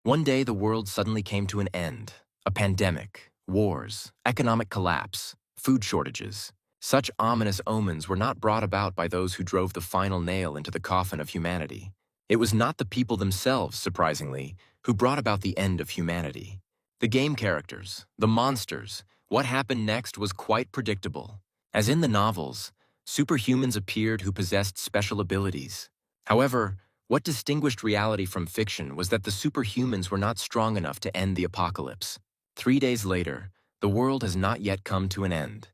One day, the world suddenly came to an end. A pandemic, wars, economic collapse, food shortages. Such ominous omens were not brought about by those who drove the final nail into the coffin of humanity. It was not the people themselves, surprisingly, who brought about the end of humanity. The game characters, the monsters, what happened next was quite predictable. As in the novels, superhumans appeared who possessed special abilities. However, what distinguished reality from fiction was that the superhumans were not strong enough to end the apocalypse. 3 days later, the world has not yet come to an end,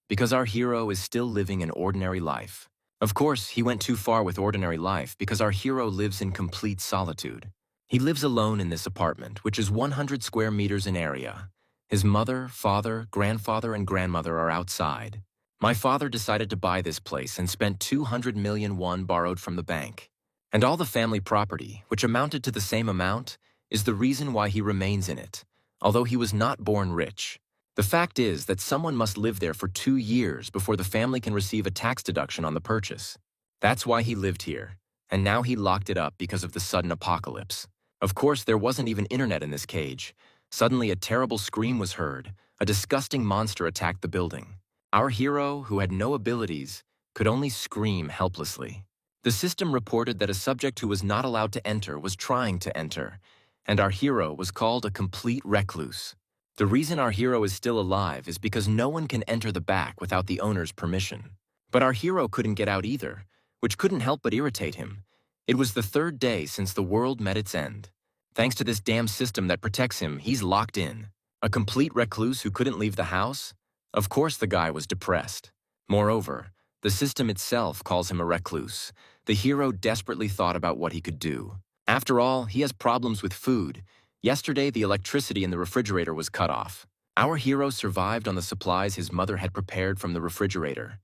because our hero is still living an ordinary life. Of course, he went too far with ordinary life because our hero lives in complete solitude. He lives alone in this apartment, which is 100 square meters in area. His mother, father, grandfather, and grandmother are outside. My father decided to buy this place and spent 200 million won borrowed from the bank. And all the family property, which amounted to the same amount, is the reason why he remains in it, although he was not born rich. The fact is that someone must live there for 2 years before the family can receive a tax deduction on the purchase. That's why he lived here, and now he locked it up because of the sudden apocalypse. Of course, there wasn't even internet in this cage. Suddenly, a terrible scream was heard. A disgusting monster attacked the building. Our hero, who had no abilities, could only scream helplessly. The system reported that a subject who was not allowed to enter was trying to enter, and our hero was called a complete recluse. The reason our hero is still alive is because no one can enter the back without the owner's permission. But our hero couldn't get out either, which couldn't help but irritate him. It was the 3rd day since the world met its end. Thanks to this damn system that protects him, he's locked in. A complete recluse who couldn't leave the house? Of course the guy was depressed. Moreover, the system itself calls him a recluse. The hero desperately thought about what he could do. After all, he has problems with food. Yesterday, the electricity in the refrigerator was cut off. Our hero survived on the supplies his mother had prepared from the refrigerator,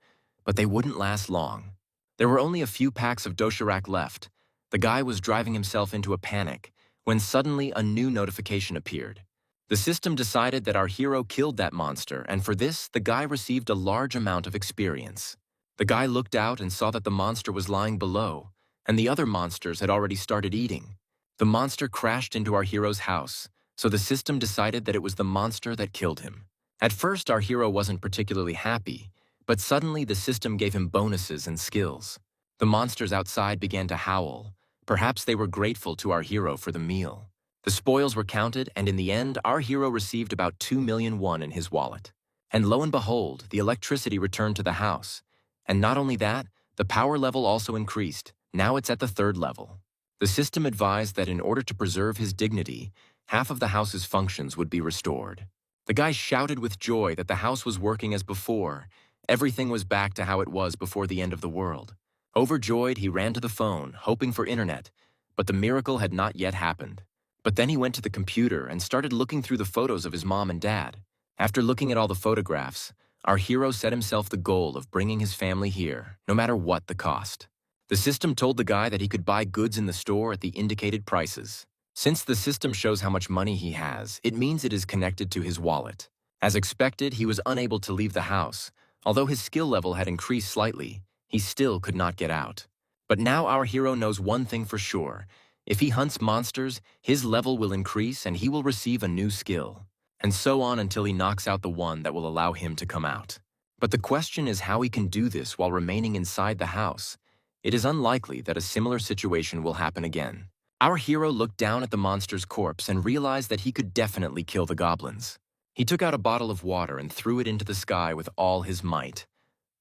but they wouldn't last long. There were only a few packs of doshirak left. The guy was driving himself into a panic when suddenly a new notification appeared. The system decided that our hero killed that monster, and for this, the guy received a large amount of experience. The guy looked out and saw that the monster was lying below, and the other monsters had already started eating. The monster crashed into our hero's house, so the system decided that it was the monster that killed him. At first, our hero wasn't particularly happy, but suddenly the system gave him bonuses and skills. The monsters outside began to howl. Perhaps they were grateful to our hero for the meal. The spoils were counted, and in the end, our hero received about 2 million won in his wallet. And lo and behold, the electricity returned to the house. And not only that, the power level also increased. Now it's at the 3rd level. The system advised that in order to preserve his dignity, half of the house's functions would be restored. The guy shouted with joy that the house was working as before. Everything was back to how it was before the end of the world. Overjoyed, he ran to the phone, hoping for internet, but the miracle had not yet happened. But then he went to the computer and started looking through the photos of his mom and dad. After looking at all the photographs, our hero set himself the goal of bringing his family here, no matter what the cost. The system told the guy that he could buy goods in the store at the indicated prices. Since the system shows how much money he has, it means it is connected to his wallet. As expected, he was unable to leave the house. Although his skill level had increased slightly, he still could not get out. But now our hero knows one thing for sure. If he hunts monsters, his level will increase and he will receive a new skill. And so on until he knocks out the one that will allow him to come out. But the question is how he can do this while remaining inside the house. It is unlikely that a similar situation will happen again. Our hero looked down at the monster's corpse and realized that he could definitely kill the goblins. He took out a bottle of water and threw it into the sky with all his might.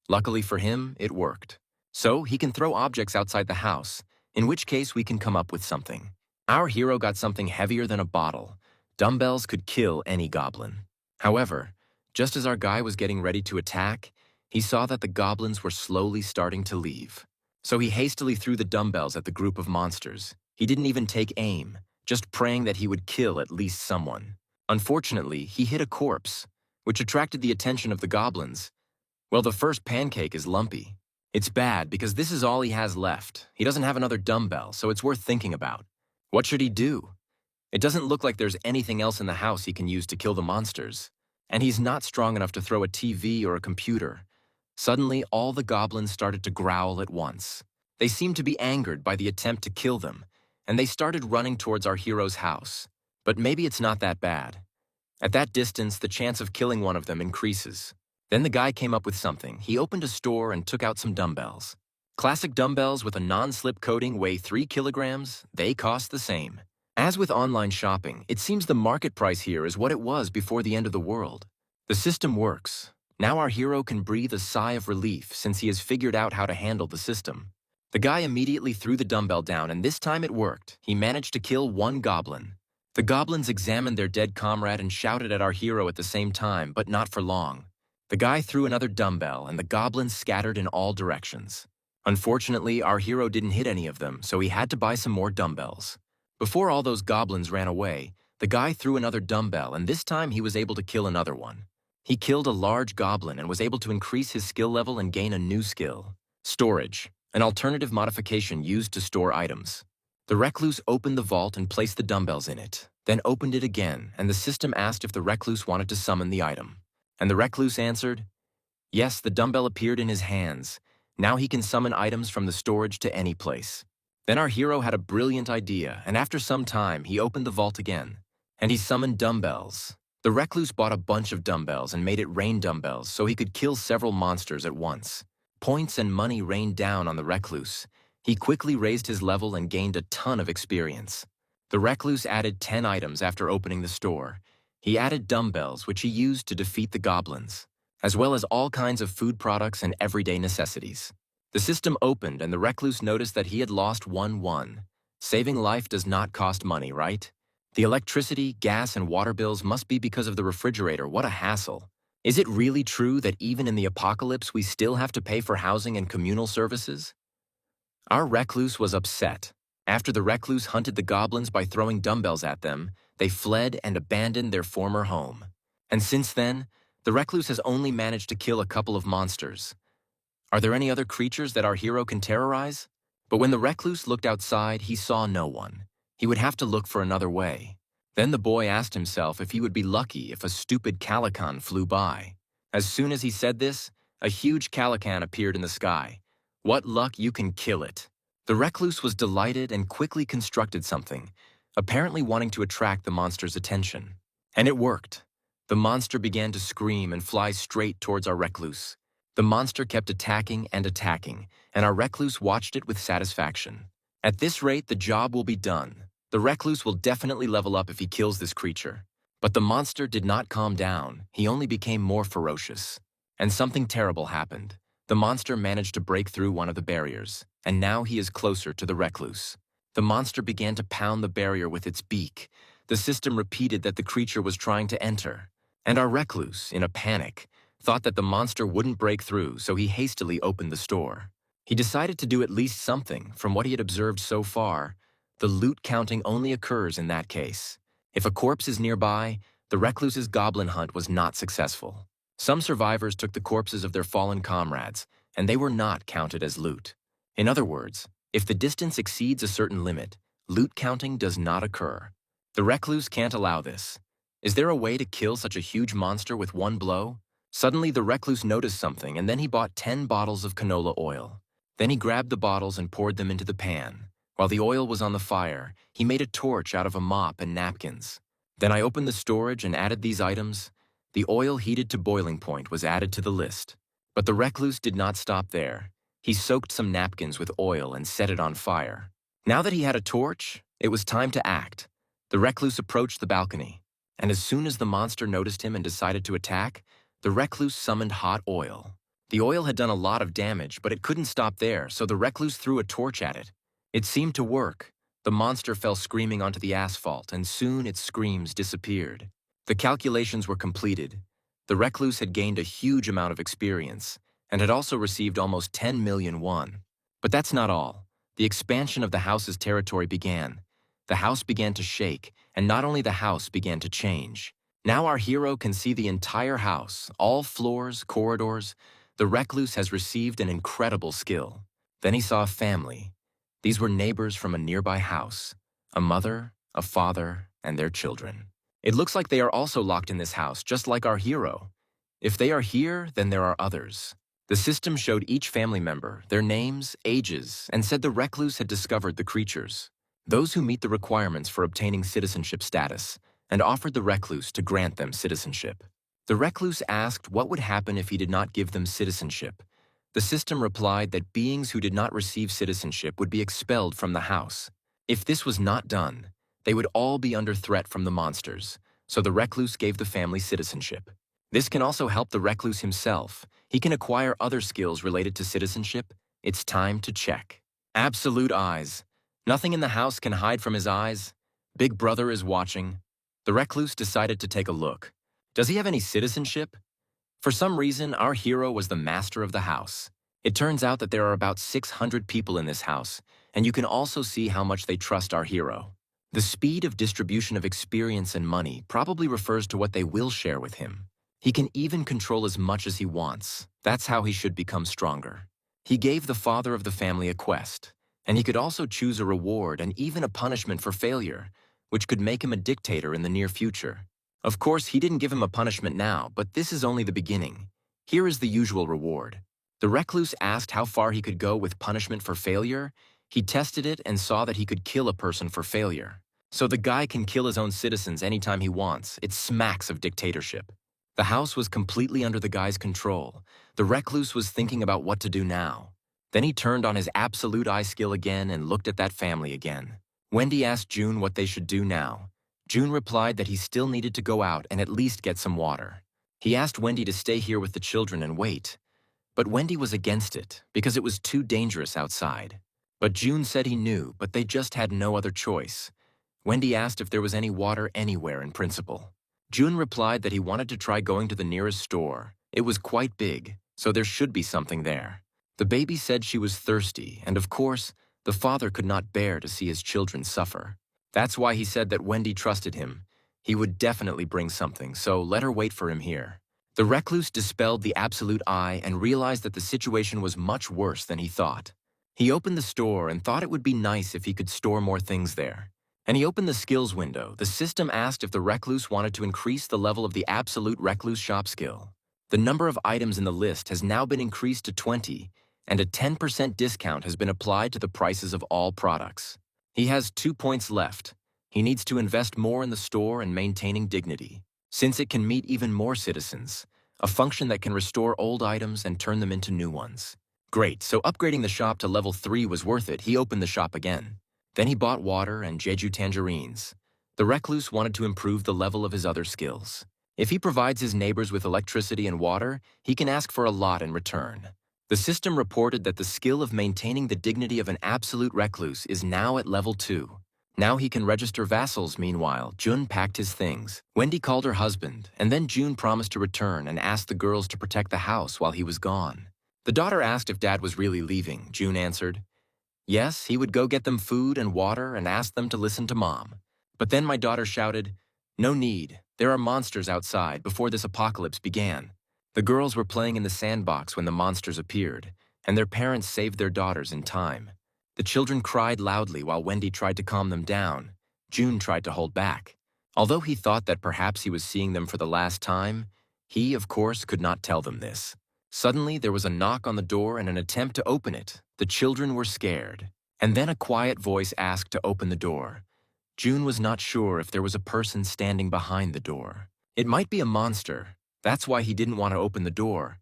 Luckily for him, it worked. So he can throw objects outside the house, in which case we can come up with something. Our hero got something heavier than a bottle. Dumbbells could kill any goblin. However, just as our guy was getting ready to attack, he saw that the goblins were slowly starting to leave. So he hastily threw the dumbbells at the group of monsters. He didn't even take aim, just praying that he would kill at least someone. Unfortunately, he hit a corpse, which attracted the attention of the goblins. Well, the first pancake is lumpy. It's bad because this is all he has left. He doesn't have another dumbbell, so it's worth thinking about. What should he do? It doesn't look like there's anything else in the house he can use to kill the monsters. And he's not strong enough to throw a TV or a computer. Suddenly, all the goblins started to growl at once. They seemed to be angered by the attempt to kill them, and they started running towards our hero's house. But maybe it's not that bad. At that distance, the chance of killing one of them increases. Then the guy came up with something. He opened a store and took out some dumbbells. Classic dumbbells with a non-slip coating weigh 3 kilograms. They cost the same. As with online shopping, it seems the market price here is what it was before the end of the world. The system works. Now our hero can breathe a sigh of relief since he has figured out how to handle the system. The guy immediately threw the dumbbell down, and this time it worked. He managed to kill one goblin. The goblins examined their dead comrade and shouted at our hero at the same time, but not for long. The guy threw another dumbbell, and the goblins scattered in all directions. Unfortunately, our hero didn't hit any of them, so he had to buy some more dumbbells. Before all those goblins ran away, the guy threw another dumbbell, and this time he was able to kill another one. He killed a large goblin and was able to increase his skill level and gain a new skill: storage, an alternative modification used to store items. The recluse opened the vault and placed the dumbbells in it, then opened it again, and the system asked if the recluse wanted to summon the item. And the recluse answered, yes. The dumbbell appeared in his hands. Now he can summon items from the storage to any place. Then our hero had a brilliant idea, and after some time, he opened the vault again, and he summoned dumbbells. The recluse bought a bunch of dumbbells and made it rain dumbbells so he could kill several monsters at once. Points and money rained down on the recluse. He quickly raised his level and gained a ton of experience. The recluse added 10 items after opening the store. He added dumbbells, which he used to defeat the goblins, as well as all kinds of food products and everyday necessities. The system opened, and the recluse noticed that he had lost 1-1. Saving life does not cost money, right? The electricity, gas, and water bills must be because of the refrigerator. What a hassle. Is it really true that even in the apocalypse we still have to pay for housing and communal services? Our recluse was upset. After the recluse hunted the goblins by throwing dumbbells at them, they fled and abandoned their former home. And since then, the recluse has only managed to kill a couple of monsters. Are there any other creatures that our hero can terrorize? But when the recluse looked outside, he saw no one. He would have to look for another way. Then the boy asked himself if he would be lucky if a stupid calican flew by. As soon as he said this, a huge calican appeared in the sky. What luck, you can kill it. The recluse was delighted and quickly constructed something, apparently wanting to attract the monster's attention. And it worked. The monster began to scream and fly straight towards our recluse. The monster kept attacking, and our recluse watched it with satisfaction. At this rate, the job will be done. The recluse will definitely level up if he kills this creature. But the monster did not calm down. He only became more ferocious. And something terrible happened. The monster managed to break through one of the barriers, and now he is closer to the recluse. The monster began to pound the barrier with its beak. The system repeated that the creature was trying to enter. And our recluse, in a panic, thought that the monster wouldn't break through, so he hastily opened the store. He decided to do at least something. From what he had observed so far, the loot counting only occurs in that case. If a corpse is nearby, the recluse's goblin hunt was not successful. Some survivors took the corpses of their fallen comrades, and they were not counted as loot. In other words, if the distance exceeds a certain limit, loot counting does not occur. The recluse can't allow this. Is there a way to kill such a huge monster with one blow? Suddenly, the recluse noticed something, and then he bought 10 bottles of canola oil. Then he grabbed the bottles and poured them into the pan. While the oil was on the fire, he made a torch out of a mop and napkins. Then I opened the storage and added these items. The oil heated to boiling point was added to the list. But the recluse did not stop there. He soaked some napkins with oil and set it on fire. Now that he had a torch, it was time to act. The recluse approached the balcony, and as soon as the monster noticed him and decided to attack, the recluse summoned hot oil. The oil had done a lot of damage, but it couldn't stop there, so the recluse threw a torch at it. It seemed to work. The monster fell screaming onto the asphalt, and soon its screams disappeared. The calculations were completed. The recluse had gained a huge amount of experience, and had also received almost 10 million won. But that's not all. The expansion of the house's territory began. The house began to shake, and not only the house began to change. Now our hero can see the entire house, all floors, corridors. The recluse has received an incredible skill. Then he saw a family. These were neighbors from a nearby house, a mother, a father, and their children. It looks like they are also locked in this house, just like our hero. If they are here, then there are others. The system showed each family member, their names, ages, and said the recluse had discovered the creatures. those who meet the requirements for obtaining citizenship status, and offered the recluse to grant them citizenship. The recluse asked what would happen if he did not give them citizenship. The system replied that beings who did not receive citizenship would be expelled from the house. If this was not done, they would all be under threat from the monsters, so the recluse gave the family citizenship. This can also help the recluse himself. He can acquire other skills related to citizenship. It's time to check. Absolute eyes. Nothing in the house can hide from his eyes. Big Brother is watching. The recluse decided to take a look. Does he have any citizenship? For some reason, our hero was the master of the house. It turns out that there are about 600 people in this house, and you can also see how much they trust our hero. The speed of distribution of experience and money probably refers to what they will share with him. He can even control as much as he wants. That's how he should become stronger. He gave the father of the family a quest, and he could also choose a reward and even a punishment for failure, which could make him a dictator in the near future. Of course, he didn't give him a punishment now, but this is only the beginning. Here is the usual reward. The recluse asked how far he could go with punishment for failure. He tested it and saw that he could kill a person for failure. So the guy can kill his own citizens anytime he wants. It smacks of dictatorship. The house was completely under the guy's control. The recluse was thinking about what to do now. Then he turned on his absolute eye skill again and looked at that family again. Wendy asked June what they should do now. June replied that he still needed to go out and at least get some water. He asked Wendy to stay here with the children and wait. But Wendy was against it because it was too dangerous outside. But June said he knew, but they just had no other choice. Wendy asked if there was any water anywhere in principle. June replied that he wanted to try going to the nearest store. It was quite big, so there should be something there. The baby said she was thirsty, and of course, the father could not bear to see his children suffer. That's why he said that Wendy trusted him. He would definitely bring something, so let her wait for him here. The recluse dispelled the absolute eye and realized that the situation was much worse than he thought. He opened the store and thought it would be nice if he could store more things there. And he opened the skills window. The system asked if the recluse wanted to increase the level of the absolute recluse shop skill. The number of items in the list has now been increased to 20, and a 10% discount has been applied to the prices of all products. He has 2 points left. He needs to invest more in the store and maintaining dignity, since it can meet even more citizens, a function that can restore old items and turn them into new ones. Great, so upgrading the shop to level 3 was worth it. He opened the shop again. Then he bought water and jeju tangerines. The recluse wanted to improve the level of his other skills. If he provides his neighbors with electricity and water, he can ask for a lot in return. The system reported that the skill of maintaining the dignity of an absolute recluse is now at level 2. Now he can register vassals. Meanwhile, June packed his things. Wendy called her husband, and then June promised to return and asked the girls to protect the house while he was gone. The daughter asked if Dad was really leaving. June answered, yes, he would go get them food and water and ask them to listen to Mom. But then my daughter shouted, no need, there are monsters outside before this apocalypse began. The girls were playing in the sandbox when the monsters appeared, and their parents saved their daughters in time. The children cried loudly while Wendy tried to calm them down. June tried to hold back. Although he thought that perhaps he was seeing them for the last time, he, of course, could not tell them this. Suddenly, there was a knock on the door and an attempt to open it. The children were scared. And then a quiet voice asked to open the door. June was not sure if there was a person standing behind the door. It might be a monster. That's why he didn't want to open the door.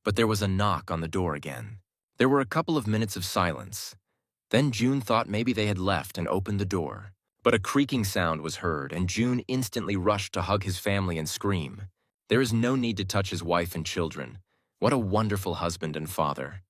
But there was a knock on the door again. There were a couple of minutes of silence. Then June thought maybe they had left and opened the door. But a creaking sound was heard, and June instantly rushed to hug his family and scream. There is no need to touch his wife and children. What a wonderful husband and father.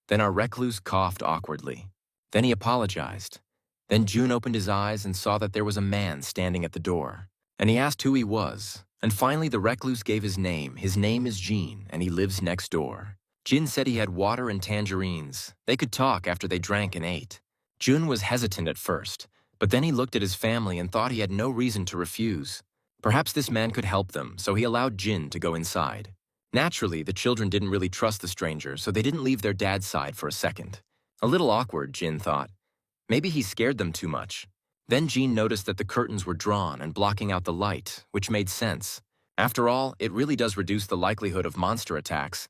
Then our recluse coughed awkwardly. Then he apologized. Then June opened his eyes and saw that there was a man standing at the door. And he asked who he was. And finally the recluse gave his name. His name is Jean, and he lives next door. Jin said he had water and tangerines. They could talk after they drank and ate. June was hesitant at first, but then he looked at his family and thought he had no reason to refuse. Perhaps this man could help them, so he allowed Jin to go inside. Naturally, the children didn't really trust the stranger, so they didn't leave their dad's side for a second. A little awkward, Jin thought. Maybe he scared them too much. Then Jean noticed that the curtains were drawn and blocking out the light, which made sense. After all, it really does reduce the likelihood of monster attacks.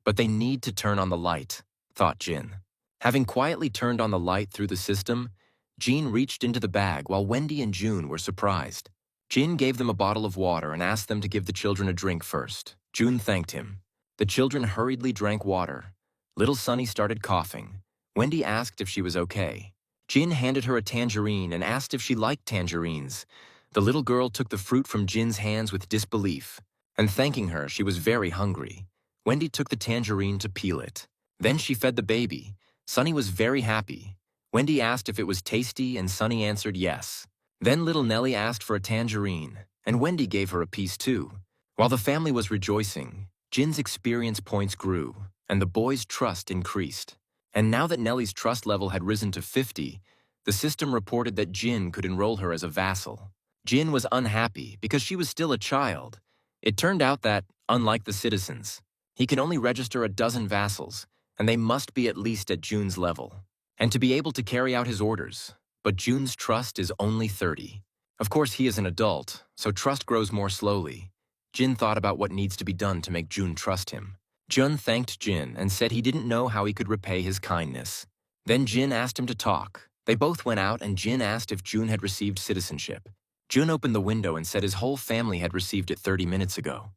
But they need to turn on the light, thought Jin. Having quietly turned on the light through the system, Jean reached into the bag while Wendy and June were surprised. Jin gave them a bottle of water and asked them to give the children a drink first. June thanked him. The children hurriedly drank water. Little Sunny started coughing. Wendy asked if she was okay. Jin handed her a tangerine and asked if she liked tangerines. The little girl took the fruit from Jin's hands with disbelief. And thanking her, she was very hungry. Wendy took the tangerine to peel it. Then she fed the baby. Sunny was very happy. Wendy asked if it was tasty and Sunny answered yes. Then little Nellie asked for a tangerine, and Wendy gave her a piece too. While the family was rejoicing, Jin's experience points grew, and the boys' trust increased. And now that Nellie's trust level had risen to 50, the system reported that Jin could enroll her as a vassal. Jin was unhappy because she was still a child. It turned out that, unlike the citizens, he can only register a dozen vassals, and they must be at least at June's level, and to be able to carry out his orders. But June's trust is only 30. Of course, he is an adult, so trust grows more slowly. Jin thought about what needs to be done to make June trust him. Jun thanked Jin and said he didn't know how he could repay his kindness. Then Jin asked him to talk. They both went out and Jin asked if June had received citizenship. Jun opened the window and said his whole family had received it 30 minutes ago.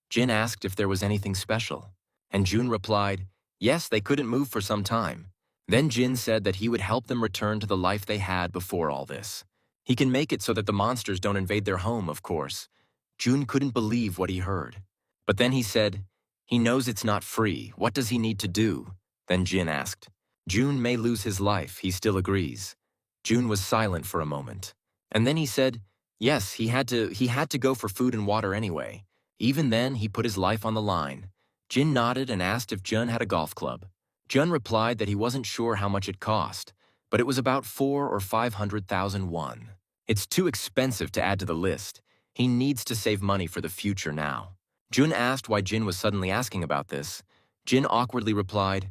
Jin asked if there was anything special, and June replied, yes, they couldn't move for some time. Then Jin said that he would help them return to the life they had before all this. He can make it so that the monsters don't invade their home, of course. June couldn't believe what he heard. But then he said, he knows it's not free. What does he need to do? Then Jin asked. June may lose his life, he still agrees. June was silent for a moment. And then he said, yes, he had to go for food and water anyway. Even then, he put his life on the line. Jin nodded and asked if Jun had a golf club. Jun replied that he wasn't sure how much it cost, but it was about 4 or 500,000 won. It's too expensive to add to the list. He needs to save money for the future now. Jun asked why Jin was suddenly asking about this. Jin awkwardly replied,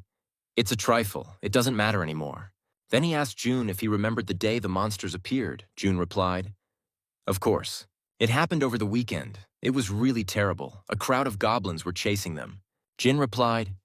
it's a trifle. It doesn't matter anymore. Then he asked Jun if he remembered the day the monsters appeared. Jun replied, of course. It happened over the weekend. It was really terrible. A crowd of goblins were chasing them. Jin replied,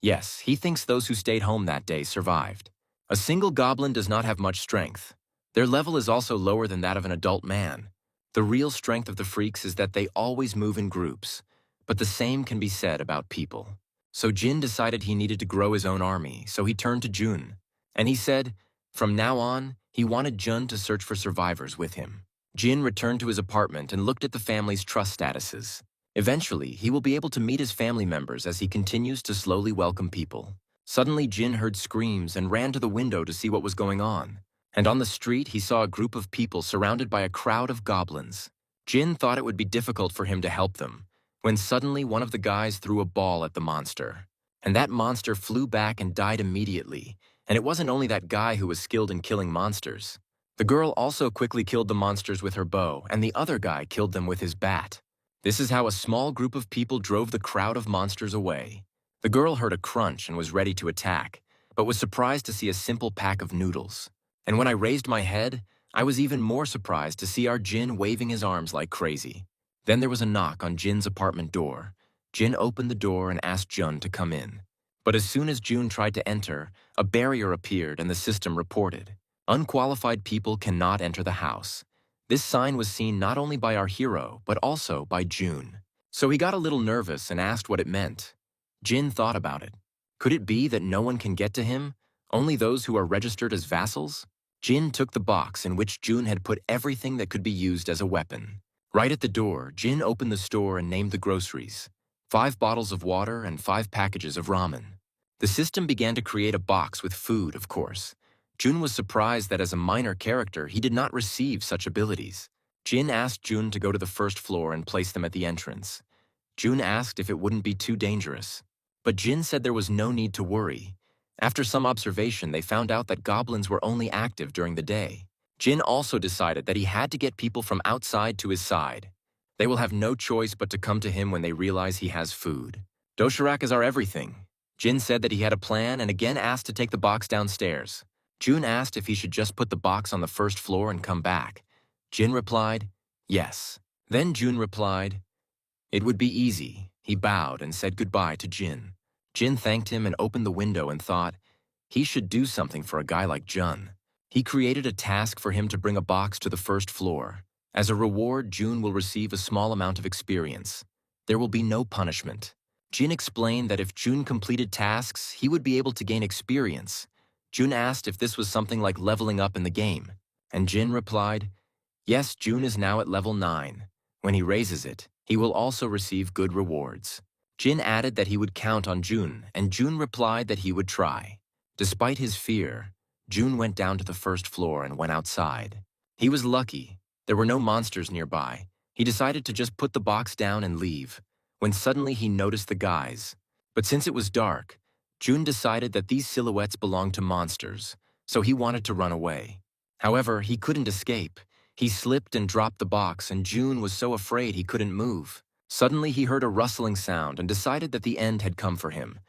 yes, he thinks those who stayed home that day survived. A single goblin does not have much strength. Their level is also lower than that of an adult man. The real strength of the freaks is that they always move in groups, but the same can be said about people. So Jin decided he needed to grow his own army, so he turned to Jun. And he said, from now on, he wanted Jun to search for survivors with him. Jin returned to his apartment and looked at the family's trust statuses. Eventually, he will be able to meet his family members as he continues to slowly welcome people. Suddenly, Jin heard screams and ran to the window to see what was going on. And on the street, he saw a group of people surrounded by a crowd of goblins. Jin thought it would be difficult for him to help them, when suddenly one of the guys threw a ball at the monster. And that monster flew back and died immediately. And it wasn't only that guy who was skilled in killing monsters. The girl also quickly killed the monsters with her bow, and the other guy killed them with his bat. This is how a small group of people drove the crowd of monsters away. The girl heard a crunch and was ready to attack, but was surprised to see a simple pack of noodles. And when I raised my head, I was even more surprised to see our Jin waving his arms like crazy. Then there was a knock on Jin's apartment door. Jin opened the door and asked Jun to come in. But as soon as Jun tried to enter, a barrier appeared and the system reported, unqualified people cannot enter the house. This sign was seen not only by our hero, but also by Jun. So he got a little nervous and asked what it meant. Jin thought about it. Could it be that no one can get to him? Only those who are registered as vassals? Jin took the box in which Jun had put everything that could be used as a weapon. Right at the door, Jin opened the store and named the groceries. 5 bottles of water and 5 packages of ramen. The system began to create a box with food, of course. Jun was surprised that as a minor character, he did not receive such abilities. Jin asked Jun to go to the first floor and place them at the entrance. Jun asked if it wouldn't be too dangerous. But Jin said there was no need to worry. After some observation, they found out that goblins were only active during the day. Jin also decided that he had to get people from outside to his side. They will have no choice but to come to him when they realize he has food. Doshirakas are everything. Jin said that he had a plan and again asked to take the box downstairs. Jun asked if he should just put the box on the first floor and come back. Jin replied, yes. Then Jun replied, it would be easy. He bowed and said goodbye to Jin. Jin thanked him and opened the window and thought, he should do something for a guy like Jun. He created a task for him to bring a box to the first floor. As a reward, June will receive a small amount of experience. There will be no punishment. Jin explained that if June completed tasks, he would be able to gain experience. June asked if this was something like leveling up in the game, and Jin replied, yes, June is now at level 9. When he raises it, he will also receive good rewards. Jin added that he would count on June, and June replied that he would try. Despite his fear, June went down to the first floor and went outside. He was lucky. There were no monsters nearby. He decided to just put the box down and leave, when suddenly he noticed the guys. But since it was dark, June decided that these silhouettes belonged to monsters, so he wanted to run away. However, he couldn't escape. He slipped and dropped the box, and June was so afraid he couldn't move. Suddenly, he heard a rustling sound and decided that the end had come for him.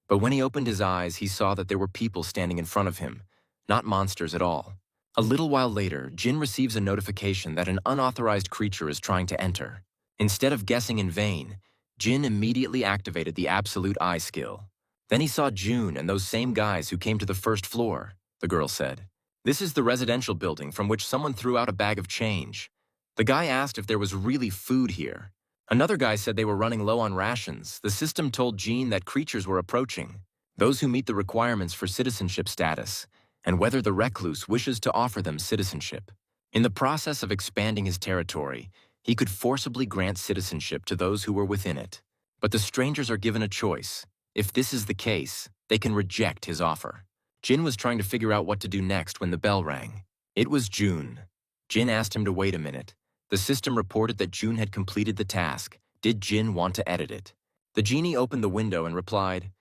But when he opened his eyes, he saw that there were people standing in front of him, not monsters at all. A little while later, Jin receives a notification that an unauthorized creature is trying to enter. Instead of guessing in vain, Jin immediately activated the Absolute Eye skill. Then he saw June and those same guys who came to the first floor, the girl said. This is the residential building from which someone threw out a bag of change. The guy asked if there was really food here. Another guy said they were running low on rations. The system told Jin that creatures were approaching, those who meet the requirements for citizenship status, and whether the recluse wishes to offer them citizenship. In the process of expanding his territory, he could forcibly grant citizenship to those who were within it. But the strangers are given a choice. If this is the case, they can reject his offer. Jin was trying to figure out what to do next when the bell rang. It was June. Jin asked him to wait a minute. The system reported that June had completed the task. Did Jin want to edit it? The genie opened the window and replied,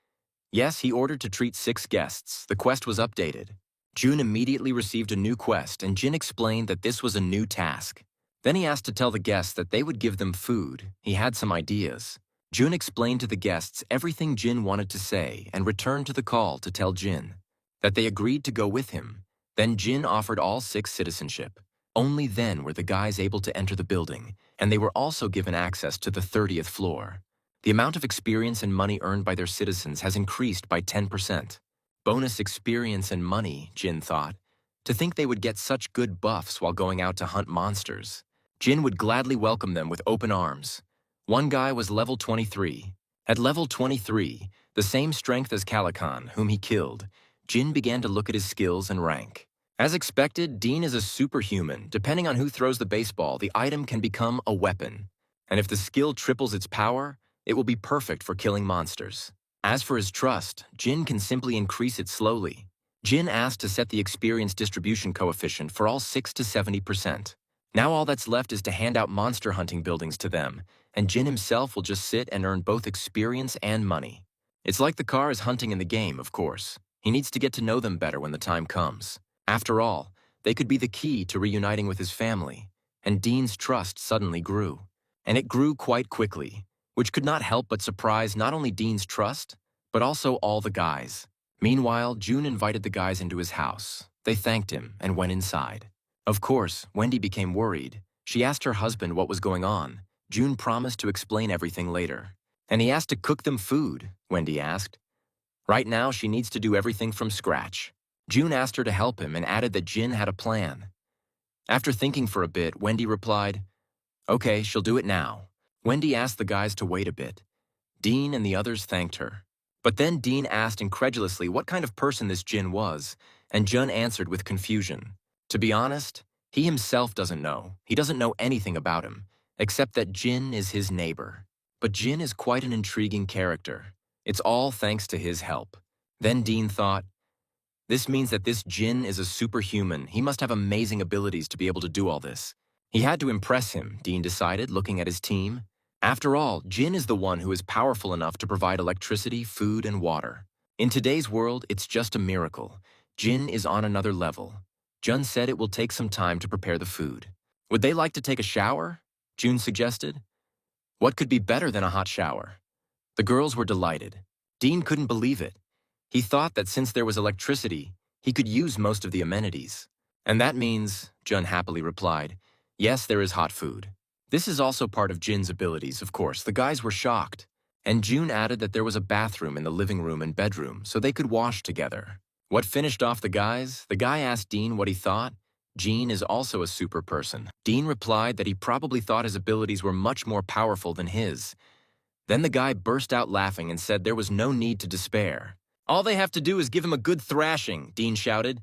yes, he ordered to treat 6 guests. The quest was updated. June immediately received a new quest, and Jin explained that this was a new task. Then he asked to tell the guests that they would give them food. He had some ideas. June explained to the guests everything Jin wanted to say and returned to the call to tell Jin that they agreed to go with him. Then Jin offered all 6 citizenship. Only then were the guys able to enter the building, and they were also given access to the 30th floor. The amount of experience and money earned by their citizens has increased by 10%. Bonus experience and money, Jin thought. To think they would get such good buffs while going out to hunt monsters. Jin would gladly welcome them with open arms. One guy was level 23. At level 23, the same strength as Calican, whom he killed, Jin began to look at his skills and rank. As expected, Dean is a superhuman. Depending on who throws the baseball, the item can become a weapon. And if the skill triples its power, it will be perfect for killing monsters. As for his trust, Jin can simply increase it slowly. Jin asked to set the experience distribution coefficient for all 6 to 70%. Now all that's left is to hand out monster hunting buildings to them, and Jin himself will just sit and earn both experience and money. It's like the car is hunting in the game, of course. He needs to get to know them better when the time comes. After all, they could be the key to reuniting with his family, and Dean's trust suddenly grew. And it grew quite quickly, which could not help but surprise not only Dean's trust, but also all the guys. Meanwhile, June invited the guys into his house. They thanked him and went inside. Of course, Wendy became worried. She asked her husband what was going on. June promised to explain everything later. And he asked to cook them food, Wendy asked. Right now, she needs to do everything from scratch. June asked her to help him and added that Jin had a plan. After thinking for a bit, Wendy replied, okay, she'll do it now. Wendy asked the guys to wait a bit. Dean and the others thanked her. But then Dean asked incredulously what kind of person this Jin was, and Jun answered with confusion. To be honest, he himself doesn't know. He doesn't know anything about him, except that Jin is his neighbor. But Jin is quite an intriguing character. It's all thanks to his help. Then Dean thought, this means that this Jin is a superhuman. He must have amazing abilities to be able to do all this. He had to impress him, Dean decided, looking at his team. After all, Jin is the one who is powerful enough to provide electricity, food, and water. In today's world, it's just a miracle. Jin is on another level. Jun said it will take some time to prepare the food. Would they like to take a shower? June suggested. What could be better than a hot shower? The girls were delighted. Dean couldn't believe it. He thought that since there was electricity, he could use most of the amenities. And that means, Jun happily replied, yes, there is hot food. This is also part of Jin's abilities, of course. The guys were shocked. And June added that there was a bathroom in the living room and bedroom, so they could wash together. What finished off the guys? The guy asked Dean what he thought. Gene is also a super person. Dean replied that he probably thought his abilities were much more powerful than his. Then the guy burst out laughing and said there was no need to despair. All they have to do is give him a good thrashing, Dean shouted.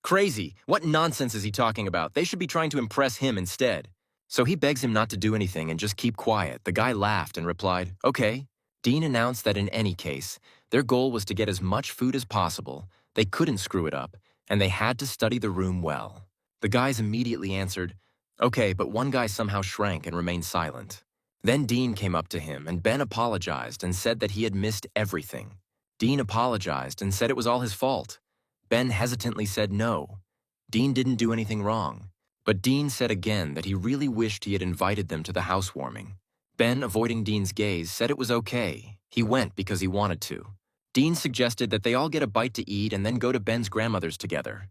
Crazy. What nonsense is he talking about? They should be trying to impress him instead. So he begs him not to do anything and just keep quiet. The guy laughed and replied, okay. Dean announced that in any case, their goal was to get as much food as possible, they couldn't screw it up, and they had to study the room well. The guys immediately answered, okay, but one guy somehow shrank and remained silent. Then Dean came up to him, and Ben apologized and said that he had missed everything. Dean apologized and said it was all his fault. Ben hesitantly said no. Dean didn't do anything wrong. But Dean said again that he really wished he had invited them to the housewarming. Ben, avoiding Dean's gaze, said it was okay. He went because he wanted to. Dean suggested that they all get a bite to eat and then go to Ben's grandmother's together.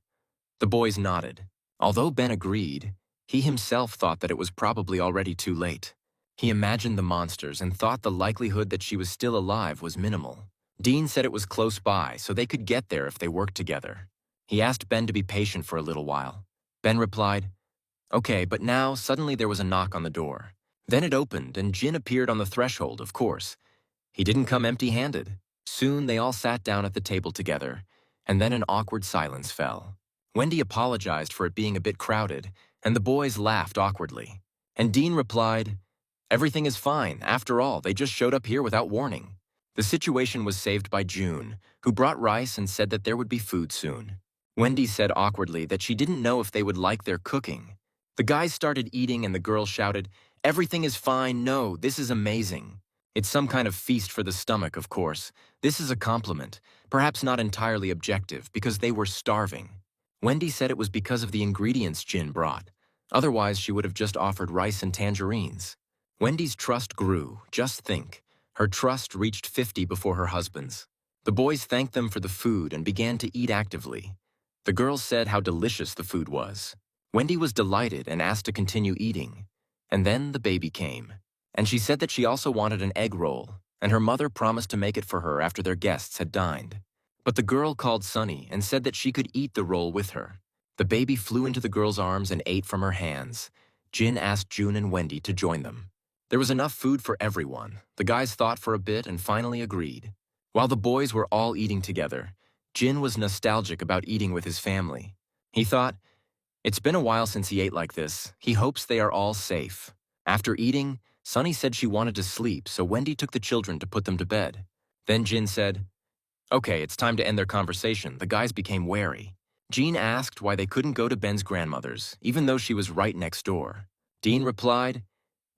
The boys nodded. Although Ben agreed, he himself thought that it was probably already too late. He imagined the monsters and thought the likelihood that she was still alive was minimal. Dean said it was close by, so they could get there if they worked together. He asked Ben to be patient for a little while. Ben replied, okay, but now suddenly there was a knock on the door. Then it opened, and Jin appeared on the threshold, of course. He didn't come empty-handed. Soon they all sat down at the table together, and then an awkward silence fell. Wendy apologized for it being a bit crowded, and the boys laughed awkwardly. And Dean replied, everything is fine. After all, they just showed up here without warning. The situation was saved by June, who brought rice and said that there would be food soon. Wendy said awkwardly that she didn't know if they would like their cooking. The guys started eating and the girl shouted, everything is fine, no, this is amazing. It's some kind of feast for the stomach, of course. This is a compliment, perhaps not entirely objective, because they were starving. Wendy said it was because of the ingredients Jin brought. Otherwise, she would have just offered rice and tangerines. Wendy's trust grew, just think. Her trust reached 50 before her husband's. The boys thanked them for the food and began to eat actively. The girls said how delicious the food was. Wendy was delighted and asked to continue eating. And then the baby came. And she said that she also wanted an egg roll, and her mother promised to make it for her after their guests had dined. But the girl called Sunny and said that she could eat the roll with her. The baby flew into the girl's arms and ate from her hands. Jin asked June and Wendy to join them. There was enough food for everyone. The guys thought for a bit and finally agreed. While the boys were all eating together, Jin was nostalgic about eating with his family. He thought, it's been a while since he ate like this. He hopes they are all safe. After eating, Sunny said she wanted to sleep, so Wendy took the children to put them to bed. Then Jin said, okay, it's time to end their conversation. The guys became wary. Jean asked why they couldn't go to Ben's grandmother's, even though she was right next door. Dean replied,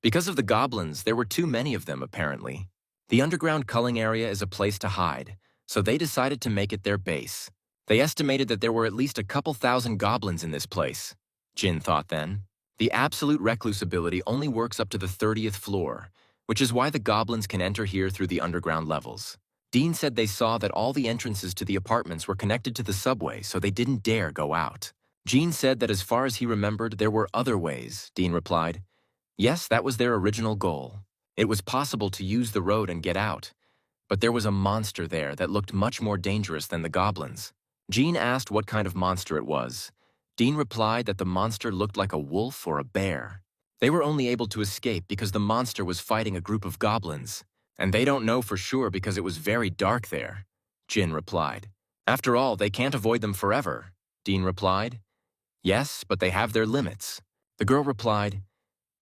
because of the goblins, there were too many of them, apparently. The underground culling area is a place to hide, so they decided to make it their base. They estimated that there were at least a couple thousand goblins in this place. Jin thought then. The absolute recluse ability only works up to the 30th floor, which is why the goblins can enter here through the underground levels. Dean said they saw that all the entrances to the apartments were connected to the subway, so they didn't dare go out. Jean said that as far as he remembered, there were other ways. Dean replied, yes, that was their original goal. It was possible to use the road and get out, but there was a monster there that looked much more dangerous than the goblins. Jean asked what kind of monster it was. Dean replied that the monster looked like a wolf or a bear. They were only able to escape because the monster was fighting a group of goblins, and they don't know for sure because it was very dark there. Jin replied. After all, they can't avoid them forever. Dean replied. Yes, but they have their limits. The girl replied,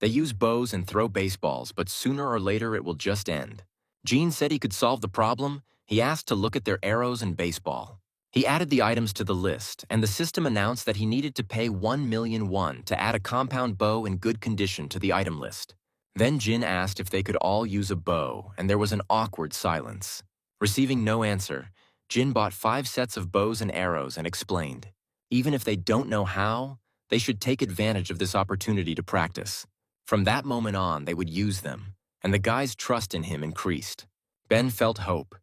they use bows and throw baseballs, but sooner or later it will just end. Jean said he could solve the problem. He asked to look at their arrows and baseball. He added the items to the list, and the system announced that he needed to pay 1,000,000 won to add a compound bow in good condition to the item list. Then Jin asked if they could all use a bow, and there was an awkward silence. Receiving no answer, Jin bought 5 sets of bows and arrows and explained, even if they don't know how, they should take advantage of this opportunity to practice. From that moment on, they would use them, and the guy's trust in him increased. Ben felt hope.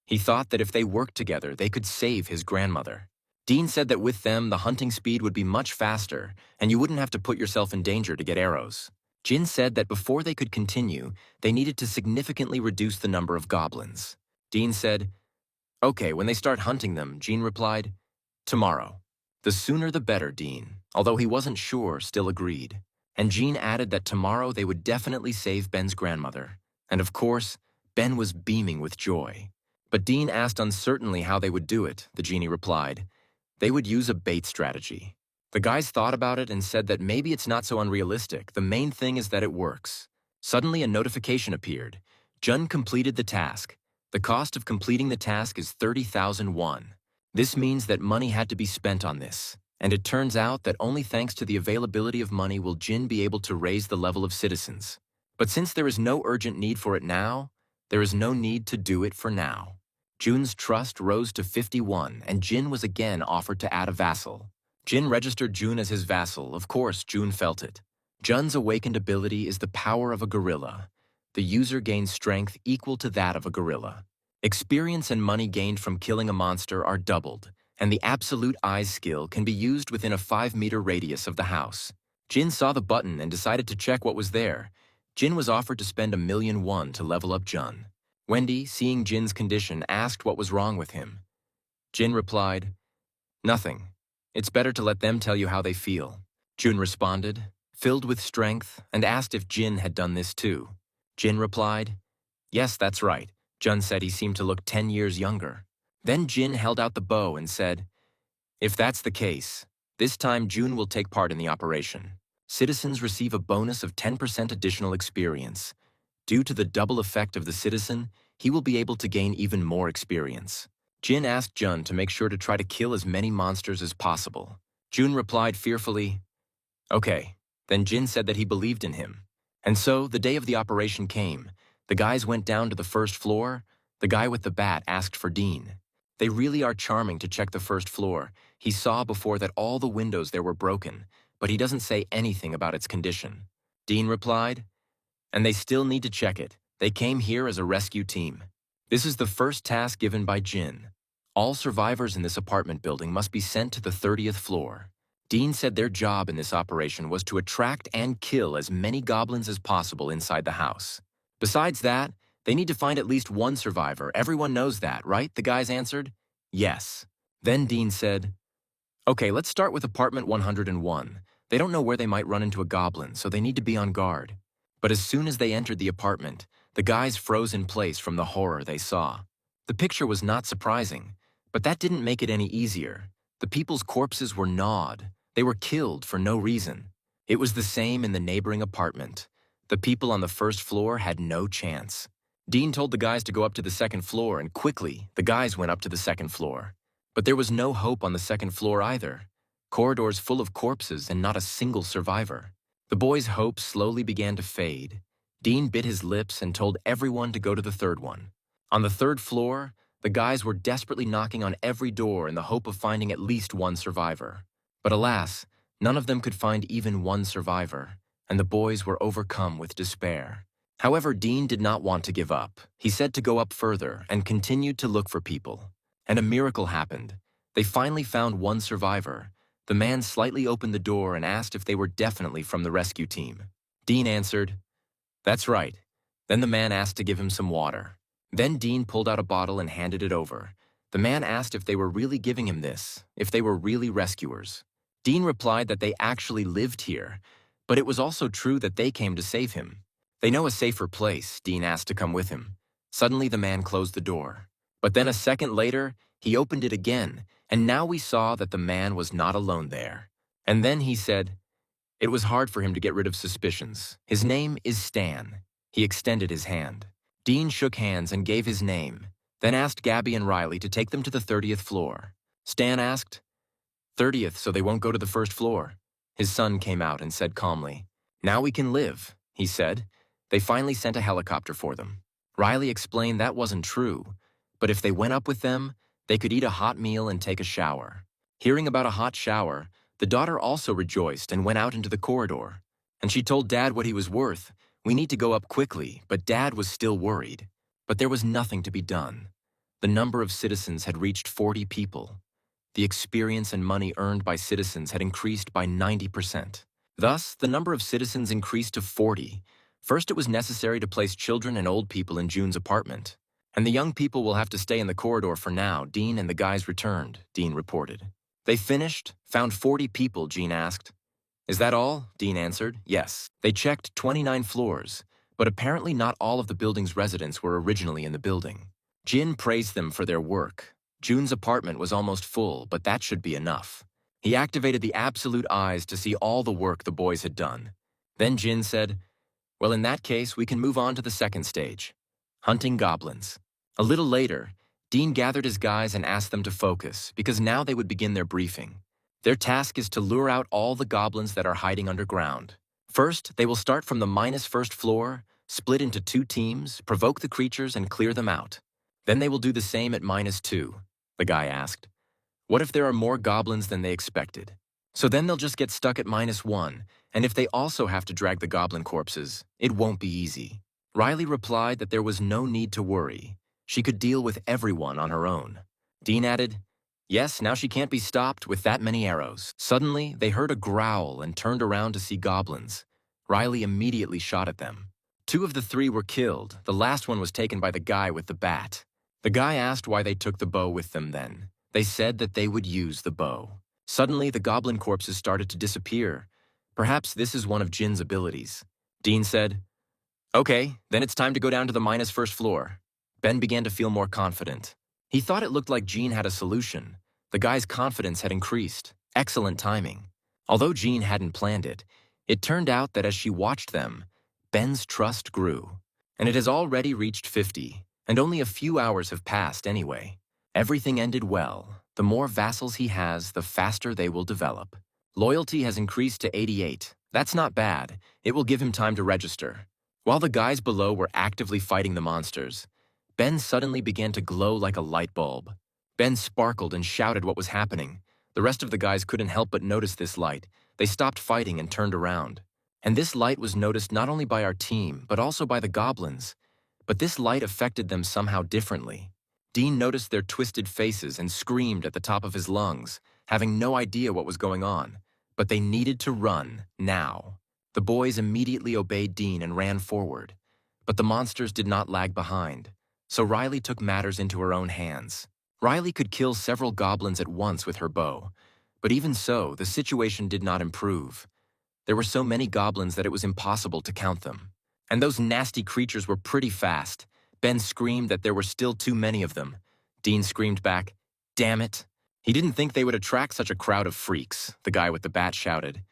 He thought that if they worked together, they could save his grandmother. Dean said that with them, the hunting speed would be much faster, and you wouldn't have to put yourself in danger to get arrows. Jin said that before they could continue, they needed to significantly reduce the number of goblins. Dean said, okay, when they start hunting them, Jean replied, Tomorrow. The sooner the better, Dean, although he wasn't sure, still agreed. And Jean added that tomorrow they would definitely save Ben's grandmother. And of course, Ben was beaming with joy. But Dean asked uncertainly how they would do it. The genie replied, they would use a bait strategy. The guys thought about it and said that maybe it's not so unrealistic. The main thing is that it works. Suddenly a notification appeared. Jun completed the task. The cost of completing the task is 30,000 won. This means that money had to be spent on this. And it turns out that only thanks to the availability of money will Jin be able to raise the level of citizens. But since there is no urgent need for it now, there is no need to do it for now. Jun's trust rose to 51, and Jin was again offered to add a vassal. Jin registered Jun as his vassal. Of course, Jun felt it. Jun's awakened ability is the power of a gorilla. The user gains strength equal to that of a gorilla. Experience and money gained from killing a monster are doubled, and the absolute eyes skill can be used within a 5-meter radius of the house. Jin saw the button and decided to check what was there. Jin was offered to spend 1,000,000 won to level up Jun. Wendy, seeing Jin's condition, asked what was wrong with him. Jin replied, nothing. It's better to let them tell you how they feel. Jun responded, filled with strength, and asked if Jin had done this too. Jin replied, yes, that's right. Jun said he seemed to look 10 years younger. Then Jin held out the bow and said, if that's the case, this time Jun will take part in the operation. Citizens receive a bonus of 10% additional experience. Due to the double effect of the citizen, he will be able to gain even more experience. Jin asked Jun to make sure to try to kill as many monsters as possible. Jun replied fearfully, okay. Then Jin said that he believed in him. And so, the day of the operation came. The guys went down to the first floor. The guy with the bat asked for Dean. They really are charming to check the first floor. He saw before that all the windows there were broken, but he doesn't say anything about its condition. Dean replied, and they still need to check it. They came here as a rescue team. This is the first task given by Jin. All survivors in this apartment building must be sent to the 30th floor. Dean said their job in this operation was to attract and kill as many goblins as possible inside the house. Besides that, they need to find at least one survivor. Everyone knows that, right? The guys answered, yes. Then Dean said, okay, let's start with apartment 101. They don't know where they might run into a goblin, so they need to be on guard. But as soon as they entered the apartment, the guys froze in place from the horror they saw. The picture was not surprising, but that didn't make it any easier. The people's corpses were gnawed. They were killed for no reason. It was the same in the neighboring apartment. The people on the first floor had no chance. Dean told the guys to go up to the second floor, and quickly, the guys went up to the second floor. But there was no hope on the second floor either. Corridors full of corpses and not a single survivor. The boys' hopes slowly began to fade. Dean bit his lips and told everyone to go to the third one. On the third floor, the guys were desperately knocking on every door in the hope of finding at least one survivor. But alas, none of them could find even one survivor, and the boys were overcome with despair. However, Dean did not want to give up. He said to go up further and continued to look for people. And a miracle happened. They finally found one survivor. The man slightly opened the door and asked if they were definitely from the rescue team. Dean answered, that's right. Then the man asked to give him some water. Then Dean pulled out a bottle and handed it over. The man asked if they were really giving him this, if they were really rescuers. Dean replied that they actually lived here, but it was also true that they came to save him. They know a safer place. Dean asked to come with him. Suddenly the man closed the door. But then a second later, he opened it again, and now we saw that the man was not alone there. And then he said, it was hard for him to get rid of suspicions. His name is Stan. He extended his hand. Dean shook hands and gave his name, then asked Gabby and Riley to take them to the 30th floor. Stan asked, 30th, so they won't go to the first floor. His son came out and said calmly, now we can live, he said. They finally sent a helicopter for them. Riley explained that wasn't true, but if they went up with them, they could eat a hot meal and take a shower. Hearing about a hot shower, the daughter also rejoiced and went out into the corridor. And she told Dad what he was worth. We need to go up quickly, but Dad was still worried. But there was nothing to be done. The number of citizens had reached 40 people. The experience and money earned by citizens had increased by 90%. Thus, the number of citizens increased to 40. First, it was necessary to place children and old people in Jun's apartment. And the young people will have to stay in the corridor for now. Dean and the guys returned, Dean reported. They finished, found 40 people, Jean asked. Is that all? Dean answered. Yes. They checked 29 floors, but apparently not all of the building's residents were originally in the building. Jin praised them for their work. Jun's apartment was almost full, but that should be enough. He activated the absolute eyes to see all the work the boys had done. Then Jin said, well, in that case, we can move on to the second stage. Hunting goblins. A little later, Dean gathered his guys and asked them to focus, because now they would begin their briefing. Their task is to lure out all the goblins that are hiding underground. First, they will start from the -1st floor, split into 2 teams, provoke the creatures, and clear them out. Then they will do the same at -2, the guy asked. What if there are more goblins than they expected? So then they'll just get stuck at -1, and if they also have to drag the goblin corpses, it won't be easy. Riley replied that there was no need to worry. She could deal with everyone on her own. Dean added, yes, now she can't be stopped with that many arrows. Suddenly, they heard a growl and turned around to see goblins. Riley immediately shot at them. 2 of the 3 were killed. The last one was taken by the guy with the bat. The guy asked why they took the bow with them then. They said that they would use the bow. Suddenly, the goblin corpses started to disappear. Perhaps this is one of Jin's abilities. Dean said, okay, then it's time to go down to the -1st floor. Ben began to feel more confident. He thought it looked like Jean had a solution. The guy's confidence had increased. Excellent timing. Although Jean hadn't planned it, it turned out that as she watched them, Ben's trust grew. And it has already reached 50, and only a few hours have passed anyway. Everything ended well. The more vassals he has, the faster they will develop. Loyalty has increased to 88. That's not bad. It will give him time to register. While the guys below were actively fighting the monsters, Ben suddenly began to glow like a light bulb. Ben sparkled and shouted what was happening. The rest of the guys couldn't help but notice this light. They stopped fighting and turned around. And this light was noticed not only by our team, but also by the goblins. But this light affected them somehow differently. Dean noticed their twisted faces and screamed at the top of his lungs, having no idea what was going on. But they needed to run, now. The boys immediately obeyed Dean and ran forward. But the monsters did not lag behind. So Riley took matters into her own hands. Riley could kill several goblins at once with her bow. But even so, the situation did not improve. There were so many goblins that it was impossible to count them. And those nasty creatures were pretty fast. Ben screamed that there were still too many of them. Dean screamed back, damn it. He didn't think they would attract such a crowd of freaks, the guy with the bat shouted.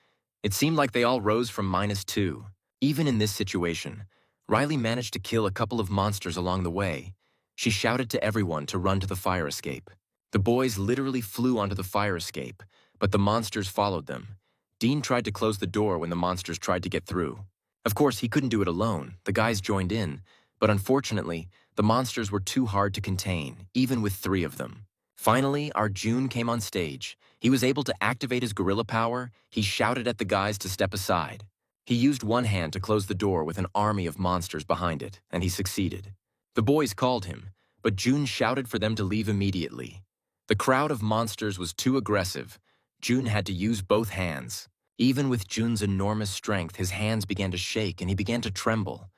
It seemed like they all rose from -2. Even in this situation, Riley managed to kill a couple of monsters along the way. She shouted to everyone to run to the fire escape. The boys literally flew onto the fire escape, but the monsters followed them. Dean tried to close the door when the monsters tried to get through. Of course, he couldn't do it alone. The guys joined in, but unfortunately, the monsters were too hard to contain, even with 3 of them. Finally, our June came on stage. He was able to activate his gorilla power. He shouted at the guys to step aside. He used one hand to close the door with an army of monsters behind it, and he succeeded. The boys called him, but June shouted for them to leave immediately. The crowd of monsters was too aggressive. June had to use both hands. Even with June's enormous strength, his hands began to shake and he began to tremble.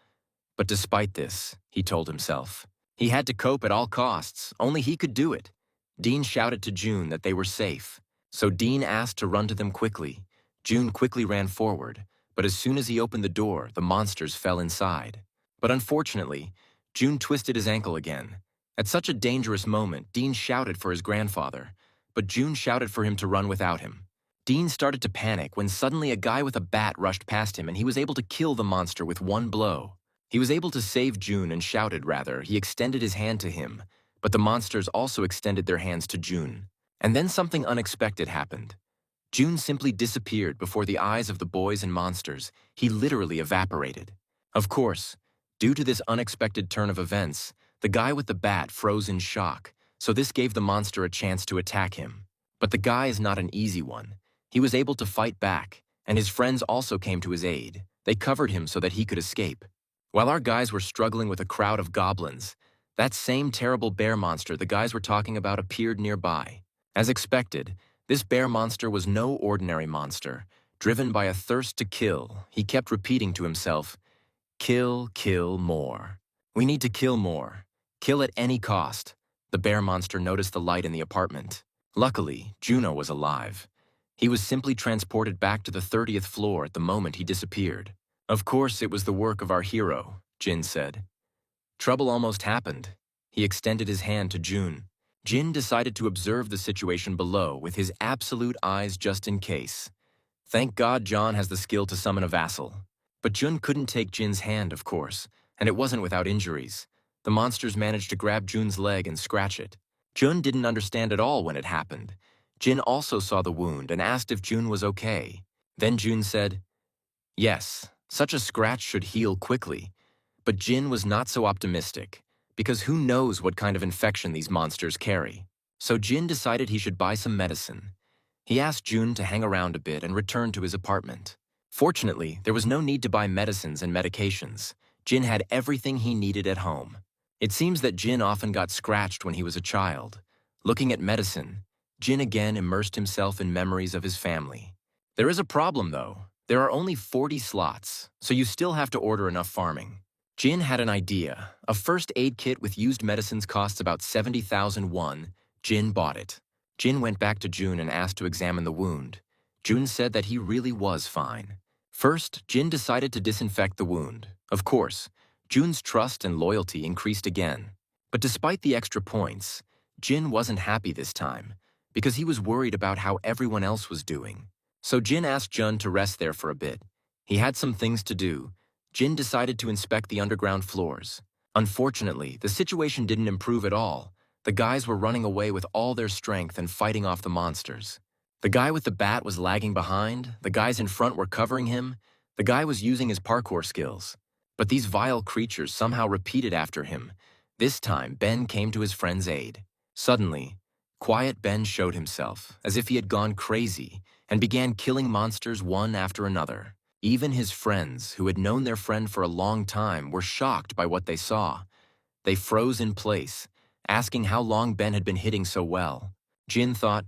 But despite this, he told himself, he had to cope at all costs. Only he could do it. Dean shouted to June that they were safe. So Dean asked to run to them quickly. June quickly ran forward, but as soon as he opened the door, the monsters fell inside. But unfortunately, June twisted his ankle again. At such a dangerous moment, Dean shouted for his grandfather, but June shouted for him to run without him. Dean started to panic when suddenly a guy with a bat rushed past him and he was able to kill the monster with one blow. He was able to save June and shouted rather. He extended his hand to him, but the monsters also extended their hands to June. And then something unexpected happened. June simply disappeared before the eyes of the boys and monsters. He literally evaporated. Of course, due to this unexpected turn of events, the guy with the bat froze in shock, so this gave the monster a chance to attack him. But the guy is not an easy one. He was able to fight back, and his friends also came to his aid. They covered him so that he could escape. While our guys were struggling with a crowd of goblins, that same terrible bear monster the guys were talking about appeared nearby. As expected, this bear monster was no ordinary monster. Driven by a thirst to kill, he kept repeating to himself, kill, kill more. We need to kill more. Kill at any cost. The bear monster noticed the light in the apartment. Luckily, Juno was alive. He was simply transported back to the 30th floor at the moment he disappeared. Of course, it was the work of our hero, Jin said. Trouble almost happened. He extended his hand to Jun. Jin decided to observe the situation below with his absolute eyes just in case. Thank God John has the skill to summon a vassal. But Jun couldn't take Jin's hand, of course, and it wasn't without injuries. The monsters managed to grab Jun's leg and scratch it. Jun didn't understand at all when it happened. Jin also saw the wound and asked if Jun was okay. Then Jun said, "Yes, such a scratch should heal quickly." But Jin was not so optimistic, because who knows what kind of infection these monsters carry. So Jin decided he should buy some medicine. He asked Jun to hang around a bit and return to his apartment. Fortunately, there was no need to buy medicines and medications. Jin had everything he needed at home. It seems that Jin often got scratched when he was a child. Looking at medicine, Jin again immersed himself in memories of his family. There is a problem, though. There are only 40 slots, so you still have to order enough farming. Jin had an idea. A first aid kit with used medicines costs about 70,000 won. Jin bought it. Jin went back to Jun and asked to examine the wound. Jun said that he really was fine. First, Jin decided to disinfect the wound. Of course, Jun's trust and loyalty increased again. But despite the extra points, Jin wasn't happy this time, because he was worried about how everyone else was doing. So Jin asked Jun to rest there for a bit. He had some things to do. Jin decided to inspect the underground floors. Unfortunately, the situation didn't improve at all. The guys were running away with all their strength and fighting off the monsters. The guy with the bat was lagging behind, the guys in front were covering him, the guy was using his parkour skills. But these vile creatures somehow repeated after him. This time, Ben came to his friend's aid. Suddenly, Quiet Ben showed himself, as if he had gone crazy, and began killing monsters one after another. Even his friends, who had known their friend for a long time, were shocked by what they saw. They froze in place, asking how long Ben had been hitting so well. Jin thought,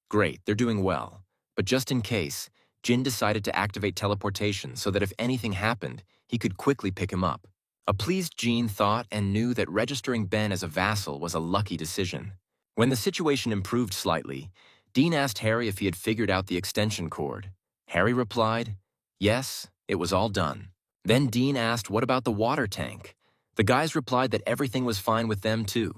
great, they're doing well. But just in case, Jin decided to activate teleportation so that if anything happened, he could quickly pick him up. A pleased Jin thought and knew that registering Ben as a vassal was a lucky decision. When the situation improved slightly, Dean asked Harry if he had figured out the extension cord. Harry replied, yes, it was all done. Then Dean asked what about the water tank. The guys replied that everything was fine with them too.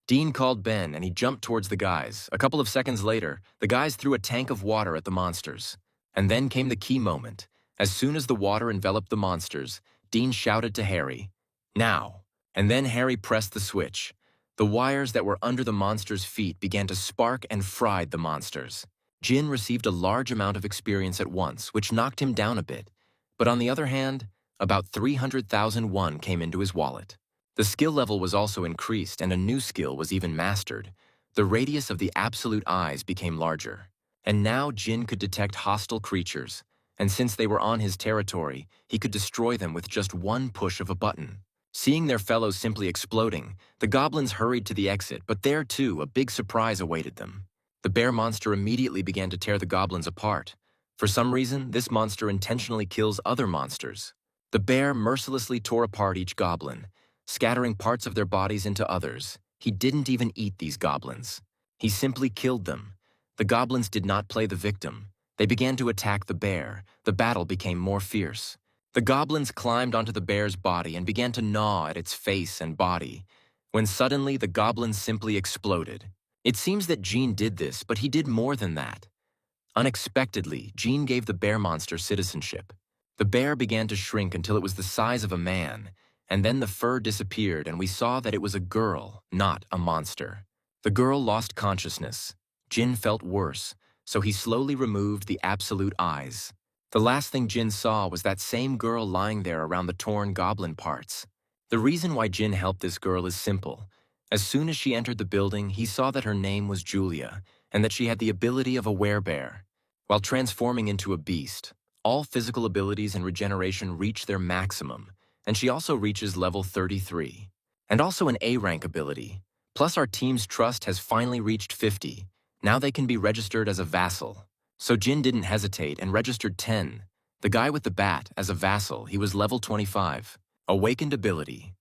Dean called Ben and he jumped towards the guys. A couple of seconds later, the guys threw a tank of water at the monsters. And then came the key moment. As soon as the water enveloped the monsters, Dean shouted to Harry, now. And then Harry pressed the switch. The wires that were under the monsters' feet began to spark and fried the monsters. Jin received a large amount of experience at once, which knocked him down a bit. But on the other hand, about 300,000 won came into his wallet. The skill level was also increased and a new skill was even mastered. The radius of the absolute eyes became larger. And now Jin could detect hostile creatures. And since they were on his territory, he could destroy them with just one push of a button. Seeing their fellows simply exploding, the goblins hurried to the exit, but there too, a big surprise awaited them. The bear monster immediately began to tear the goblins apart. For some reason, this monster intentionally kills other monsters. The bear mercilessly tore apart each goblin, scattering parts of their bodies into others. He didn't even eat these goblins. He simply killed them. The goblins did not play the victim. They began to attack the bear. The battle became more fierce. The goblins climbed onto the bear's body and began to gnaw at its face and body, when suddenly the goblins simply exploded. It seems that Jean did this, but he did more than that. Unexpectedly, Jean gave the bear monster citizenship. The bear began to shrink until it was the size of a man, and then the fur disappeared and we saw that it was a girl, not a monster. The girl lost consciousness. Jin felt worse, so he slowly removed the absolute eyes. The last thing Jin saw was that same girl lying there around the torn goblin parts. The reason why Jin helped this girl is simple. As soon as she entered the building, he saw that her name was Julia, and that she had the ability of a werebear. While transforming into a beast, all physical abilities and regeneration reach their maximum, and she also reaches level 33. And also an A-rank ability. Plus our team's trust has finally reached 50. Now they can be registered as a vassal. So Jin didn't hesitate and registered 10. The guy with the bat, as a vassal, he was level 25. Awakened ability.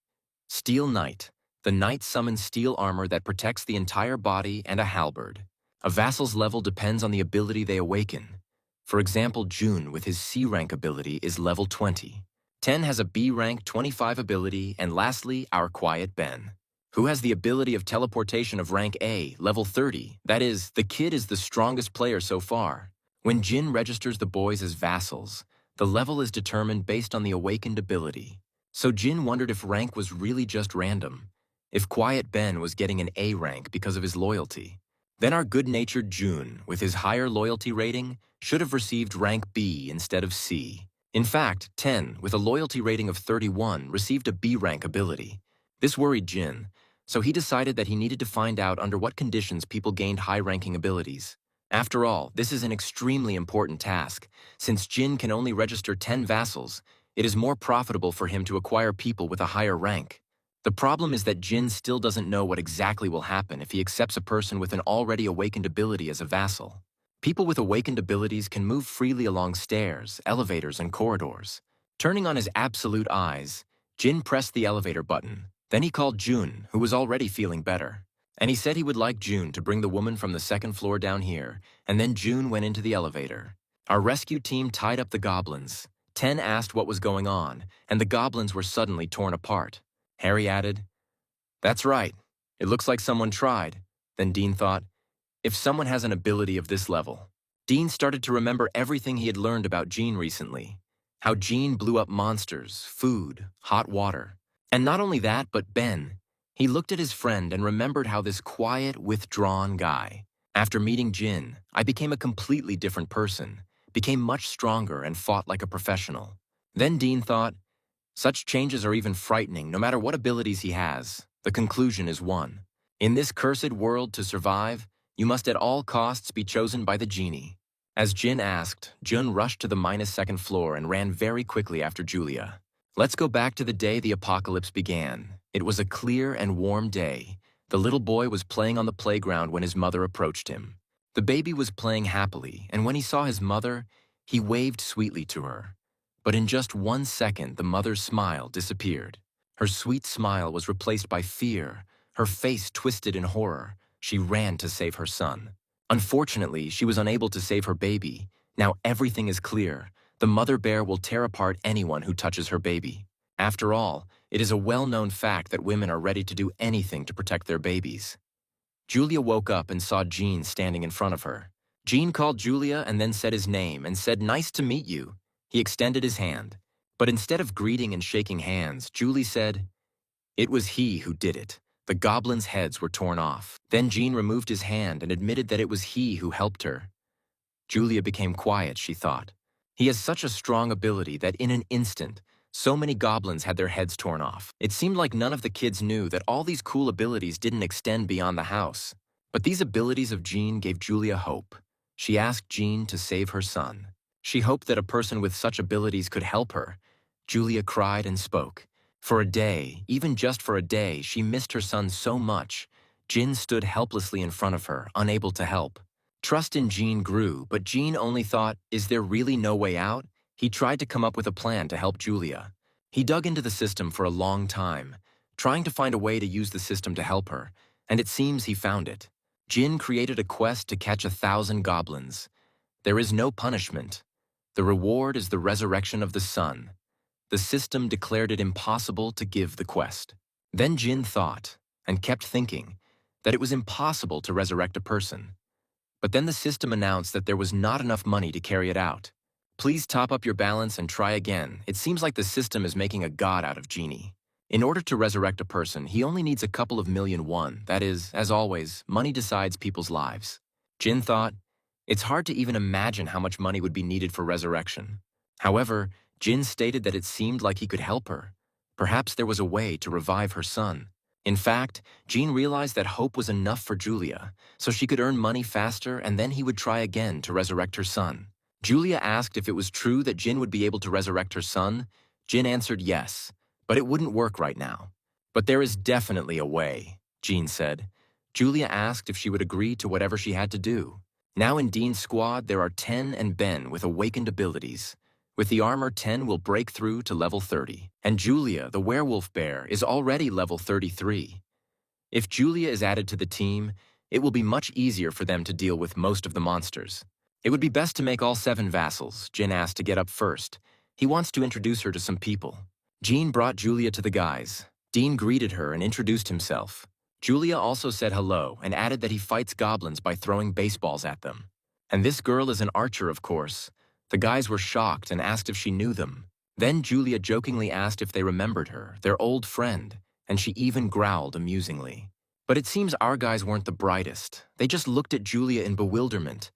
Steel Knight. The knight summons steel armor that protects the entire body and a halberd. A vassal's level depends on the ability they awaken. For example, June with his C rank ability is level 20. 10 has a B rank 25 ability, and lastly, our quiet Ben, who has the ability of teleportation of rank A, level 30. That is, the kid is the strongest player so far. When Jin registers the boys as vassals, the level is determined based on the awakened ability. So Jin wondered if rank was really just random, if Quiet Ben was getting an A rank because of his loyalty. Then our good-natured June, with his higher loyalty rating, should have received rank B instead of C. In fact, 10, with a loyalty rating of 31, received a B rank ability. This worried Jin, so he decided that he needed to find out under what conditions people gained high-ranking abilities. After all, this is an extremely important task. Since Jin can only register 10 vassals, it is more profitable for him to acquire people with a higher rank. The problem is that Jin still doesn't know what exactly will happen if he accepts a person with an already awakened ability as a vassal. People with awakened abilities can move freely along stairs, elevators, and corridors. Turning on his absolute eyes, Jin pressed the elevator button. Then he called June, who was already feeling better. And he said he would like June to bring the woman from the second floor down here, and then June went into the elevator. Our rescue team tied up the goblins. 10 asked what was going on, and the goblins were suddenly torn apart. Harry added, "That's right. It looks like someone tried." Then Dean thought, if someone has an ability of this level. Dean started to remember everything he had learned about Jean recently. How Jean blew up monsters, food, hot water. And not only that, but Ben. He looked at his friend and remembered how this quiet, withdrawn guy. After meeting Jin, I became a completely different person, became much stronger and fought like a professional. Then Dean thought, such changes are even frightening no matter what abilities he has. The conclusion is one. In this cursed world, to survive, you must at all costs be chosen by the genie. As Jin asked, Jun rushed to the -2nd floor and ran very quickly after Julia. Let's go back to the day the apocalypse began. It was a clear and warm day. The little boy was playing on the playground when his mother approached him. The baby was playing happily, and when he saw his mother, he waved sweetly to her. But in just 1 second, the mother's smile disappeared. Her sweet smile was replaced by fear. Her face twisted in horror. She ran to save her son. Unfortunately, she was unable to save her baby. Now everything is clear. The mother bear will tear apart anyone who touches her baby. After all, it is a well-known fact that women are ready to do anything to protect their babies. Julia woke up and saw Jean standing in front of her. Jean called Julia and then said his name and said, "Nice to meet you." He extended his hand. But instead of greeting and shaking hands, Julie said, "It was he who did it." The goblins' heads were torn off. Then Jean removed his hand and admitted that it was he who helped her. Julia became quiet, she thought. He has such a strong ability that in an instant, so many goblins had their heads torn off. It seemed like none of the kids knew that all these cool abilities didn't extend beyond the house. But these abilities of Jean gave Julia hope. She asked Jean to save her son. She hoped that a person with such abilities could help her. Julia cried and spoke. For a day, even just for a day, she missed her son so much. Jin stood helplessly in front of her, unable to help. Trust in Jean grew, but Jean only thought, is there really no way out? He tried to come up with a plan to help Julia. He dug into the system for a long time, trying to find a way to use the system to help her, and it seems he found it. Jin created a quest to catch 1,000 goblins. There is no punishment. The reward is the resurrection of the sun. The system declared it impossible to give the quest. Then Jin thought, and kept thinking, that it was impossible to resurrect a person. But then the system announced that there was not enough money to carry it out. Please top up your balance and try again. It seems like the system is making a god out of Genie. In order to resurrect a person, he only needs a couple of million won. That is, as always, money decides people's lives. Jin thought, it's hard to even imagine how much money would be needed for resurrection. However, Jin stated that it seemed like he could help her. Perhaps there was a way to revive her son. In fact, Jean realized that hope was enough for Julia, so she could earn money faster and then he would try again to resurrect her son. Julia asked if it was true that Jin would be able to resurrect her son. Jin answered yes, but it wouldn't work right now. But there is definitely a way, Jean said. Julia asked if she would agree to whatever she had to do. Now in Dean's squad, there are 10 and Ben with awakened abilities. With the armor, 10 will break through to level 30. And Julia, the werewolf bear, is already level 33. If Julia is added to the team, It will be much easier for them to deal with most of the monsters. It would be best to make all 7 vassals. Jin asked to get up first. He wants to introduce her to some people. Jean brought Julia to the guys. Dean greeted her and introduced himself. Julia also said hello and added that he fights goblins by throwing baseballs at them. And this girl is an archer, of course. The guys were shocked and asked if she knew them. Then Julia jokingly asked if they remembered her, their old friend, and she even growled amusingly. But it seems our guys weren't the brightest. They just looked at Julia in bewilderment.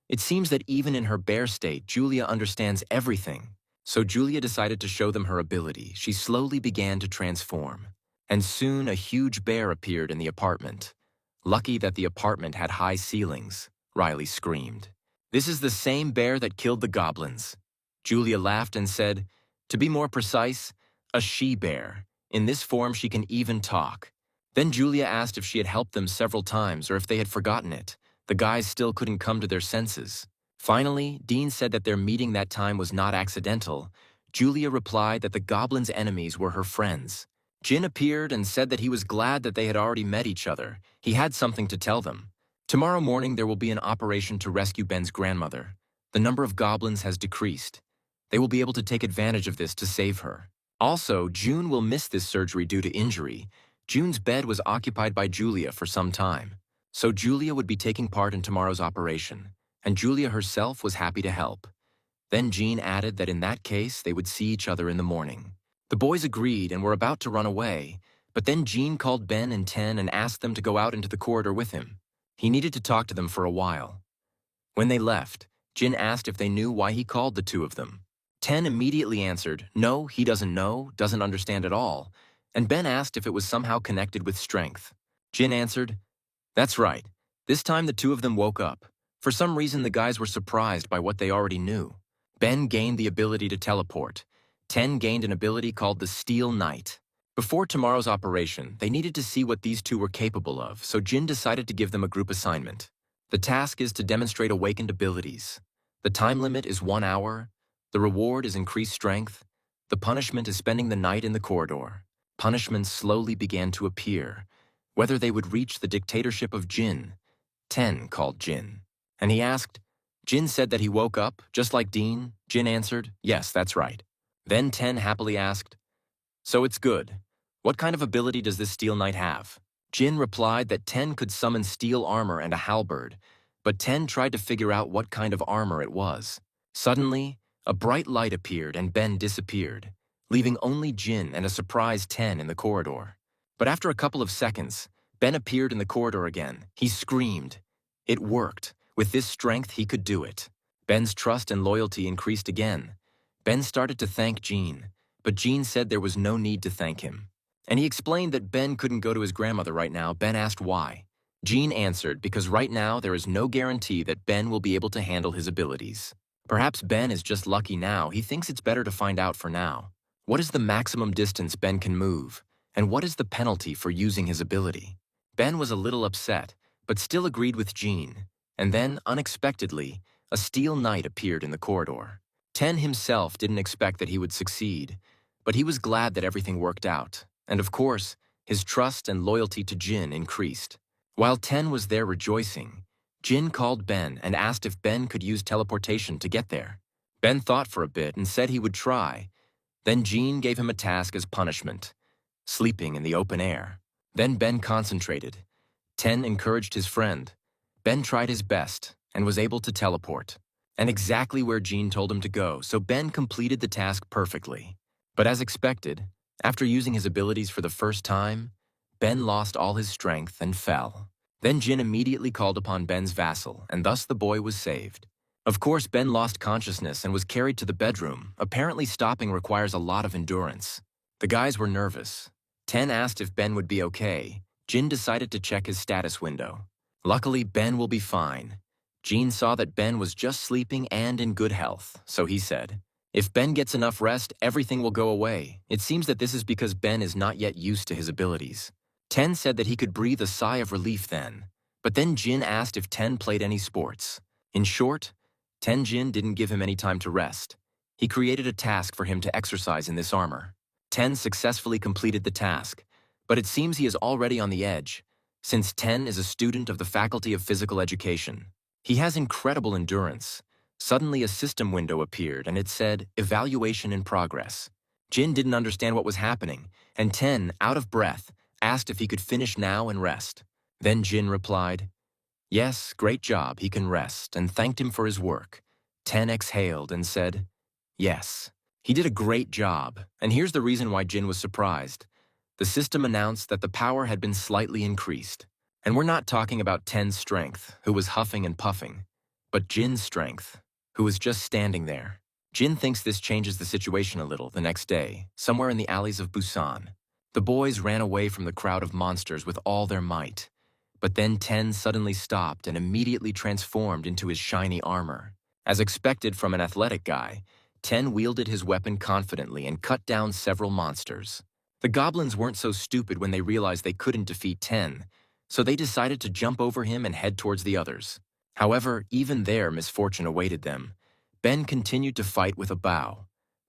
It seems that even in her bear state, Julia understands everything. So Julia decided to show them her ability. She slowly began to transform. And soon a huge bear appeared in the apartment. Lucky that the apartment had high ceilings, Riley screamed. This is the same bear that killed the goblins. Julia laughed and said, to be more precise, a she-bear. In this form she can even talk. Then Julia asked if she had helped them several times or if they had forgotten it. The guys still couldn't come to their senses. Finally, Dean said that their meeting that time was not accidental. Julia replied that the goblins' enemies were her friends. Jin appeared and said that he was glad that they had already met each other. He had something to tell them. Tomorrow morning there will be an operation to rescue Ben's grandmother. The number of goblins has decreased. They will be able to take advantage of this to save her. Also, June will miss this surgery due to injury. June's bed was occupied by Julia for some time. So Julia would be taking part in tomorrow's operation, and Julia herself was happy to help. Then Jean added that in that case they would see each other in the morning. The boys agreed and were about to run away, but then Jean called Ben and Ten and asked them to go out into the corridor with him. He needed to talk to them for a while. When they left, Jin asked if they knew why he called the two of them. Ten immediately answered, no, he doesn't know, doesn't understand at all, and Ben asked if it was somehow connected with strength. Jin answered, that's right. This time the two of them woke up. For some reason the guys were surprised by what they already knew. Ben gained the ability to teleport. Ten gained an ability called the Steel Knight. Before tomorrow's operation, they needed to see what these two were capable of, so Jin decided to give them a group assignment. The task is to demonstrate awakened abilities. The time limit is 1 hour. The reward is increased strength. The punishment is spending the night in the corridor. Punishments slowly began to appear. Whether they would reach the dictatorship of Jin. Ten called Jin. And he asked, Jin said that he woke up, just like Dean. Jin answered, yes, that's right. Then Ten happily asked, so it's good. What kind of ability does this Steel Knight have? Jin replied that Ten could summon steel armor and a halberd, but Ten tried to figure out what kind of armor it was. Suddenly, a bright light appeared and Ben disappeared, leaving only Jin and a surprised Ten in the corridor. But after a couple of seconds, Ben appeared in the corridor again. He screamed. It worked. With this strength, he could do it. Ben's trust and loyalty increased again. Ben started to thank Jean, but Jean said there was no need to thank him. And he explained that Ben couldn't go to his grandmother right now. Ben asked why. Jean answered because right now there is no guarantee that Ben will be able to handle his abilities. Perhaps Ben is just lucky now. He thinks it's better to find out for now. What is the maximum distance Ben can move? And what is the penalty for using his ability? Ben was a little upset, but still agreed with Jean. And then, unexpectedly, a Steel Knight appeared in the corridor. Ten himself didn't expect that he would succeed, but he was glad that everything worked out. And of course, his trust and loyalty to Jin increased. While Ten was there rejoicing, Jin called Ben and asked if Ben could use teleportation to get there. Ben thought for a bit and said he would try. Then Jean gave him a task as punishment, sleeping in the open air. Then Ben concentrated. Ten encouraged his friend. Ben tried his best and was able to teleport, and exactly where Jean told him to go, so Ben completed the task perfectly. But as expected, after using his abilities for the first time, Ben lost all his strength and fell. Then Jin immediately called upon Ben's vassal, and thus the boy was saved. Of course, Ben lost consciousness and was carried to the bedroom. Apparently stopping requires a lot of endurance. The guys were nervous. Ten asked if Ben would be okay. Jin decided to check his status window. Luckily, Ben will be fine. Jean saw that Ben was just sleeping and in good health, so he said, if Ben gets enough rest, everything will go away. It seems that this is because Ben is not yet used to his abilities. Ten said that he could breathe a sigh of relief then. But then Jin asked if Ten played any sports. In short, Jin didn't give him any time to rest. He created a task for him to exercise in this armor. Ten successfully completed the task, but it seems he is already on the edge. since 10 is a student of the Faculty of Physical Education. He has incredible endurance. Suddenly a system window appeared and it said, "Evaluation in progress." Jin didn't understand what was happening, and 10, out of breath, asked if he could finish now and rest. Then Jin replied, "Yes, great job, he can rest," and thanked him for his work. 10 exhaled and said, "Yes." He did a great job, and here's the reason why Jin was surprised. The system announced that the power had been slightly increased. And we're not talking about 10's strength, who was huffing and puffing, but Jin's strength, who was just standing there. Jin thinks this changes the situation a little the next day, somewhere in the alleys of Busan. The boys ran away from the crowd of monsters with all their might. But then 10 suddenly stopped and immediately transformed into his shiny armor. As expected from an athletic guy, 10 wielded his weapon confidently and cut down several monsters. The goblins weren't so stupid when they realized they couldn't defeat 10, so they decided to jump over him and head towards the others. However, even there misfortune awaited them. Ben continued to fight with a bow.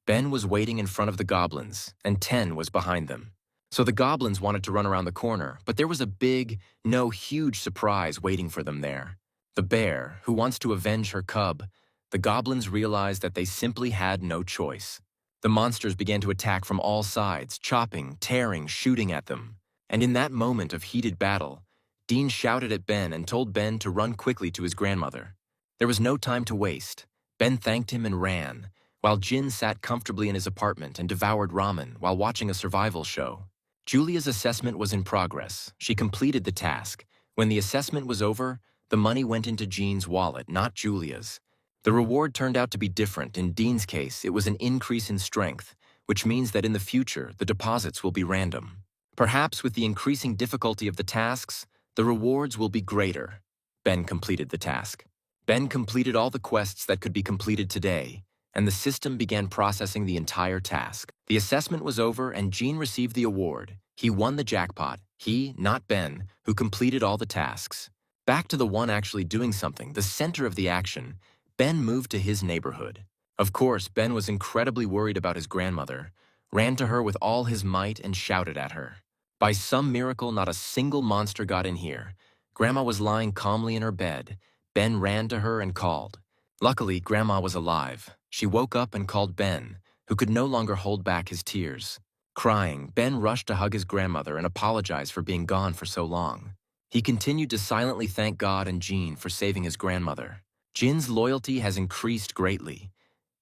Ben was waiting in front of the goblins, and 10 was behind them. So the goblins wanted to run around the corner, but there was a big, no, huge surprise waiting for them there. The bear, who wants to avenge her cub. The goblins realized that they simply had no choice. The monsters began to attack from all sides, chopping, tearing, shooting at them. And in that moment of heated battle, Dean shouted at Ben and told Ben to run quickly to his grandmother. There was no time to waste. Ben thanked him and ran, while Jin sat comfortably in his apartment and devoured ramen while watching a survival show. Julia's assessment was in progress. She completed the task. When the assessment was over, the money went into Jean's wallet, not Julia's. The reward turned out to be different. In Dean's case, it was an increase in strength, which means that in the future, the deposits will be random. Perhaps with the increasing difficulty of the tasks, the rewards will be greater. Ben completed the task. Ben completed all the quests that could be completed today, and the system began processing the entire task. The assessment was over and Jean received the award. He won the jackpot. He, not Ben, who completed all the tasks. Back to the one actually doing something, the center of the action, Ben moved to his neighborhood. Of course, Ben was incredibly worried about his grandmother, ran to her with all his might and shouted at her. By some miracle, not a single monster got in here. Grandma was lying calmly in her bed. Ben ran to her and called. Luckily, Grandma was alive. She woke up and called Ben, who could no longer hold back his tears. Crying, Ben rushed to hug his grandmother and apologize for being gone for so long. He continued to silently thank God and Jean for saving his grandmother. Jin's loyalty has increased greatly.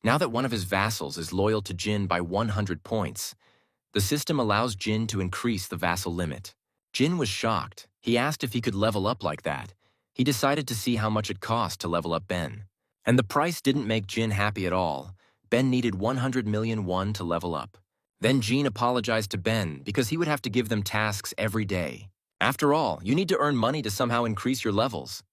Now that one of his vassals is loyal to Jin by 100 points, the system allows Jin to increase the vassal limit. Jin was shocked. He asked if he could level up like that. He decided to see how much it cost to level up Ben. And the price didn't make Jin happy at all. Ben needed 100 million won to level up. Then Jin apologized to Ben because he would have to give them tasks every day. After all, you need to earn money to somehow increase your levels.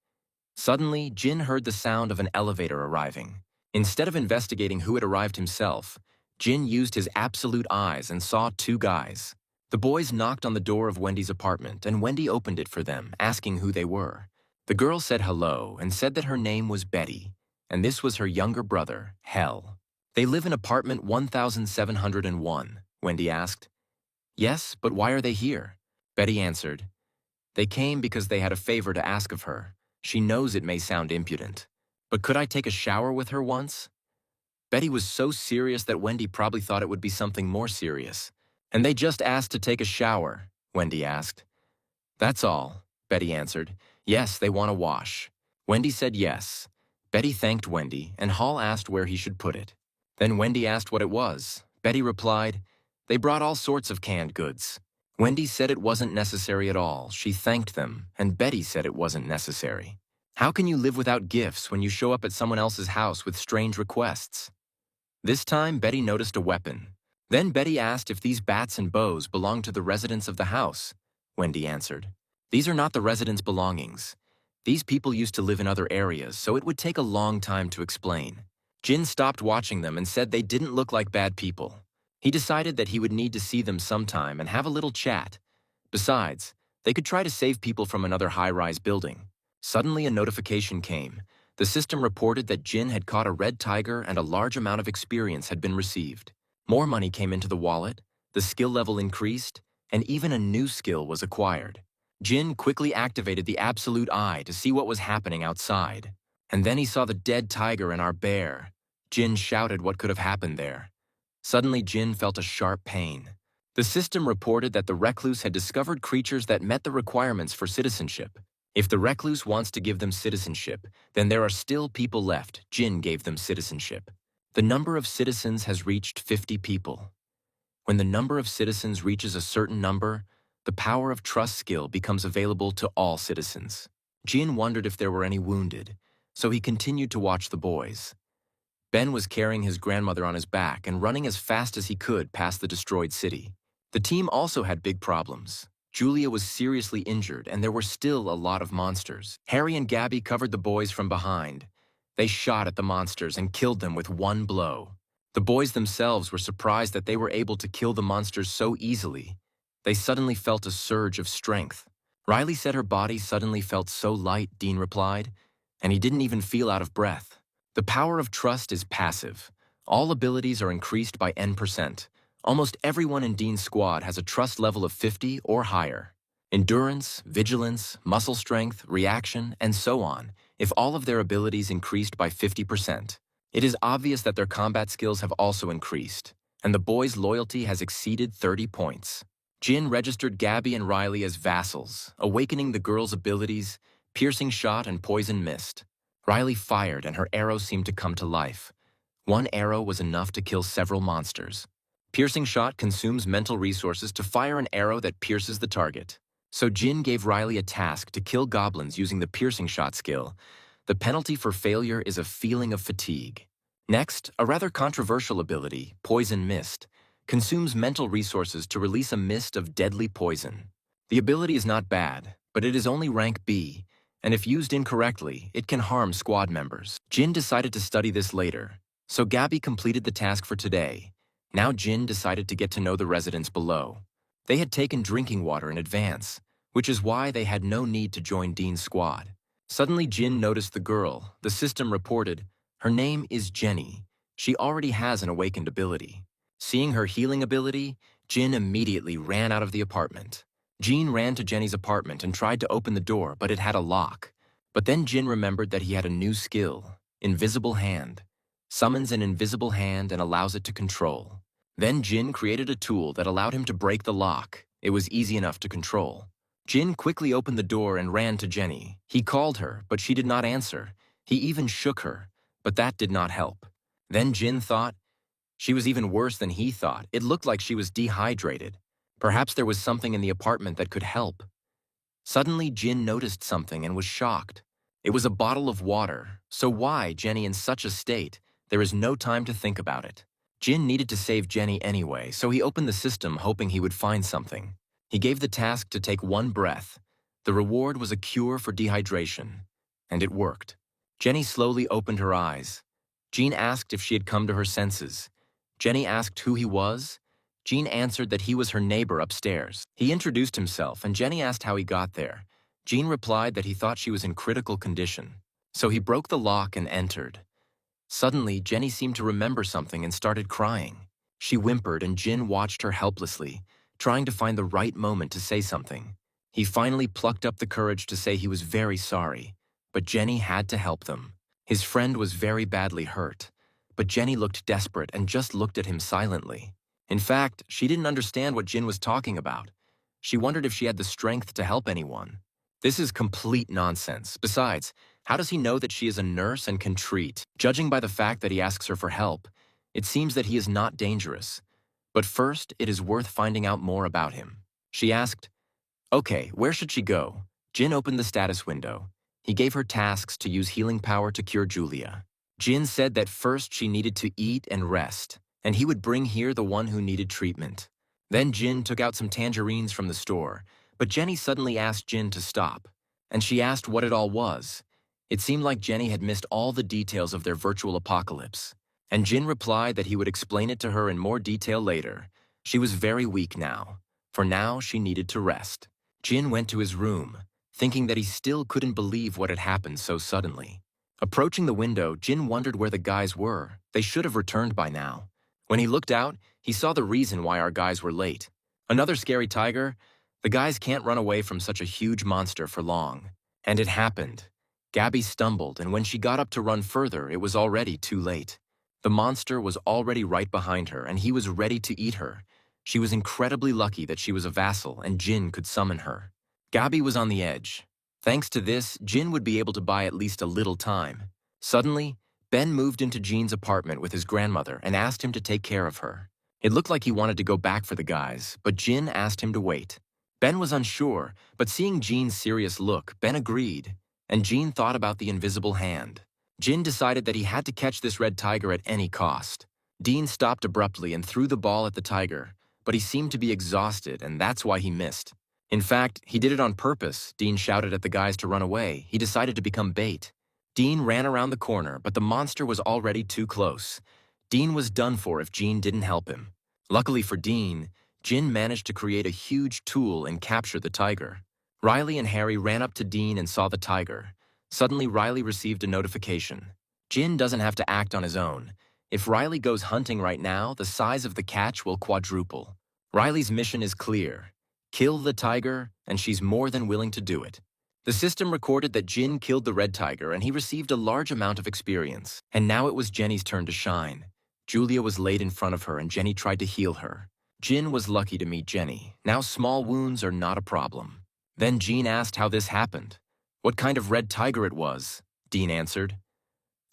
Suddenly, Jin heard the sound of an elevator arriving. Instead of investigating who had arrived himself, Jin used his absolute eyes and saw two guys. The boys knocked on the door of Wendy's apartment, and Wendy opened it for them, asking who they were. The girl said hello and said that her name was Betty, and this was her younger brother, Hell. They live in apartment 1701, Wendy asked. Yes, but why are they here? Betty answered. They came because they had a favor to ask of her. She knows it may sound impudent, but could I take a shower with her once? Betty was so serious that Wendy probably thought it would be something more serious. And they just asked to take a shower, Wendy asked. That's all, Betty answered. Yes, they want a wash. Wendy said yes. Betty thanked Wendy, and Hall asked where he should put it. Then Wendy asked what it was. Betty replied, they brought all sorts of canned goods. Wendy said it wasn't necessary at all. She thanked them, and Betty said it wasn't necessary. How can you live without gifts when you show up at someone else's house with strange requests? This time, Betty noticed a weapon. Then Betty asked if these bats and bows belonged to the residents of the house. Wendy answered, these are not the residents' belongings. These people used to live in other areas, so it would take a long time to explain. Jin stopped watching them and said they didn't look like bad people. He decided that he would need to see them sometime and have a little chat. Besides, they could try to save people from another high-rise building. Suddenly a notification came. The system reported that Jin had caught a red tiger and a large amount of experience had been received. More money came into the wallet, the skill level increased, and even a new skill was acquired. Jin quickly activated the absolute eye to see what was happening outside. And then he saw the dead tiger and our bear. Jin shouted what could have happened there. Suddenly, Jin felt a sharp pain. The system reported that the recluse had discovered creatures that met the requirements for citizenship. If the recluse wants to give them citizenship, then there are still people left. Jin gave them citizenship. The number of citizens has reached 50 people. When the number of citizens reaches a certain number, the power of trust skill becomes available to all citizens. Jin wondered if there were any wounded, so he continued to watch the boys. Ben was carrying his grandmother on his back and running as fast as he could past the destroyed city. The team also had big problems. Julia was seriously injured, and there were still a lot of monsters. Harry and Gabby covered the boys from behind. They shot at the monsters and killed them with one blow. The boys themselves were surprised that they were able to kill the monsters so easily. They suddenly felt a surge of strength. Riley said her body suddenly felt so light, Dean replied, and he didn't even feel out of breath. The power of trust is passive. All abilities are increased by N%. Almost everyone in Dean's squad has a trust level of 50 or higher. Endurance, vigilance, muscle strength, reaction, and so on, if all of their abilities increased by 50%. It is obvious that their combat skills have also increased, and the boys' loyalty has exceeded 30 points. Jin registered Gabby and Riley as vassals, awakening the girls' abilities, piercing shot and poison mist. Riley fired and her arrow seemed to come to life. One arrow was enough to kill several monsters. Piercing shot consumes mental resources to fire an arrow that pierces the target. So Jin gave Riley a task to kill goblins using the piercing shot skill. The penalty for failure is a feeling of fatigue. Next, a rather controversial ability, Poison Mist, consumes mental resources to release a mist of deadly poison. The ability is not bad, but it is only rank B, and if used incorrectly, it can harm squad members. Jin decided to study this later, so Gabby completed the task for today. Now Jin decided to get to know the residents below. They had taken drinking water in advance, which is why they had no need to join Dean's squad. Suddenly Jin noticed the girl. The system reported, her name is Jenny. She already has an awakened ability. Seeing her healing ability, Jin immediately ran out of the apartment. Jin ran to Jenny's apartment and tried to open the door, but it had a lock. But then Jin remembered that he had a new skill, Invisible Hand. Summons an invisible hand and allows it to control. Then Jin created a tool that allowed him to break the lock. It was easy enough to control. Jin quickly opened the door and ran to Jenny. He called her, but she did not answer. He even shook her, but that did not help. Then Jin thought, she was even worse than he thought. It looked like she was dehydrated. Perhaps there was something in the apartment that could help. Suddenly, Jin noticed something and was shocked. It was a bottle of water. So why, Jenny in such a state? There is no time to think about it. Jin needed to save Jenny anyway, so he opened the system hoping he would find something. He gave the task to take one breath. The reward was a cure for dehydration. And it worked. Jenny slowly opened her eyes. Jin asked if she had come to her senses. Jenny asked who he was. Jin answered that he was her neighbor upstairs. He introduced himself, and Jenny asked how he got there. Jin replied that he thought she was in critical condition. So he broke the lock and entered. Suddenly, Jenny seemed to remember something and started crying. She whimpered, and Jin watched her helplessly, trying to find the right moment to say something. He finally plucked up the courage to say he was very sorry, but Jenny had to help them. His friend was very badly hurt, but Jenny looked desperate and just looked at him silently. In fact, she didn't understand what Jin was talking about. She wondered if she had the strength to help anyone. This is complete nonsense. Besides, how does he know that she is a nurse and can treat? Judging by the fact that he asks her for help, it seems that he is not dangerous. But first, it is worth finding out more about him. She asked, "Okay, where should she go?" Jin opened the status window. He gave her tasks to use healing power to cure Julia. Jin said that first she needed to eat and rest, and he would bring here the one who needed treatment. Then Jin took out some tangerines from the store, but Jenny suddenly asked Jin to stop, and she asked what it all was. It seemed like Jenny had missed all the details of their virtual apocalypse, and Jin replied that he would explain it to her in more detail later. She was very weak now. For now, she needed to rest. Jin went to his room, thinking that he still couldn't believe what had happened so suddenly. Approaching the window, Jin wondered where the guys were. They should have returned by now. When he looked out, he saw the reason why our guys were late. Another scary tiger? The guys can't run away from such a huge monster for long. And it happened. Gabby stumbled, and when she got up to run further, it was already too late. The monster was already right behind her, and he was ready to eat her. She was incredibly lucky that she was a vassal, and Jin could summon her. Gabby was on the edge. Thanks to this, Jin would be able to buy at least a little time. Suddenly, Ben moved into Jean's apartment with his grandmother and asked him to take care of her. It looked like he wanted to go back for the guys, but Jin asked him to wait. Ben was unsure, but seeing Jean's serious look, Ben agreed, and Jean thought about the invisible hand. Jin decided that he had to catch this red tiger at any cost. Dean stopped abruptly and threw the ball at the tiger, but he seemed to be exhausted, and that's why he missed. In fact, he did it on purpose. Dean shouted at the guys to run away. He decided to become bait. Dean ran around the corner, but the monster was already too close. Dean was done for if Jean didn't help him. Luckily for Dean, Jin managed to create a huge tool and capture the tiger. Riley and Harry ran up to Dean and saw the tiger. Suddenly, Riley received a notification. Jin doesn't have to act on his own. If Riley goes hunting right now, the size of the catch will quadruple. Riley's mission is clear. Kill the tiger, and she's more than willing to do it. The system recorded that Jin killed the red tiger, and he received a large amount of experience. And now it was Jenny's turn to shine. Julia was laid in front of her, and Jenny tried to heal her. Jin was lucky to meet Jenny. Now small wounds are not a problem. Then Jean asked how this happened. What kind of red tiger it was, Dean answered.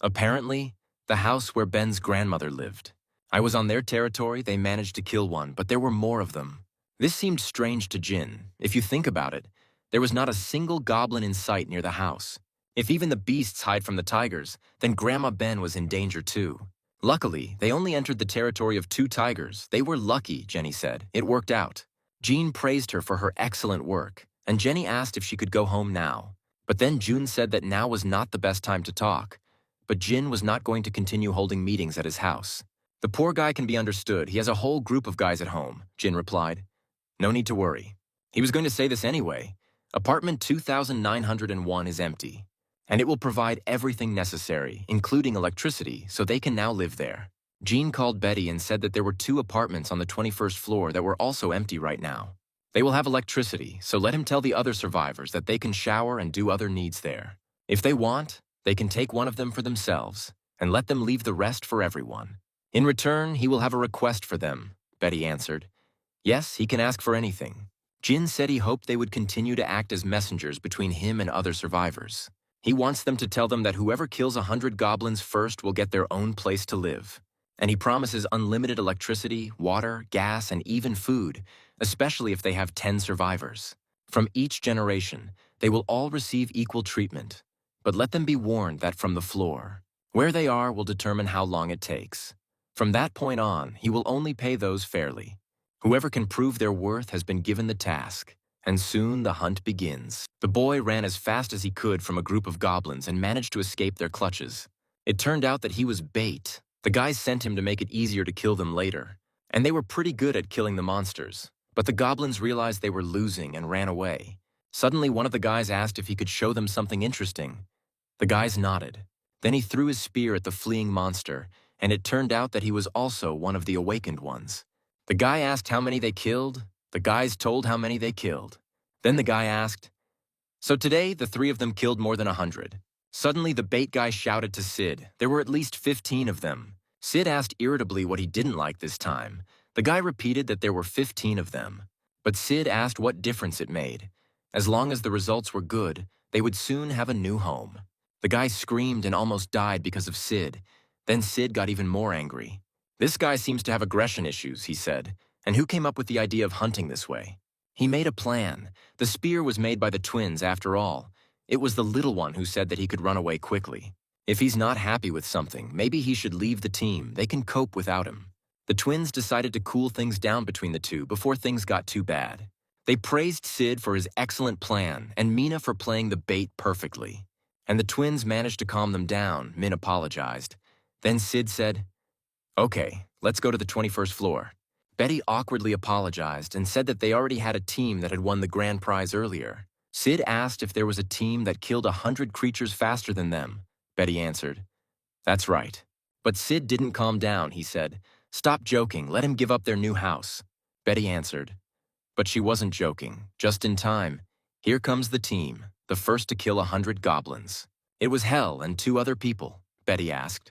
Apparently, the house where Ben's grandmother lived. I was on their territory, they managed to kill one, but there were more of them. This seemed strange to Jin. If you think about it, there was not a single goblin in sight near the house. If even the beasts hide from the tigers, then Grandma Ben was in danger too. Luckily, they only entered the territory of 2 tigers. They were lucky, Jenny said. It worked out. Jean praised her for her excellent work, and Jenny asked if she could go home now. But then June said that now was not the best time to talk. But Jin was not going to continue holding meetings at his house. The poor guy can be understood. He has a whole group of guys at home, Jin replied. No need to worry. He was going to say this anyway. Apartment 2901 is empty, and it will provide everything necessary, including electricity, so they can now live there. Jean called Betty and said that there were 2 apartments on the 21st floor that were also empty right now. They will have electricity, so let him tell the other survivors that they can shower and do other needs there. If they want, they can take one of them for themselves, and let them leave the rest for everyone. In return, he will have a request for them, Betty answered. Yes, he can ask for anything. Jin said he hoped they would continue to act as messengers between him and other survivors. He wants them to tell them that whoever kills 100 goblins first will get their own place to live. And he promises unlimited electricity, water, gas, and even food, especially if they have 10 survivors. From each generation, they will all receive equal treatment. But let them be warned that from the floor, where they are will determine how long it takes. From that point on, he will only pay those fairly. Whoever can prove their worth has been given the task, and soon the hunt begins. The boy ran as fast as he could from a group of goblins and managed to escape their clutches. It turned out that he was bait. The guys sent him to make it easier to kill them later, and they were pretty good at killing the monsters. But the goblins realized they were losing and ran away. Suddenly, one of the guys asked if he could show them something interesting. The guys nodded. Then he threw his spear at the fleeing monster, and it turned out that he was also one of the awakened ones. The guy asked how many they killed. The guys told how many they killed. Then the guy asked, so today, the 3 of them killed more than 100. Suddenly, the bait guy shouted to Sid. There were at least 15 of them. Sid asked irritably what he didn't like this time. The guy repeated that there were 15 of them. But Sid asked what difference it made. As long as the results were good, they would soon have a new home. The guy screamed and almost died because of Sid. Then Sid got even more angry. This guy seems to have aggression issues, he said. And who came up with the idea of hunting this way? He made a plan. The spear was made by the twins after all. It was the little one who said that he could run away quickly. If he's not happy with something, maybe he should leave the team. They can cope without him. The twins decided to cool things down between the two before things got too bad. They praised Sid for his excellent plan and Mina for playing the bait perfectly. And the twins managed to calm them down. Min apologized. Then Sid said, okay, let's go to the 21st floor. Betty awkwardly apologized and said that they already had a team that had won the grand prize earlier. Sid asked if there was a team that killed 100 creatures faster than them. Betty answered, that's right. But Sid didn't calm down, he said. Stop joking, let him give up their new house. Betty answered, But she wasn't joking. Just in time, here comes the team, the first to kill 100 goblins. It was Hel and two other people, Betty asked.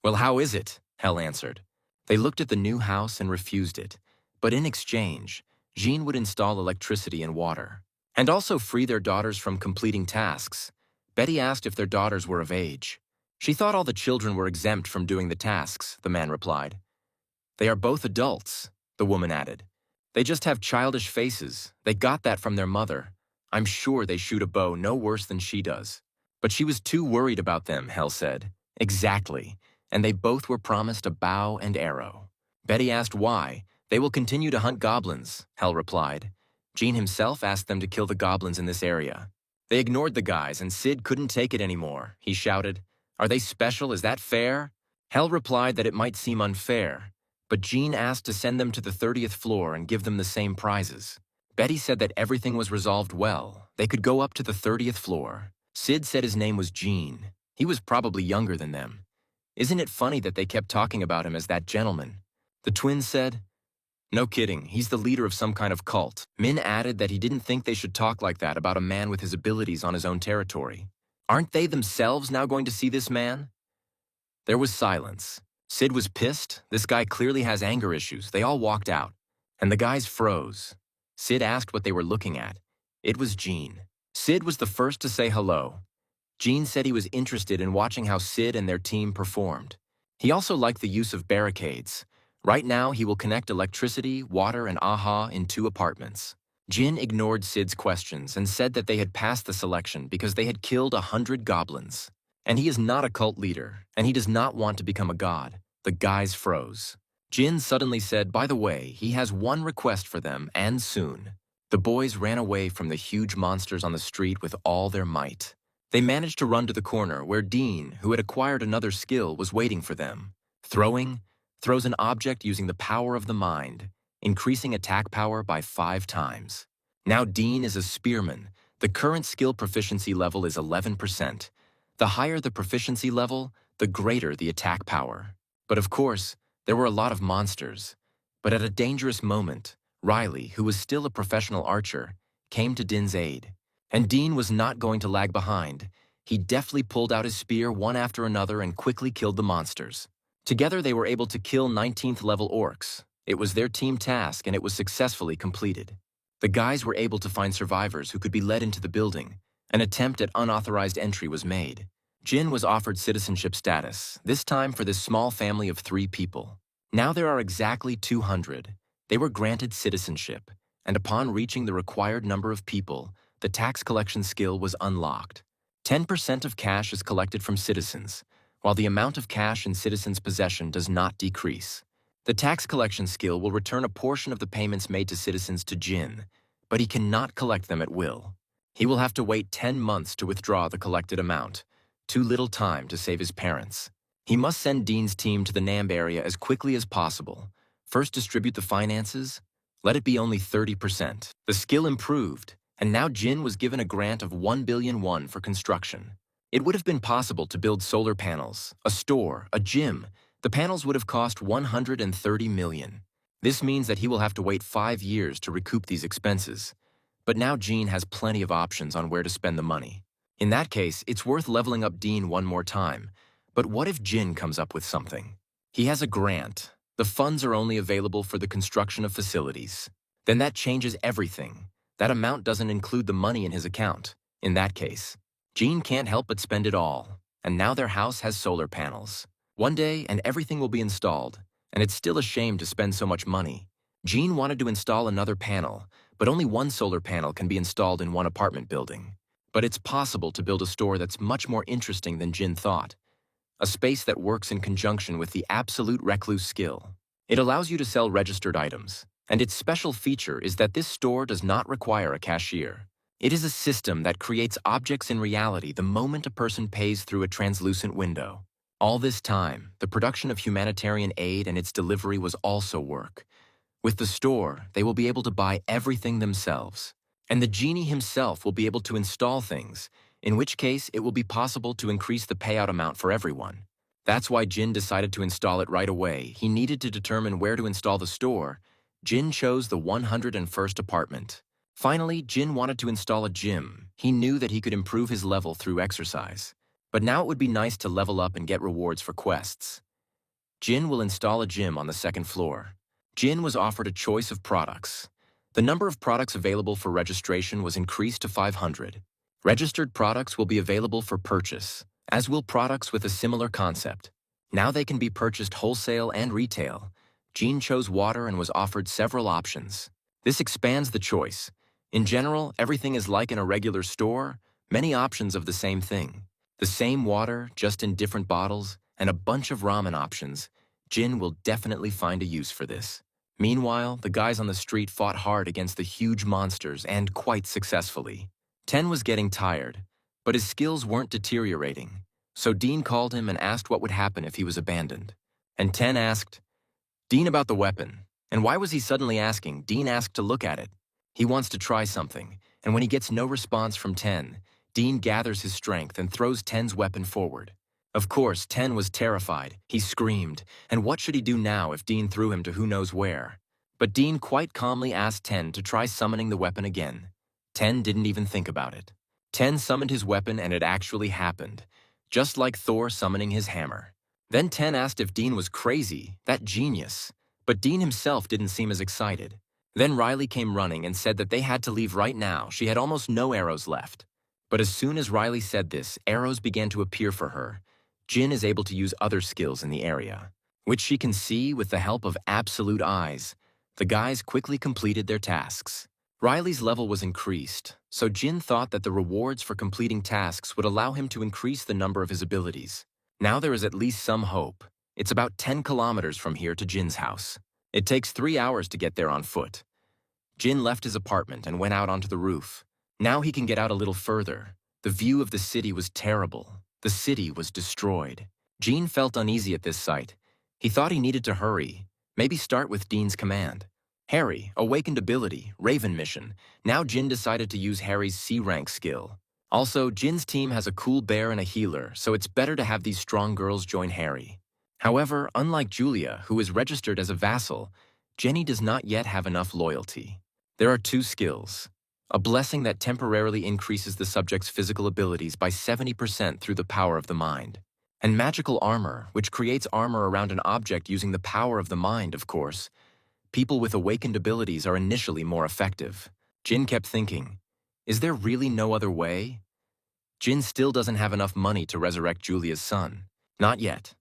Well, how is it? Hel answered. They looked at the new house and refused it, but in exchange, Jean would install electricity and water, and also free their daughters from completing tasks. Betty asked if their daughters were of age. She thought all the children were exempt from doing the tasks, the man replied. They are both adults, the woman added. They just have childish faces. They got that from their mother. I'm sure they shoot a bow no worse than she does. But she was too worried about them, Hel said. Exactly. And they both were promised a bow and arrow. Betty asked why. They will continue to hunt goblins, Hel replied. Jean himself asked them to kill the goblins in this area. They ignored the guys, and Sid couldn't take it anymore. He shouted, Are they special? Is that fair? Hel replied that it might seem unfair, but Jean asked to send them to the 30th floor and give them the same prizes. Betty said that everything was resolved well. They could go up to the 30th floor. Sid said his name was Jean. He was probably younger than them. Isn't it funny that they kept talking about him as that gentleman? The twins said, No kidding, he's the leader of some kind of cult. Min added that he didn't think they should talk like that about a man with his abilities on his own territory. Aren't they themselves now going to see this man? There was silence. Sid was pissed. This guy clearly has anger issues. They all walked out, and the guys froze. Sid asked what they were looking at. It was Jean. Sid was the first to say hello. Jean said he was interested in watching how Sid and their team performed. He also liked the use of barricades. Right now, he will connect electricity, water, and AHA in 2 apartments. Jin ignored Sid's questions and said that they had passed the selection because they had killed 100 goblins. And he is not a cult leader, and he does not want to become a god. The guys froze. Jin suddenly said, by the way, he has one request for them, and soon. The boys ran away from the huge monsters on the street with all their might. They managed to run to the corner where Dean, who had acquired another skill, was waiting for them. Throws an object using the power of the mind, increasing attack power by 5 times. Now Dean is a spearman. The current skill proficiency level is 11%. The higher the proficiency level, the greater the attack power. But of course, there were a lot of monsters. But at a dangerous moment, Riley, who was still a professional archer, came to Din's aid. And Dean was not going to lag behind. He deftly pulled out his spear one after another and quickly killed the monsters. Together they were able to kill 19th level orcs. It was their team task and it was successfully completed. The guys were able to find survivors who could be led into the building. An attempt at unauthorized entry was made. Jin was offered citizenship status, this time for this small family of 3 people. Now there are exactly 200. They were granted citizenship, and upon reaching the required number of people, the tax collection skill was unlocked. 10% of cash is collected from citizens, while the amount of cash in citizens' possession does not decrease. The tax collection skill will return a portion of the payments made to citizens to Jin, but he cannot collect them at will. He will have to wait 10 months to withdraw the collected amount, too little time to save his parents. He must send Dean's team to the Namb area as quickly as possible. First distribute the finances. Let it be only 30%. The skill improved, and now Jin was given a grant of 1 billion won for construction. It would have been possible to build solar panels, a store, a gym. The panels would have cost 130 million. This means that he will have to wait 5 years to recoup these expenses. But now Jean has plenty of options on where to spend the money. In that case, it's worth leveling up Dean one more time. But what if Jin comes up with something? He has a grant. The funds are only available for the construction of facilities. Then that changes everything. That amount doesn't include the money in his account. In that case, Jean can't help but spend it all. And now their house has solar panels. One day, and everything will be installed. And it's still a shame to spend so much money. Jean wanted to install another panel, but only one solar panel can be installed in one apartment building. But it's possible to build a store that's much more interesting than Jin thought. A space that works in conjunction with the absolute recluse skill. It allows you to sell registered items, and its special feature is that this store does not require a cashier. It is a system that creates objects in reality the moment a person pays through a translucent window. All this time, the production of humanitarian aid and its delivery was also work. With the store, they will be able to buy everything themselves. And the genie himself will be able to install things, in which case it will be possible to increase the payout amount for everyone. That's why Jin decided to install it right away. He needed to determine where to install the store, Jin chose the 101st apartment. Finally, Jin wanted to install a gym. He knew that he could improve his level through exercise. But now it would be nice to level up and get rewards for quests. Jin will install a gym on the second floor. Jin was offered a choice of products. The number of products available for registration was increased to 500. Registered products will be available for purchase, as will products with a similar concept. Now they can be purchased wholesale and retail. Jin chose water and was offered several options. This expands the choice. In general, everything is like in a regular store, many options of the same thing. The same water, just in different bottles, and a bunch of ramen options. Jin will definitely find a use for this. Meanwhile, the guys on the street fought hard against the huge monsters and quite successfully. Ten was getting tired, but his skills weren't deteriorating. So Dean called him and asked what would happen if he was abandoned. And Ten asked, Dean about the weapon. And why was he suddenly asking? Dean asked to look at it. He wants to try something, and when he gets no response from Ten, Dean gathers his strength and throws Ten's weapon forward. Of course, Ten was terrified. He screamed, and what should he do now if Dean threw him to who knows where? But Dean quite calmly asked Ten to try summoning the weapon again. Ten didn't even think about it. Ten summoned his weapon and it actually happened, just like Thor summoning his hammer. Then Ten asked if Dean was crazy, that genius. But Dean himself didn't seem as excited. Then Riley came running and said that they had to leave right now. She had almost no arrows left. But as soon as Riley said this, arrows began to appear for her. Jin is able to use other skills in the area, which she can see with the help of absolute eyes. The guys quickly completed their tasks. Riley's level was increased, so Jin thought that the rewards for completing tasks would allow him to increase the number of his abilities. Now there is at least some hope. It's about 10 kilometers from here to Jin's house. It takes 3 hours to get there on foot. Jin left his apartment and went out onto the roof. Now he can get out a little further. The view of the city was terrible. The city was destroyed. Jin felt uneasy at this sight. He thought he needed to hurry. Maybe start with Dean's command. Harry, awakened ability, Raven mission. Now Jin decided to use Harry's C-rank skill. Also, Jin's team has a cool bear and a healer, so it's better to have these strong girls join Harry. However, unlike Julia, who is registered as a vassal, Jenny does not yet have enough loyalty. There are 2 skills. A blessing that temporarily increases the subject's physical abilities by 70% through the power of the mind. And magical armor, which creates armor around an object using the power of the mind, of course. People with awakened abilities are initially more effective. Jin kept thinking, is there really no other way? Jin still doesn't have enough money to resurrect Julia's son. Not yet.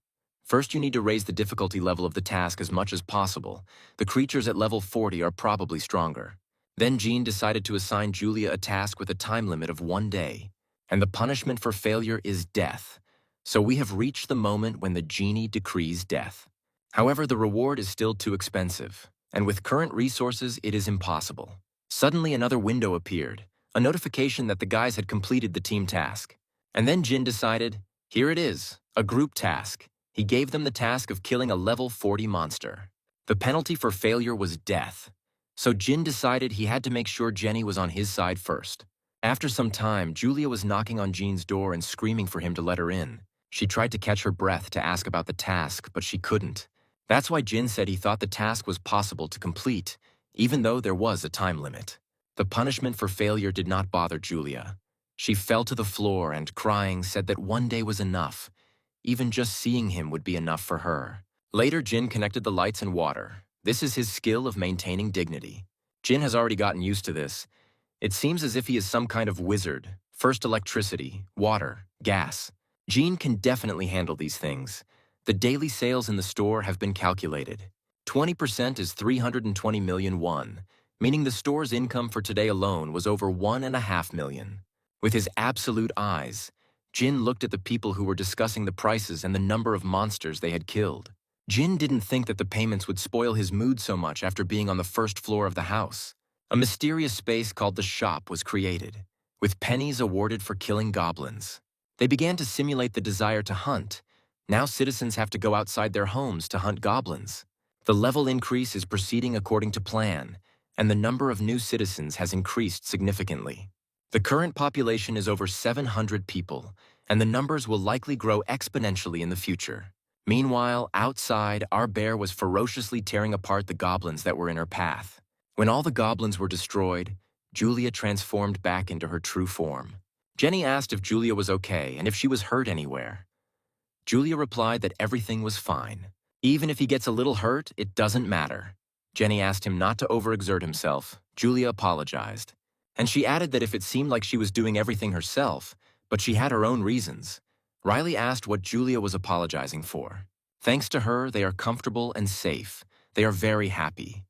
First, you need to raise the difficulty level of the task as much as possible. The creatures at level 40 are probably stronger. Then Jean decided to assign Julia a task with a time limit of 1 day. And the punishment for failure is death. So we have reached the moment when the genie decrees death. However, the reward is still too expensive. And with current resources, it is impossible. Suddenly another window appeared. A notification that the guys had completed the team task. And then Jin decided, here it is, a group task. He gave them the task of killing a level 40 monster. The penalty for failure was death. So Jin decided he had to make sure Jenny was on his side first. After some time, Julia was knocking on Jean's door and screaming for him to let her in. She tried to catch her breath to ask about the task, but she couldn't. That's why Jin said he thought the task was possible to complete, even though there was a time limit. The punishment for failure did not bother Julia. She fell to the floor and, crying, said that 1 day was enough. Even just seeing him would be enough for her. Later, Jin connected the lights and water. This is his skill of maintaining dignity. Jin has already gotten used to this. It seems as if he is some kind of wizard. First electricity, water, gas. Jin can definitely handle these things. The daily sales in the store have been calculated. 20% is 320 million won, meaning the store's income for today alone was over 1.5 million. With his absolute eyes, Jin looked at the people who were discussing the prices and the number of monsters they had killed. Jin didn't think that the payments would spoil his mood so much after being on the first floor of the house. A mysterious space called the shop was created, with pennies awarded for killing goblins. They began to simulate the desire to hunt. Now citizens have to go outside their homes to hunt goblins. The level increase is proceeding according to plan, and the number of new citizens has increased significantly. The current population is over 700 people, and the numbers will likely grow exponentially in the future. Meanwhile, outside, our bear was ferociously tearing apart the goblins that were in her path. When all the goblins were destroyed, Julia transformed back into her true form. Jenny asked if Julia was okay and if she was hurt anywhere. Julia replied that everything was fine. Even if he gets a little hurt, it doesn't matter. Jenny asked him not to overexert himself. Julia apologized. And she added that if it seemed like she was doing everything herself, but she had her own reasons. Riley asked what Julia was apologizing for. Thanks to her, they are comfortable and safe. They are very happy.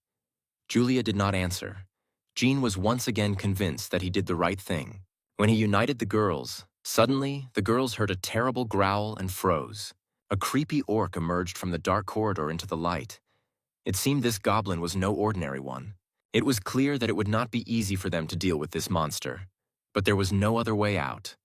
Julia did not answer. Jean was once again convinced that he did the right thing. When he united the girls, suddenly the girls heard a terrible growl and froze. A creepy orc emerged from the dark corridor into the light. It seemed this goblin was no ordinary one. It was clear that it would not be easy for them to deal with this monster. But there was no other way out.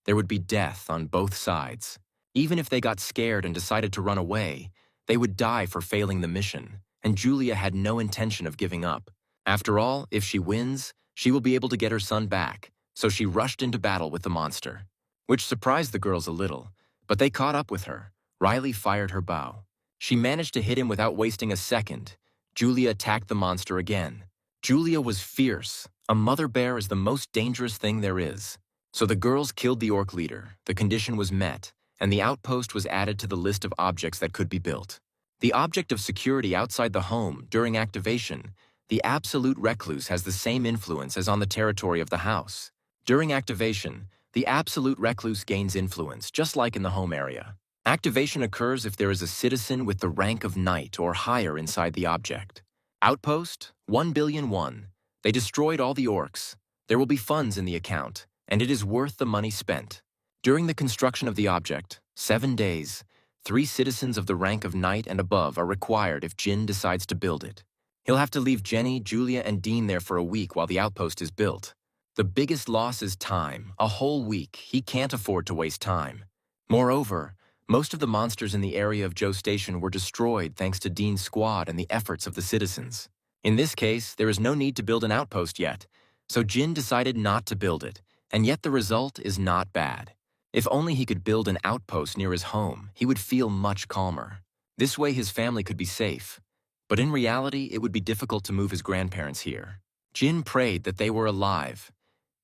There would be death on both sides. Even if they got scared and decided to run away, they would die for failing the mission, and Julia had no intention of giving up. After all, if she wins, she will be able to get her son back, so she rushed into battle with the monster, which surprised the girls a little, but they caught up with her. Riley fired her bow. She managed to hit him without wasting a second. Julia attacked the monster again. Julia was fierce. A mother bear is the most dangerous thing there is. So the girls killed the orc leader, the condition was met, and the outpost was added to the list of objects that could be built. The object of security outside the home, during activation, the absolute recluse has the same influence as on the territory of the house. During activation, the absolute recluse gains influence, just like in the home area. Activation occurs if there is a citizen with the rank of knight or higher inside the object. Outpost, 1,000,000,001. They destroyed all the orcs. There will be funds in the account, and it is worth the money spent. During the construction of the object, 7 days, 3 citizens of the rank of knight and above are required if Jin decides to build it. He'll have to leave Jenny, Julia, and Dean there for a week while the outpost is built. The biggest loss is time, a whole week. He can't afford to waste time. Moreover, most of the monsters in the area of Joe Station were destroyed thanks to Dean's squad and the efforts of the citizens. In this case, there is no need to build an outpost yet, so Jin decided not to build it, and yet the result is not bad. If only he could build an outpost near his home, he would feel much calmer. This way his family could be safe. But in reality, it would be difficult to move his grandparents here. Jin prayed that they were alive.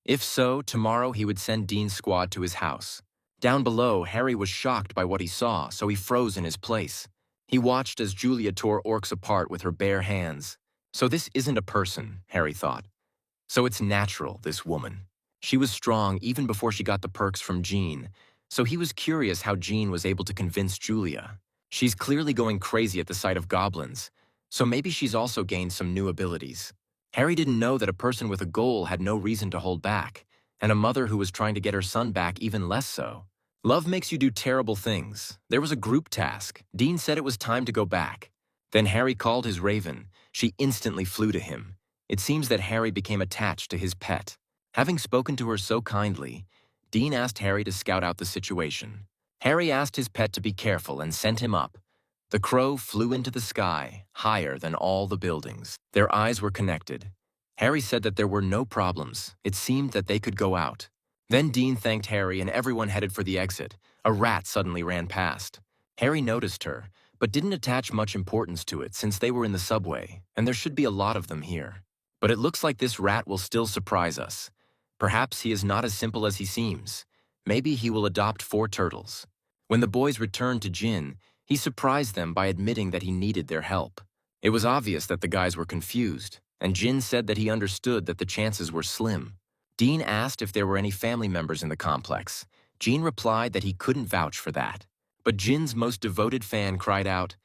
If so, tomorrow he would send Dean's squad to his house. Down below, Harry was shocked by what he saw, so he froze in his place. He watched as Julia tore orcs apart with her bare hands. So this isn't a person, Harry thought. So it's natural, this woman. She was strong even before she got the perks from Jean, so he was curious how Jean was able to convince Julia. She's clearly going crazy at the sight of goblins, so maybe she's also gained some new abilities. Harry didn't know that a person with a goal had no reason to hold back, and a mother who was trying to get her son back even less so. Love makes you do terrible things. There was a group task. Dean said it was time to go back. Then Harry called his raven. She instantly flew to him. It seems that Harry became attached to his pet. Having spoken to her so kindly, Dean asked Harry to scout out the situation. Harry asked his pet to be careful and sent him up. The crow flew into the sky, higher than all the buildings. Their eyes were connected. Harry said that there were no problems. It seemed that they could go out. Then Dean thanked Harry and everyone headed for the exit. A rat suddenly ran past. Harry noticed her, but didn't attach much importance to it since they were in the subway, and there should be a lot of them here. But it looks like this rat will still surprise us. Perhaps he is not as simple as he seems. Maybe he will adopt 4 turtles. When the boys returned to Jin, he surprised them by admitting that he needed their help. It was obvious that the guys were confused, and Jin said that he understood that the chances were slim. Dean asked if there were any family members in the complex. Jin replied that he couldn't vouch for that. But Jin's most devoted fan cried out,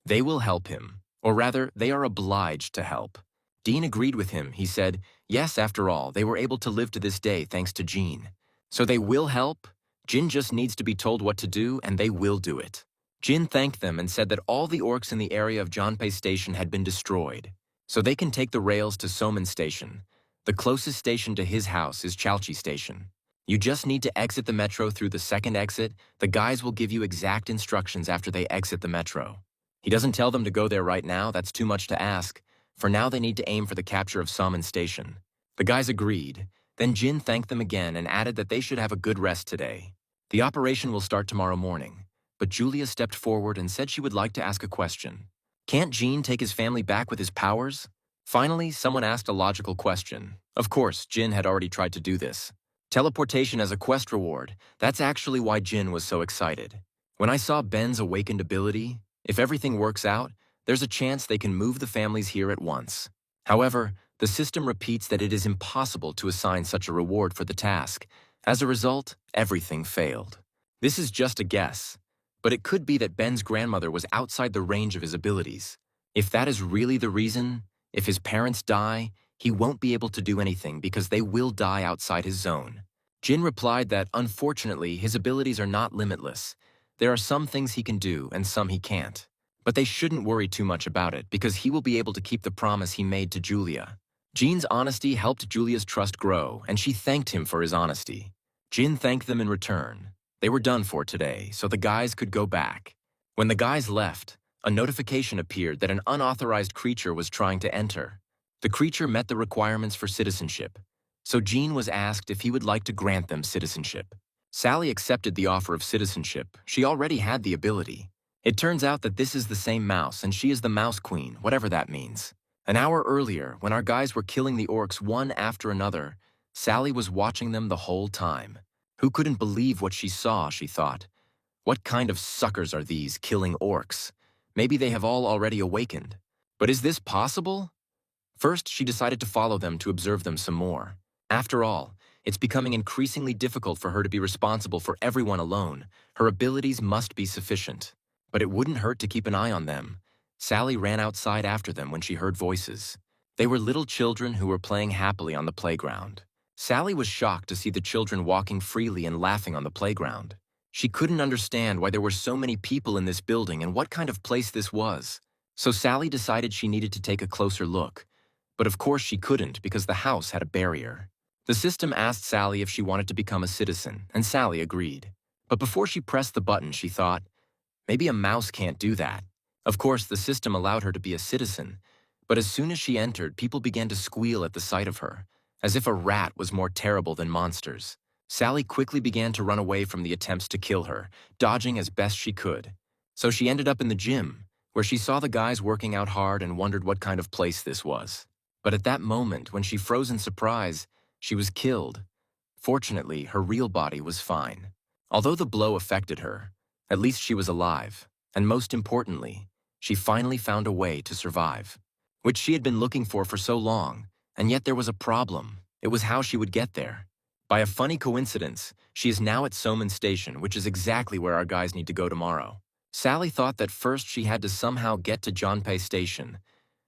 "They will help him," or rather, they are obliged to help. Dean agreed with him. He said, yes, after all, they were able to live to this day thanks to Jin. So they will help. Jin just needs to be told what to do, and they will do it. Jin thanked them and said that all the orcs in the area of Janpei Station had been destroyed, so they can take the rails to Soman Station. The closest station to his house is Chalchi Station. You just need to exit the metro through the second exit. The guys will give you exact instructions after they exit the metro. He doesn't tell them to go there right now, that's too much to ask. For now, they need to aim for the capture of Soman Station. The guys agreed. Then Jin thanked them again and added that they should have a good rest today. The operation will start tomorrow morning. but Julia stepped forward and said she would like to ask a question. Can't Jean take his family back with his powers? Finally, someone asked a logical question. Of course, Jin had already tried to do this. Teleportation as a quest reward, that's actually why Jin was so excited. When I saw Ben's awakened ability, if everything works out, there's a chance they can move the families here at once. However, the system repeats that it is impossible to assign such a reward for the task. As a result, everything failed. This is just a guess, but it could be that Ben's grandmother was outside the range of his abilities. If that is really the reason, if his parents die, he won't be able to do anything because they will die outside his zone. Jin replied that, unfortunately, his abilities are not limitless. There are some things he can do and some he can't. But they shouldn't worry too much about it because he will be able to keep the promise he made to Julia. Jin's honesty helped Julia's trust grow, and she thanked him for his honesty. Jin thanked them in return. They were done for today, so the guys could go back. When the guys left, a notification appeared that an unauthorized creature was trying to enter. The creature met the requirements for citizenship, so Jin was asked if he would like to grant them citizenship. Sally accepted the offer of citizenship. She already had the ability. It turns out that this is the same mouse, and she is the Mouse Queen, whatever that means. An hour earlier, when our guys were killing the orcs one after another, Sally was watching them the whole time. Who couldn't believe what she saw, she thought. What kind of suckers are these killing orcs? Maybe they have all already awakened. But is this possible? First, she decided to follow them to observe them some more. After all, it's becoming increasingly difficult for her to be responsible for everyone alone. Her abilities must be sufficient. But it wouldn't hurt to keep an eye on them. Sally ran outside after them when she heard voices. They were little children who were playing happily on the playground. Sally was shocked to see the children walking freely and laughing on the playground. She couldn't understand why there were so many people in this building and what kind of place this was. So Sally decided she needed to take a closer look. But of course she couldn't because the house had a barrier. The system asked Sally if she wanted to become a citizen, and Sally agreed. But before she pressed the button, she thought, maybe a mouse can't do that. Of course, the system allowed her to be a citizen, but as soon as she entered, people began to squeal at the sight of her, as if a rat was more terrible than monsters. Sally quickly began to run away from the attempts to kill her, dodging as best she could. So she ended up in the gym, where she saw the guys working out hard and wondered what kind of place this was. But at that moment, when she froze in surprise, she was killed. Fortunately, her real body was fine. Although the blow affected her, at least she was alive, and most importantly, she finally found a way to survive, which she had been looking for so long, and yet there was a problem. It was how she would get there. By a funny coincidence, she is now at Soman Station, which is exactly where our guys need to go tomorrow. Sally thought that first she had to somehow get to Jeonpei Station,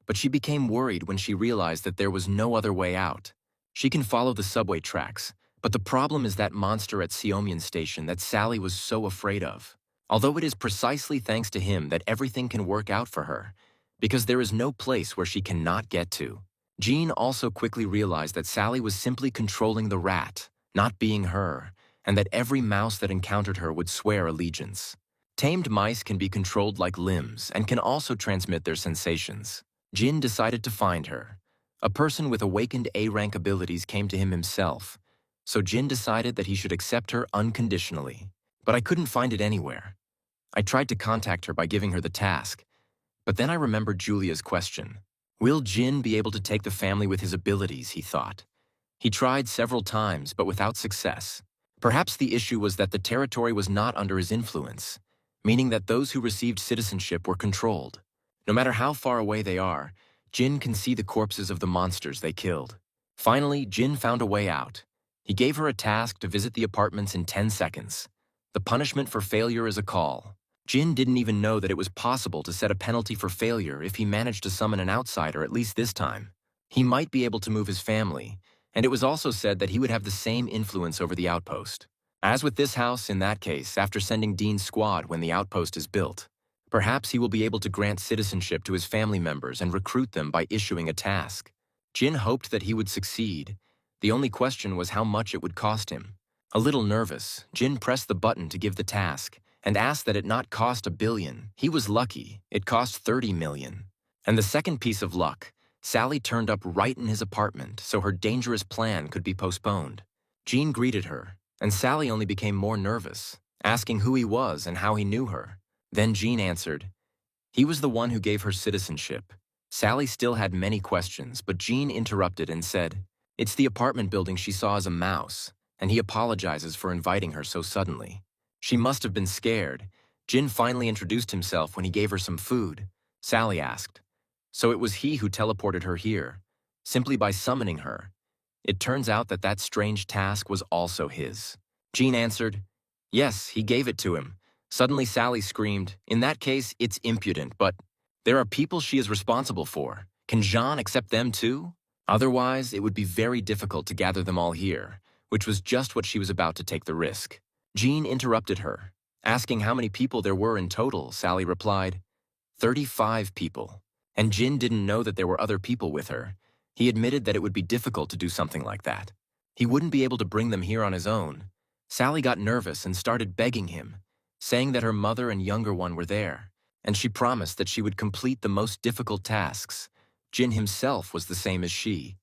but she became worried when she realized that there was no other way out. She can follow the subway tracks, but the problem is that monster at Seomyeon Station that Sally was so afraid of. Although it is precisely thanks to him that everything can work out for her, because there is no place where she cannot get to. Jean also quickly realized that Sally was simply controlling the rat, not being her, and that every mouse that encountered her would swear allegiance. Tamed mice can be controlled like limbs and can also transmit their sensations. Jin decided to find her. A person with awakened A-rank abilities came to him himself, so Jin decided that he should accept her unconditionally. But I couldn't find it anywhere. I tried to contact her by giving her the task, but then I remembered Julia's question. Will Jin be able to take the family with his abilities, he thought. He tried several times, but without success. Perhaps the issue was that the territory was not under his influence, meaning that those who received citizenship were controlled. No matter how far away they are, Jin can see the corpses of the monsters they killed. Finally, Jin found a way out. He gave her a task to visit the apartments in 10 seconds. The punishment for failure is a call. Jin didn't even know that it was possible to set a penalty for failure if he managed to summon an outsider at least this time. He might be able to move his family, and it was also said that he would have the same influence over the outpost. As with this house, in that case, after sending Dean's squad when the outpost is built, perhaps he will be able to grant citizenship to his family members and recruit them by issuing a task. Jin hoped that he would succeed. The only question was how much it would cost him. A little nervous, Jin pressed the button to give the task and asked that it not cost $1 billion. He was lucky. It cost 30 million. And the second piece of luck, Sally turned up right in his apartment, so her dangerous plan could be postponed. Jean greeted her, and Sally only became more nervous. asking who he was and how he knew her. Then Jean answered, he was the one who gave her citizenship. Sally still had many questions, but Jean interrupted and said, it's the apartment building she saw as a mouse, and he apologizes for inviting her so suddenly. She must have been scared. Jin finally introduced himself when he gave her some food. Sally asked, so it was he who teleported her here, simply by summoning her. It turns out that that strange task was also his. Jean answered, yes, he gave it to him. Suddenly Sally screamed, in that case, it's impudent, but there are people she is responsible for. Can Jean accept them too? Otherwise, it would be very difficult to gather them all here, which was just what she was about to take the risk. Jean interrupted her. Asking how many people there were in total, Sally replied, 35 people. And Jin didn't know that there were other people with her. He admitted that it would be difficult to do something like that. He wouldn't be able to bring them here on his own. Sally got nervous and started begging him, saying that her mother and younger one were there, and she promised that she would complete the most difficult tasks. Jin himself was the same as she,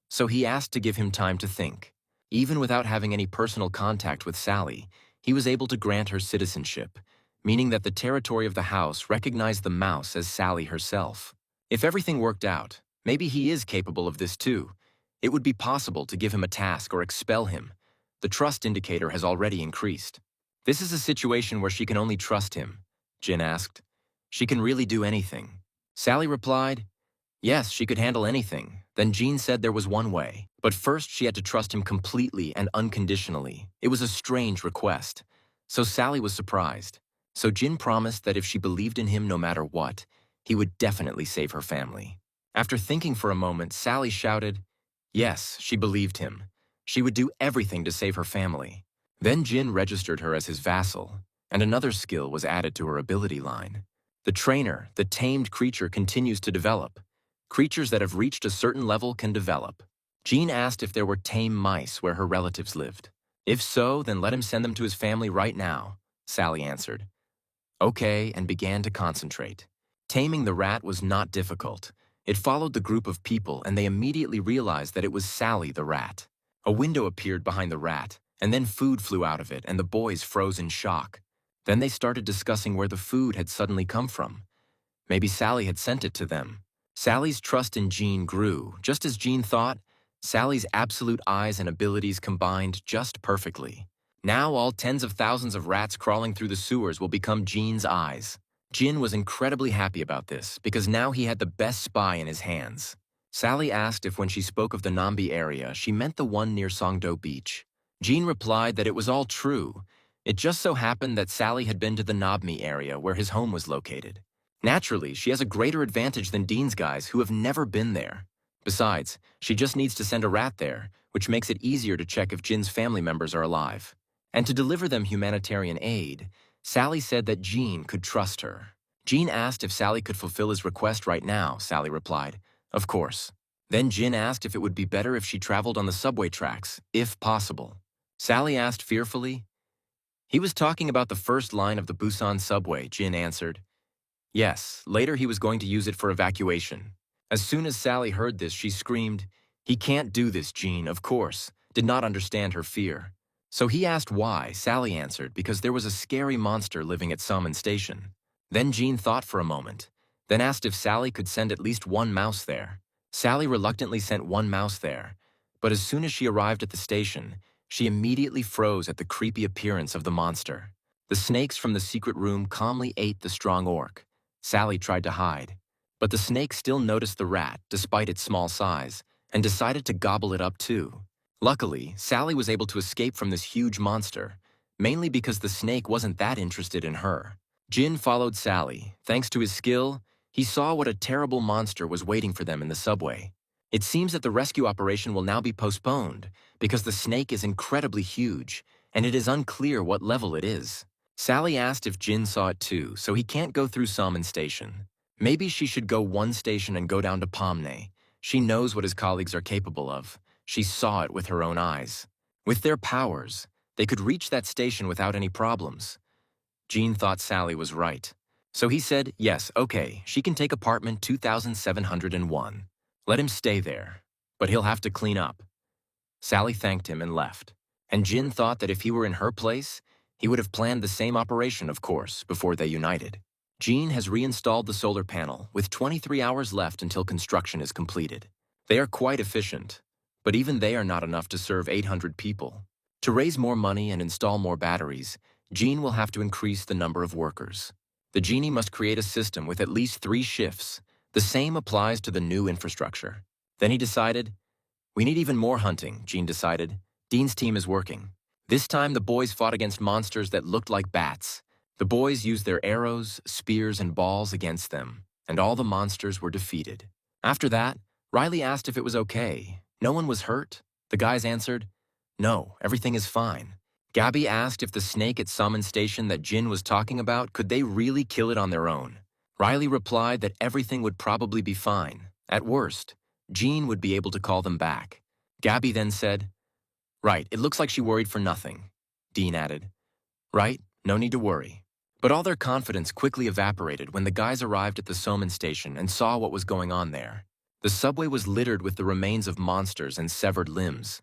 so he asked to give him time to think. Even without having any personal contact with Sally, he was able to grant her citizenship, meaning that the territory of the house recognized the mouse as Sally herself. If everything worked out, maybe he is capable of this too. It would be possible to give him a task or expel him. The trust indicator has already increased. This is a situation where she can only trust him, Jin asked. She can really do anything. Sally replied, yes, she could handle anything. Then Jean said there was one way, but first she had to trust him completely and unconditionally. It was a strange request. So Sally was surprised. So Jin promised that if she believed in him no matter what, he would definitely save her family. After thinking for a moment, Sally shouted, yes, she believed him. She would do everything to save her family. Then Jin registered her as his vassal, and another skill was added to her ability line. The trainer, the tamed creature, continues to develop. Creatures that have reached a certain level can develop. Jean asked if there were tame mice where her relatives lived. If so, then let him send them to his family right now, Sally answered. Okay, and began to concentrate. Taming the rat was not difficult. It followed the group of people, and they immediately realized that it was Sally the rat. A window appeared behind the rat, and then food flew out of it, and the boys froze in shock. Then they started discussing where the food had suddenly come from. Maybe Sally had sent it to them. Sally's trust in Jean grew. Just as Jean thought, Sally's absolute eyes and abilities combined just perfectly. Now all tens of thousands of rats crawling through the sewers will become Jean's eyes. Jin was incredibly happy about this because now he had the best spy in his hands. Sally asked if when she spoke of the Nambi area, she meant the one near Songdo Beach. Jean replied that it was all true. It just so happened that Sally had been to the Nabmi area where his home was located. Naturally, she has a greater advantage than Dean's guys who have never been there. Besides, she just needs to send a rat there, which makes it easier to check if Jin's family members are alive. And to deliver them humanitarian aid, Sally said that Jean could trust her. Jean asked if Sally could fulfill his request right now. Sally replied, of course. Then Jin asked if it would be better if she traveled on the subway tracks, if possible. Sally asked fearfully. He was talking about the first line of the Busan subway, Jin answered. Yes, later he was going to use it for evacuation. As soon as Sally heard this, she screamed, he can't do this, Jean, of course, did not understand her fear. So he asked why. Sally answered, because there was a scary monster living at Salmon Station. Then Jean thought for a moment, then asked if Sally could send at least one mouse there. Sally reluctantly sent one mouse there, but as soon as she arrived at the station, she immediately froze at the creepy appearance of the monster. The snakes from the secret room calmly ate the strong orc. Sally tried to hide, but the snake still noticed the rat despite its small size and decided to gobble it up too. Luckily, Sally was able to escape from this huge monster, mainly because the snake wasn't that interested in her. Jin followed Sally. Thanks to his skill, he saw what a terrible monster was waiting for them in the subway. It seems that the rescue operation will now be postponed because the snake is incredibly huge, and it is unclear what level it is. Sally asked if Jin saw it too, so he can't go through Salmon Station. Maybe she should go one station and go down to Pomne. She knows what his colleagues are capable of. She saw it with her own eyes. With their powers, they could reach that station without any problems. Jean thought Sally was right. So he said, yes, okay, she can take apartment 2701. Let him stay there, but he'll have to clean up. Sally thanked him and left. And Jin thought that if he were in her place, He would have planned the same operation, of course, before they united. Jean has reinstalled the solar panel, with 23 hours left until construction is completed. They are quite efficient, but even they are not enough to serve 800 people. To raise more money and install more batteries, Jean will have to increase the number of workers. The genie must create a system with at least 3 shifts. The same applies to the new infrastructure. Then he decided, we need even more hunting, Jean decided. Dean's team is working. This time the boys fought against monsters that looked like bats. The boys used their arrows, spears, and balls against them, and all the monsters were defeated. After that, Riley asked if it was okay. No one was hurt. The guys answered, no, everything is fine. Gabby asked if the snake at Summon Station that Jin was talking about, could they really kill it on their own? Riley replied that everything would probably be fine. At worst, Jean would be able to call them back. Gabby then said, right, it looks like she worried for nothing. Dean added, right, no need to worry. But all their confidence quickly evaporated when the guys arrived at the Soman station and saw what was going on there. The subway was littered with the remains of monsters and severed limbs.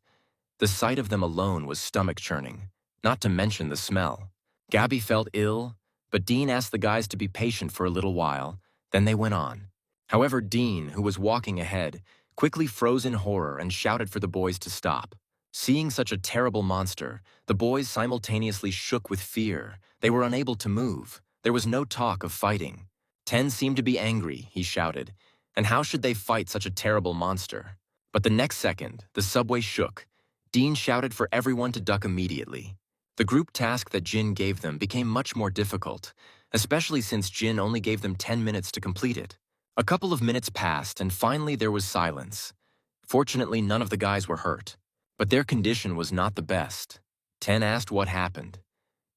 The sight of them alone was stomach-churning, not to mention the smell. Gabby felt ill, but Dean asked the guys to be patient for a little while, then they went on. However, Dean, who was walking ahead, quickly froze in horror and shouted for the boys to stop. Seeing such a terrible monster, the boys simultaneously shook with fear. They were unable to move. There was no talk of fighting. 10 seemed to be angry, he shouted. And how should they fight such a terrible monster? But the next second, the subway shook. Dean shouted for everyone to duck immediately. The group task that Jin gave them became much more difficult, especially since Jin only gave them 10 minutes to complete it. A couple of minutes passed, and finally there was silence. Fortunately, none of the guys were hurt. But their condition was not the best. 10 asked what happened.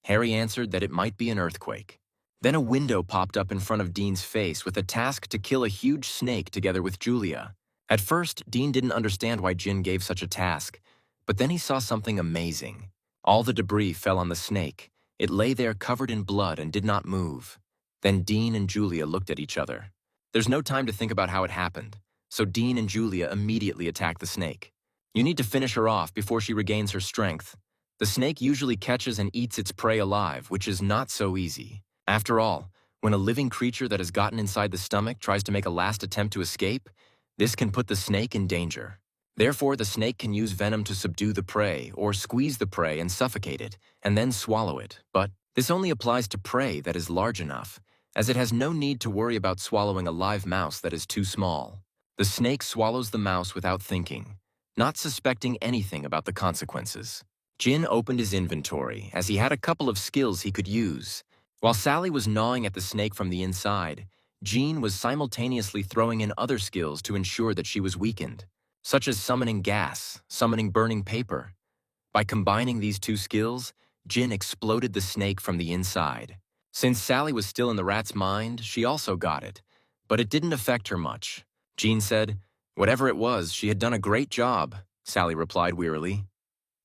Harry answered that it might be an earthquake. Then a window popped up in front of Dean's face with a task to kill a huge snake together with Julia. At first, Dean didn't understand why Jin gave such a task, but then he saw something amazing. All the debris fell on the snake. It lay there covered in blood and did not move. Then Dean and Julia looked at each other. There's no time to think about how it happened, so Dean and Julia immediately attacked the snake. You need to finish her off before she regains her strength. The snake usually catches and eats its prey alive, which is not so easy. After all, when a living creature that has gotten inside the stomach tries to make a last attempt to escape, this can put the snake in danger. Therefore, the snake can use venom to subdue the prey or squeeze the prey and suffocate it, and then swallow it. But this only applies to prey that is large enough, as it has no need to worry about swallowing a live mouse that is too small. The snake swallows the mouse without thinking, not suspecting anything about the consequences. Jin opened his inventory, as he had a couple of skills he could use. While Sally was gnawing at the snake from the inside, Jean was simultaneously throwing in other skills to ensure that she was weakened, such as summoning gas, summoning burning paper. By combining these two skills, Jin exploded the snake from the inside. Since Sally was still in the rat's mind, she also got it, but it didn't affect her much. Jean said, whatever it was, she had done a great job, Sally replied wearily.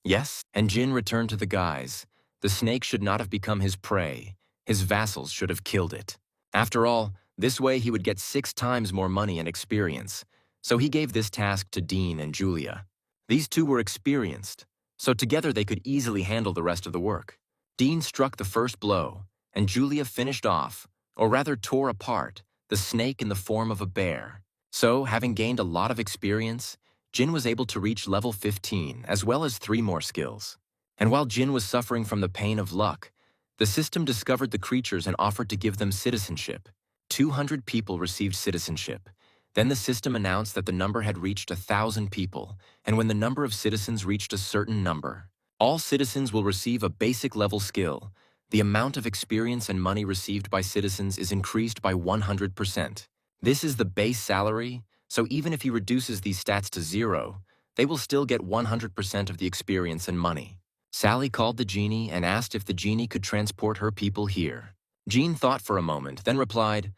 Yes, and Jin returned to the guys. The snake should not have become his prey. His vassals should have killed it. After all, this way he would get 6 times more money and experience. So he gave this task to Dean and Julia. These two were experienced, so together they could easily handle the rest of the work. Dean struck the first blow, and Julia finished off, or rather tore apart, the snake in the form of a bear. So, having gained a lot of experience, Jin was able to reach level 15, as well as 3 more skills. And while Jin was suffering from the pain of luck, the system discovered the creatures and offered to give them citizenship. 200 people received citizenship. Then the system announced that the number had reached 1,000 people, and when the number of citizens reached a certain number, all citizens will receive a basic level skill. The amount of experience and money received by citizens is increased by 100%. This is the base salary, so even if he reduces these stats to 0, they will still get 100% of the experience and money. Sally called the genie and asked if the genie could transport her people here. Jean thought for a moment, then replied,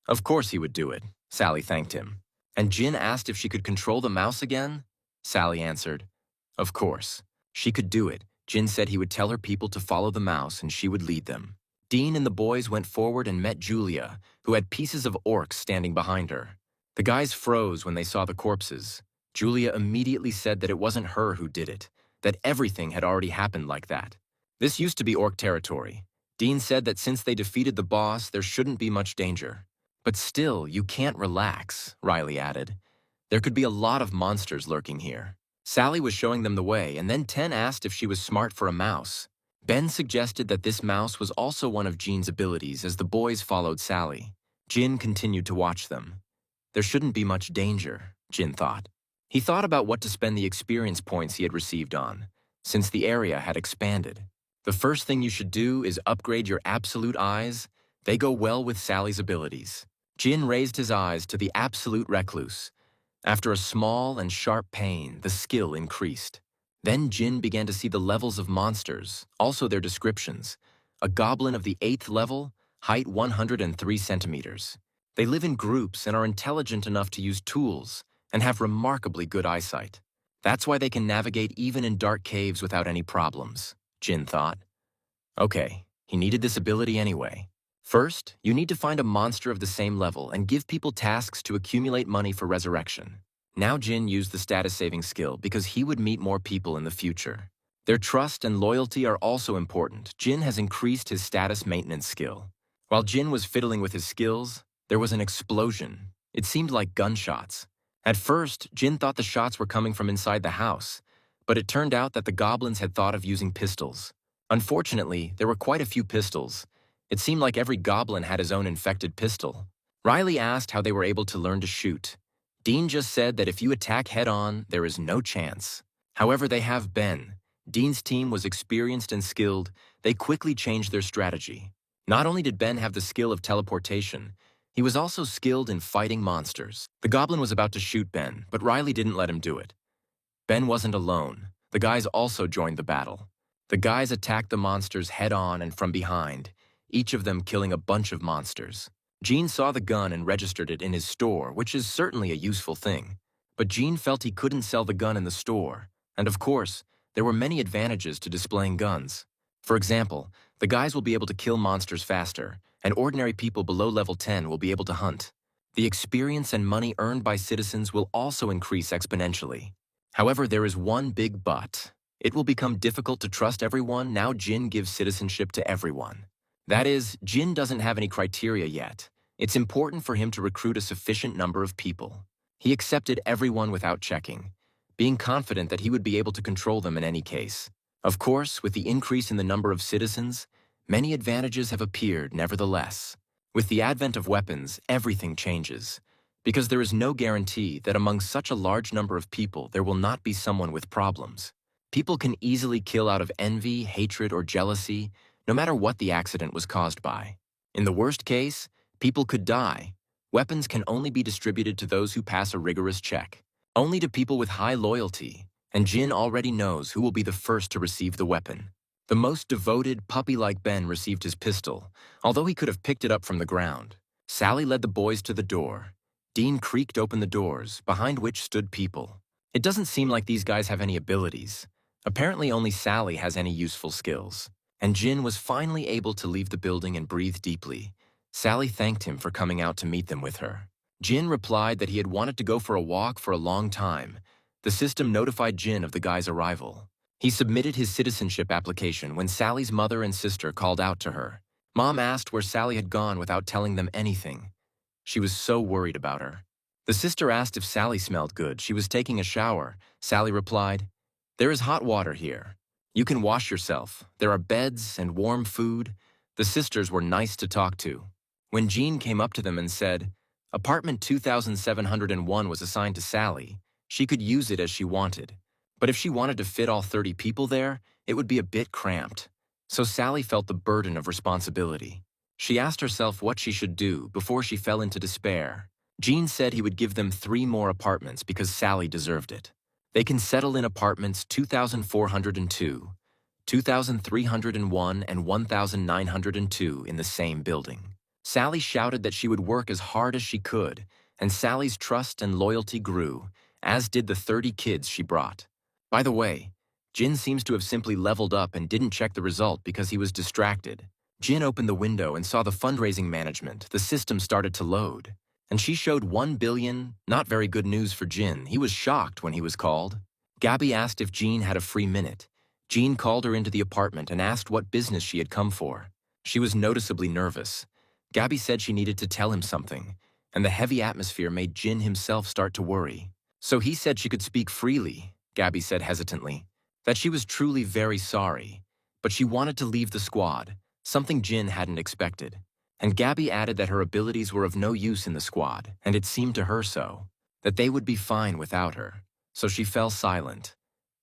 of course he would do it. Sally thanked him. And Jin asked if she could control the mouse again? Sally answered, of course. She could do it. Jin said he would tell her people to follow the mouse and she would lead them. Dean and the boys went forward and met Julia, who had pieces of orcs standing behind her. The guys froze when they saw the corpses. Julia immediately said that it wasn't her who did it, that everything had already happened like that. This used to be Orc territory. Dean said that since they defeated the boss, there shouldn't be much danger. But still, you can't relax, Riley added. There could be a lot of monsters lurking here. Sally was showing them the way, and then Ten asked if she was smart for a mouse. Ben suggested that this mouse was also one of Jean's abilities as the boys followed Sally. Jin continued to watch them. There shouldn't be much danger, Jin thought. He thought about what to spend the experience points he had received on, since the area had expanded. The first thing you should do is upgrade your absolute eyes. They go well with Sally's abilities. Jin raised his eyes to the absolute recluse. After a small and sharp pain, the skill increased. Then Jin began to see the levels of monsters, also their descriptions. A goblin of the 8th level, height 103 centimeters. They live in groups and are intelligent enough to use tools and have remarkably good eyesight. That's why they can navigate even in dark caves without any problems, Jin thought. Okay, he needed this ability anyway. First, you need to find a monster of the same level and give people tasks to accumulate money for resurrection. Now Jin used the status-saving skill because he would meet more people in the future. Their trust and loyalty are also important. Jin has increased his status maintenance skill. While Jin was fiddling with his skills, there was an explosion. It seemed like gunshots. At first, Jin thought the shots were coming from inside the house, but it turned out that the goblins had thought of using pistols. Unfortunately, there were quite a few pistols. It seemed like every goblin had his own infected pistol. Riley asked how they were able to learn to shoot. Dean just said that if you attack head-on, there is no chance. However, they have Ben. Dean's team was experienced and skilled. They quickly changed their strategy. Not only did Ben have the skill of teleportation, he was also skilled in fighting monsters. The goblin was about to shoot Ben, but Riley didn't let him do it. Ben wasn't alone. The guys also joined the battle. The guys attacked the monsters head-on and from behind, each of them killing a bunch of monsters. Gene saw the gun and registered it in his store, which is certainly a useful thing. But Gene felt he couldn't sell the gun in the store. And of course, there were many advantages to displaying guns. For example, the guys will be able to kill monsters faster, and ordinary people below level 10 will be able to hunt. The experience and money earned by citizens will also increase exponentially. However, there is one big but. It will become difficult to trust everyone now Jin gives citizenship to everyone. That is, Jin doesn't have any criteria yet. It's important for him to recruit a sufficient number of people. He accepted everyone without checking, being confident that he would be able to control them in any case. Of course, with the increase in the number of citizens, many advantages have appeared nevertheless. With the advent of weapons, everything changes, because there is no guarantee that among such a large number of people there will not be someone with problems. People can easily kill out of envy, hatred, or jealousy, no matter what the accident was caused by. In the worst case, people could die. Weapons can only be distributed to those who pass a rigorous check, only to people with high loyalty, and Jin already knows who will be the first to receive the weapon. The most devoted, puppy-like Ben received his pistol, although he could have picked it up from the ground. Sally led the boys to the door. Dean creaked open the doors, behind which stood people. It doesn't seem like these guys have any abilities. Apparently only Sally has any useful skills. And Jin was finally able to leave the building and breathe deeply. Sally thanked him for coming out to meet them with her. Jin replied that he had wanted to go for a walk for a long time. The system notified Jin of the guy's arrival. He submitted his citizenship application when Sally's mother and sister called out to her. Mom asked where Sally had gone without telling them anything. She was so worried about her. The sister asked if Sally smelled good. She was taking a shower. Sally replied, "There is hot water here. You can wash yourself. There are beds and warm food." The sisters were nice to talk to. When Jean came up to them and said, "Apartment 2701 was assigned to Sally. She could use it as she wanted. But if she wanted to fit all 30 people there, it would be a bit cramped." So Sally felt the burden of responsibility. She asked herself what she should do before she fell into despair. Jean said he would give them 3 more apartments because Sally deserved it. They can settle in apartments 2402, 2301, and 1902 in the same building. Sally shouted that she would work as hard as she could, and Sally's trust and loyalty grew, as did the 30 kids she brought. By the way, Jin seems to have simply leveled up and didn't check the result because he was distracted. Jin opened the window and saw the fundraising management. The system started to load. And she showed 1 billion, not very good news for Jin. He was shocked when he was called. Gabby asked if Jean had a free minute. Jean called her into the apartment and asked what business she had come for. She was noticeably nervous. Gabby said she needed to tell him something, and the heavy atmosphere made Jin himself start to worry. So he said she could speak freely, Gabby said hesitantly, that she was truly very sorry, but she wanted to leave the squad, something Jin hadn't expected. And Gabby added that her abilities were of no use in the squad, and it seemed to her so, that they would be fine without her. So she fell silent.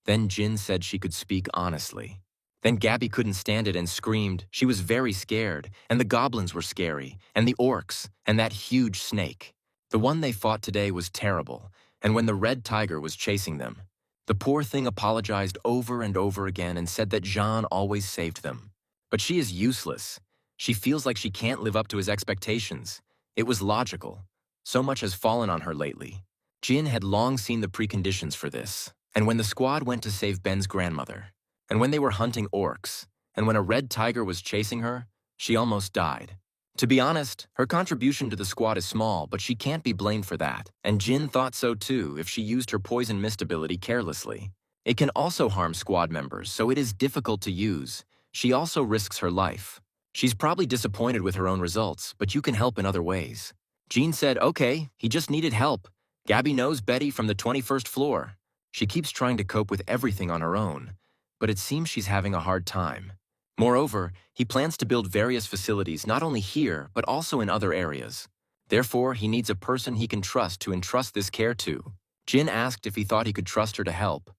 Then Jin said she could speak honestly. Then Gabby couldn't stand it and screamed. She was very scared, and the goblins were scary, and the orcs, and that huge snake. The one they fought today was terrible, and when the red tiger was chasing them, the poor thing apologized over and over again and said that Jean always saved them. But she is useless. She feels like she can't live up to his expectations. It was logical. So much has fallen on her lately. Jin had long seen the preconditions for this, and when the squad went to save Ben's grandmother, and when they were hunting orcs, and when a red tiger was chasing her, she almost died. To be honest, her contribution to the squad is small, but she can't be blamed for that, and Jin thought so too if she used her poison mist ability carelessly. It can also harm squad members, so it is difficult to use. She also risks her life. She's probably disappointed with her own results, but you can help in other ways. Jean said, okay, he just needed help. Gabby knows Betty from the 21st floor. She keeps trying to cope with everything on her own, but it seems she's having a hard time. Moreover, he plans to build various facilities not only here, but also in other areas. Therefore, he needs a person he can trust to entrust this care to. Jin asked if he thought he could trust her to help.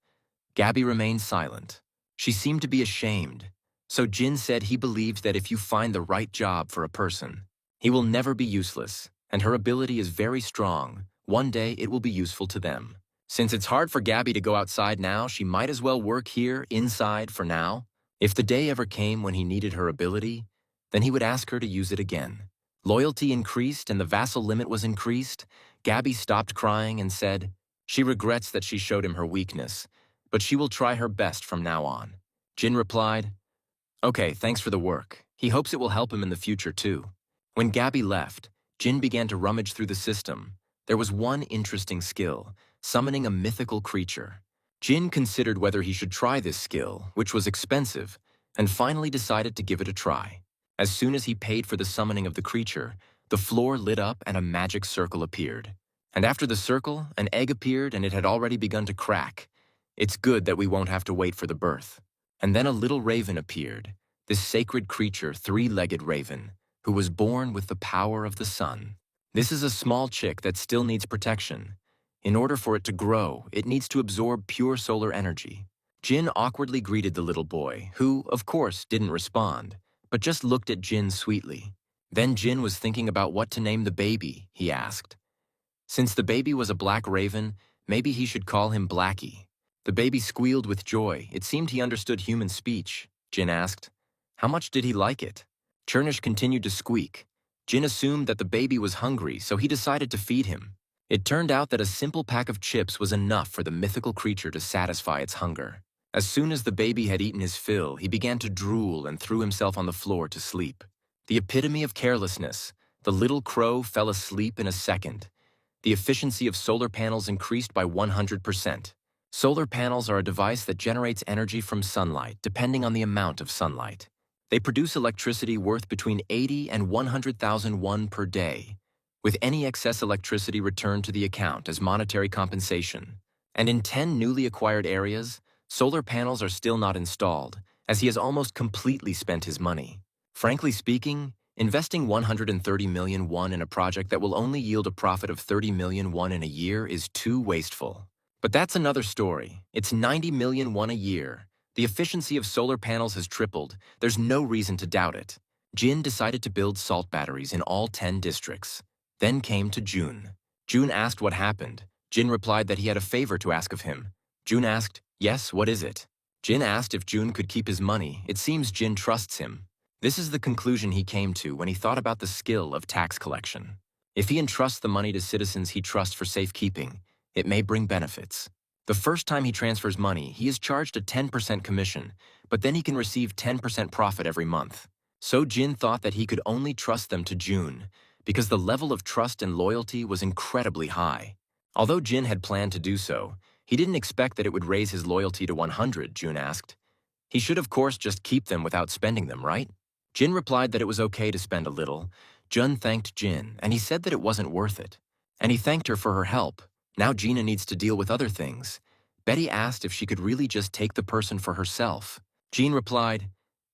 Gabby remained silent. She seemed to be ashamed. So Jin said he believes that if you find the right job for a person, he will never be useless, and her ability is very strong. One day it will be useful to them. Since it's hard for Gabby to go outside now, she might as well work here, inside, for now. If the day ever came when he needed her ability, then he would ask her to use it again. Loyalty increased and the vassal limit was increased. Gabby stopped crying and said, she regrets that she showed him her weakness, but she will try her best from now on. Jin replied, okay, thanks for the work. He hopes it will help him in the future too. When Gabby left, Jin began to rummage through the system. There was one interesting skill, summoning a mythical creature. Jin considered whether he should try this skill, which was expensive, and finally decided to give it a try. As soon as he paid for the summoning of the creature, the floor lit up and a magic circle appeared. And after the circle, an egg appeared and it had already begun to crack. It's good that we won't have to wait for the birth. And then a little raven appeared, this sacred creature, three-legged raven, who was born with the power of the sun. This is a small chick that still needs protection. In order for it to grow, it needs to absorb pure solar energy. Jin awkwardly greeted the little boy, who, of course, didn't respond, but just looked at Jin sweetly. Then Jin was thinking about what to name the baby, he asked. Since the baby was a black raven, maybe he should call him Blackie. The baby squealed with joy. It seemed he understood human speech. Jin asked, how much did he like it? Chernish continued to squeak. Jin assumed that the baby was hungry, so he decided to feed him. It turned out that a simple pack of chips was enough for the mythical creature to satisfy its hunger. As soon as the baby had eaten his fill, he began to drool and threw himself on the floor to sleep. The epitome of carelessness, the little crow fell asleep in a second. The efficiency of solar panels increased by 100%. Solar panels are a device that generates energy from sunlight, depending on the amount of sunlight. They produce electricity worth between 80 and 100,000 won per day, with any excess electricity returned to the account as monetary compensation. And in 10 newly acquired areas, solar panels are still not installed, as he has almost completely spent his money. Frankly speaking, investing 130 million won in a project that will only yield a profit of 30 million won in a year is too wasteful. But that's another story. It's 90 million won a year. The efficiency of solar panels has tripled. There's no reason to doubt it. Jin decided to build salt batteries in all 10 districts. Then came to Jun. Jun asked what happened. Jin replied that he had a favor to ask of him. Jun asked, yes, what is it? Jin asked if Jun could keep his money. It seems Jin trusts him. This is the conclusion he came to when he thought about the skill of tax collection. If he entrusts the money to citizens he trusts for safekeeping, it may bring benefits. The first time he transfers money, he is charged a 10% commission, but then he can receive 10% profit every month. So Jin thought that he could only trust them to Jun, because the level of trust and loyalty was incredibly high. Although Jin had planned to do so, he didn't expect that it would raise his loyalty to 100, Jun asked. He should, of course, just keep them without spending them, right? Jin replied that it was okay to spend a little. Jun thanked Jin, and he said that it wasn't worth it. And he thanked her for her help. Now Gina needs to deal with other things. Betty asked if she could really just take the person for herself. Jean replied,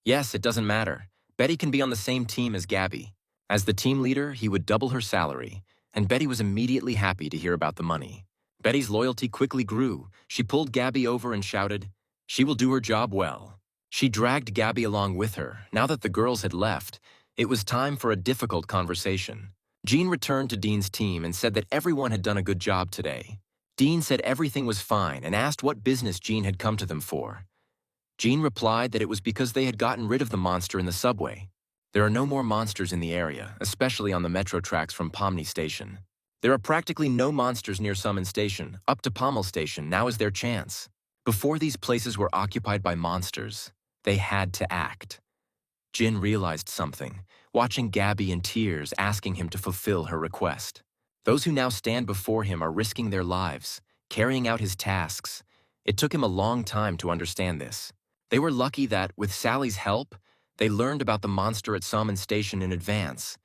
yes, it doesn't matter. Betty can be on the same team as Gabby. As the team leader, he would double her salary, and Betty was immediately happy to hear about the money. Betty's loyalty quickly grew. She pulled Gabby over and shouted, she will do her job well. She dragged Gabby along with her. Now that the girls had left, it was time for a difficult conversation. Jean returned to Dean's team and said that everyone had done a good job today. Dean said everything was fine and asked what business Jean had come to them for. Jean replied that it was because they had gotten rid of the monster in the subway. There are no more monsters in the area, especially on the metro tracks from Pomni Station. There are practically no monsters near Summon Station. Up to Pommel Station, now is their chance. Before these places were occupied by monsters, they had to act. Jin realized something, watching Gabby in tears asking him to fulfill her request. Those who now stand before him are risking their lives, carrying out his tasks. It took him a long time to understand this. They were lucky that, with Sally's help, they learned about the monster at Salmon Station in advance.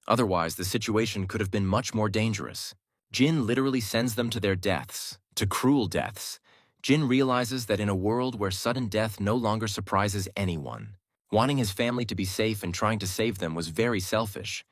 Otherwise, the situation could have been much more dangerous. Jin literally sends them to their deaths, to cruel deaths. Jin realizes that in a world where sudden death no longer surprises anyone, wanting his family to be safe and trying to save them was very selfish.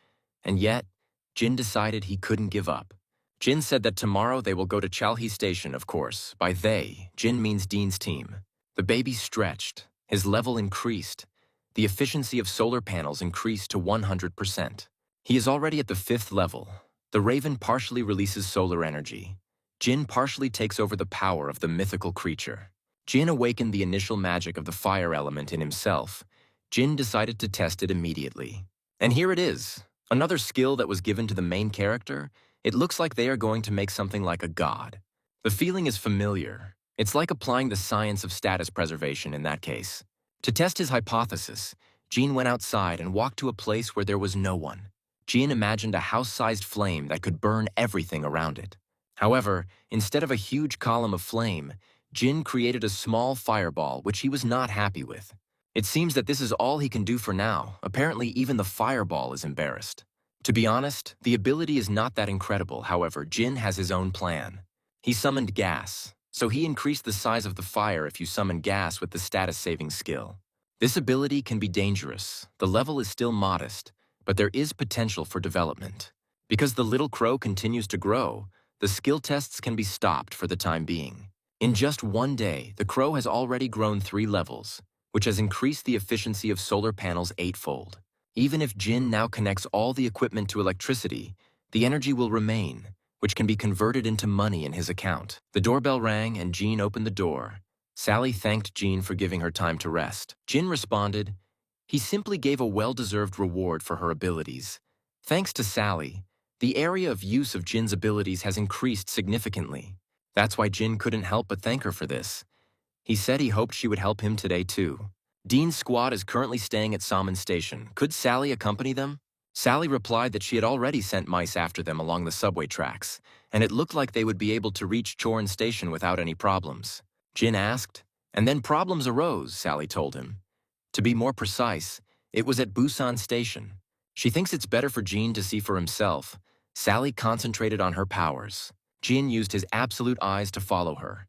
And yet, Jin decided he couldn't give up. Jin said that tomorrow they will go to Chalhi Station, of course. By they, Jin means Dean's team. The baby stretched. His level increased. The efficiency of solar panels increased to 100%. He is already at the 5th level. The raven partially releases solar energy. Jin partially takes over the power of the mythical creature. Jin awakened the initial magic of the fire element in himself. Jin decided to test it immediately. And here it is. Another skill that was given to the main character. It looks like they are going to make something like a god. The feeling is familiar. It's like applying the science of status preservation in that case. To test his hypothesis, Jin went outside and walked to a place where there was no one. Jin imagined a house-sized flame that could burn everything around it. However, instead of a huge column of flame, Jin created a small fireball which he was not happy with. It seems that this is all he can do for now. Apparently, even the fireball is embarrassed. To be honest, the ability is not that incredible. However, Jin has his own plan. He summoned gas, so he increased the size of the fire if you summon gas with the status-saving skill. This ability can be dangerous. The level is still modest, but there is potential for development. Because the little crow continues to grow, the skill tests can be stopped for the time being. In just one day, the crow has already grown 3 levels, which has increased the efficiency of solar panels 8-fold. Even if Jin now connects all the equipment to electricity, the energy will remain, which can be converted into money in his account. The doorbell rang and Jin opened the door. Sally thanked Jin for giving her time to rest. Jin responded, he simply gave a well-deserved reward for her abilities. Thanks to Sally, the area of use of Jin's abilities has increased significantly. That's why Jin couldn't help but thank her for this. He said he hoped she would help him today too. Dean's squad is currently staying at Salmon Station. Could Sally accompany them? Sally replied that she had already sent mice after them along the subway tracks, and it looked like they would be able to reach Chorin Station without any problems. Jin asked, and then problems arose, Sally told him. To be more precise, it was at Busan Station. She thinks it's better for Jin to see for himself. Sally concentrated on her powers. Jin used his absolute eyes to follow her.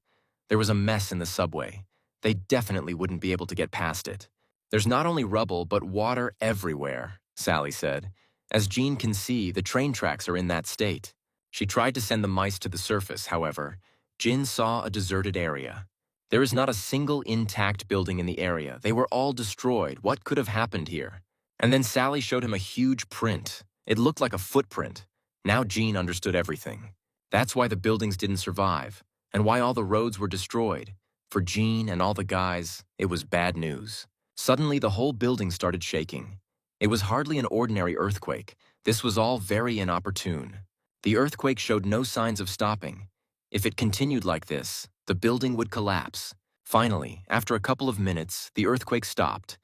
There was a mess in the subway. They definitely wouldn't be able to get past it. There's not only rubble, but water everywhere, Sally said. As Jin can see, the train tracks are in that state. She tried to send the mice to the surface, however. Jin saw a deserted area. There is not a single intact building in the area. They were all destroyed. What could have happened here? And then Sally showed him a huge print. It looked like a footprint. Now Jin understood everything. That's why the buildings didn't survive, and why all the roads were destroyed. For Jin and all the guys, it was bad news. Suddenly, the whole building started shaking. It was hardly an ordinary earthquake. This was all very inopportune. The earthquake showed no signs of stopping. If it continued like this, the building would collapse. Finally, after a couple of minutes, the earthquake stopped.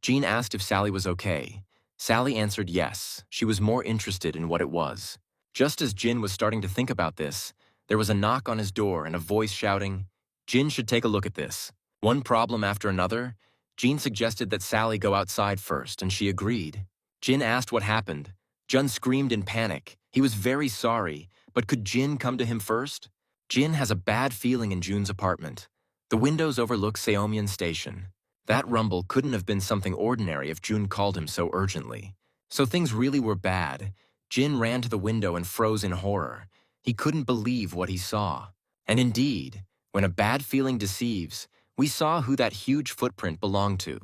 Jin asked if Sally was okay. Sally answered yes. She was more interested in what it was. Just as Jin was starting to think about this, there was a knock on his door and a voice shouting, Jin should take a look at this. One problem after another, Jean suggested that Sally go outside first, and she agreed. Jin asked what happened. Jun screamed in panic. He was very sorry, but could Jin come to him first? Jin has a bad feeling in Jun's apartment. The windows overlook Seomyeon Station. That rumble couldn't have been something ordinary if Jun called him so urgently. So things really were bad. Jin ran to the window and froze in horror. He couldn't believe what he saw. And indeed, when a bad feeling deceives, we saw who that huge footprint belonged to.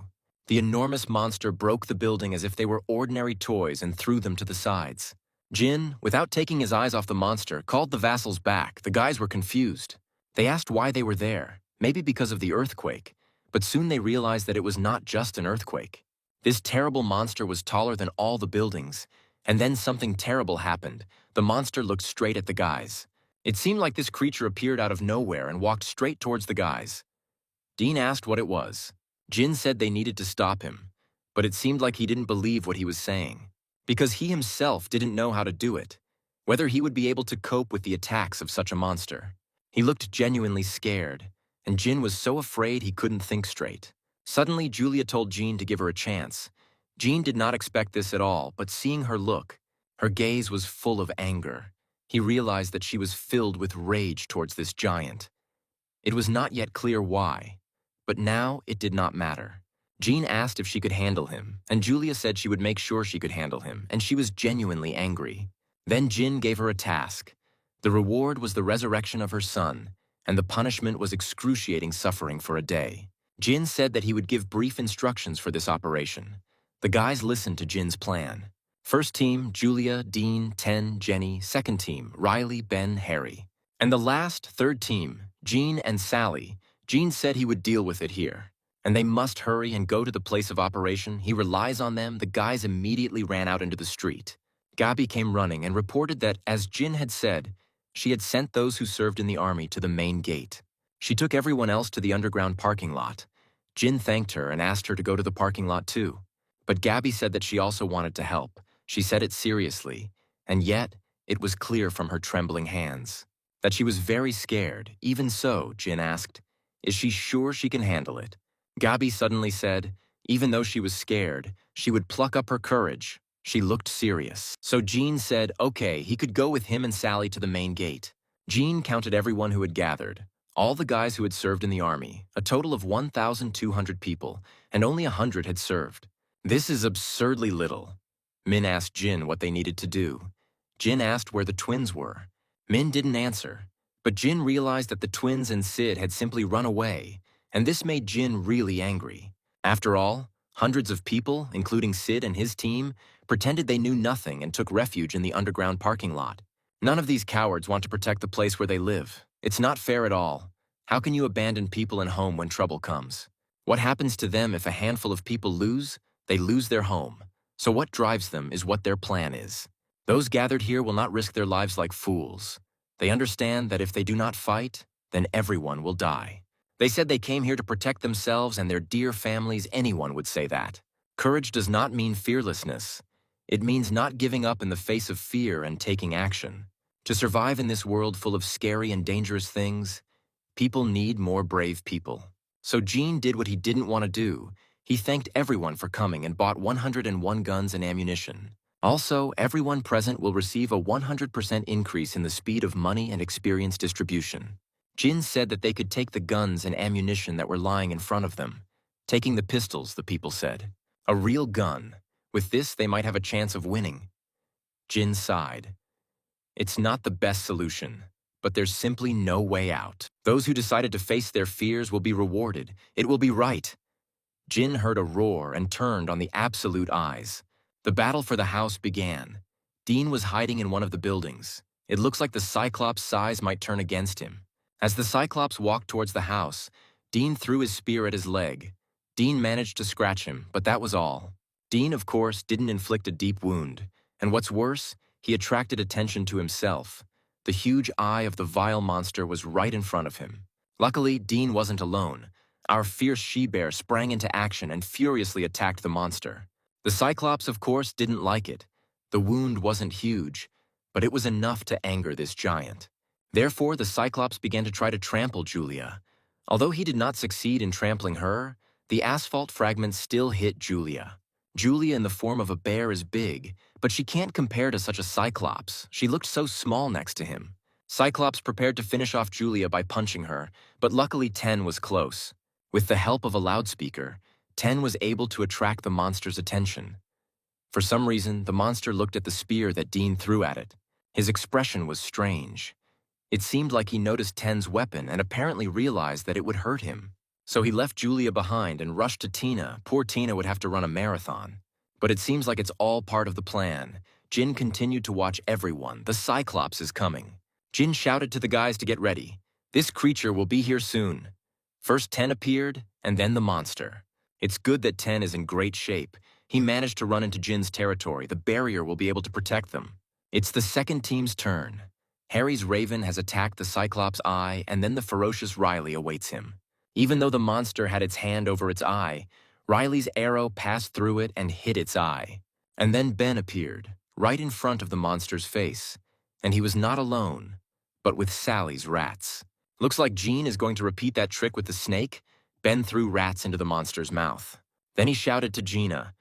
The enormous monster broke the building as if they were ordinary toys and threw them to the sides. Jin, without taking his eyes off the monster, called the vassals back. The guys were confused. They asked why they were there, maybe because of the earthquake, but soon they realized that it was not just an earthquake. This terrible monster was taller than all the buildings, and then something terrible happened. The monster looked straight at the guys. It seemed like this creature appeared out of nowhere and walked straight towards the guys. Dean asked what it was. Jin said they needed to stop him, but it seemed like he didn't believe what he was saying, because he himself didn't know how to do it, whether he would be able to cope with the attacks of such a monster. He looked genuinely scared, and Jin was so afraid he couldn't think straight. Suddenly, Julia told Jean to give her a chance. Jean did not expect this at all, but seeing her look, her gaze was full of anger. He realized that she was filled with rage towards this giant. It was not yet clear why, but now it did not matter. Jean asked if she could handle him, and Julia said she would make sure she could handle him, and she was genuinely angry. Then Jin gave her a task. The reward was the resurrection of her son, and the punishment was excruciating suffering for a day. Jin said that he would give brief instructions for this operation. The guys listened to Jin's plan. First team, Julia, Dean, Ten, Jenny. Second team, Riley, Ben, Harry. And the last, third team, Jean and Sally. Jean said he would deal with it here. And they must hurry and go to the place of operation. He relies on them. The guys immediately ran out into the street. Gabi came running and reported that, as Jin had said, she had sent those who served in the army to the main gate. She took everyone else to the underground parking lot. Jin thanked her and asked her to go to the parking lot too. But Gabi said that she also wanted to help. She said it seriously, and yet it was clear from her trembling hands that she was very scared. Even so, Jin asked, "Is she sure she can handle it?" Gabi suddenly said, even though she was scared, she would pluck up her courage. She looked serious. So Jean said, okay, he could go with him and Sally to the main gate. Jean counted everyone who had gathered, all the guys who had served in the army, a total of 1,200 people, and only 100 had served. This is absurdly little. Min asked Jin what they needed to do. Jin asked where the twins were. Min didn't answer, but Jin realized that the twins and Sid had simply run away, and this made Jin really angry. After all, hundreds of people, including Sid and his team, pretended they knew nothing and took refuge in the underground parking lot. None of these cowards want to protect the place where they live. It's not fair at all. How can you abandon people and home when trouble comes? What happens to them if a handful of people lose? They lose their home. So what drives them is what their plan is. Those gathered here will not risk their lives like fools. They understand that if they do not fight, then everyone will die. They said they came here to protect themselves and their dear families. Anyone would say that. Courage does not mean fearlessness. It means not giving up in the face of fear and taking action. To survive in this world full of scary and dangerous things, people need more brave people. So Jean did what he didn't want to do. He thanked everyone for coming and bought 101 guns and ammunition. Also, everyone present will receive a 100% increase in the speed of money and experience distribution. Jin said that they could take the guns and ammunition that were lying in front of them. Taking the pistols, the people said. A real gun. With this, they might have a chance of winning. Jin sighed. It's not the best solution, but there's simply no way out. Those who decided to face their fears will be rewarded. It will be right. Jin heard a roar and turned on the absolute eyes. The battle for the house began. Dean was hiding in one of the buildings. It looks like the Cyclops' size might turn against him. As the Cyclops walked towards the house, Dean threw his spear at his leg. Dean managed to scratch him, but that was all. Dean, of course, didn't inflict a deep wound. And what's worse, he attracted attention to himself. The huge eye of the vile monster was right in front of him. Luckily, Dean wasn't alone. Our fierce she-bear sprang into action and furiously attacked the monster. The Cyclops, of course, didn't like it. The wound wasn't huge, but it was enough to anger this giant. Therefore, the Cyclops began to try to trample Julia. Although he did not succeed in trampling her, The asphalt fragments still hit Julia. Julia in the form of a bear is big, but she can't compare to such a Cyclops. She looked so small next to him. Cyclops prepared to finish off Julia by punching her, but luckily Ten was close. With the help of a loudspeaker, Ten was able to attract the monster's attention. For some reason, the monster looked at the spear that Dean threw at it. His expression was strange. It seemed like he noticed Ten's weapon and apparently realized that it would hurt him. So he left Julia behind and rushed to Tina. Poor Tina would have to run a marathon. But it seems like it's all part of the plan. Jin continued to watch everyone. The Cyclops is coming. Jin shouted to the guys to get ready. This creature will be here soon. First Ten appeared, and then the monster. It's good that Ten is in great shape. He managed to run into Jin's territory. The barrier will be able to protect them. It's the second team's turn. Harry's Raven has attacked the Cyclops' eye, and then the ferocious Riley awaits him. Even though the monster had its hand over its eye, Riley's arrow passed through it and hit its eye. And then Ben appeared, right in front of the monster's face. And he was not alone, but with Sally's rats. Looks like Jean is going to repeat that trick with the snake. Ben threw rats into the monster's mouth. Then he shouted to Gina,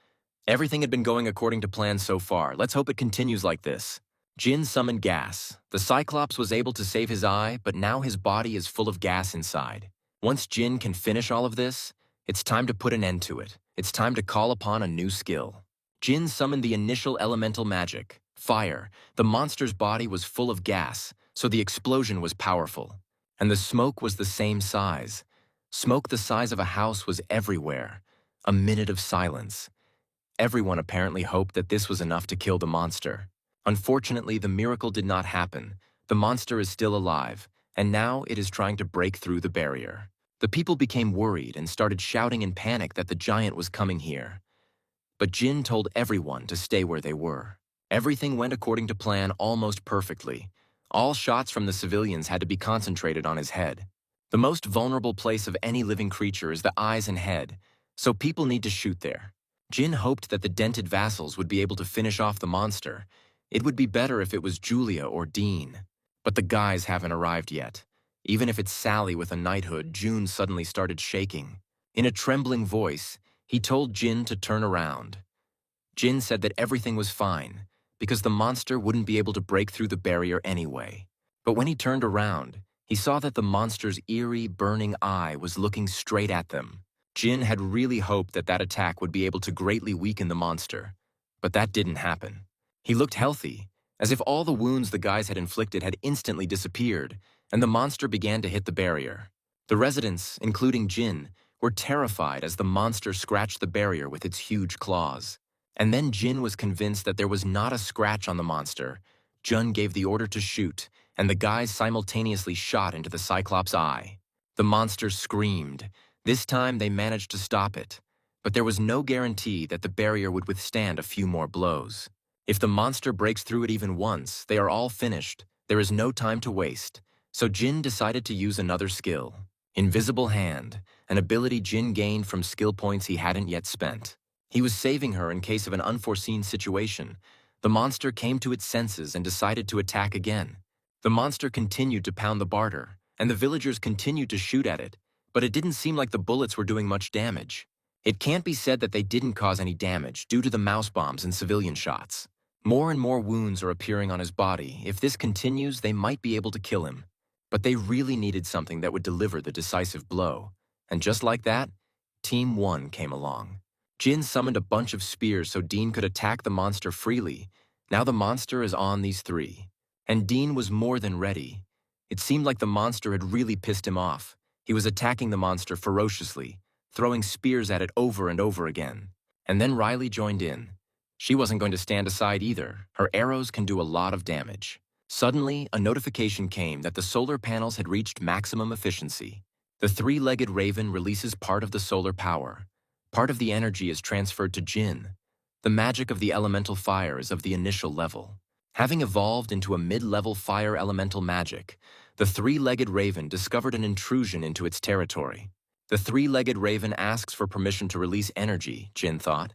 "Everything had been going according to plan so far. Let's hope it continues like this." Jin summoned gas. The Cyclops was able to save his eye, but now his body is full of gas inside. Once Jin can finish all of this, it's time to put an end to it. It's time to call upon a new skill. Jin summoned the initial elemental magic, fire. The monster's body was full of gas, so the explosion was powerful. And the smoke was the same size. Smoke the size of a house was everywhere. A minute of silence. Everyone apparently hoped that this was enough to kill the monster. Unfortunately, the miracle did not happen. The monster is still alive, and now it is trying to break through the barrier. The people became worried and started shouting in panic that the giant was coming here. But Jin told everyone to stay where they were. Everything went according to plan almost perfectly. All shots from the civilians had to be concentrated on his head. The most vulnerable place of any living creature is the eyes and head, so people need to shoot there. Jin hoped that the dented vassals would be able to finish off the monster. It would be better if it was Julia or Dean. But the guys haven't arrived yet. Even if it's Sally with a knighthood, June suddenly started shaking. In a trembling voice, he told Jin to turn around. Jin said that everything was fine, because the monster wouldn't be able to break through the barrier anyway. But when he turned around, he saw that the monster's eerie, burning eye was looking straight at them. Jin had really hoped that that attack would be able to greatly weaken the monster. But that didn't happen. He looked healthy, as if all the wounds the guys had inflicted had instantly disappeared, and the monster began to hit the barrier. The residents, including Jin, were terrified as the monster scratched the barrier with its huge claws. And then Jin was convinced that there was not a scratch on the monster. Jun gave the order to shoot, and the guys simultaneously shot into the Cyclops' eye. The monster screamed. This time they managed to stop it, but there was no guarantee that the barrier would withstand a few more blows. If the monster breaks through it even once, they are all finished. There is no time to waste. So Jin decided to use another skill. Invisible Hand, an ability Jin gained from skill points he hadn't yet spent. He was saving her in case of an unforeseen situation. The monster came to its senses and decided to attack again. The monster continued to pound the barter, and the villagers continued to shoot at it, but it didn't seem like the bullets were doing much damage. It can't be said that they didn't cause any damage due to the mouse bombs and civilian shots. More and more wounds are appearing on his body. If this continues, they might be able to kill him. But they really needed something that would deliver the decisive blow. And just like that, Team 1 came along. Jin summoned a bunch of spears so Dean could attack the monster freely. Now the monster is on these three. And Dean was more than ready. It seemed like the monster had really pissed him off. He was attacking the monster ferociously, throwing spears at it over and over again. And then Riley joined in. She wasn't going to stand aside either. Her arrows can do a lot of damage. Suddenly, a notification came that the solar panels had reached maximum efficiency. The three-legged raven releases part of the solar power. Part of the energy is transferred to Jin. The magic of the elemental fire is of the initial level. Having evolved into a mid-level fire elemental magic, the three-legged raven discovered an intrusion into its territory. The three-legged raven asks for permission to release energy, Jin thought.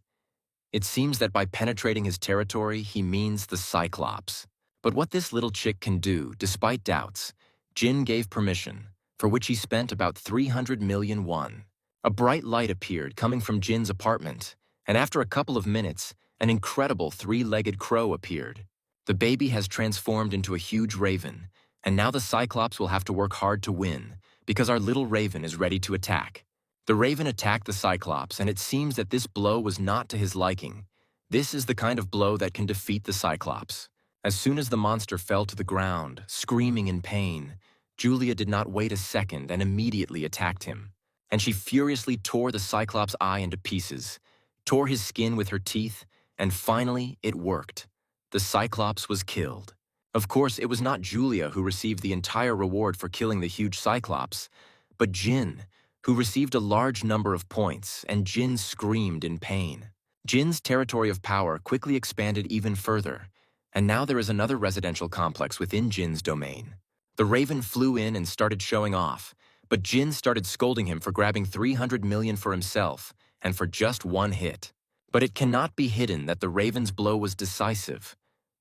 It seems that by penetrating his territory, he means the Cyclops. But what this little chick can do, despite doubts, Jin gave permission, for which he spent about 300 million won. A bright light appeared coming from Jin's apartment, and after a couple of minutes, an incredible three-legged crow appeared. The baby has transformed into a huge raven, and now the Cyclops will have to work hard to win, because our little raven is ready to attack. The raven attacked the Cyclops, and it seems that this blow was not to his liking. This is the kind of blow that can defeat the Cyclops. As soon as the monster fell to the ground, screaming in pain, Julia did not wait a second and immediately attacked him. And she furiously tore the Cyclops' eye into pieces, tore his skin with her teeth, and finally it worked. The Cyclops was killed. Of course, it was not Julia who received the entire reward for killing the huge Cyclops, but Jin, who received a large number of points, and Jin screamed in pain. Jin's territory of power quickly expanded even further, and now there is another residential complex within Jin's domain. The raven flew in and started showing off, but Jin started scolding him for grabbing 300 million for himself, and for just one hit. But it cannot be hidden that the raven's blow was decisive.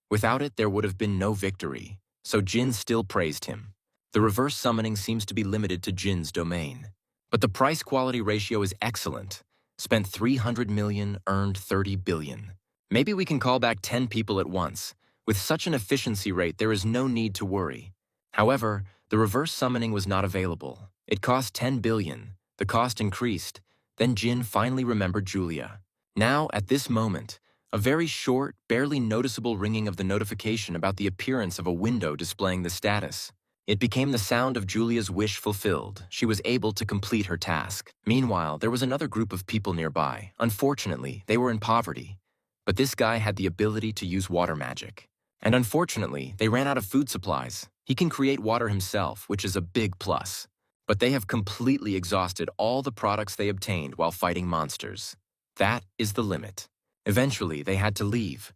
Without it, there would have been no victory, so Jin still praised him. The reverse summoning seems to be limited to Jin's domain. But the price-quality ratio is excellent. Spent 300 million, earned 30 billion. Maybe we can call back 10 people at once. With such an efficiency rate, there is no need to worry. However, the reverse summoning was not available. It cost 10 billion. The cost increased. Then Jin finally remembered Julia. Now, at this moment, a very short, barely noticeable ringing of the notification about the appearance of a window displaying the status. It became the sound of Julia's wish fulfilled. She was able to complete her task. Meanwhile, there was another group of people nearby. Unfortunately, they were in poverty. But this guy had the ability to use water magic. And unfortunately, they ran out of food supplies. He can create water himself, which is a big plus. But they have completely exhausted all the products they obtained while fighting monsters. That is the limit. Eventually, they had to leave.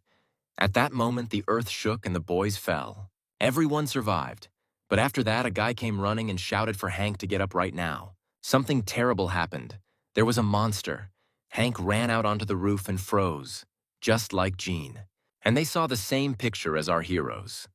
At that moment, the earth shook and the boys fell. Everyone survived. But after that, a guy came running and shouted for Hank to get up right now. Something terrible happened. There was a monster. Hank ran out onto the roof and froze, just like Jean. And they saw the same picture as our heroes.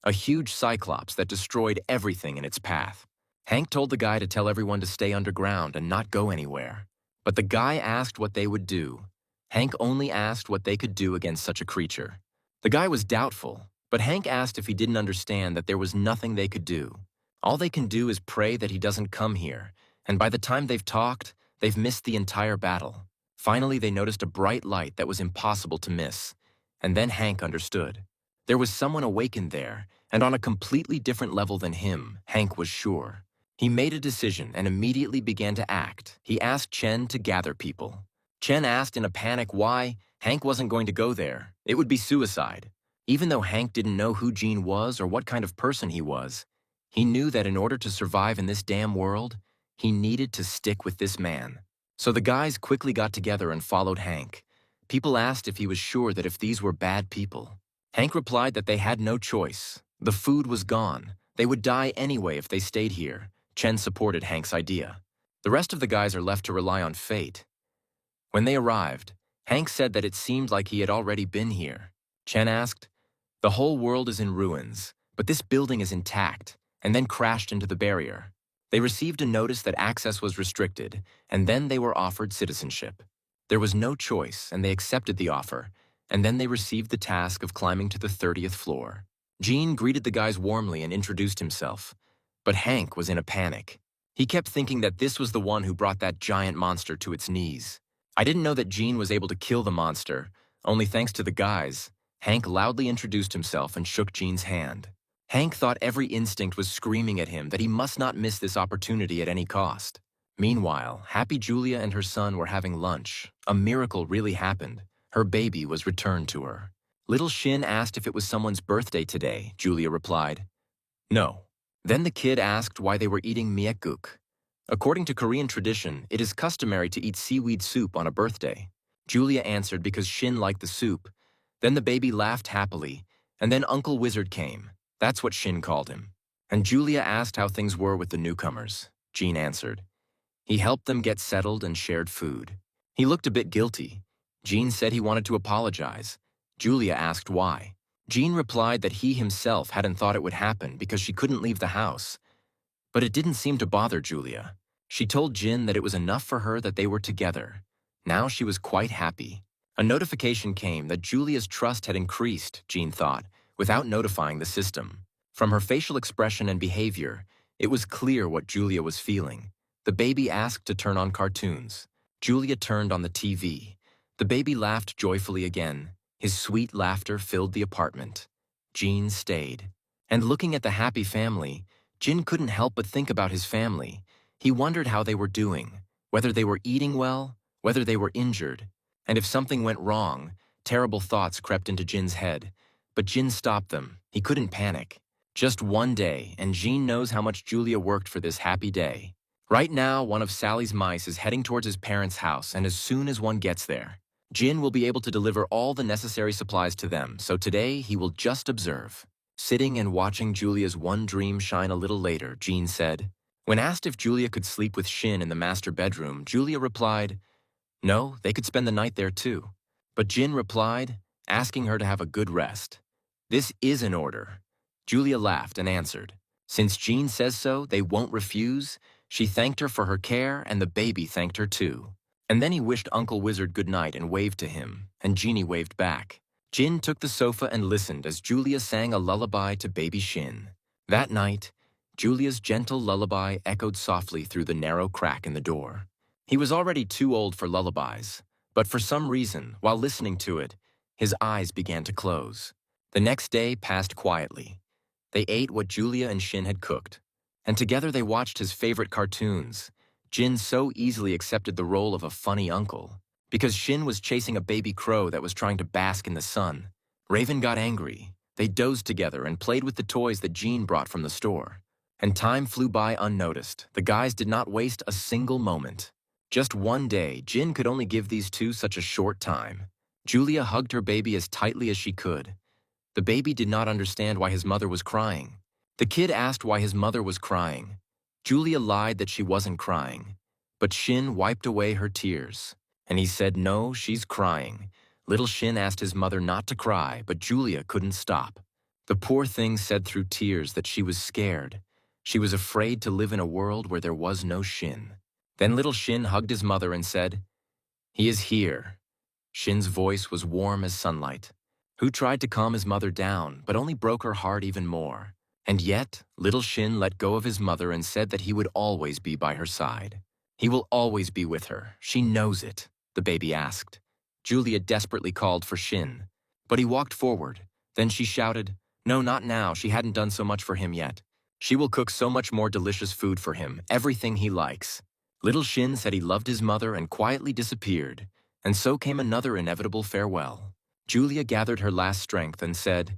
A huge Cyclops that destroyed everything in its path. Hank told the guy to tell everyone to stay underground and not go anywhere. But the guy asked what they would do. Hank only asked what they could do against such a creature. The guy was doubtful, but Hank asked if he didn't understand that there was nothing they could do. All they can do is pray that he doesn't come here, and by the time they've talked, they've missed the entire battle. Finally, they noticed a bright light that was impossible to miss, and then Hank understood. There was someone awakened there, and on a completely different level than him, Hank was sure. He made a decision and immediately began to act. He asked Chen to gather people. Chen asked in a panic why. Hank wasn't going to go there. It would be suicide. Even though Hank didn't know who Jean was or what kind of person he was, he knew that in order to survive in this damn world, he needed to stick with this man. So the guys quickly got together and followed Hank. People asked if he was sure that if these were bad people. Hank replied that they had no choice. The food was gone. They would die anyway if they stayed here. Chen supported Hank's idea. The rest of the guys are left to rely on fate. When they arrived, Hank said that it seemed like he had already been here. Chen asked, "The whole world is in ruins, but this building is intact," and then crashed into the barrier. They received a notice that access was restricted, and then they were offered citizenship. There was no choice, and they accepted the offer, and then they received the task of climbing to the 30th floor. Jean greeted the guys warmly and introduced himself, but Hank was in a panic. He kept thinking that this was the one who brought that giant monster to its knees. I didn't know that Jean was able to kill the monster, only thanks to the guys. Hank loudly introduced himself and shook Jean's hand. Hank thought every instinct was screaming at him that he must not miss this opportunity at any cost. Meanwhile, happy Julia and her son were having lunch. A miracle really happened. Her baby was returned to her. Little Shin asked if it was someone's birthday today. Julia replied, "No." Then the kid asked why they were eating miekguk. According to Korean tradition, it is customary to eat seaweed soup on a birthday. Julia answered because Shin liked the soup. Then the baby laughed happily, and then Uncle Wizard came. That's what Shin called him. And Julia asked how things were with the newcomers. Jean answered. He helped them get settled and shared food. He looked a bit guilty. Jean said he wanted to apologize. Julia asked why. Jean replied that he himself hadn't thought it would happen because she couldn't leave the house. But it didn't seem to bother Julia. She told Jin that it was enough for her that they were together. Now she was quite happy. A notification came that Julia's trust had increased, Jean thought, without notifying the system. From her facial expression and behavior, it was clear what Julia was feeling. The baby asked to turn on cartoons. Julia turned on the TV. The baby laughed joyfully again. His sweet laughter filled the apartment. Jean stayed. And looking at the happy family, Jin couldn't help but think about his family. He wondered how they were doing, whether they were eating well, whether they were injured. And if something went wrong, terrible thoughts crept into Jin's head. But Jin stopped them. He couldn't panic. Just one day, and Jean knows how much Julia worked for this happy day. Right now, one of Sally's mice is heading towards his parents' house, and as soon as one gets there, Jin will be able to deliver all the necessary supplies to them, so today he will just observe. Sitting and watching Julia's one dream shine a little later, Jean said. When asked if Julia could sleep with Shin in the master bedroom, Julia replied, no, they could spend the night there too. But Jin replied, asking her to have a good rest. This is an order. Julia laughed and answered. Since Jean says so, they won't refuse. She thanked her for her care, and the baby thanked her too. And then he wished Uncle Wizard good night and waved to him, and Jeannie waved back. Jin took the sofa and listened as Julia sang a lullaby to baby Shin. That night, Julia's gentle lullaby echoed softly through the narrow crack in the door. He was already too old for lullabies, but for some reason, while listening to it, his eyes began to close. The next day passed quietly. They ate what Julia and Shin had cooked, and together they watched his favorite cartoons. Jin so easily accepted the role of a funny uncle, because Shin was chasing a baby crow that was trying to bask in the sun. Raven got angry. They dozed together and played with the toys that Jean brought from the store. And time flew by unnoticed. The guys did not waste a single moment. Just one day, Jin could only give these two such a short time. Julia hugged her baby as tightly as she could. The baby did not understand why his mother was crying. The kid asked why his mother was crying. Julia lied that she wasn't crying, but Shin wiped away her tears. And he said, no, she's crying. Little Shin asked his mother not to cry, but Julia couldn't stop. The poor thing said through tears that she was scared. She was afraid to live in a world where there was no Shin. Then little Shin hugged his mother and said, he is here. Shin's voice was warm as sunlight. Who tried to calm his mother down, but only broke her heart even more. And yet, little Shin let go of his mother and said that he would always be by her side. He will always be with her. She knows it, the baby asked. Julia desperately called for Shin. But he walked forward. Then she shouted, no, not now. She hadn't done so much for him yet. She will cook so much more delicious food for him, everything he likes. Little Shin said he loved his mother and quietly disappeared, and so came another inevitable farewell. Julia gathered her last strength and said,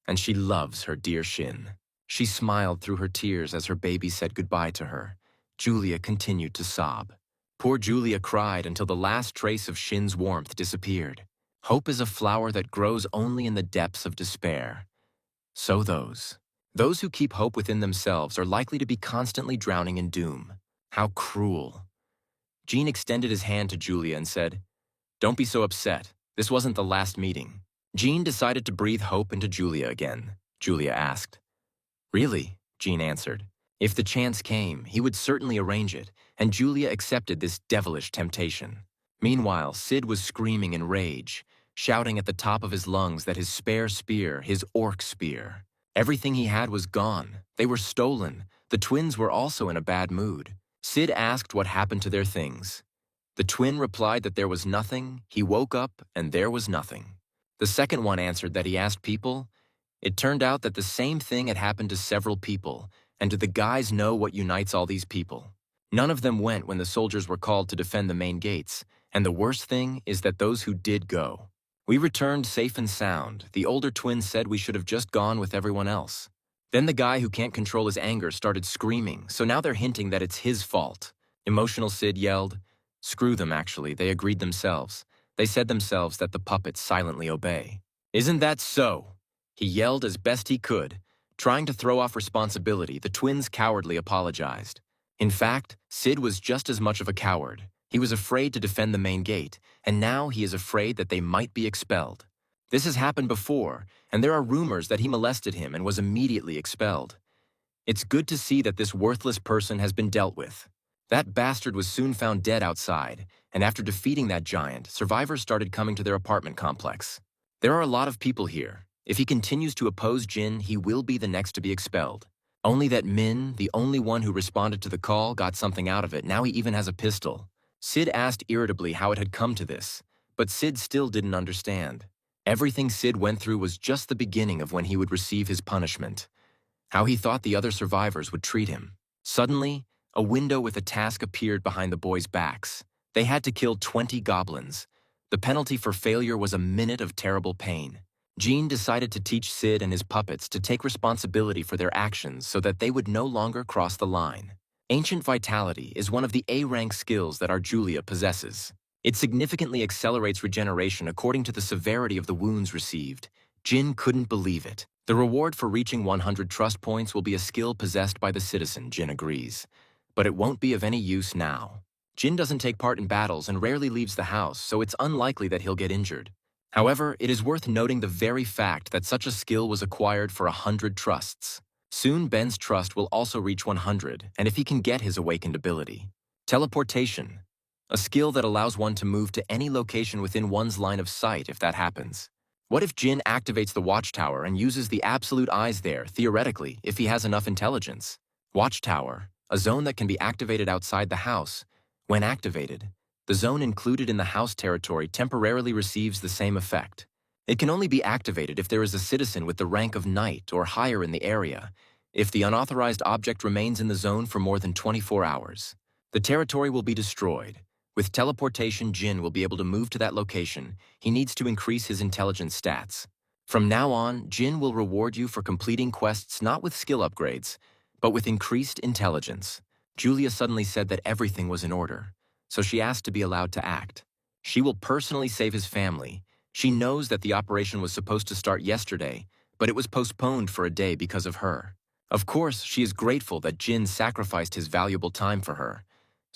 and she loves her dear Shin. She smiled through her tears as her baby said goodbye to her. Julia continued to sob. Poor Julia cried until the last trace of Shin's warmth disappeared. Hope is a flower that grows only in the depths of despair. So those who keep hope within themselves are likely to be constantly drowning in doom. How cruel. Jean extended his hand to Julia and said, don't be so upset. This wasn't the last meeting. Jean decided to breathe hope into Julia again. Julia asked. Really? Jean answered. If the chance came, he would certainly arrange it, and Julia accepted this devilish temptation. Meanwhile, Sid was screaming in rage, shouting at the top of his lungs that his spare spear, his orc spear, everything he had was gone. They were stolen. The twins were also in a bad mood. Sid asked what happened to their things. The twin replied that there was nothing. He woke up and there was nothing. The second one answered that he asked people. It turned out that the same thing had happened to several people, and did the guys know what unites all these people? None of them went when the soldiers were called to defend the main gates, and the worst thing is that those who did go. We returned safe and sound. The older twin said we should have just gone with everyone else. Then the guy who can't control his anger started screaming, so now they're hinting that it's his fault. Emotional Sid yelled, screw them actually, they agreed themselves. They said themselves that the puppets silently obey. Isn't that so? He yelled as best he could. Trying to throw off responsibility, the twins cowardly apologized. In fact, Sid was just as much of a coward. He was afraid to defend the main gate, and now he is afraid that they might be expelled. This has happened before, and there are rumors that he molested him and was immediately expelled. It's good to see that this worthless person has been dealt with. That bastard was soon found dead outside, and after defeating that giant, survivors started coming to their apartment complex. There are a lot of people here. If he continues to oppose Jin, he will be the next to be expelled. Only that Min, the only one who responded to the call, got something out of it. Now he even has a pistol. Sid asked irritably how it had come to this, but Sid still didn't understand. Everything Sid went through was just the beginning of when he would receive his punishment. How he thought the other survivors would treat him. Suddenly, a window with a task appeared behind the boys' backs. They had to kill 20 goblins. The penalty for failure was a minute of terrible pain. Jean decided to teach Sid and his puppets to take responsibility for their actions so that they would no longer cross the line. Ancient Vitality is one of the A-rank skills that our Julia possesses. It significantly accelerates regeneration according to the severity of the wounds received. Jin couldn't believe it. The reward for reaching 100 trust points will be a skill possessed by the citizen, Jin agrees. But it won't be of any use now. Jin doesn't take part in battles and rarely leaves the house, so it's unlikely that he'll get injured. However, it is worth noting the very fact that such a skill was acquired for 100 trusts. Soon Ben's trust will also reach 100, and if he can get his awakened ability. Teleportation, a skill that allows one to move to any location within one's line of sight if that happens. What if Jin activates the watchtower and uses the absolute eyes there, theoretically, if he has enough intelligence? Watchtower, a zone that can be activated outside the house. When activated, the zone included in the house territory temporarily receives the same effect. It can only be activated if there is a citizen with the rank of knight or higher in the area, if the unauthorized object remains in the zone for more than 24 hours. The territory will be destroyed. With teleportation, Jin will be able to move to that location. He needs to increase his intelligence stats. From now on, Jin will reward you for completing quests not with skill upgrades, but with increased intelligence. Julia suddenly said that everything was in order, so she asked to be allowed to act. She will personally save his family. She knows that the operation was supposed to start yesterday, but it was postponed for a day because of her. Of course, she is grateful that Jin sacrificed his valuable time for her,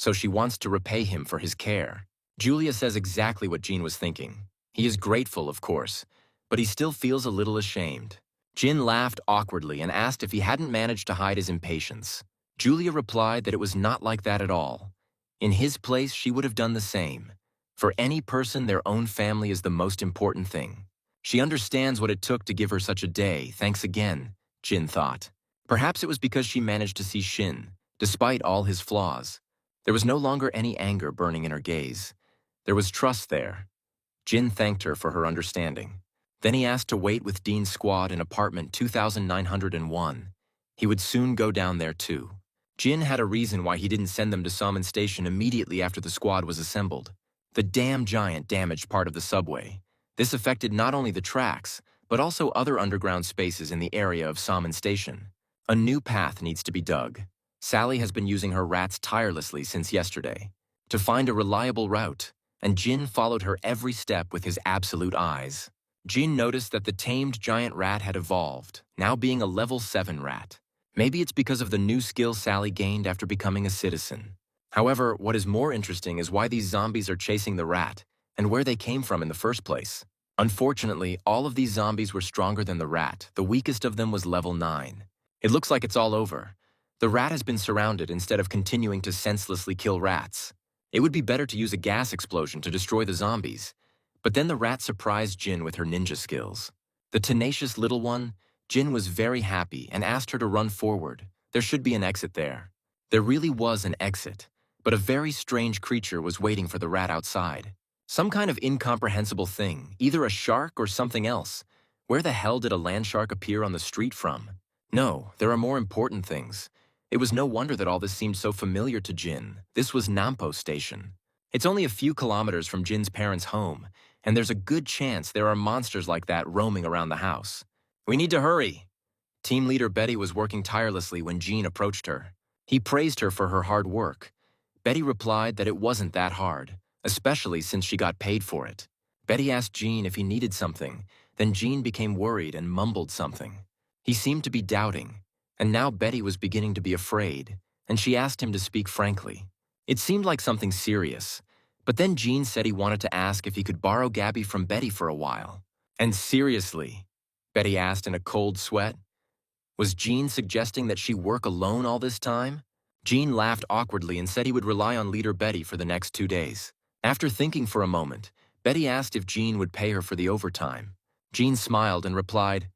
so she wants to repay him for his care. Julia says exactly what Jin was thinking. He is grateful, of course, but he still feels a little ashamed. Jin laughed awkwardly and asked if he hadn't managed to hide his impatience. Julia replied that it was not like that at all. In his place, she would have done the same. For any person, their own family is the most important thing. She understands what it took to give her such a day, thanks again, Jin thought. Perhaps it was because she managed to see Shin, despite all his flaws. There was no longer any anger burning in her gaze. There was trust there. Jin thanked her for her understanding. Then he asked to wait with Dean's squad in apartment 2901. He would soon go down there too. Jin had a reason why he didn't send them to Salmon Station immediately after the squad was assembled. The damn giant damaged part of the subway. This affected not only the tracks, but also other underground spaces in the area of Salmon Station. A new path needs to be dug. Sally has been using her rats tirelessly since yesterday to find a reliable route, and Jin followed her every step with his absolute eyes. Jin noticed that the tamed giant rat had evolved, now being a level 7 rat. Maybe it's because of the new skill Sally gained after becoming a citizen. However, what is more interesting is why these zombies are chasing the rat, and where they came from in the first place. Unfortunately, all of these zombies were stronger than the rat. The weakest of them was level 9. It looks like it's all over. The rat has been surrounded instead of continuing to senselessly kill rats. It would be better to use a gas explosion to destroy the zombies. But then the rat surprised Jin with her ninja skills. The tenacious little one, Jin was very happy and asked her to run forward. There should be an exit there. There really was an exit, but a very strange creature was waiting for the rat outside. Some kind of incomprehensible thing, either a shark or something else. Where the hell did a land shark appear on the street from? No, there are more important things. It was no wonder that all this seemed so familiar to Jin. This was Nampo Station. It's only a few kilometers from Jin's parents' home, and there's a good chance there are monsters like that roaming around the house. We need to hurry. Team leader Betty was working tirelessly when Jin approached her. He praised her for her hard work. Betty replied that it wasn't that hard, especially since she got paid for it. Betty asked Jin if he needed something, then Jin became worried and mumbled something. He seemed to be doubting. And now Betty was beginning to be afraid, and she asked him to speak frankly. It seemed like something serious, but then Jin said he wanted to ask if he could borrow Gabby from Betty for a while. And seriously? Betty asked in a cold sweat. Was Jin suggesting that she work alone all this time? Jean laughed awkwardly and said he would rely on leader Betty for the next 2 days. After thinking for a moment, Betty asked if Jean would pay her for the overtime. Jean smiled and replied,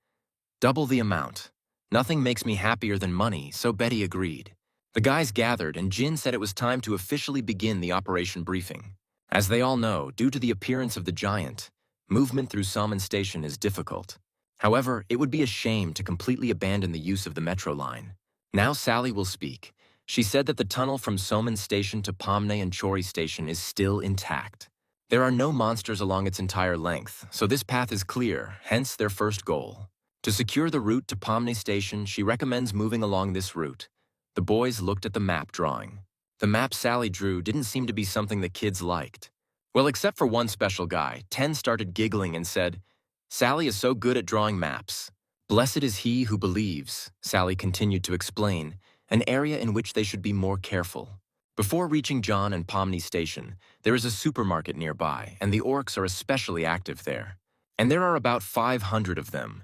"Double the amount. Nothing makes me happier than money," so Betty agreed. The guys gathered and Jin said it was time to officially begin the operation briefing. As they all know, due to the appearance of the giant, movement through Salmon Station is difficult. However, it would be a shame to completely abandon the use of the metro line. Now Sally will speak. She said that the tunnel from Salmon Station to Pomne and Chori Station is still intact. There are no monsters along its entire length, so this path is clear, hence their first goal. To secure the route to Pomne Station, she recommends moving along this route. The boys looked at the map drawing. The map Sally drew didn't seem to be something the kids liked. Well, except for one special guy, 10 started giggling and said, "Sally is so good at drawing maps." "Blessed is he who believes," Sally continued to explain, an area in which they should be more careful. Before reaching John and Pomney Station, there is a supermarket nearby, and the orcs are especially active there. And there are about 500 of them.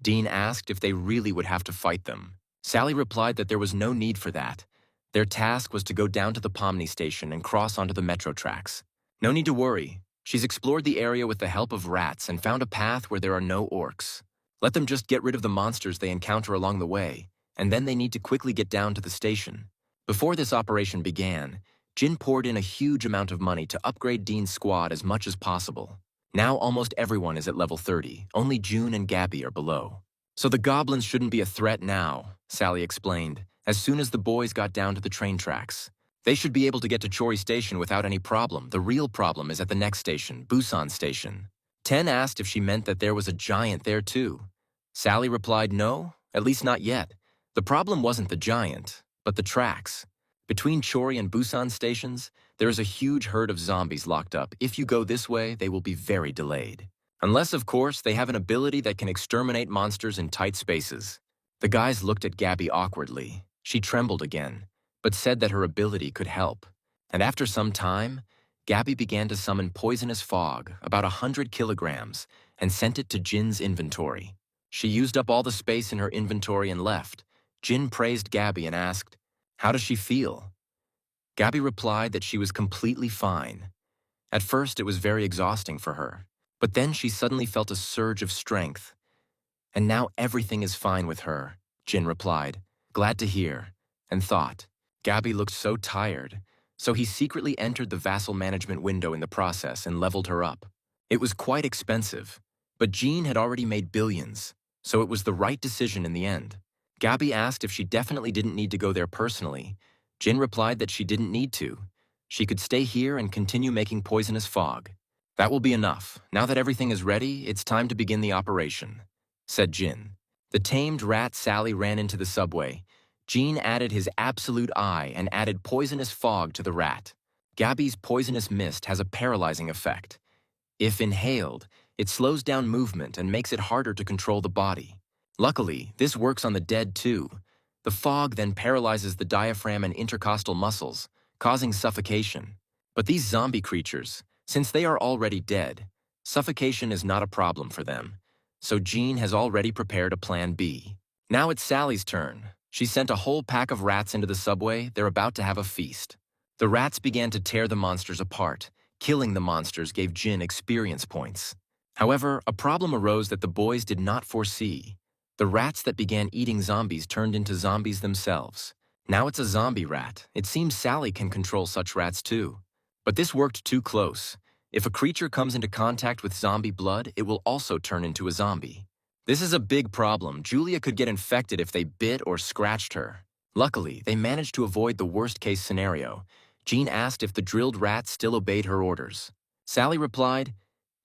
Dean asked if they really would have to fight them. Sally replied that there was no need for that. Their task was to go down to the Pomney Station and cross onto the metro tracks. No need to worry. She's explored the area with the help of rats and found a path where there are no orcs. Let them just get rid of the monsters they encounter along the way, and then they need to quickly get down to the station. Before this operation began, Jin poured in a huge amount of money to upgrade Dean's squad as much as possible. Now almost everyone is at level 30, only June and Gabby are below. "So the goblins shouldn't be a threat now," Sally explained, as soon as the boys got down to the train tracks. "They should be able to get to Chori Station without any problem. The real problem is at the next station, Busan Station." 10 asked if she meant that there was a giant there too. Sally replied no, at least not yet. The problem wasn't the giant, but the tracks. Between Chori and Busan stations, there is a huge herd of zombies locked up. If you go this way, they will be very delayed. Unless, of course, they have an ability that can exterminate monsters in tight spaces. The guys looked at Gabby awkwardly. She trembled again, but said that her ability could help. And after some time, Gabby began to summon poisonous fog, about 100 kilograms, and sent it to Jin's inventory. She used up all the space in her inventory and left. Jin praised Gabby and asked, "How does she feel?" Gabby replied that she was completely fine. At first, it was very exhausting for her, but then she suddenly felt a surge of strength. "And now everything is fine with her," Jin replied, glad to hear, and thought, Gabby looked so tired, so he secretly entered the vassal management window in the process and leveled her up. It was quite expensive, but Jean had already made billions, so it was the right decision in the end. Gabby asked if she definitely didn't need to go there personally. Jin replied that she didn't need to. She could stay here and continue making poisonous fog. "That will be enough. Now that everything is ready, it's time to begin the operation," said Jin. The tamed rat Sally ran into the subway. Jean added his absolute eye and added poisonous fog to the rat. Gabby's poisonous mist has a paralyzing effect. If inhaled, it slows down movement and makes it harder to control the body. Luckily, this works on the dead too. The fog then paralyzes the diaphragm and intercostal muscles, causing suffocation. But these zombie creatures, since they are already dead, suffocation is not a problem for them. So Jean has already prepared a plan B. Now it's Sally's turn. She sent a whole pack of rats into the subway. They're about to have a feast. The rats began to tear the monsters apart. Killing the monsters gave Jin experience points. However, a problem arose that the boys did not foresee. The rats that began eating zombies turned into zombies themselves. Now it's a zombie rat. It seems Sally can control such rats too. But this worked too close. If a creature comes into contact with zombie blood, it will also turn into a zombie. This is a big problem. Julia could get infected if they bit or scratched her. Luckily, they managed to avoid the worst-case scenario. Jean asked if the drilled rats still obeyed her orders. Sally replied,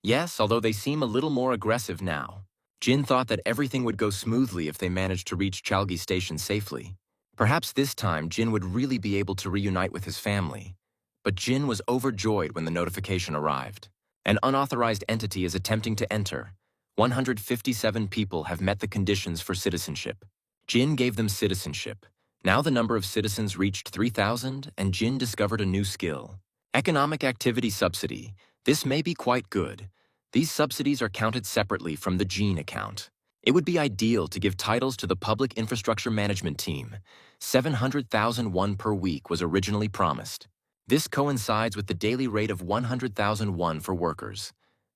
"Yes, although they seem a little more aggressive now." Jin thought that everything would go smoothly if they managed to reach Chalgi Station safely. Perhaps this time Jin would really be able to reunite with his family. But Jin was overjoyed when the notification arrived. An unauthorized entity is attempting to enter. 157 people have met the conditions for citizenship. Jin gave them citizenship. Now the number of citizens reached 3,000, and Jin discovered a new skill. Economic Activity Subsidy. This may be quite good. These subsidies are counted separately from the Gene account. It would be ideal to give titles to the Public Infrastructure Management Team. 700,000 won per week was originally promised. This coincides with the daily rate of 100,000 won for workers.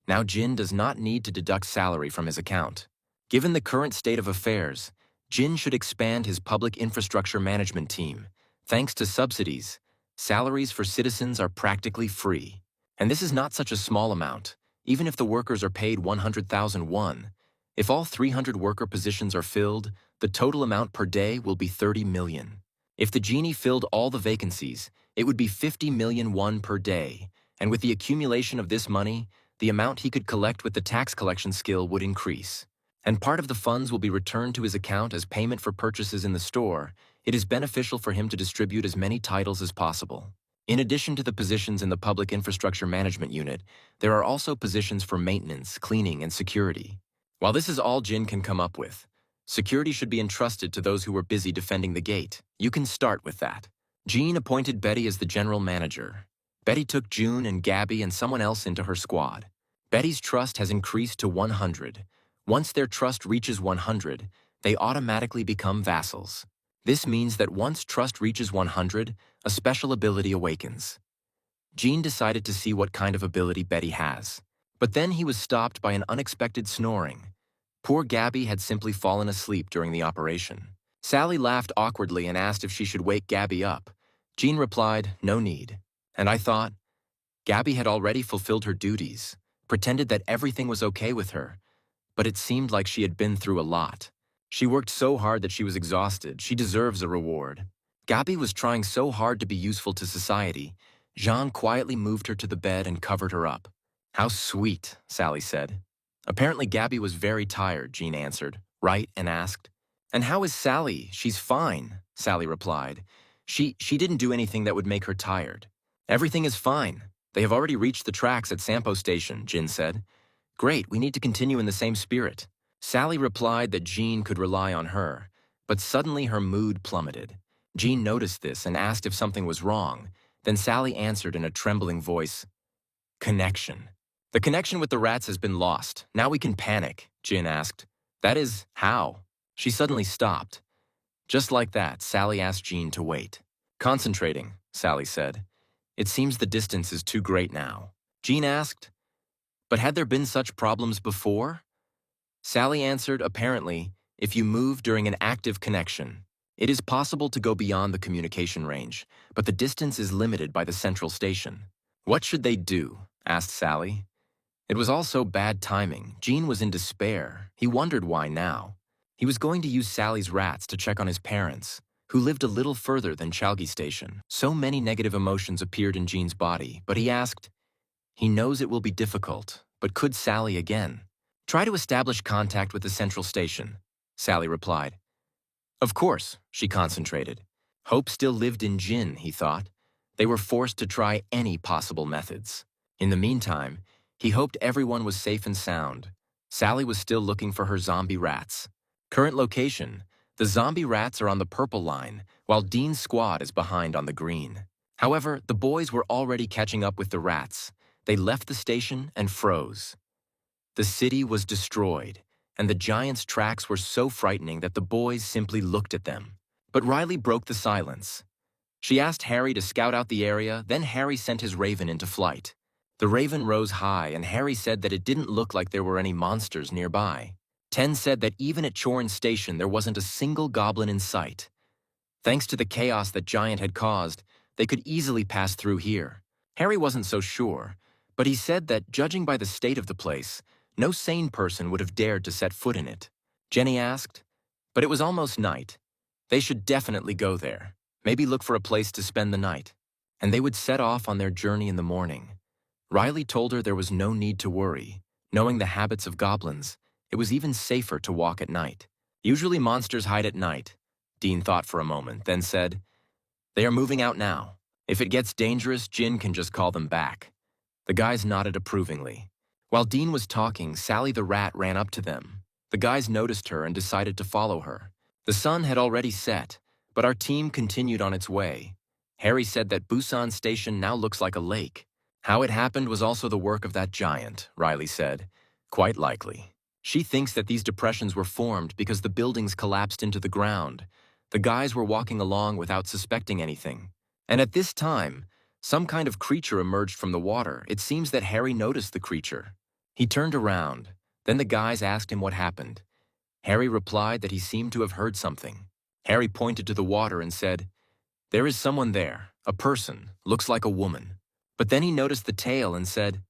Now Jin does not need to deduct salary from his account. Given the current state of affairs, Jin should expand his public infrastructure management team. Thanks to subsidies, salaries for citizens are practically free. And this is not such a small amount, even if the workers are paid 100,000 won. If all 300 worker positions are filled, the total amount per day will be 30 million. If the genie filled all the vacancies, it would be 50 million won per day, and with the accumulation of this money, the amount he could collect with the tax collection skill would increase. And part of the funds will be returned to his account as payment for purchases in the store. It is beneficial for him to distribute as many titles as possible. In addition to the positions in the Public Infrastructure Management Unit, there are also positions for maintenance, cleaning, and security. While this is all Jin can come up with, security should be entrusted to those who were busy defending the gate. You can start with that. Jin appointed Betty as the general manager. Betty took June and Gabby and someone else into her squad. Betty's trust has increased to 100. Once their trust reaches 100, they automatically become vassals. This means that once trust reaches 100, a special ability awakens. Gene decided to see what kind of ability Betty has. But then he was stopped by an unexpected snoring. Poor Gabby had simply fallen asleep during the operation. Sally laughed awkwardly and asked if she should wake Gabby up. Gene replied, "No need." And I thought, Gabby had already fulfilled her duties, pretended that everything was okay with her. But it seemed like she had been through a lot. She worked so hard that she was exhausted. She deserves a reward. Gabby was trying so hard to be useful to society. Jean quietly moved her to the bed and covered her up. "How sweet," Sally said. Apparently Gabby was very tired, Jean answered, right, and asked, "And how is Sally? She's fine," Sally replied. She didn't do anything that would make her tired. "Everything is fine. They have already reached the tracks at Sampo Station," Jin said. "Great, we need to continue in the same spirit." Sally replied that Jean could rely on her, but suddenly her mood plummeted. Jean noticed this and asked if something was wrong. Then Sally answered in a trembling voice, "Connection. The connection with the rats has been lost. Now we can panic," Jin asked. "That is, how?" She suddenly stopped. Just like that, Sally asked Jean to wait. "Concentrating," Sally said. "It seems the distance is too great now." Jean asked, "But had there been such problems before?" Sally answered, apparently, if you move during an active connection. It is possible to go beyond the communication range, but the distance is limited by the central station. "What should they do?" asked Sally. It was all so bad timing. Jean was in despair. He wondered why now. He was going to use Sally's rats to check on his parents, who lived a little further than Chalgi Station. So many negative emotions appeared in Jean's body, but he asked, he knows it will be difficult, but could Sally again? "Try to establish contact with the central station," Sally replied. Of course, she concentrated. Hope still lived in Jin, he thought. They were forced to try any possible methods. In the meantime, he hoped everyone was safe and sound. Sally was still looking for her zombie rats. Current location, the zombie rats are on the purple line, while Dean's squad is behind on the green. However, the boys were already catching up with the rats. They left the station and froze. The city was destroyed, and the giants' tracks were so frightening that the boys simply looked at them. But Riley broke the silence. She asked Harry to scout out the area, then Harry sent his raven into flight. The raven rose high, and Harry said that it didn't look like there were any monsters nearby. Ten said that even at Chorin Station there wasn't a single goblin in sight. Thanks to the chaos that Giant had caused, they could easily pass through here. Harry wasn't so sure, but he said that, judging by the state of the place, no sane person would have dared to set foot in it. Jenny asked, but it was almost night. They should definitely go there, maybe look for a place to spend the night, and they would set off on their journey in the morning. Riley told her there was no need to worry. Knowing the habits of goblins, it was even safer to walk at night. Usually monsters hide at night, Dean thought for a moment, then said, "They are moving out now. If it gets dangerous, Jin can just call them back." The guys nodded approvingly. While Dean was talking, Sally the rat ran up to them. The guys noticed her and decided to follow her. The sun had already set, but our team continued on its way. Harry said that Busan Station now looks like a lake. How it happened was also the work of that giant, Riley said. Quite likely. She thinks that these depressions were formed because the buildings collapsed into the ground. The guys were walking along without suspecting anything. And at this time, some kind of creature emerged from the water. It seems that Harry noticed the creature. He turned around. Then the guys asked him what happened. Harry replied that he seemed to have heard something. Harry pointed to the water and said, "There is someone there, a person, looks like a woman." But then he noticed the tail and said,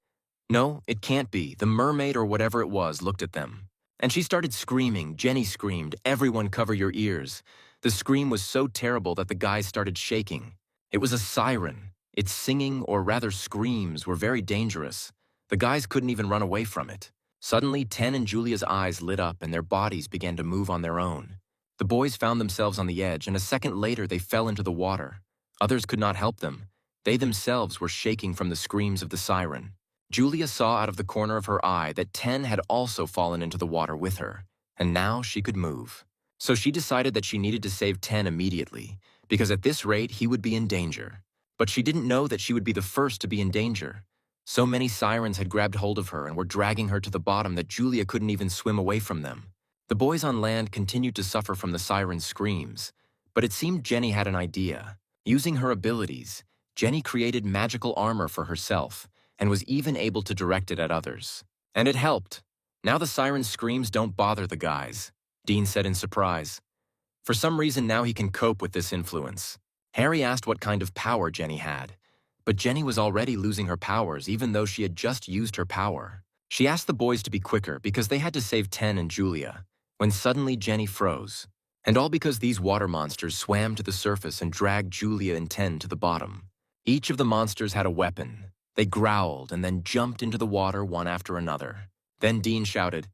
"No, it can't be." The mermaid or whatever it was looked at them. And she started screaming. Jenny screamed, "Everyone cover your ears." The scream was so terrible that the guys started shaking. It was a siren. Its singing, or rather screams, were very dangerous. The guys couldn't even run away from it. Suddenly, Ten and Julia's eyes lit up and their bodies began to move on their own. The boys found themselves on the edge, and a second later they fell into the water. Others could not help them. They themselves were shaking from the screams of the siren. Julia saw out of the corner of her eye that Ten had also fallen into the water with her, and now she could move. So she decided that she needed to save Ten immediately, because at this rate he would be in danger. But she didn't know that she would be the first to be in danger. So many sirens had grabbed hold of her and were dragging her to the bottom that Julia couldn't even swim away from them. The boys on land continued to suffer from the siren's screams, but it seemed Jenny had an idea. Using her abilities, Jenny created magical armor for herself and was even able to direct it at others. And it helped. Now the siren's screams don't bother the guys, Dean said in surprise. For some reason now he can cope with this influence. Harry asked what kind of power Jenny had, but Jenny was already losing her powers even though she had just used her power. She asked the boys to be quicker because they had to save Ten and Julia, when suddenly Jenny froze. And all because these water monsters swam to the surface and dragged Julia and Ten to the bottom. Each of the monsters had a weapon. They growled and then jumped into the water one after another. Then Dean shouted,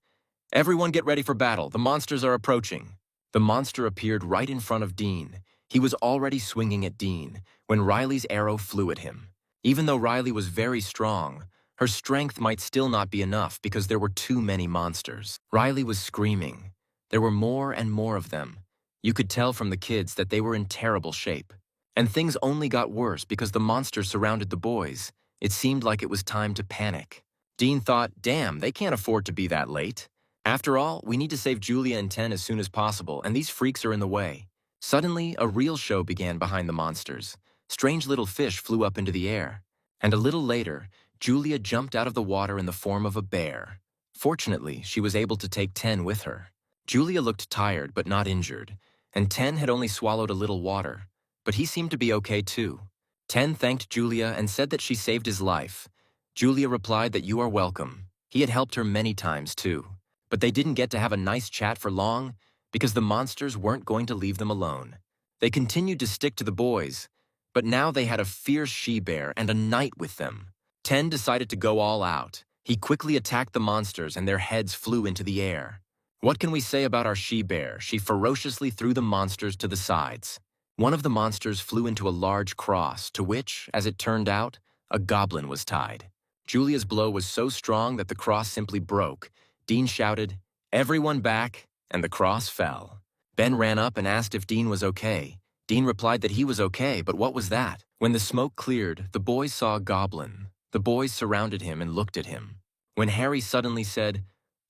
"Everyone get ready for battle, the monsters are approaching." The monster appeared right in front of Dean. He was already swinging at Dean when Riley's arrow flew at him. Even though Riley was very strong, her strength might still not be enough because there were too many monsters. Riley was screaming. There were more and more of them. You could tell from the kids that they were in terrible shape. And things only got worse because the monsters surrounded the boys. It seemed like it was time to panic. Dean thought, damn, they can't afford to be that late. After all, we need to save Julia and Ten as soon as possible, and these freaks are in the way. Suddenly, a real show began behind the monsters. Strange little fish flew up into the air. And a little later, Julia jumped out of the water in the form of a bear. Fortunately, she was able to take Ten with her. Julia looked tired but not injured, and Ten had only swallowed a little water, but he seemed to be okay too. Ten thanked Julia and said that she saved his life. Julia replied that you are welcome. He had helped her many times too. But they didn't get to have a nice chat for long because the monsters weren't going to leave them alone. They continued to stick to the boys, but now they had a fierce she-bear and a knight with them. Ten decided to go all out. He quickly attacked the monsters and their heads flew into the air. What can we say about our she-bear? She ferociously threw the monsters to the sides. One of the monsters flew into a large cross, to which, as it turned out, a goblin was tied. Julia's blow was so strong that the cross simply broke. Dean shouted, "Everyone back," and the cross fell. Ben ran up and asked if Dean was okay. Dean replied that he was okay, but what was that? When the smoke cleared, the boys saw a goblin. The boys surrounded him and looked at him. When Harry suddenly said,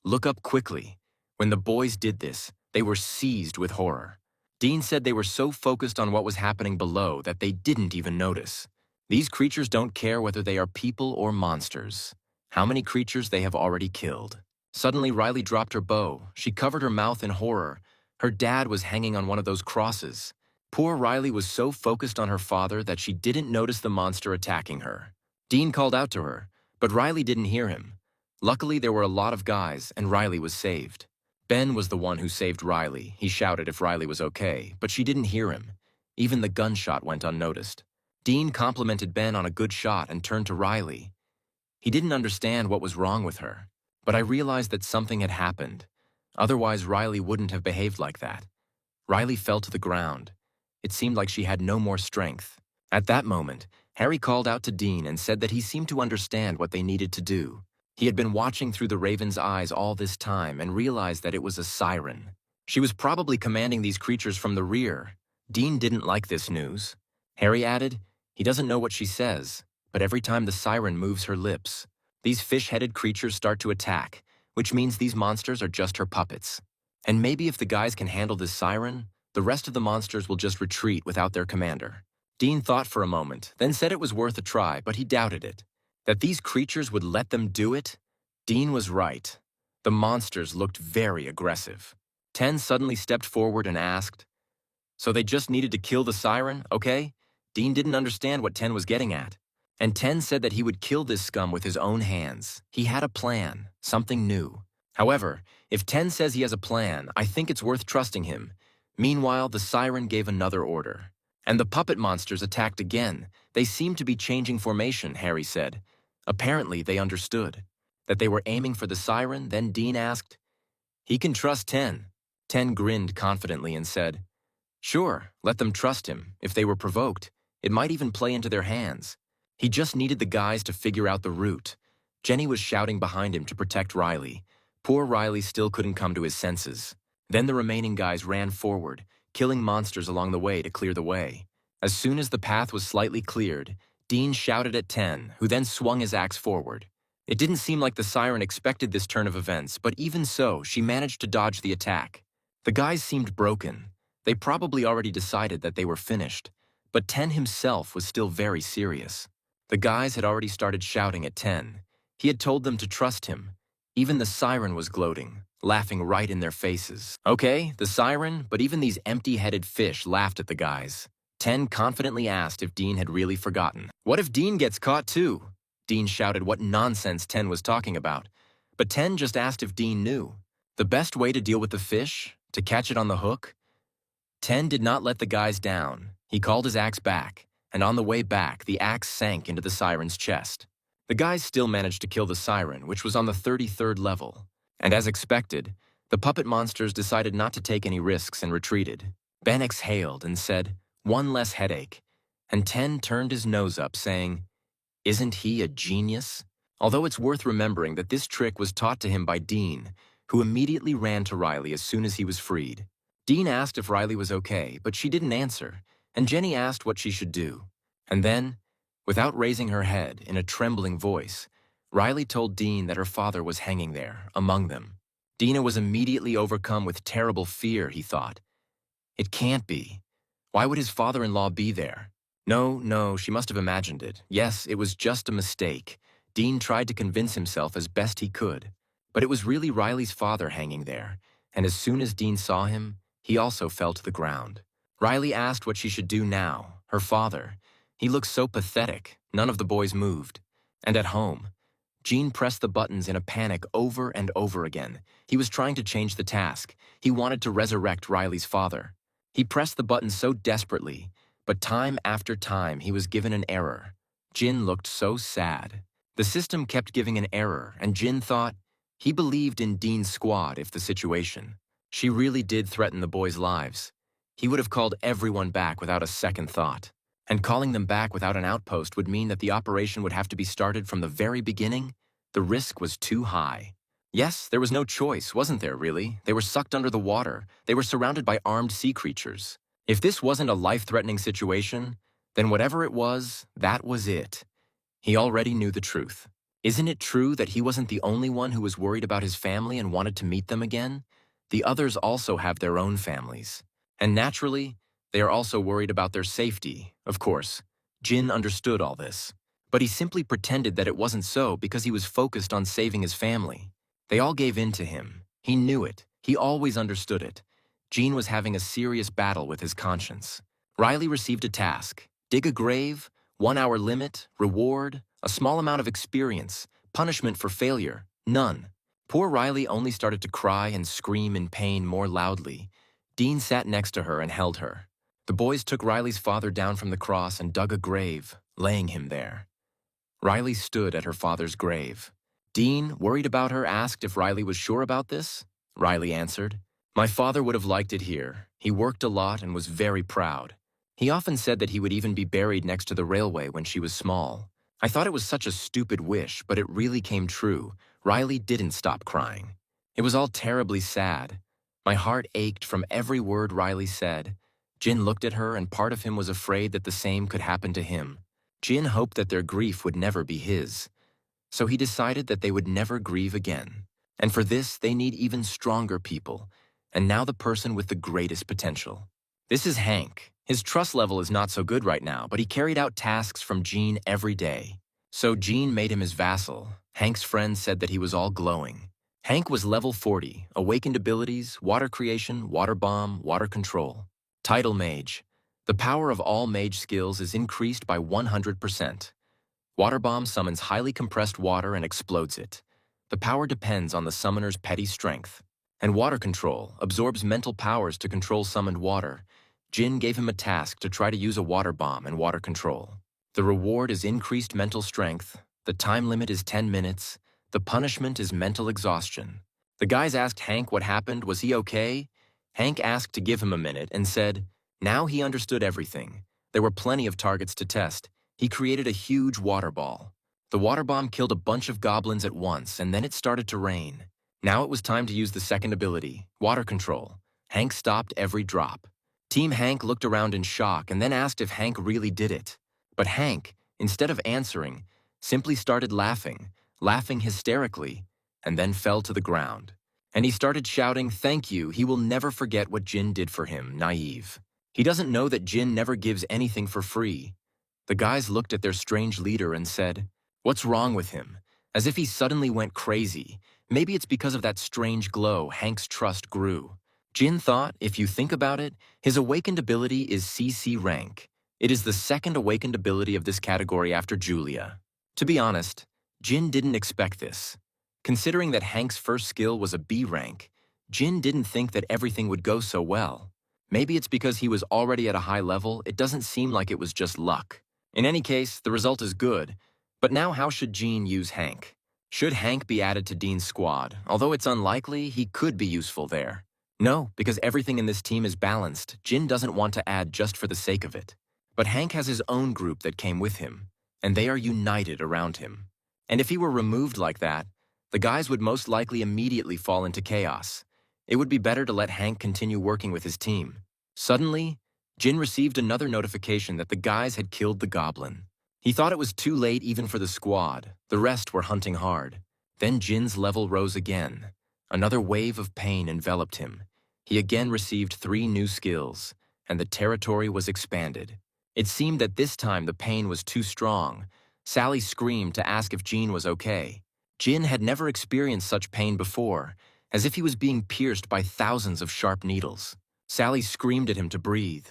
"Look up quickly," when the boys did this, they were seized with horror. Dean said they were so focused on what was happening below that they didn't even notice. These creatures don't care whether they are people or monsters. How many creatures they have already killed. Suddenly, Riley dropped her bow. She covered her mouth in horror. Her dad was hanging on one of those crosses. Poor Riley was so focused on her father that she didn't notice the monster attacking her. Dean called out to her, but Riley didn't hear him. Luckily, there were a lot of guys, and Riley was saved. Ben was the one who saved Riley. He shouted if Riley was okay, but she didn't hear him. Even the gunshot went unnoticed. Dean complimented Ben on a good shot and turned to Riley. He didn't understand what was wrong with her, but I realized that something had happened. Otherwise, Riley wouldn't have behaved like that. Riley fell to the ground. It seemed like she had no more strength. At that moment, Harry called out to Dean and said that he seemed to understand what they needed to do. He had been watching through the raven's eyes all this time and realized that it was a siren. She was probably commanding these creatures from the rear. Dean didn't like this news. Harry added, he doesn't know what she says, but every time the siren moves her lips, these fish-headed creatures start to attack, which means these monsters are just her puppets. And maybe if the guys can handle this siren, The rest of the monsters will just retreat without their commander. Dean thought for a moment, then said it was worth a try, but he doubted it. That these creatures would let them do it? Dean was right. The monsters looked very aggressive. 10 suddenly stepped forward and asked, "So they just needed to kill the siren, okay?" Dean didn't understand what 10 was getting at. And 10 said that he would kill this scum with his own hands. He had a plan, something new. However, if 10 says he has a plan, I think it's worth trusting him. Meanwhile, the siren gave another order. And the puppet monsters attacked again. They seemed to be changing formation, Harry said. Apparently, they understood. That they were aiming for the siren, then Dean asked, "He can trust 10. 10 grinned confidently and said, "Sure, let them trust him. If they were provoked, it might even play into their hands. He just needed the guys to figure out the route." Jenny was shouting behind him to protect Riley. Poor Riley still couldn't come to his senses. Then the remaining guys ran forward, killing monsters along the way to clear the way. As soon as the path was slightly cleared, Dean shouted at 10, who then swung his axe forward. It didn't seem like the siren expected this turn of events, but even so, she managed to dodge the attack. The guys seemed broken. They probably already decided that they were finished, but 10 himself was still very serious. The guys had already started shouting at 10. He had told them to trust him. Even the siren was gloating, laughing right in their faces. Okay, the siren, but even these empty-headed fish laughed at the guys. 10 confidently asked if Dean had really forgotten. "What if Dean gets caught too?" Dean shouted what nonsense 10 was talking about. But 10 just asked if Dean knew. The best way to deal with the fish? To catch it on the hook? 10 did not let the guys down. He called his axe back, and on the way back, the axe sank into the siren's chest. The guys still managed to kill the siren, which was on the 33rd level. And as expected, the puppet monsters decided not to take any risks and retreated. Ben exhaled and said, "One less headache," and 10 turned his nose up, saying, "Isn't he a genius?" Although it's worth remembering that this trick was taught to him by Dean, who immediately ran to Riley as soon as he was freed. Dean asked if Riley was okay, but she didn't answer, and Jenny asked what she should do. And then, without raising her head, in a trembling voice, Riley told Dean that her father was hanging there, among them. Dina was immediately overcome with terrible fear, he thought. It can't be. Why would his father-in-law be there? No, she must have imagined it. Yes, it was just a mistake. Dean tried to convince himself as best he could. But it was really Riley's father hanging there, and as soon as Dean saw him, he also fell to the ground. Riley asked what she should do now, her father. He looked so pathetic, none of the boys moved. And at home, Gene pressed the buttons in a panic over and over again. He was trying to change the task. He wanted to resurrect Riley's father. He pressed the button so desperately, but time after time he was given an error. Jin looked so sad. The system kept giving an error, and Jin thought he believed in Dean's squad if the situation. She really did threaten the boys' lives. He would have called everyone back without a second thought. And calling them back without an outpost would mean that the operation would have to be started from the very beginning. The risk was too high. Yes, there was no choice, wasn't there, really? They were sucked under the water. They were surrounded by armed sea creatures. If this wasn't a life-threatening situation, then whatever it was, that was it. He already knew the truth. Isn't it true that he wasn't the only one who was worried about his family and wanted to meet them again? The others also have their own families. And naturally, they are also worried about their safety, of course. Jin understood all this. But he simply pretended that it wasn't so because he was focused on saving his family. They all gave in to him. He knew it. He always understood it. Gene was having a serious battle with his conscience. Riley received a task. Dig a grave, 1 hour limit, reward, a small amount of experience, punishment for failure, none. Poor Riley only started to cry and scream in pain more loudly. Dean sat next to her and held her. The boys took Riley's father down from the cross and dug a grave, laying him there. Riley stood at her father's grave. Dean, worried about her, asked if Riley was sure about this. Riley answered, "My father would have liked it here. He worked a lot and was very proud. He often said that he would even be buried next to the railway when she was small. I thought it was such a stupid wish, but it really came true." Riley didn't stop crying. It was all terribly sad. My heart ached from every word Riley said. Jin looked at her, and part of him was afraid that the same could happen to him. Jin hoped that their grief would never be his. So he decided that they would never grieve again. And for this, they need even stronger people. And now the person with the greatest potential. This is Hank. His trust level is not so good right now, but he carried out tasks from Gene every day. So Gene made him his vassal. Hank's friends said that he was all glowing. Hank was level 40, awakened abilities, water creation, water bomb, water control. Title Mage. The power of all mage skills is increased by 100%. Water bomb summons highly compressed water and explodes it. The power depends on the summoner's petty strength. And water control absorbs mental powers to control summoned water. Jin gave him a task to try to use a water bomb and water control. The reward is increased mental strength. The time limit is 10 minutes. The punishment is mental exhaustion. The guys asked Hank what happened. Was he okay? Hank asked to give him a minute and said, now he understood everything. There were plenty of targets to test. He created a huge water ball. The water bomb killed a bunch of goblins at once, and then it started to rain. Now it was time to use the second ability, water control. Hank stopped every drop. Team Hank looked around in shock and then asked if Hank really did it. But Hank, instead of answering, simply started laughing hysterically, and then fell to the ground. And he started shouting, thank you, he will never forget what Jin did for him, naive. He doesn't know that Jin never gives anything for free. The guys looked at their strange leader and said, what's wrong with him? As if he suddenly went crazy. Maybe it's because of that strange glow. Hank's trust grew. Jin thought, if you think about it, his awakened ability is CC rank. It is the second awakened ability of this category after Julia. To be honest, Jin didn't expect this. Considering that Hank's first skill was a B rank, Jin didn't think that everything would go so well. Maybe it's because he was already at a high level. It doesn't seem like it was just luck. In any case, the result is good. But now how should Jin use Hank? Should Hank be added to Dean's squad? Although it's unlikely, he could be useful there. No, because everything in this team is balanced. Jin doesn't want to add just for the sake of it. But Hank has his own group that came with him, and they are united around him. And if he were removed like that, the guys would most likely immediately fall into chaos. It would be better to let Hank continue working with his team. Suddenly, Jin received another notification that the guys had killed the goblin. He thought it was too late even for the squad. The rest were hunting hard. Then Jin's level rose again. Another wave of pain enveloped him. He again received 3 new skills, and the territory was expanded. It seemed that this time the pain was too strong. Sally screamed to ask if Jin was okay. Jin had never experienced such pain before, as if he was being pierced by thousands of sharp needles. Sally screamed at him to breathe.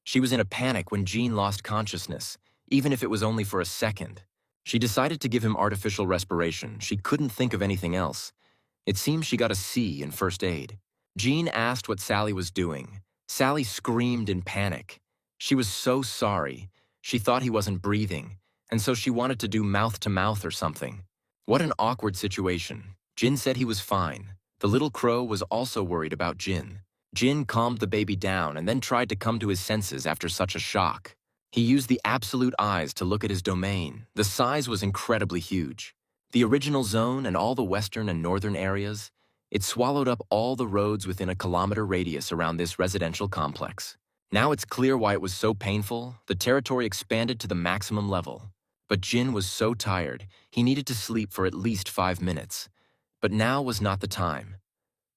She was in a panic when Jin lost consciousness, even if it was only for a second. She decided to give him artificial respiration. She couldn't think of anything else. It seems she got a C in first aid. Jin asked what Sally was doing. Sally screamed in panic. She was so sorry. She thought he wasn't breathing, and so she wanted to do mouth-to-mouth or something. What an awkward situation. Jin said he was fine. The little crow was also worried about Jin. Jin calmed the baby down and then tried to come to his senses after such a shock. He used the absolute eyes to look at his domain. The size was incredibly huge. The original zone and all the western and northern areas, it swallowed up all the roads within a kilometer radius around this residential complex. Now it's clear why it was so painful. The territory expanded to the maximum level. But Jin was so tired, he needed to sleep for at least 5 minutes. But now was not the time.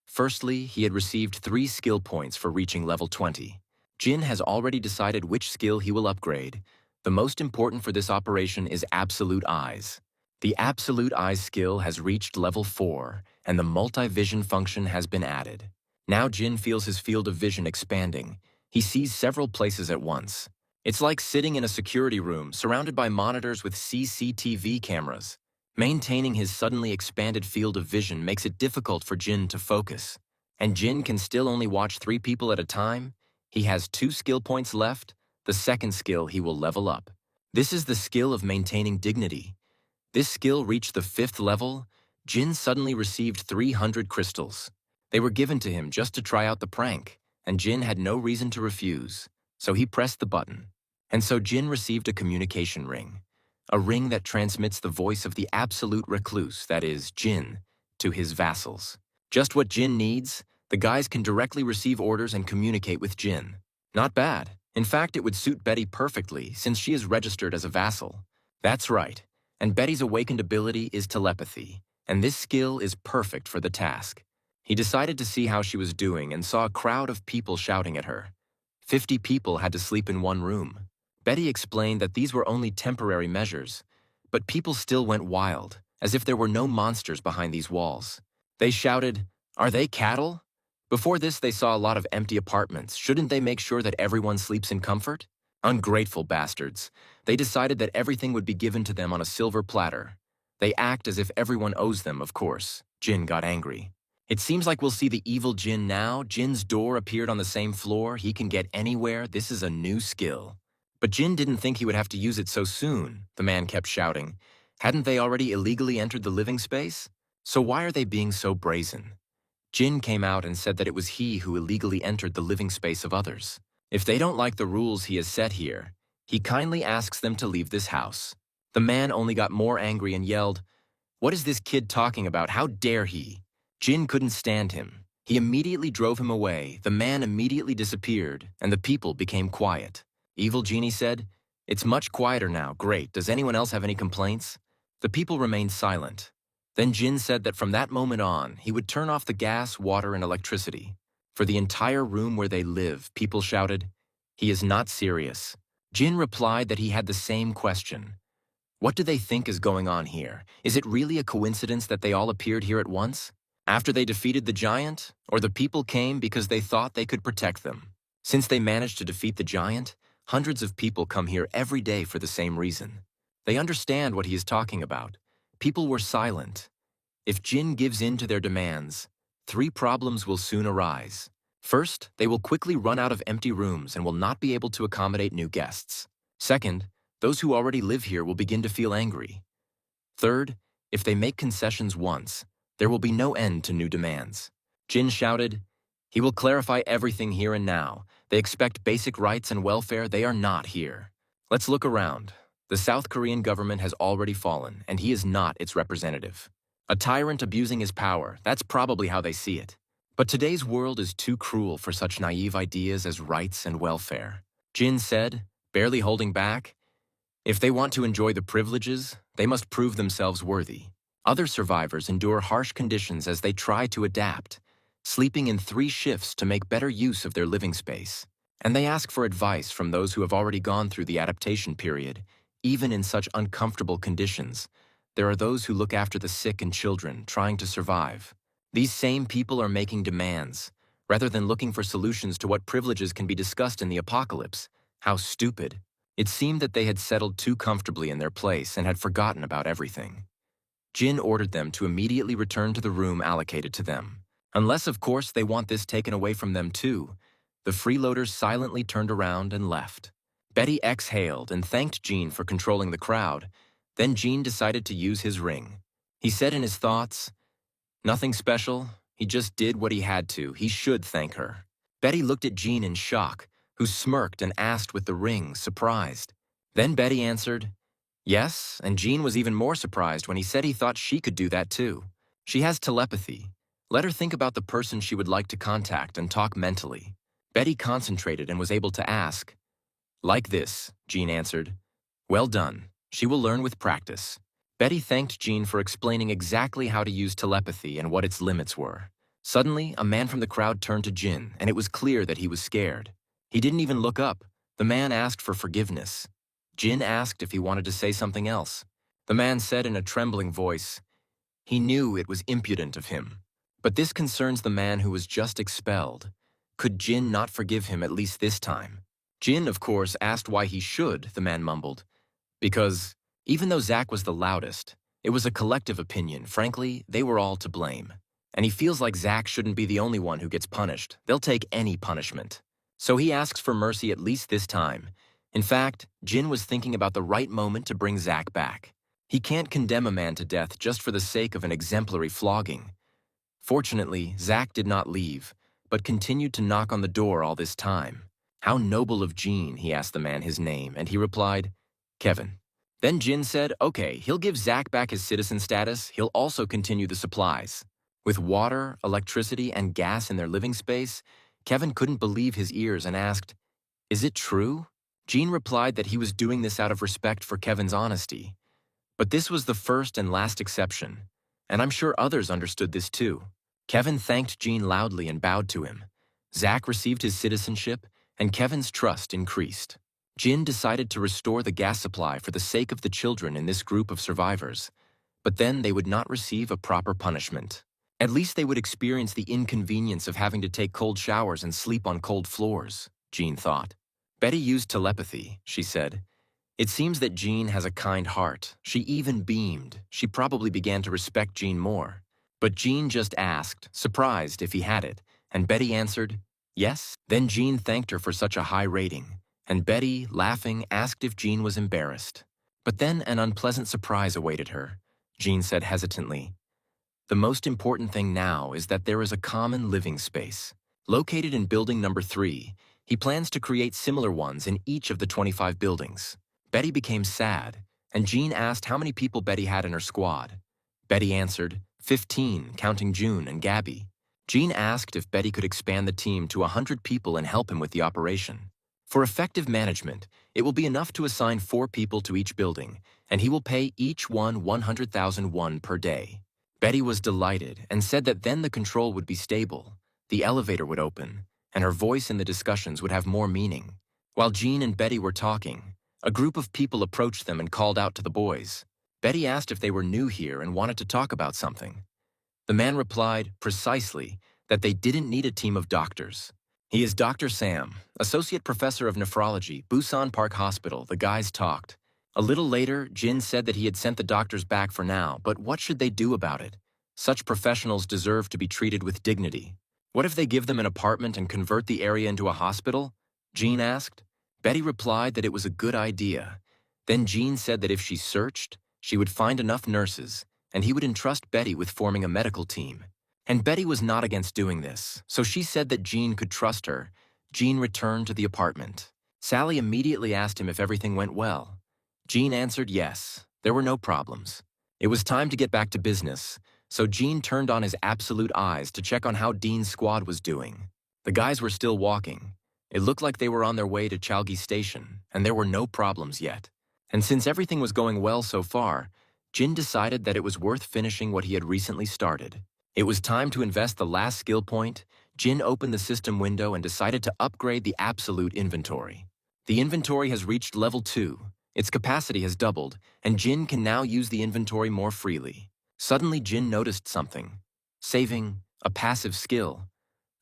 Firstly, he had received 3 skill points for reaching level 20. Jin has already decided which skill he will upgrade. The most important for this operation is Absolute Eyes. The Absolute Eyes skill has reached level 4, and the multi-vision function has been added. Now Jin feels his field of vision expanding. He sees several places at once. It's like sitting in a security room surrounded by monitors with CCTV cameras. Maintaining his suddenly expanded field of vision makes it difficult for Jin to focus. And Jin can still only watch 3 people at a time. He has 2 skill points left. The second skill he will level up. This is the skill of maintaining dignity. This skill reached the 5th level. Jin suddenly received 300 crystals. They were given to him just to try out the prank, and Jin had no reason to refuse. So he pressed the button. And so Jin received a communication ring. A ring that transmits the voice of the absolute recluse, that is, Jin, to his vassals. Just what Jin needs. The guys can directly receive orders and communicate with Jin. Not bad. In fact, it would suit Betty perfectly since she is registered as a vassal. That's right. And Betty's awakened ability is telepathy, and this skill is perfect for the task. He decided to see how she was doing and saw a crowd of people shouting at her. 50 people had to sleep in one room. Betty explained that these were only temporary measures, but people still went wild, as if there were no monsters behind these walls. They shouted, "Are they cattle?" Before this, they saw a lot of empty apartments. Shouldn't they make sure that everyone sleeps in comfort? Ungrateful bastards. They decided that everything would be given to them on a silver platter. They act as if everyone owes them, of course. Jin got angry. It seems like we'll see the evil Jin now. Jin's door appeared on the same floor. He can get anywhere. This is a new skill. But Jin didn't think he would have to use it so soon, the man kept shouting. Hadn't they already illegally entered the living space? So why are they being so brazen? Jin came out and said that it was he who illegally entered the living space of others. If they don't like the rules he has set here, he kindly asks them to leave this house. The man only got more angry and yelled, "What is this kid talking about? How dare he?" Jin couldn't stand him. He immediately drove him away. The man immediately disappeared, and the people became quiet. Evil Genie said, "It's much quieter now. Great. Does anyone else have any complaints?" The people remained silent. Then Jin said that from that moment on, he would turn off the gas, water, and electricity. For the entire room where they live, people shouted, "He is not serious." Jin replied that he had the same question. What do they think is going on here? Is it really a coincidence that they all appeared here at once? After they defeated the giant? Or the people came because they thought they could protect them? Since they managed to defeat the giant, hundreds of people come here every day for the same reason. They understand what he is talking about. People were silent. If Jin gives in to their demands, 3 problems will soon arise. First, they will quickly run out of empty rooms and will not be able to accommodate new guests. Second, those who already live here will begin to feel angry. Third, if they make concessions once, there will be no end to new demands. Jin shouted, "He will clarify everything here and now. They expect basic rights and welfare. They are not here. Let's look around. The South Korean government has already fallen, and he is not its representative. A tyrant abusing his power, that's probably how they see it. But today's world is too cruel for such naive ideas as rights and welfare." Jin said, barely holding back, "If they want to enjoy the privileges, they must prove themselves worthy." Other survivors endure harsh conditions as they try to adapt, sleeping in 3 shifts to make better use of their living space. And they ask for advice from those who have already gone through the adaptation period. Even in such uncomfortable conditions, there are those who look after the sick and children, trying to survive. These same people are making demands, rather than looking for solutions to what privileges can be discussed in the apocalypse. How stupid. It seemed that they had settled too comfortably in their place and had forgotten about everything. Jin ordered them to immediately return to the room allocated to them. Unless, of course, they want this taken away from them too. The freeloaders silently turned around and left. Betty exhaled and thanked Jin for controlling the crowd. Then Jin decided to use his ring. He said in his thoughts, "Nothing special. He just did what he had to. He should thank her." Betty looked at Jin in shock, who smirked and asked with the ring, surprised. Then Betty answered, "Yes," and Jin was even more surprised when he said he thought she could do that too. She has telepathy. Let her think about the person she would like to contact and talk mentally. Betty concentrated and was able to ask, "Like this," Jin answered. "Well done. She will learn with practice." Betty thanked Jin for explaining exactly how to use telepathy and what its limits were. Suddenly, a man from the crowd turned to Jin, and it was clear that he was scared. He didn't even look up. The man asked for forgiveness. Jin asked if he wanted to say something else. The man said in a trembling voice, he knew it was impudent of him. But this concerns the man who was just expelled. Could Jin not forgive him at least this time? Jin, of course, asked why he should, the man mumbled. Because, even though Zach was the loudest, it was a collective opinion. Frankly, they were all to blame. And he feels like Zach shouldn't be the only one who gets punished. They'll take any punishment. So he asks for mercy at least this time. In fact, Jin was thinking about the right moment to bring Zach back. He can't condemn a man to death just for the sake of an exemplary flogging. Fortunately, Zach did not leave, but continued to knock on the door all this time. "How noble of Jin," he asked the man his name, and he replied, "Kevin." Then Jin said, okay, he'll give Zach back his citizen status. He'll also continue the supplies. With water, electricity, and gas in their living space, Kevin couldn't believe his ears and asked, "Is it true?" Jin replied that he was doing this out of respect for Kevin's honesty. But this was the first and last exception, and I'm sure others understood this too. Kevin thanked Jin loudly and bowed to him. Zach received his citizenship, and Kevin's trust increased. Jin decided to restore the gas supply for the sake of the children in this group of survivors, but then they would not receive a proper punishment. At least they would experience the inconvenience of having to take cold showers and sleep on cold floors, Jean thought. Betty used telepathy, she said. It seems that Jean has a kind heart. She even beamed. She probably began to respect Jean more. But Jean just asked, surprised if he had it, and Betty answered, yes. Then Jean thanked her for such a high rating, and Betty, laughing, asked if Jean was embarrassed. But then an unpleasant surprise awaited her. Jean said hesitantly, the most important thing now is that there is a common living space. Located in building number 3, he plans to create similar ones in each of the 25 buildings. Betty became sad, and Jean asked how many people Betty had in her squad. Betty answered, 15, counting June and Gabby. Jean asked if Betty could expand the team to 100 people and help him with the operation. For effective management, it will be enough to assign 4 people to each building, and he will pay each one 100,000 won per day. Betty was delighted and said that then the control would be stable, the elevator would open, and her voice in the discussions would have more meaning. While Jean and Betty were talking, a group of people approached them and called out to the boys. Betty asked if they were new here and wanted to talk about something. The man replied, precisely, that they didn't need a team of doctors. He is Dr. Sam, Associate Professor of Nephrology, Busan Park Hospital. The guys talked. A little later, Jin said that he had sent the doctors back for now, but what should they do about it? Such professionals deserve to be treated with dignity. What if they give them an apartment and convert the area into a hospital? Jean asked. Betty replied that it was a good idea. Then Jean said that if she searched, she would find enough nurses, and he would entrust Betty with forming a medical team. And Betty was not against doing this, so she said that Jean could trust her. Jean returned to the apartment. Sally immediately asked him if everything went well. Jean answered yes, there were no problems. It was time to get back to business, so Jean turned on his absolute eyes to check on how Dean's squad was doing. The guys were still walking. It looked like they were on their way to Chalgi Station, and there were no problems yet. And since everything was going well so far, Jin decided that it was worth finishing what he had recently started. It was time to invest the last skill point. Jin opened the system window and decided to upgrade the absolute inventory. The inventory has reached level 2. Its capacity has doubled, and Jin can now use the inventory more freely. Suddenly, Jin noticed something. Saving, a passive skill.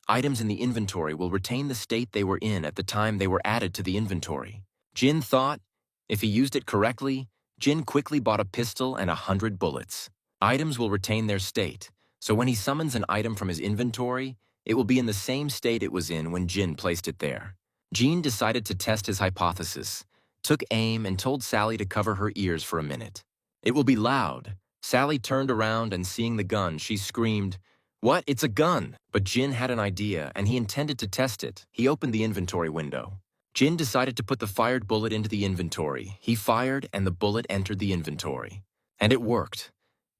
Items in the inventory will retain the state they were in at the time they were added to the inventory. Jin thought, if he used it correctly, Jin quickly bought a pistol and 100 bullets. Items will retain their state, so when he summons an item from his inventory, it will be in the same state it was in when Jin placed it there. Jin decided to test his hypothesis, took aim and told Sally to cover her ears for a minute. It will be loud. Sally turned around and seeing the gun, she screamed, "What? It's a gun!" But Jin had an idea and he intended to test it. He opened the inventory window. Jin decided to put the fired bullet into the inventory. He fired and the bullet entered the inventory. And it worked.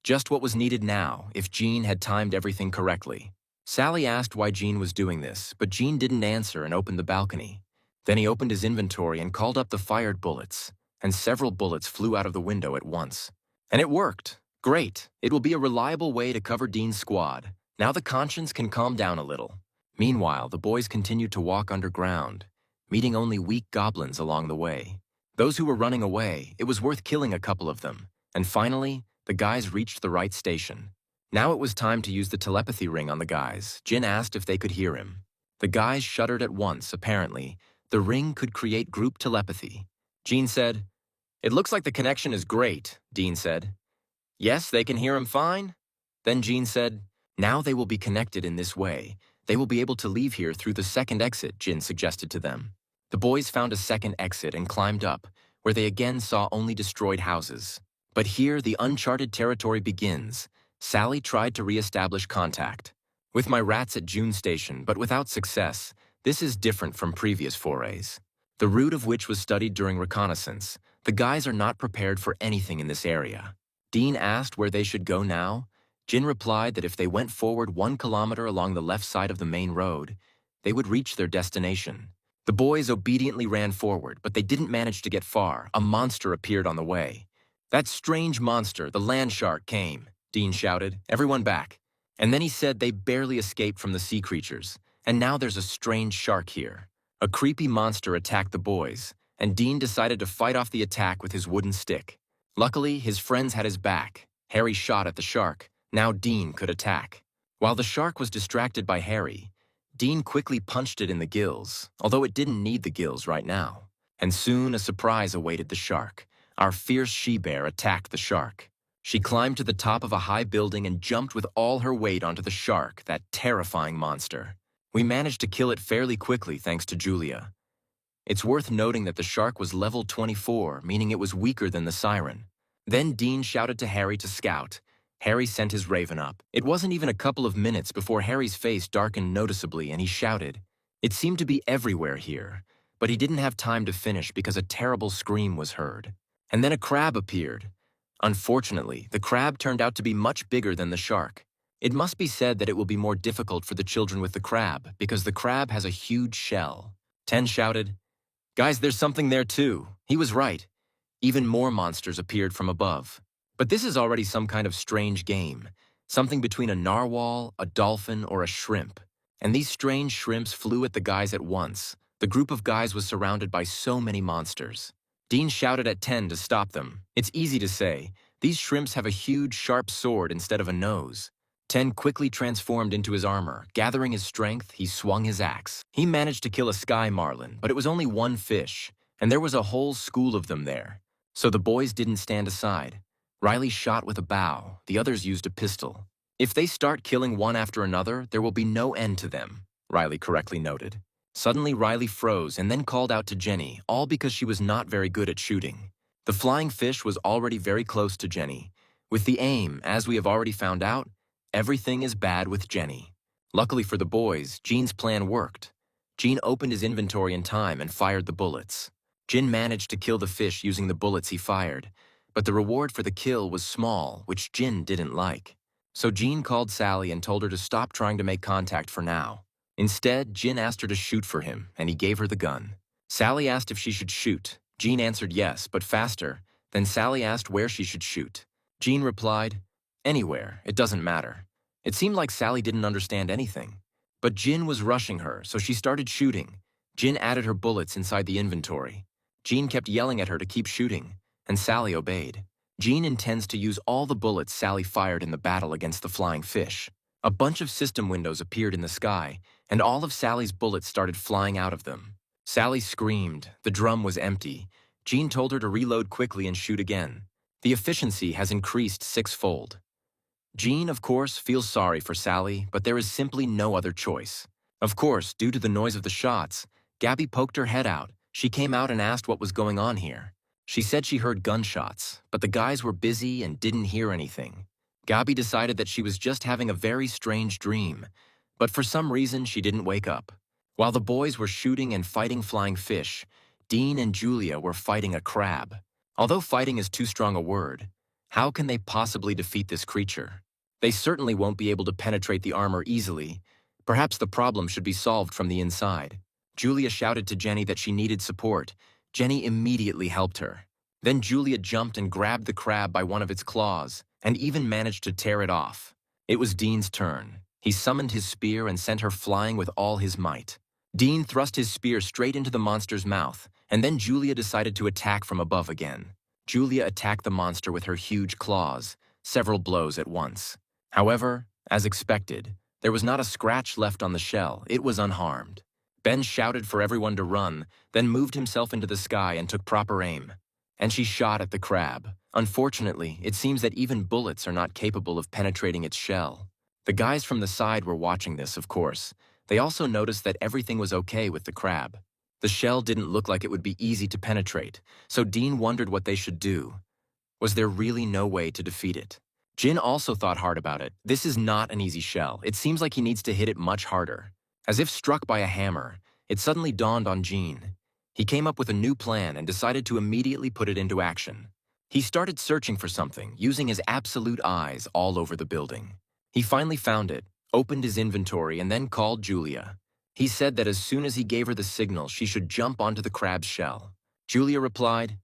Just what was needed now, if Jean had timed everything correctly. Sally asked why Jean was doing this, but Jean didn't answer and opened the balcony. Then he opened his inventory and called up the fired bullets, and several bullets flew out of the window at once. And it worked. Great. It will be a reliable way to cover Dean's squad. Now the conscience can calm down a little. Meanwhile, the boys continued to walk underground, meeting only weak goblins along the way. Those who were running away, it was worth killing a couple of them. And finally, the guys reached the right station. Now it was time to use the telepathy ring on the guys. Jin asked if they could hear him. The guys shuddered at once, apparently. The ring could create group telepathy. Jean said, "It looks like the connection is great," Dean said. "Yes, they can hear him fine?" Then Jean said, "Now they will be connected in this way. They will be able to leave here through the second exit," Jin suggested to them. The boys found a second exit and climbed up, where they again saw only destroyed houses. But here the uncharted territory begins. Sally tried to re-establish contact. "With my rats at June Station, but without success. This is different from previous forays. The route of which was studied during reconnaissance. The guys are not prepared for anything in this area." Dean asked where they should go now. Jin replied that if they went forward 1 kilometer along the left side of the main road, they would reach their destination. The boys obediently ran forward, but they didn't manage to get far. A monster appeared on the way. "That strange monster, the land shark, came," Dean shouted. "Everyone back." And then he said they barely escaped from the sea creatures, and now there's a strange shark here. A creepy monster attacked the boys, and Dean decided to fight off the attack with his wooden stick. Luckily, his friends had his back. Harry shot at the shark. Now Dean could attack. While the shark was distracted by Harry, Dean quickly punched it in the gills, although it didn't need the gills right now. And soon a surprise awaited the shark. Our fierce she-bear attacked the shark. She climbed to the top of a high building and jumped with all her weight onto the shark, that terrifying monster. We managed to kill it fairly quickly thanks to Julia. It's worth noting that the shark was level 24, meaning it was weaker than the siren. Then Dean shouted to Harry to scout. Harry sent his raven up. It wasn't even a couple of minutes before Harry's face darkened noticeably and he shouted. It seemed to be everywhere here, but he didn't have time to finish because a terrible scream was heard. And then a crab appeared. Unfortunately, the crab turned out to be much bigger than the shark. It must be said that it will be more difficult for the children with the crab because the crab has a huge shell. 10 shouted, "Guys, there's something there too." He was right. Even more monsters appeared from above. But this is already some kind of strange game, something between a narwhal, a dolphin, or a shrimp. And these strange shrimps flew at the guys at once. The group of guys was surrounded by so many monsters. Dean shouted at 10 to stop them. It's easy to say. These shrimps have a huge, sharp sword instead of a nose. 10 quickly transformed into his armor. Gathering his strength, he swung his axe. He managed to kill a sky marlin, but it was only one fish, and there was a whole school of them there. So the boys didn't stand aside. Riley shot with a bow. The others used a pistol. "If they start killing one after another, there will be no end to them," Riley correctly noted. Suddenly, Riley froze and then called out to Jenny, all because she was not very good at shooting. The flying fish was already very close to Jenny. With the aim, as we have already found out, everything is bad with Jenny. Luckily for the boys, Jean's plan worked. Jean opened his inventory in time and fired the bullets. Jin managed to kill the fish using the bullets he fired, but the reward for the kill was small, which Jin didn't like. So Jean called Sally and told her to stop trying to make contact for now. Instead, Jin asked her to shoot for him, and he gave her the gun. Sally asked if she should shoot. Jean answered yes, but faster. Then Sally asked where she should shoot. Jean replied, "Anywhere, it doesn't matter." It seemed like Sally didn't understand anything. But Jin was rushing her, so she started shooting. Jin added her bullets inside the inventory. Jean kept yelling at her to keep shooting, and Sally obeyed. Jean intends to use all the bullets Sally fired in the battle against the flying fish. A bunch of system windows appeared in the sky, and all of Sally's bullets started flying out of them. Sally screamed. The drum was empty. Jean told her to reload quickly and shoot again. The efficiency has increased 6-fold. Jean, of course, feels sorry for Sally, but there is simply no other choice. Of course, due to the noise of the shots, Gabby poked her head out. She came out and asked what was going on here. She said she heard gunshots, but the guys were busy and didn't hear anything. Gabby decided that she was just having a very strange dream, but for some reason she didn't wake up. While the boys were shooting and fighting flying fish, Dean and Julia were fighting a crab. Although fighting is too strong a word, how can they possibly defeat this creature? They certainly won't be able to penetrate the armor easily. Perhaps the problem should be solved from the inside. Julia shouted to Jenny that she needed support. Jenny immediately helped her. Then Julia jumped and grabbed the crab by one of its claws, and even managed to tear it off. It was Dean's turn. He summoned his spear and sent her flying with all his might. Dean thrust his spear straight into the monster's mouth, and then Julia decided to attack from above again. Julia attacked the monster with her huge claws, several blows at once. However, as expected, there was not a scratch left on the shell. It was unharmed. Ben shouted for everyone to run, then moved himself into the sky and took proper aim. And she shot at the crab. Unfortunately, it seems that even bullets are not capable of penetrating its shell. The guys from the side were watching this, of course. They also noticed that everything was okay with the crab. The shell didn't look like it would be easy to penetrate, so Dean wondered what they should do. Was there really no way to defeat it? Jin also thought hard about it. This is not an easy shell. It seems like he needs to hit it much harder. As if struck by a hammer, it suddenly dawned on Jin. He came up with a new plan and decided to immediately put it into action. He started searching for something, using his absolute eyes all over the building. He finally found it, opened his inventory, and then called Julia. He said that as soon as he gave her the signal, she should jump onto the crab's shell. Julia replied,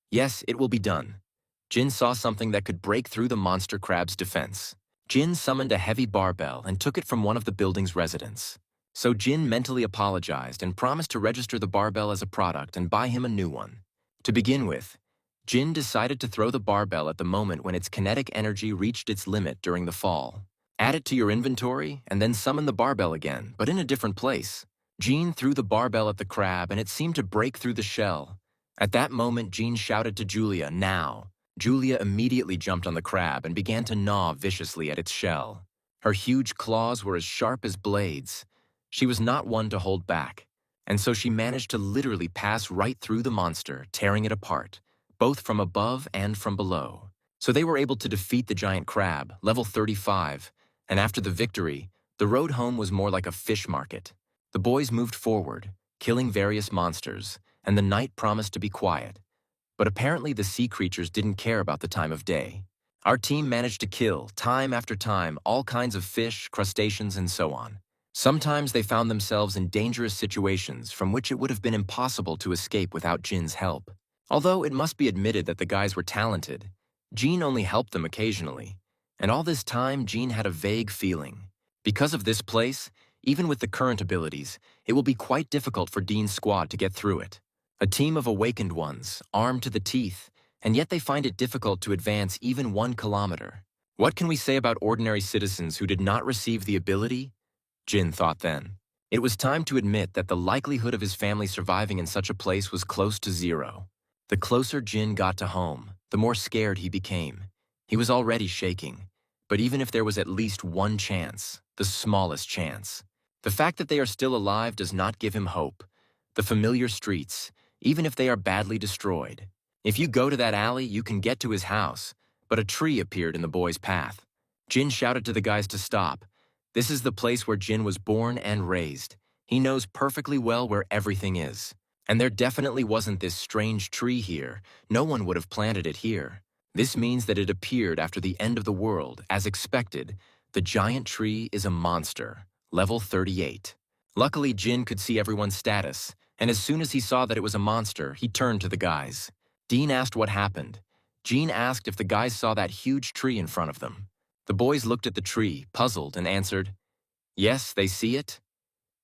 "Yes, it will be done." Jin saw something that could break through the monster crab's defense. Jin summoned a heavy barbell and took it from one of the building's residents. So Jin mentally apologized and promised to register the barbell as a product and buy him a new one. To begin with, Jin decided to throw the barbell at the moment when its kinetic energy reached its limit during the fall. Add it to your inventory and then summon the barbell again, but in a different place. Jin threw the barbell at the crab and it seemed to break through the shell. At that moment, Jin shouted to Julia, "Now!" Julia immediately jumped on the crab and began to gnaw viciously at its shell. Her huge claws were as sharp as blades. She was not one to hold back, and so she managed to literally pass right through the monster, tearing it apart, both from above and from below. So they were able to defeat the giant crab, level 35, and after the victory, the road home was more like a fish market. The boys moved forward, killing various monsters, and the night promised to be quiet. But apparently the sea creatures didn't care about the time of day. Our team managed to kill, time after time, all kinds of fish, crustaceans, and so on. Sometimes they found themselves in dangerous situations from which it would have been impossible to escape without Jin's help. Although it must be admitted that the guys were talented, Jin only helped them occasionally. And all this time, Jin had a vague feeling. Because of this place, even with the current abilities, it will be quite difficult for Dean's squad to get through it. A team of awakened ones, armed to the teeth, and yet they find it difficult to advance even 1 kilometer. What can we say about ordinary citizens who did not receive the ability? Jin thought then. It was time to admit that the likelihood of his family surviving in such a place was close to 0. The closer Jin got to home, the more scared he became. He was already shaking, but even if there was at least 1 chance, the smallest chance, the fact that they are still alive does not give him hope. The familiar streets, even if they are badly destroyed. If you go to that alley, you can get to his house, but a tree appeared in the boy's path. Jin shouted to the guys to stop. This is the place where Jin was born and raised. He knows perfectly well where everything is. And there definitely wasn't this strange tree here. No one would have planted it here. This means that it appeared after the end of the world. As expected, the giant tree is a monster, level 38. Luckily, Jin could see everyone's status, and as soon as he saw that it was a monster, he turned to the guys. Dean asked what happened. Jin asked if the guys saw that huge tree in front of them. The boys looked at the tree, puzzled, and answered, "Yes, they see it."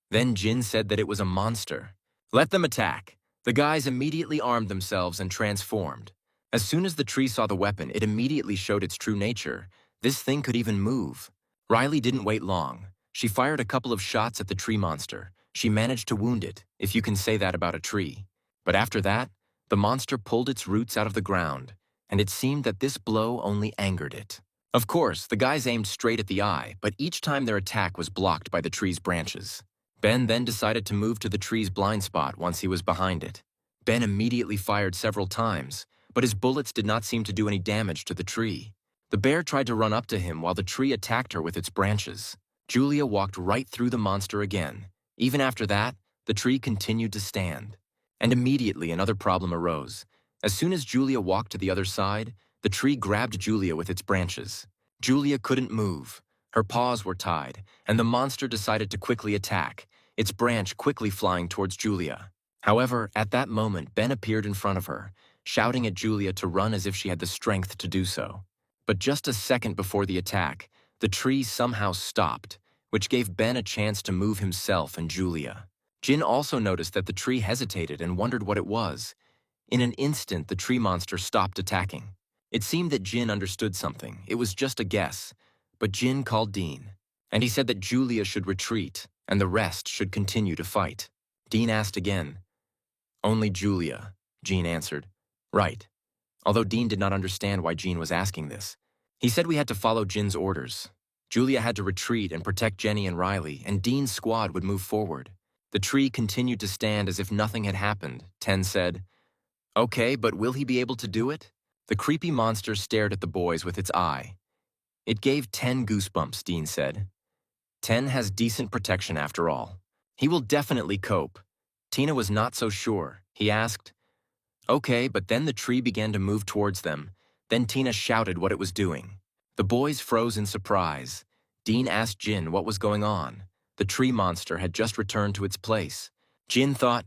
Then Jin said that it was a monster. "Let them attack." The guys immediately armed themselves and transformed. As soon as the tree saw the weapon, it immediately showed its true nature. This thing could even move. Riley didn't wait long. She fired a couple of shots at the tree monster. She managed to wound it, if you can say that about a tree. But after that, the monster pulled its roots out of the ground, and it seemed that this blow only angered it. Of course, the guys aimed straight at the eye, but each time their attack was blocked by the tree's branches. Ben then decided to move to the tree's blind spot once he was behind it. Ben immediately fired several times, but his bullets did not seem to do any damage to the tree. The bear tried to run up to him while the tree attacked her with its branches. Julia walked right through the monster again. Even after that, the tree continued to stand. And immediately another problem arose. As soon as Julia walked to the other side, the tree grabbed Julia with its branches. Julia couldn't move. Her paws were tied, and the monster decided to quickly attack, its branch quickly flying towards Julia. However, at that moment, Ben appeared in front of her, shouting at Julia to run as if she had the strength to do so. But just a second before the attack, the tree somehow stopped, which gave Ben a chance to move himself and Julia. Jin also noticed that the tree hesitated and wondered what it was. In an instant, the tree monster stopped attacking. It seemed that Jin understood something. It was just a guess. But Jin called Dean, and he said that Julia should retreat, and the rest should continue to fight. Dean asked again. "Only Julia," Jin answered. "Right." Although Dean did not understand why Jin was asking this. He said we had to follow Jin's orders. Julia had to retreat and protect Jenny and Riley, and Dean's squad would move forward. The tree continued to stand as if nothing had happened. Ten said, "Okay, but will he be able to do it?" The creepy monster stared at the boys with its eye. It gave 10 goosebumps, Dean said. 10 has decent protection after all. He will definitely cope. Tina was not so sure. He asked, "Okay," but then the tree began to move towards them. Then Tina shouted what it was doing. The boys froze in surprise. Dean asked Jin what was going on. The tree monster had just returned to its place. Jin thought,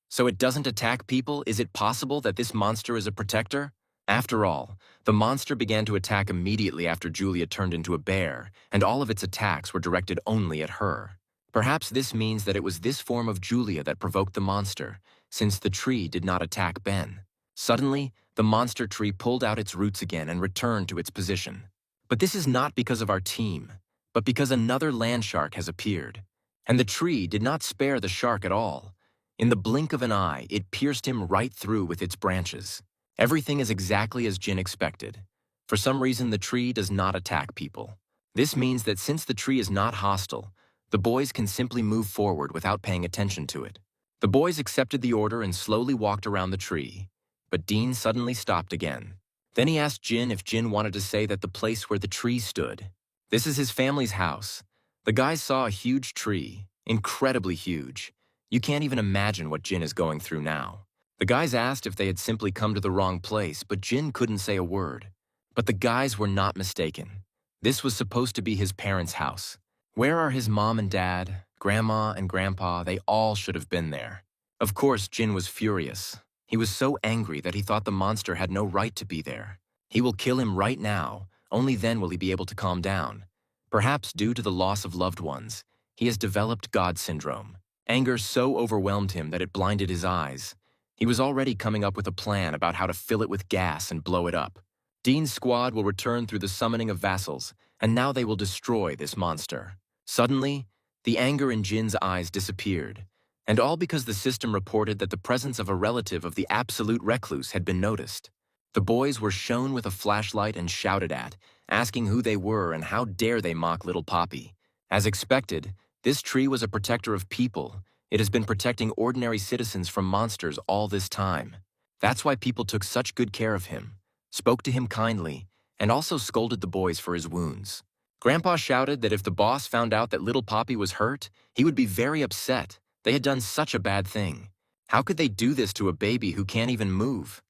so it doesn't attack people? Is it possible that this monster is a protector? After all, the monster began to attack immediately after Julia turned into a bear, and all of its attacks were directed only at her. Perhaps this means that it was this form of Julia that provoked the monster, since the tree did not attack Ben. Suddenly, the monster tree pulled out its roots again and returned to its position. But this is not because of our team, but because another land shark has appeared. And the tree did not spare the shark at all. In the blink of an eye, it pierced him right through with its branches. Everything is exactly as Jin expected. For some reason, the tree does not attack people. This means that since the tree is not hostile, the boys can simply move forward without paying attention to it. The boys accepted the order and slowly walked around the tree. But Dean suddenly stopped again. Then he asked Jin if Jin wanted to say that the place where the tree stood. This is his family's house. The guys saw a huge tree, incredibly huge. You can't even imagine what Jin is going through now. The guys asked if they had simply come to the wrong place, but Jin couldn't say a word. But the guys were not mistaken. This was supposed to be his parents' house. Where are his mom and dad, grandma and grandpa? They all should have been there. Of course, Jin was furious. He was so angry that he thought the monster had no right to be there. He will kill him right now. Only then will he be able to calm down. Perhaps due to the loss of loved ones, he has developed God syndrome. Anger so overwhelmed him that it blinded his eyes. He was already coming up with a plan about how to fill it with gas and blow it up. Dean's squad will return through the summoning of vassals, and now they will destroy this monster. Suddenly, the anger in Jin's eyes disappeared, and all because the system reported that the presence of a relative of the absolute recluse had been noticed. The boys were shown with a flashlight and shouted at, asking who they were and how dare they mock little Poppy. As expected, this tree was a protector of people. It has been protecting ordinary citizens from monsters all this time. That's why people took such good care of him, spoke to him kindly, and also scolded the boys for his wounds. Grandpa shouted that if the boss found out that little Poppy was hurt, he would be very upset. They had done such a bad thing. How could they do this to a baby who can't even move?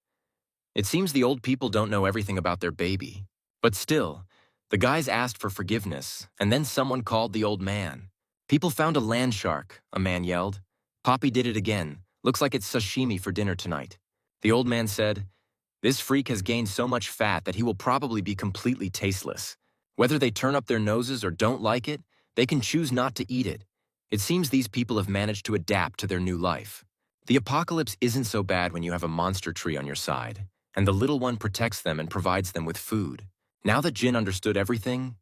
It seems the old people don't know everything about their baby. But still, the guys asked for forgiveness, and then someone called the old man. People found a land shark, a man yelled. Poppy did it again. Looks like it's sashimi for dinner tonight. The old man said, "This freak has gained so much fat that he will probably be completely tasteless. Whether they turn up their noses or don't like it, they can choose not to eat it. It seems these people have managed to adapt to their new life. The apocalypse isn't so bad when you have a monster tree on your side, and the little one protects them and provides them with food." Now that Jin understood everything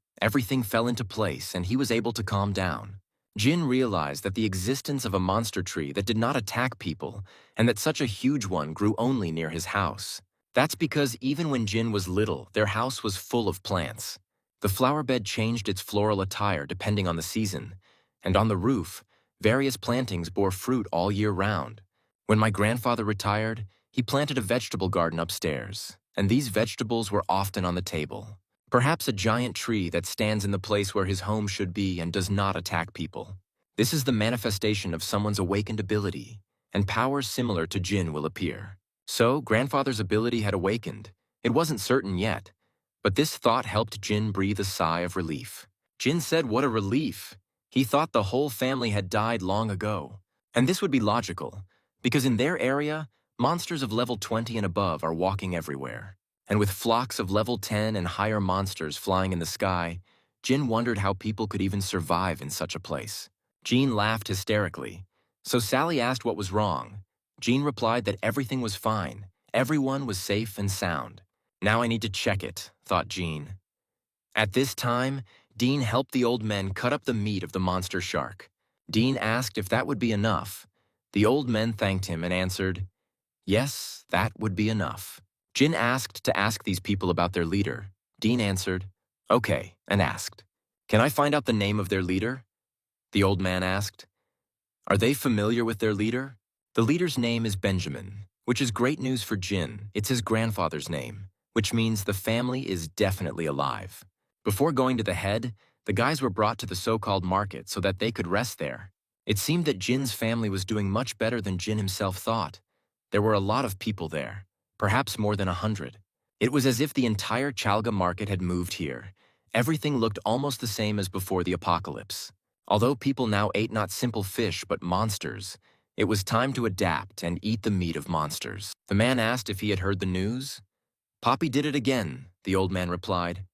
fell into place and he was able to calm down. Jin realized that the existence of a monster tree that did not attack people and that such a huge one grew only near his house. That's because even when Jin was little, their house was full of plants. The flower bed changed its floral attire depending on the season, and on the roof, various plantings bore fruit all year round. When my grandfather retired, he planted a vegetable garden upstairs, and these vegetables were often on the table. Perhaps a giant tree that stands in the place where his home should be and does not attack people. This is the manifestation of someone's awakened ability, and powers similar to Jin will appear. So, grandfather's ability had awakened. It wasn't certain yet, but this thought helped Jin breathe a sigh of relief. Jin said, "What a relief." He thought the whole family had died long ago. And this would be logical, because in their area, monsters of level 20 and above are walking everywhere. And with flocks of level 10 and higher monsters flying in the sky, Jin wondered how people could even survive in such a place. Jean laughed hysterically. So Sally asked what was wrong. Jean replied that everything was fine. Everyone was safe and sound. Now I need to check it, thought Jean. At this time, Dean helped the old men cut up the meat of the monster shark. Dean asked if that would be enough. The old men thanked him and answered, "Yes, that would be enough." Jin asked to ask these people about their leader. Dean answered, "Okay," and asked, "Can I find out the name of their leader?" The old man asked, "Are they familiar with their leader?" The leader's name is Benjamin, which is great news for Jin. It's his grandfather's name, which means the family is definitely alive. Before going to the head, the guys were brought to the so-called market so that they could rest there. It seemed that Jin's family was doing much better than Jin himself thought. There were a lot of people there, perhaps more than 100. It was as if the entire Chalga market had moved here. Everything looked almost the same as before the apocalypse. Although people now ate not simple fish but monsters, it was time to adapt and eat the meat of monsters. The man asked if he had heard the news. "Poppy did it again," the old man replied.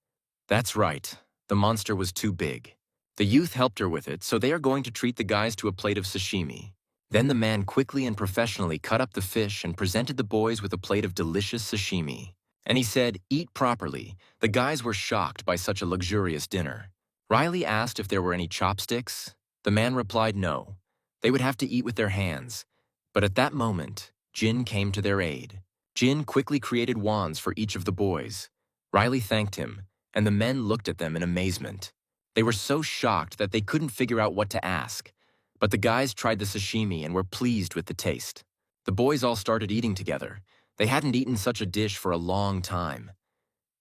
"That's right. The monster was too big." The youth helped her with it, so they are going to treat the guys to a plate of sashimi. Then the man quickly and professionally cut up the fish and presented the boys with a plate of delicious sashimi. And he said, "Eat properly." The guys were shocked by such a luxurious dinner. Riley asked if there were any chopsticks. The man replied no. They would have to eat with their hands. But at that moment, Jin came to their aid. Jin quickly created wands for each of the boys. Riley thanked him, and the men looked at them in amazement. They were so shocked that they couldn't figure out what to ask. But the guys tried the sashimi and were pleased with the taste. The boys all started eating together. They hadn't eaten such a dish for a long time.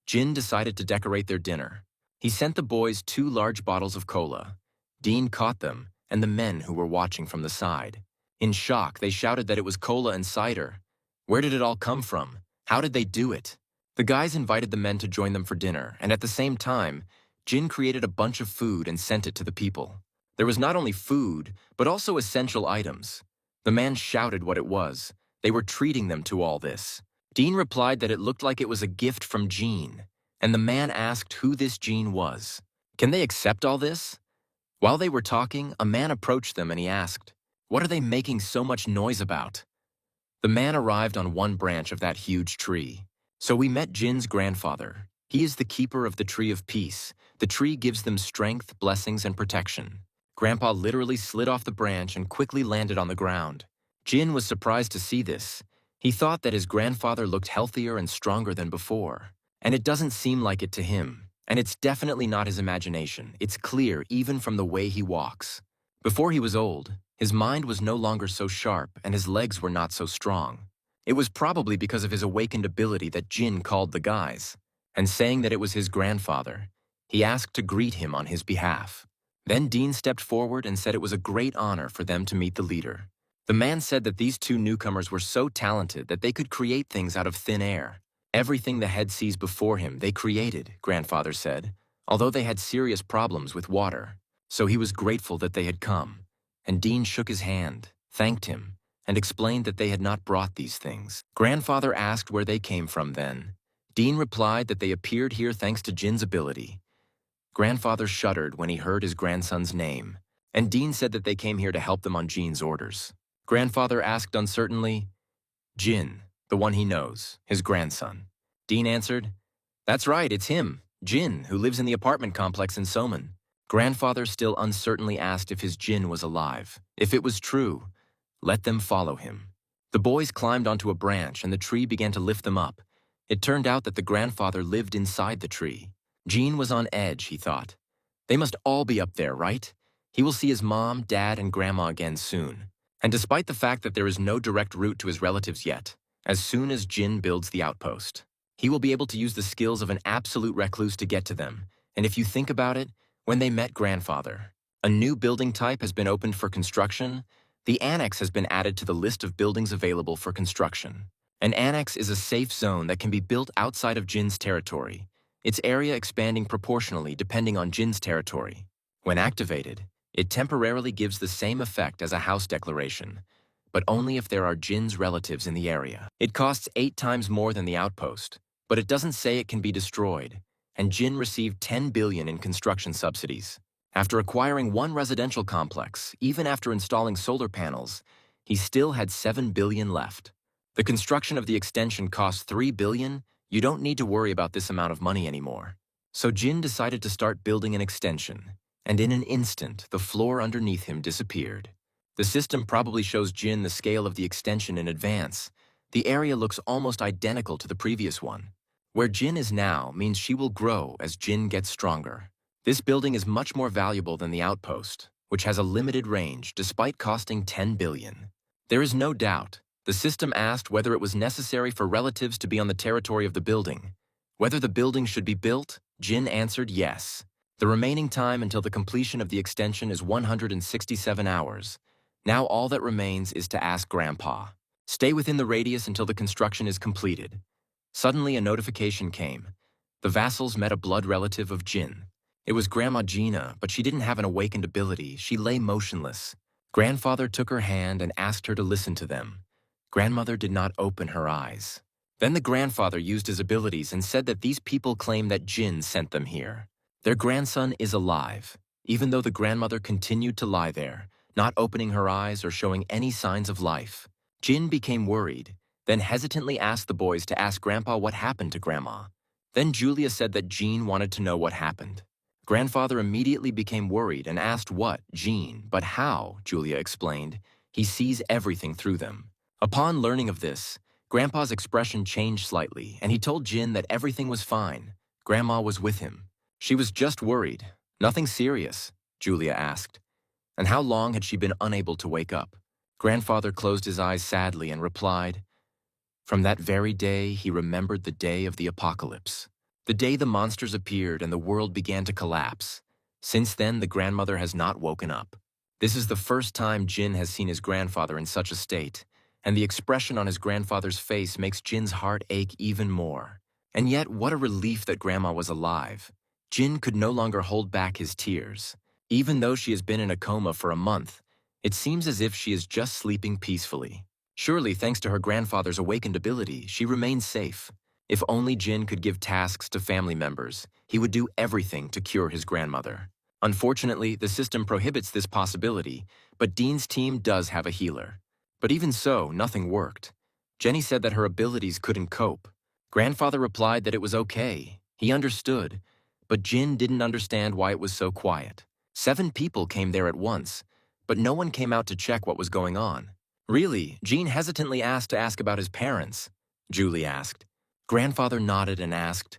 Jin decided to decorate their dinner. He sent the boys 2 large bottles of cola. Dean caught them, and the men who were watching from the side. In shock, they shouted that it was cola and cider. Where did it all come from? How did they do it? The guys invited the men to join them for dinner, and at the same time, Jin created a bunch of food and sent it to the people. There was not only food, but also essential items. The man shouted what it was. They were treating them to all this. Dean replied that it looked like it was a gift from Jean, and the man asked who this Jean was. Can they accept all this? While they were talking, a man approached them and he asked, "What are they making so much noise about?" The man arrived on one branch of that huge tree. So we met Jin's grandfather. He is the keeper of the tree of peace. The tree gives them strength, blessings, and protection. Grandpa literally slid off the branch and quickly landed on the ground. Jin was surprised to see this. He thought that his grandfather looked healthier and stronger than before. And it doesn't seem like it to him. And it's definitely not his imagination. It's clear even from the way he walks. Before he was old, his mind was no longer so sharp and his legs were not so strong. It was probably because of his awakened ability that Jin called the guys. And saying that it was his grandfather, he asked to greet him on his behalf. Then Dean stepped forward and said it was a great honor for them to meet the leader. The man said that these 2 newcomers were so talented that they could create things out of thin air. Everything the head sees before him, they created, grandfather said, although they had serious problems with water. So he was grateful that they had come. And Dean shook his hand, thanked him, and explained that they had not brought these things. Grandfather asked where they came from then. Dean replied that they appeared here thanks to Jin's ability. Grandfather shuddered when he heard his grandson's name, and Dean said that they came here to help them on Jin's orders. Grandfather asked uncertainly, "Jin, the one he knows, his grandson." Dean answered, "That's right, it's him, Jin, who lives in the apartment complex in Soman." Grandfather still uncertainly asked if his Jin was alive. If it was true, let them follow him. The boys climbed onto a branch and the tree began to lift them up. It turned out that the grandfather lived inside the tree. Jean was on edge, he thought. They must all be up there, right? He will see his mom, dad, and grandma again soon. And despite the fact that there is no direct route to his relatives yet, as soon as Jin builds the outpost, he will be able to use the skills of an absolute recluse to get to them. And if you think about it, when they met grandfather, a new building type has been opened for construction. The annex has been added to the list of buildings available for construction. An annex is a safe zone that can be built outside of Jin's territory, its area expanding proportionally depending on Jin's territory. When activated, it temporarily gives the same effect as a house declaration, but only if there are Jin's relatives in the area. It costs 8 times more than the outpost, but it doesn't say it can be destroyed, and Jin received 10 billion in construction subsidies. After acquiring 1 residential complex, even after installing solar panels, he still had 7 billion left. The construction of the extension cost 3 billion. You don't need to worry about this amount of money anymore. So Jin decided to start building an extension, and in an instant, the floor underneath him disappeared. The system probably shows Jin the scale of the extension in advance. The area looks almost identical to the previous one. Where Jin is now means she will grow as Jin gets stronger. This building is much more valuable than the outpost, which has a limited range despite costing 10 billion. There is no doubt. The system asked whether it was necessary for relatives to be on the territory of the building. Whether the building should be built, Jin answered yes. The remaining time until the completion of the extension is 167 hours. Now all that remains is to ask Grandpa. Stay within the radius until the construction is completed. Suddenly a notification came. The vassals met a blood relative of Jin. It was Grandma Gina, but she didn't have an awakened ability. She lay motionless. Grandfather took her hand and asked her to listen to them. Grandmother did not open her eyes. Then the grandfather used his abilities and said that these people claim that Jin sent them here. Their grandson is alive. even though the grandmother continued to lie there, not opening her eyes or showing any signs of life. Jin became worried, then hesitantly asked the boys to ask Grandpa what happened to Grandma. Then Julia said that Jean wanted to know what happened. Grandfather immediately became worried and asked what, Jean, but how, Julia explained. He sees everything through them. Upon learning of this, Grandpa's expression changed slightly, and he told Jin that everything was fine. Grandma was with him. She was just worried. Nothing serious, Julia asked. And how long had she been unable to wake up? Grandfather closed his eyes sadly and replied, "From that very day, he remembered the day of the apocalypse. The day the monsters appeared and the world began to collapse. Since then, the grandmother has not woken up. This is the first time Jin has seen his grandfather in such a state, and the expression on his grandfather's face makes Jin's heart ache even more. And yet, what a relief that Grandma was alive. Jin could no longer hold back his tears. Even though she has been in a coma for a month, it seems as if she is just sleeping peacefully. Surely, thanks to her grandfather's awakened ability, she remains safe. If only Jin could give tasks to family members, he would do everything to cure his grandmother. Unfortunately, the system prohibits this possibility, but Dean's team does have a healer. But even so, nothing worked. Jenny said that her abilities couldn't cope. Grandfather replied that it was okay. He understood. But Jin didn't understand why it was so quiet. 7 people came there at once, but no one came out to check what was going on. Really, Jean hesitantly asked to ask about his parents, Julie asked. Grandfather nodded and asked,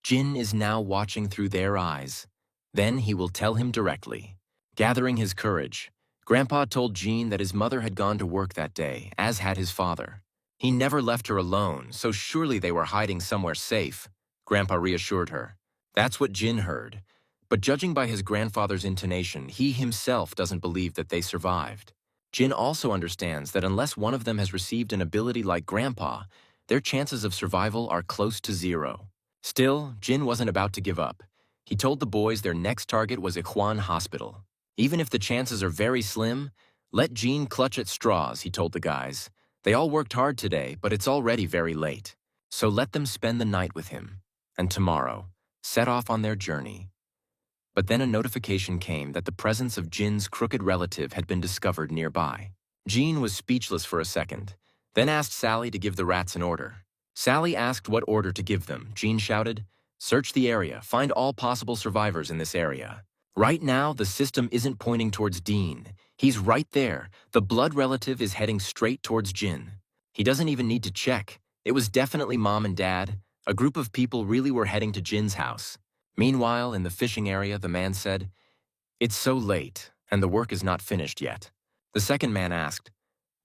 "Jin is now watching through their eyes. Then he will tell him directly." Gathering his courage, Grandpa told Jean that his mother had gone to work that day, as had his father. He never left her alone, so surely they were hiding somewhere safe, Grandpa reassured her. That's what Jin heard. But judging by his grandfather's intonation, he himself doesn't believe that they survived. Jin also understands that unless one of them has received an ability like Grandpa, their chances of survival are close to 0. Still, Jin wasn't about to give up. He told the boys their next target was Ikhwan Hospital. Even if the chances are very slim, let Jean clutch at straws, he told the guys. They all worked hard today, but it's already very late. So let them spend the night with him. And tomorrow, set off on their journey. But then a notification came that the presence of Jin's crooked relative had been discovered nearby. Jean was speechless for a second, then asked Sally to give the rats an order. Sally asked what order to give them. Jean shouted, "Search the area, find all possible survivors in this area." Right now, the system isn't pointing towards Dean. He's right there. The blood relative is heading straight towards Jin. He doesn't even need to check. It was definitely Mom and Dad. A group of people really were heading to Jin's house. Meanwhile, in the fishing area, the man said, "It's so late, and the work is not finished yet." The second man asked,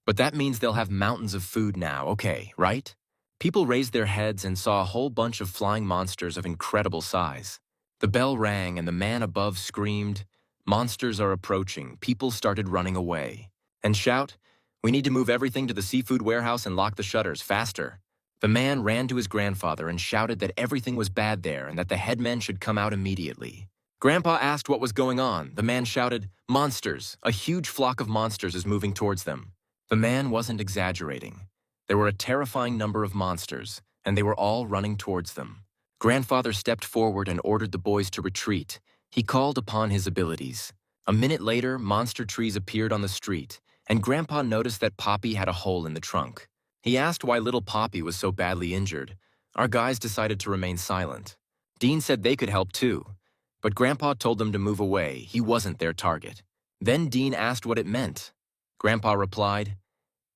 "But that means they'll have mountains of food now, okay, right?" People raised their heads and saw a whole bunch of flying monsters of incredible size. The bell rang and the man above screamed, "Monsters are approaching." People started running away. And shout, "We need to move everything to the seafood warehouse and lock the shutters, faster." The man ran to his grandfather and shouted that everything was bad there and that the headmen should come out immediately. Grandpa asked what was going on. The man shouted, "Monsters! A huge flock of monsters is moving towards them." The man wasn't exaggerating. There were a terrifying number of monsters, and they were all running towards them. Grandfather stepped forward and ordered the boys to retreat. He called upon his abilities. A minute later, monster trees appeared on the street, and Grandpa noticed that Poppy had a hole in the trunk. He asked why little Poppy was so badly injured. Our guys decided to remain silent. Dean said they could help too, but Grandpa told them to move away. He wasn't their target. Then Dean asked what it meant. Grandpa replied,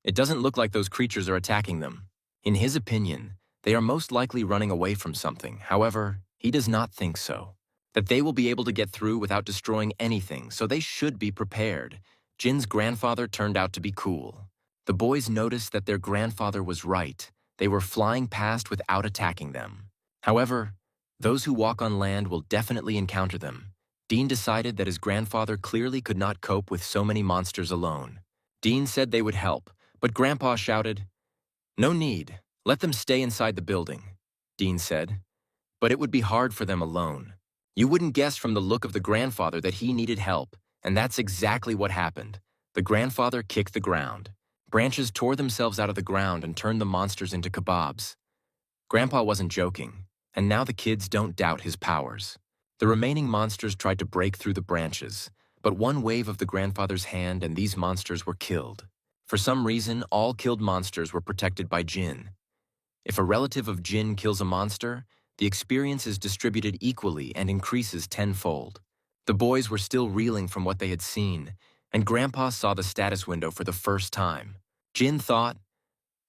"It doesn't look like those creatures are attacking them." In his opinion, they are most likely running away from something. However, he does not think so. That they will be able to get through without destroying anything, so they should be prepared. Jin's grandfather turned out to be cool. The boys noticed that their grandfather was right. They were flying past without attacking them. However, those who walk on land will definitely encounter them. Dean decided that his grandfather clearly could not cope with so many monsters alone. Dean said they would help, but Grandpa shouted, "No need. Let them stay inside the building," Dean said. "But it would be hard for them alone. You wouldn't guess from the look of the grandfather that he needed help, and that's exactly what happened. The grandfather kicked the ground. Branches tore themselves out of the ground and turned the monsters into kebabs. Grandpa wasn't joking, and now the kids don't doubt his powers. The remaining monsters tried to break through the branches, but one wave of the grandfather's hand and these monsters were killed. For some reason, all killed monsters were protected by Jinn. If a relative of Jinn kills a monster, the experience is distributed equally and increases tenfold. The boys were still reeling from what they had seen, and Grandpa saw the status window for the first time. Jinn thought,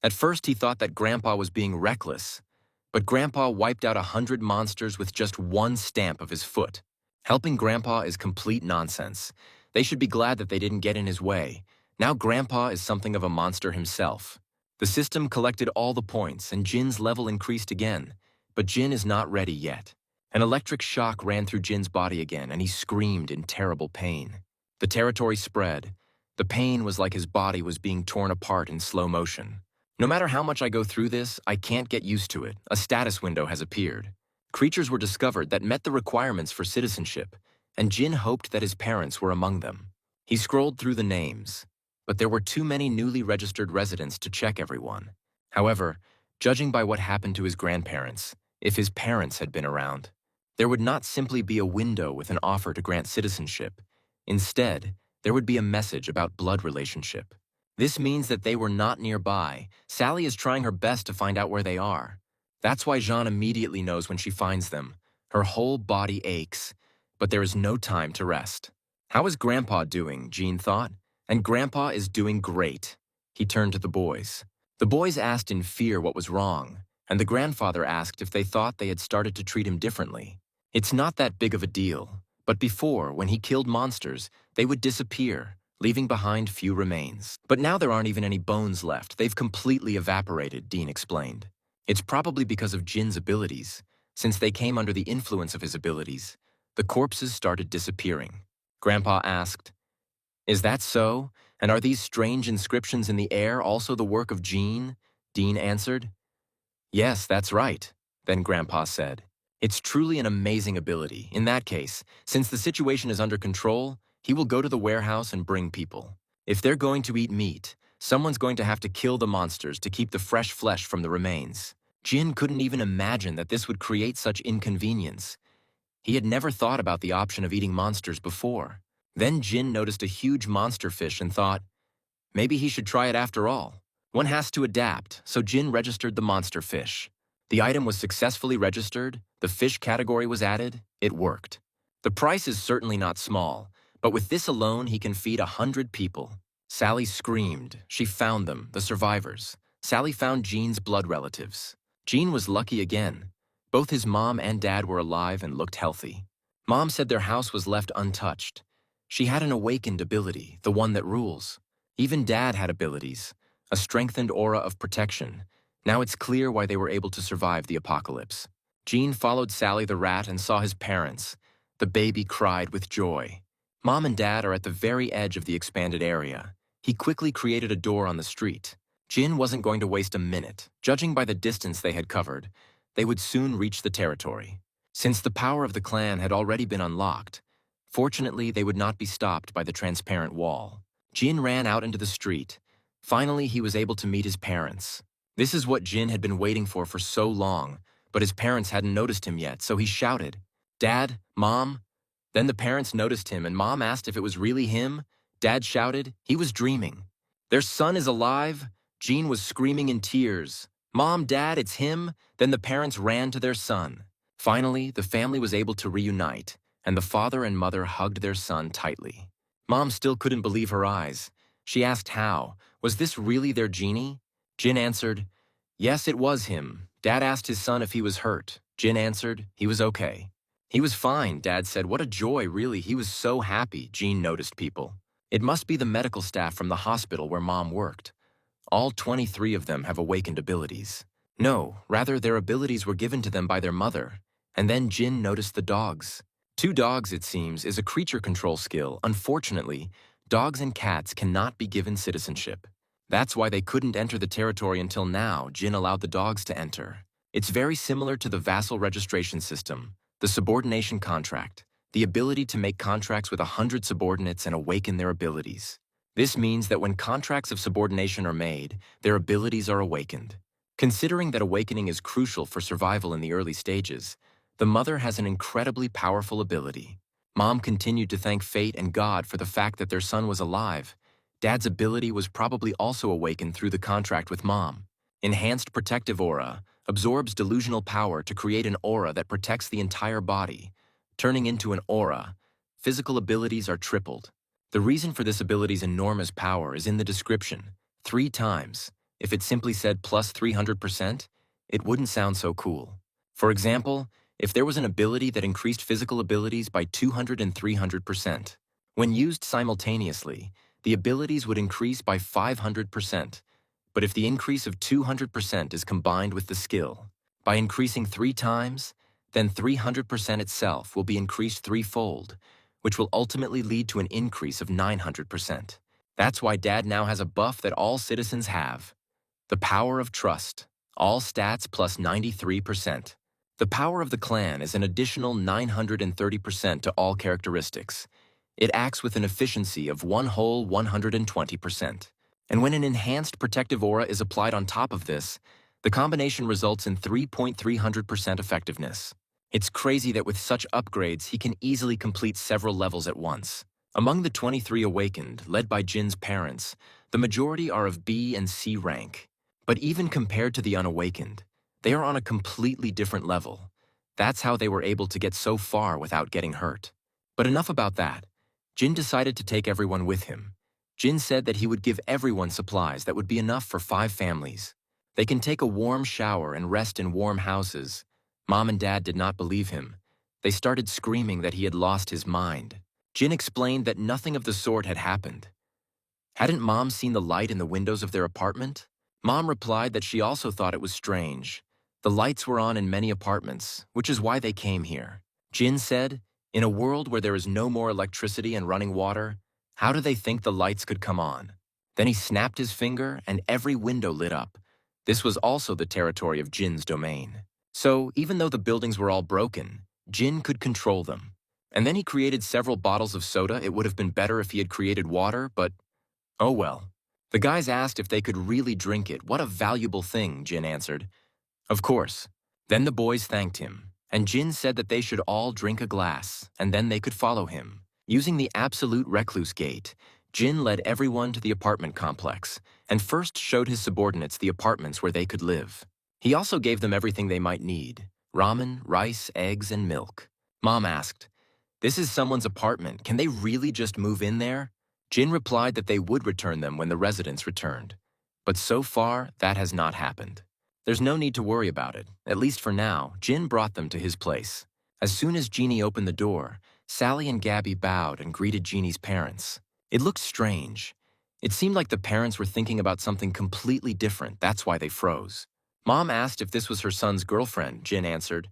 at first he thought that Grandpa was being reckless, but Grandpa wiped out 100 monsters with just one stamp of his foot. Helping Grandpa is complete nonsense. They should be glad that they didn't get in his way. Now Grandpa is something of a monster himself. The system collected all the points, and Jinn's level increased again, but Jinn is not ready yet. An electric shock ran through Jinn's body again, and he screamed in terrible pain. The territory spread. The pain was like his body was being torn apart in slow motion. No matter how much I go through this, I can't get used to it. A status window has appeared. Creatures were discovered that met the requirements for citizenship, and Jinn hoped that his parents were among them. He scrolled through the names, but there were too many newly registered residents to check everyone. However, judging by what happened to his grandparents, if his parents had been around, there would not simply be a window with an offer to grant citizenship. Instead, there would be a message about blood relationship. This means that they were not nearby. Sally is trying her best to find out where they are. That's why Jean immediately knows when she finds them. Her whole body aches, but there is no time to rest. How is Grandpa doing, Jean thought. And Grandpa is doing great. He turned to the boys. The boys asked in fear what was wrong, and the grandfather asked if they thought they had started to treat him differently. It's not that big of a deal, but before, when he killed monsters, they would disappear, leaving behind few remains. But now there aren't even any bones left. They've completely evaporated, Dean explained. It's probably because of Jinn's abilities. Since they came under the influence of his abilities, the corpses started disappearing. Grandpa asked, "Is that so? And are these strange inscriptions in the air also the work of Jean?" Dean answered. "Yes, that's right." Then Grandpa said, "It's truly an amazing ability. In that case, since the situation is under control, he will go to the warehouse and bring people. If they're going to eat meat, someone's going to have to kill the monsters to keep the fresh flesh from the remains." Jin couldn't even imagine that this would create such inconvenience. He had never thought about the option of eating monsters before. Then Jin noticed a huge monster fish and thought, maybe he should try it after all. One has to adapt, so Jin registered the monster fish. The item was successfully registered, the fish category was added, it worked. The price is certainly not small, but with this alone he can feed 100 people. Sally screamed. She found them, the survivors. Sally found Jean's blood relatives. Jean was lucky again. Both his mom and dad were alive and looked healthy. Mom said their house was left untouched. She had an awakened ability, the one that rules. Even Dad had abilities, a strengthened aura of protection. Now it's clear why they were able to survive the apocalypse. Jean followed Sally the rat and saw his parents. The baby cried with joy. Mom and Dad are at the very edge of the expanded area. He quickly created a door on the street. Jin wasn't going to waste a minute. Judging by the distance they had covered, they would soon reach the territory. Since the power of the clan had already been unlocked, fortunately they would not be stopped by the transparent wall. Jin ran out into the street. Finally, he was able to meet his parents. This is what Jin had been waiting for so long, but his parents hadn't noticed him yet, so he shouted, "Dad, Mom?" Then the parents noticed him, and Mom asked if it was really him. Dad shouted, he was dreaming. "Their son is alive?" Jean was screaming in tears. "Mom, Dad, it's him." Then the parents ran to their son. Finally, the family was able to reunite, and the father and mother hugged their son tightly. Mom still couldn't believe her eyes. She asked how. Was this really their genie? Jin answered, "Yes, it was him." Dad asked his son if he was hurt. Jin answered, he was okay. "He was fine," Dad said. "What a joy, really. He was so happy." Jean noticed people. It must be the medical staff from the hospital where Mom worked. All 23 of them have awakened abilities. No, rather their abilities were given to them by their mother. And then Jin noticed the dogs. 2 dogs, it seems, is a creature control skill. Unfortunately, dogs and cats cannot be given citizenship. That's why they couldn't enter the territory until now. Jin allowed the dogs to enter. It's very similar to the vassal registration system, the subordination contract, the ability to make contracts with 100 subordinates and awaken their abilities. This means that when contracts of subordination are made, their abilities are awakened. Considering that awakening is crucial for survival in the early stages, The mother has an incredibly powerful ability. Mom continued to thank fate and God for the fact that their son was alive. Dad's ability was probably also awakened through the contract with Mom. Enhanced protective aura absorbs delusional power to create an aura that protects the entire body. Turning into an aura, physical abilities are tripled. The reason for this ability's enormous power is in the description, 3 times. If it simply said plus 300%, it wouldn't sound so cool. For example, if there was an ability that increased physical abilities by 200 and 300%, when used simultaneously, the abilities would increase by 500%. But if the increase of 200% is combined with the skill, by increasing 3 times, then 300% itself will be increased threefold, which will ultimately lead to an increase of 900%. That's why Dad now has a buff that all citizens have. The power of trust. All stats plus 93%. The power of the clan is an additional 930% to all characteristics. It acts with an efficiency of one whole 120%. And when an enhanced protective aura is applied on top of this, the combination results in 3.300% effectiveness. It's crazy that with such upgrades, he can easily complete several levels at once. Among the 23 awakened, led by Jin's parents, the majority are of B and C rank. But even compared to the unawakened, they are on a completely different level. That's how they were able to get so far without getting hurt. But enough about that. Jin decided to take everyone with him. Jin said that he would give everyone supplies that would be enough for 5 families. They can take a warm shower and rest in warm houses. Mom and Dad did not believe him. They started screaming that he had lost his mind. Jin explained that nothing of the sort had happened. Hadn't Mom seen the light in the windows of their apartment? Mom replied that she also thought it was strange. The lights were on in many apartments, which is why they came here. Jin said, in a world where there is no more electricity and running water, how do they think the lights could come on? Then he snapped his finger and every window lit up. This was also the territory of Jin's domain. So, even though the buildings were all broken, Jin could control them. And then he created several bottles of soda. It would have been better if he had created water, but oh well. The guys asked if they could really drink it. What a valuable thing, Jin answered. Of course. Then the boys thanked him, and Jin said that they should all drink a glass, and then they could follow him. Using the absolute recluse gate, Jin led everyone to the apartment complex, and first showed his subordinates the apartments where they could live. He also gave them everything they might need: ramen, rice, eggs, and milk. Mom asked, "This is someone's apartment. Can they really just move in there?" Jin replied that they would return them when the residents returned. But so far, that has not happened. There's no need to worry about it. At least for now, Jin brought them to his place. As soon as Jeannie opened the door, Sally and Gabby bowed and greeted Jeannie's parents. It looked strange. It seemed like the parents were thinking about something completely different. That's why they froze. Mom asked if this was her son's girlfriend. Jin answered,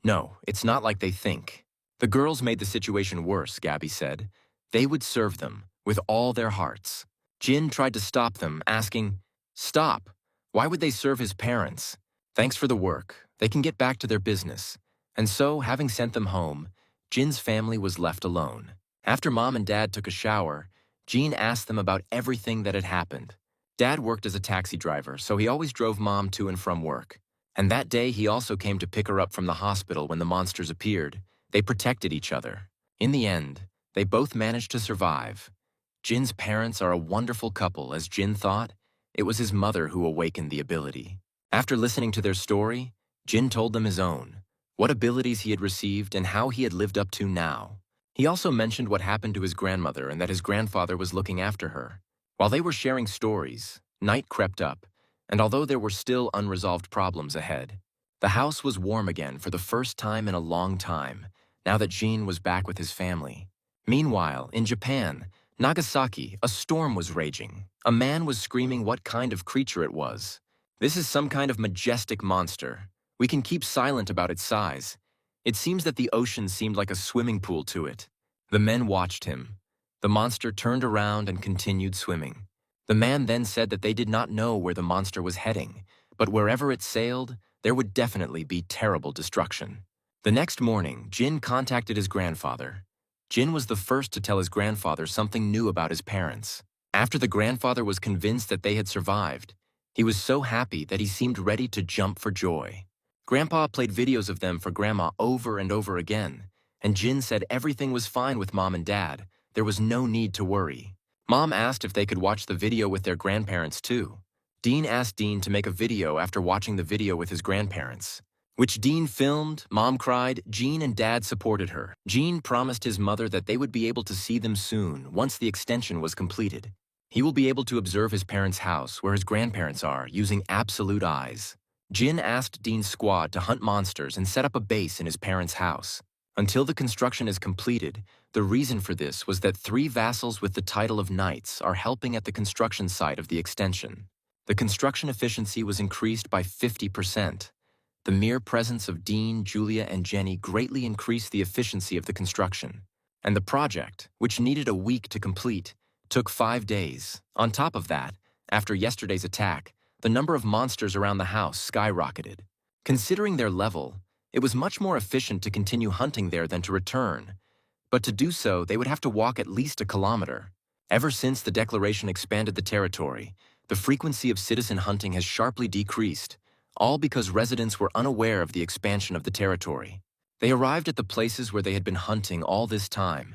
"No, it's not like they think." The girls made the situation worse, Gabby said. They would serve them with all their hearts. Jin tried to stop them, asking, "Stop! Why would they serve his parents? Thanks for the work. They can get back to their business." And so, having sent them home, Jin's family was left alone. After Mom and Dad took a shower, Jin asked them about everything that had happened. Dad worked as a taxi driver, so he always drove Mom to and from work. And that day, he also came to pick her up from the hospital when the monsters appeared. They protected each other. In the end, they both managed to survive. Jin's parents are a wonderful couple, as Jin thought. It was his mother who awakened the ability. After listening to their story, Jin told them his own, what abilities he had received and how he had lived up to now. He also mentioned what happened to his grandmother and that his grandfather was looking after her. While they were sharing stories, night crept up, and although there were still unresolved problems ahead, the house was warm again for the first time in a long time, now that Jin was back with his family. Meanwhile, in Japan, Nagasaki, a storm was raging. A man was screaming what kind of creature it was. "This is some kind of majestic monster. We can keep silent about its size. It seems that the ocean seemed like a swimming pool to it." The men watched him. The monster turned around and continued swimming. The man then said that they did not know where the monster was heading, but wherever it sailed, there would definitely be terrible destruction. The next morning, Jin contacted his grandfather. Jin was the first to tell his grandfather something new about his parents. After the grandfather was convinced that they had survived, he was so happy that he seemed ready to jump for joy. Grandpa played videos of them for Grandma over and over again, and Jin said everything was fine with Mom and Dad. There was no need to worry. Mom asked if they could watch the video with their grandparents too. Dean asked Dean to make a video after watching the video with his grandparents, which Dean filmed. Mom cried. Jean and Dad supported her. Jean promised his mother that they would be able to see them soon once the extension was completed. He will be able to observe his parents' house where his grandparents are using absolute eyes. Jin asked Dean's squad to hunt monsters and set up a base in his parents' house. Until the construction is completed, the reason for this was that 3 vassals with the title of knights are helping at the construction site of the extension. The construction efficiency was increased by 50%. The mere presence of Dean, Julia, and Jenny greatly increased the efficiency of the construction. And the project, which needed a week to complete, took 5 days. On top of that, after yesterday's attack, the number of monsters around the house skyrocketed. Considering their level, it was much more efficient to continue hunting there than to return. But to do so, they would have to walk at least a kilometer. Ever since the declaration expanded the territory, the frequency of citizen hunting has sharply decreased, all because residents were unaware of the expansion of the territory. They arrived at the places where they had been hunting all this time,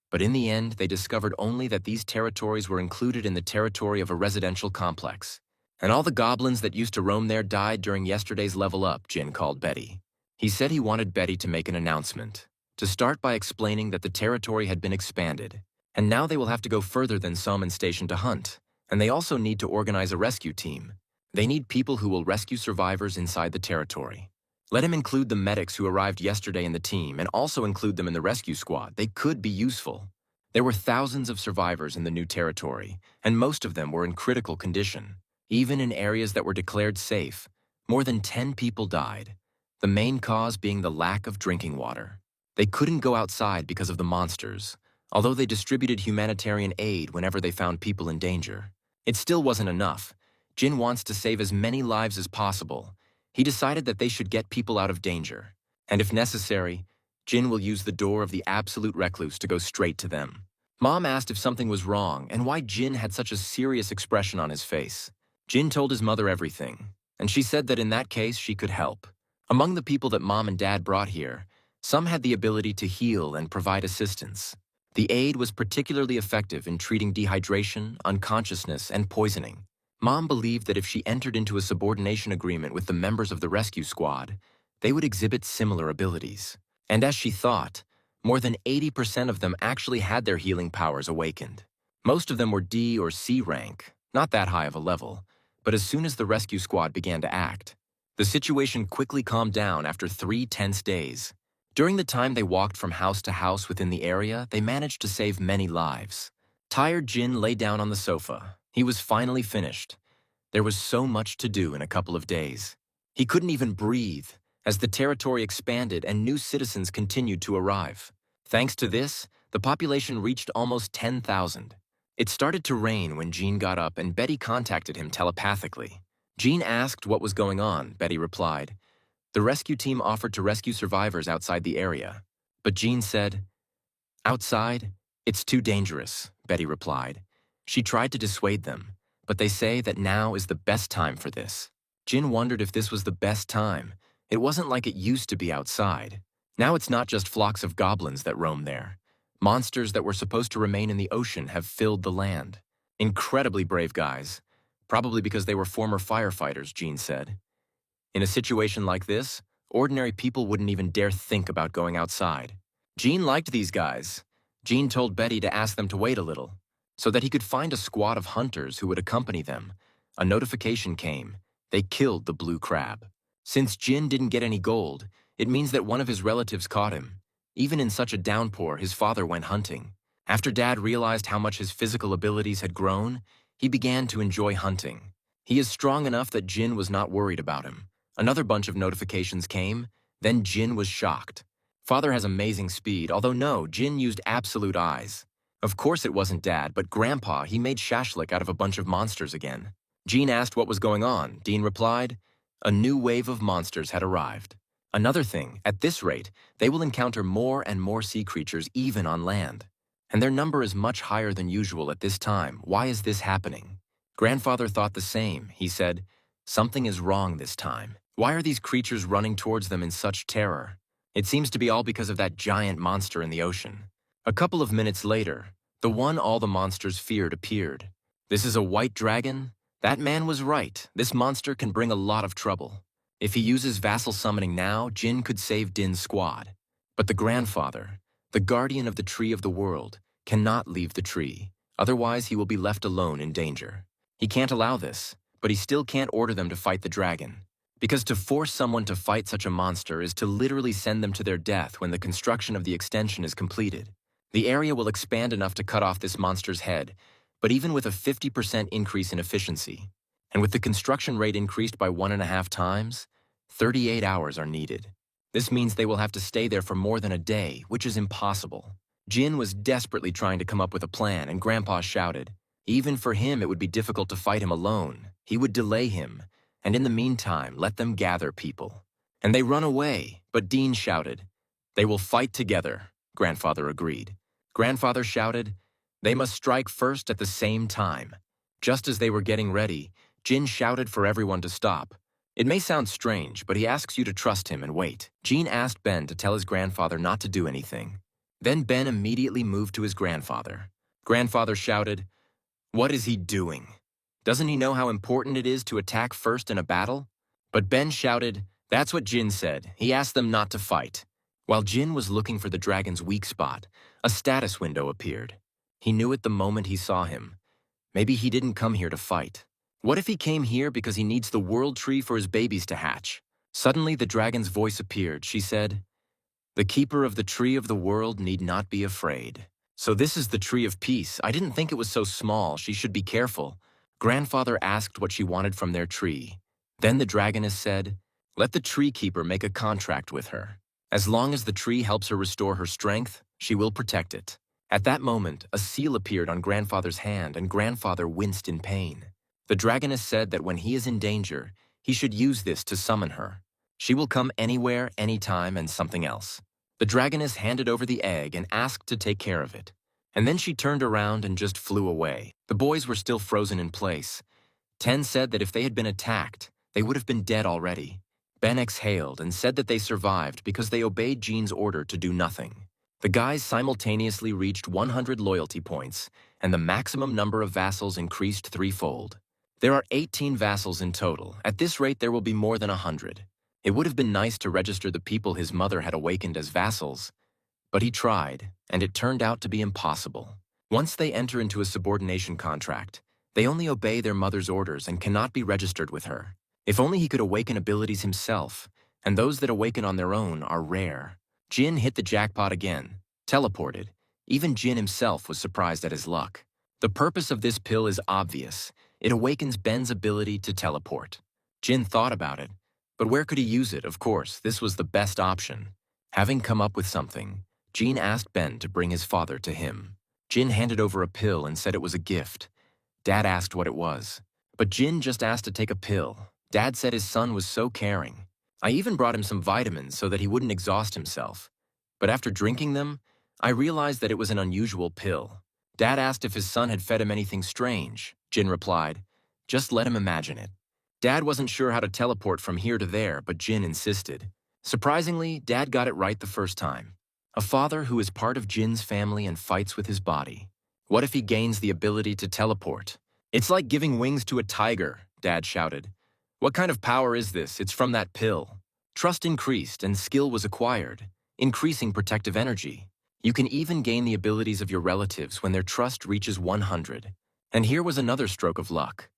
but in the end they discovered only that these territories were included in the territory of a residential complex. And all the goblins that used to roam there died during yesterday's level up, Jin called Betty. He said he wanted Betty to make an announcement, to start by explaining that the territory had been expanded, and now they will have to go further than Salmon Station to hunt, and they also need to organize a rescue team. They need people who will rescue survivors inside the territory. Let him include the medics who arrived yesterday in the team and also include them in the rescue squad. They could be useful. There were thousands of survivors in the new territory, and most of them were in critical condition. Even in areas that were declared safe, more than 10 people died, the main cause being the lack of drinking water. They couldn't go outside because of the monsters, although they distributed humanitarian aid whenever they found people in danger. It still wasn't enough. Jin wants to save as many lives as possible. He decided that they should get people out of danger, and if necessary, Jin will use the door of the absolute recluse to go straight to them. Mom asked if something was wrong and why Jin had such a serious expression on his face. Jin told his mother everything, and she said that in that case she could help. Among the people that Mom and Dad brought here, some had the ability to heal and provide assistance. The aid was particularly effective in treating dehydration, unconsciousness, and poisoning. Mom believed that if she entered into a subordination agreement with the members of the rescue squad, they would exhibit similar abilities. And as she thought, more than 80% of them actually had their healing powers awakened. Most of them were D or C rank, not that high of a level, but as soon as the rescue squad began to act, the situation quickly calmed down after 3 tense days. During the time they walked from house to house within the area, they managed to save many lives. Tired Jin lay down on the sofa. He was finally finished. There was so much to do in a couple of days. He couldn't even breathe as the territory expanded and new citizens continued to arrive. Thanks to this, the population reached almost 10,000. It started to rain when Jean got up and Betty contacted him telepathically. Jean asked what was going on. Betty replied, "The rescue team offered to rescue survivors outside the area." But Jean said, "Outside? It's too dangerous," Betty replied. She tried to dissuade them, but they say that now is the best time for this. Jin wondered if this was the best time. It wasn't like it used to be outside. Now it's not just flocks of goblins that roam there. Monsters that were supposed to remain in the ocean have filled the land. Incredibly brave guys. Probably because they were former firefighters, Jean said. In a situation like this, ordinary people wouldn't even dare think about going outside. Jean liked these guys. Jean told Betty to ask them to wait a little, so that he could find a squad of hunters who would accompany them. A notification came. They killed the blue crab. Since Jin didn't get any gold, it means that one of his relatives caught him. Even in such a downpour, his father went hunting. After Dad realized how much his physical abilities had grown, he began to enjoy hunting. He is strong enough that Jin was not worried about him. Another bunch of notifications came. Then Jin was shocked. Father has amazing speed, although no, Jin used absolute eyes. Of course it wasn't Dad, but Grandpa. He made shashlik out of a bunch of monsters again. Jean asked what was going on. Dean replied, "A new wave of monsters had arrived." Another thing, at this rate, they will encounter more and more sea creatures even on land. And their number is much higher than usual at this time. Why is this happening? Grandfather thought the same. He said, "Something is wrong this time." Why are these creatures running towards them in such terror? It seems to be all because of that giant monster in the ocean. A couple of minutes later, the one all the monsters feared appeared. This is a white dragon? That man was right. This monster can bring a lot of trouble. If he uses vassal summoning now, Jin could save Din's squad. But the grandfather, the guardian of the tree of the world, cannot leave the tree. Otherwise, he will be left alone in danger. He can't allow this, but he still can't order them to fight the dragon. Because to force someone to fight such a monster is to literally send them to their death when the construction of the extension is completed. The area will expand enough to cut off this monster's head, but even with a 50% increase in efficiency, and with the construction rate increased by 1.5 times, 38 hours are needed. This means they will have to stay there for more than a day, which is impossible. Jin was desperately trying to come up with a plan, and Grandpa shouted. Even for him, it would be difficult to fight him alone. He would delay him, and in the meantime, let them gather people. And they run away, but Dean shouted. They will fight together, Grandfather agreed. Grandfather shouted, they must strike first at the same time. Just as they were getting ready, Jin shouted for everyone to stop. It may sound strange, but he asks you to trust him and wait. Jin asked Ben to tell his grandfather not to do anything. Then Ben immediately moved to his grandfather. Grandfather shouted, what is he doing? Doesn't he know how important it is to attack first in a battle? But Ben shouted, that's what Jin said. He asked them not to fight. While Jin was looking for the dragon's weak spot, a status window appeared. He knew it the moment he saw him. Maybe he didn't come here to fight. What if he came here because he needs the world tree for his babies to hatch? Suddenly the dragon's voice appeared. She said, the keeper of the tree of the world need not be afraid. So this is the tree of peace. I didn't think it was so small. She should be careful. Grandfather asked what she wanted from their tree. Then the dragoness said, let the tree keeper make a contract with her. As long as the tree helps her restore her strength, she will protect it. At that moment, a seal appeared on Grandfather's hand, and Grandfather winced in pain. The dragoness said that when he is in danger, he should use this to summon her. She will come anywhere, anytime, and something else. The dragoness handed over the egg and asked to take care of it. And then she turned around and just flew away. The boys were still frozen in place. Ten said that if they had been attacked, they would have been dead already. Ben exhaled and said that they survived because they obeyed Jean's order to do nothing. The guys simultaneously reached 100 loyalty points, and the maximum number of vassals increased threefold. There are 18 vassals in total. At this rate, there will be more than 100. It would have been nice to register the people his mother had awakened as vassals, but he tried, and it turned out to be impossible. Once they enter into a subordination contract, they only obey their mother's orders and cannot be registered with her. If only he could awaken abilities himself, and those that awaken on their own are rare. Jin hit the jackpot again, teleported. Even Jin himself was surprised at his luck. The purpose of this pill is obvious. It awakens Ben's ability to teleport. Jin thought about it, but where could he use it? Of course, this was the best option. Having come up with something, Jin asked Ben to bring his father to him. Jin handed over a pill and said it was a gift. Dad asked what it was, but Jin just asked to take a pill. Dad said his son was so caring. I even brought him some vitamins so that he wouldn't exhaust himself. But after drinking them, I realized that it was an unusual pill. Dad asked if his son had fed him anything strange. Jin replied, just let him imagine it. Dad wasn't sure how to teleport from here to there, but Jin insisted. Surprisingly, Dad got it right the first time. A father who is part of Jin's family and fights with his body. What if he gains the ability to teleport? It's like giving wings to a tiger, Dad shouted. What kind of power is this? It's from that pill. Trust increased and skill was acquired, increasing protective energy. You can even gain the abilities of your relatives when their trust reaches 100. And here was another stroke of luck.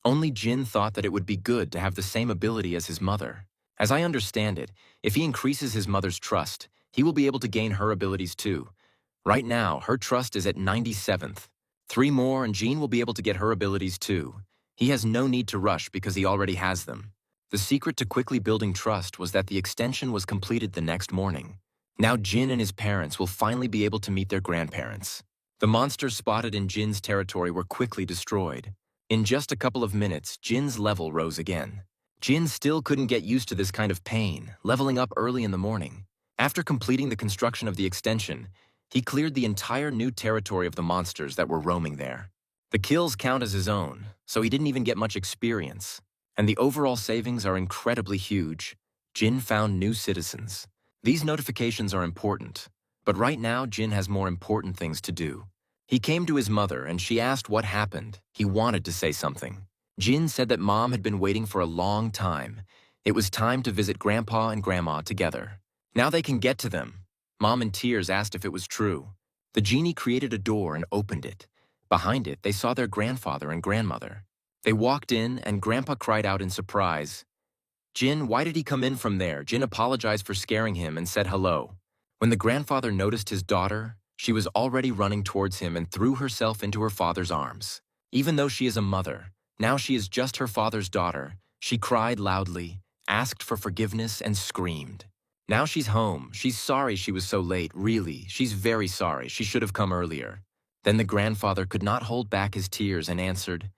Only Jin thought that it would be good to have the same ability as his mother. As I understand it, if he increases his mother's trust, he will be able to gain her abilities too. Right now, her trust is at 97th. 3 more and Jin will be able to get her abilities too. He has no need to rush because he already has them. The secret to quickly building trust was that the extension was completed the next morning. Now Jin and his parents will finally be able to meet their grandparents. The monsters spotted in Jin's territory were quickly destroyed. In just a couple of minutes, Jin's level rose again. Jin still couldn't get used to this kind of pain, leveling up early in the morning. After completing the construction of the extension, he cleared the entire new territory of the monsters that were roaming there. The kills count as his own, so he didn't even get much experience. and the overall savings are incredibly huge. Jin found new citizens. These notifications are important, but right now Jin has more important things to do. He came to his mother and she asked what happened. He wanted to say something. Jin said that Mom had been waiting for a long time. It was time to visit Grandpa and Grandma together. Now they can get to them. Mom in tears asked if it was true. The genie created a door and opened it. Behind it, they saw their grandfather and grandmother. They walked in and Grandpa cried out in surprise. Jin, why did he come in from there? Jin apologized for scaring him and said hello. When the grandfather noticed his daughter, she was already running towards him and threw herself into her father's arms. Even though she is a mother, now she is just her father's daughter. She cried loudly, asked for forgiveness, and screamed. Now she's home. She's sorry she was so late, really. She's very sorry. She should have come earlier. Then the grandfather could not hold back his tears and answered,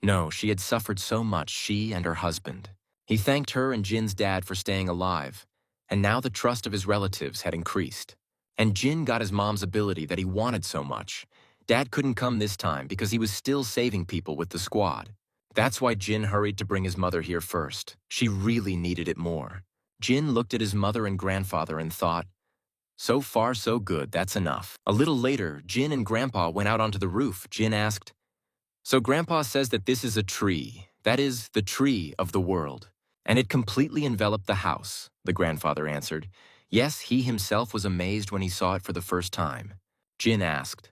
no, she had suffered so much, she and her husband. He thanked her and Jin's dad for staying alive, and now the trust of his relatives had increased. And Jin got his mom's ability that he wanted so much. Dad couldn't come this time because he was still saving people with the squad. That's why Jin hurried to bring his mother here first. She really needed it more. Jin looked at his mother and grandfather and thought, so far so good, that's enough. A little later, Jin and Grandpa went out onto the roof. Jin asked, so Grandpa says that this is a tree, that is, the tree of the world, and it completely enveloped the house, the grandfather answered. Yes, he himself was amazed when he saw it for the first time. Jin asked,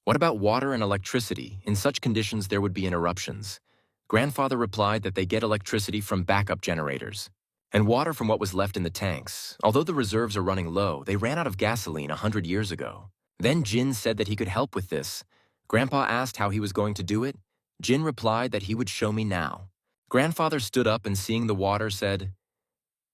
what about water and electricity? In such conditions there would be interruptions. Grandfather replied that they get electricity from backup generators, and water from what was left in the tanks. Although the reserves are running low, they ran out of gasoline 100 years ago. Then Jin said that he could help with this. Grandpa asked how he was going to do it. Jin replied that he would show me now. Grandfather stood up and seeing the water said,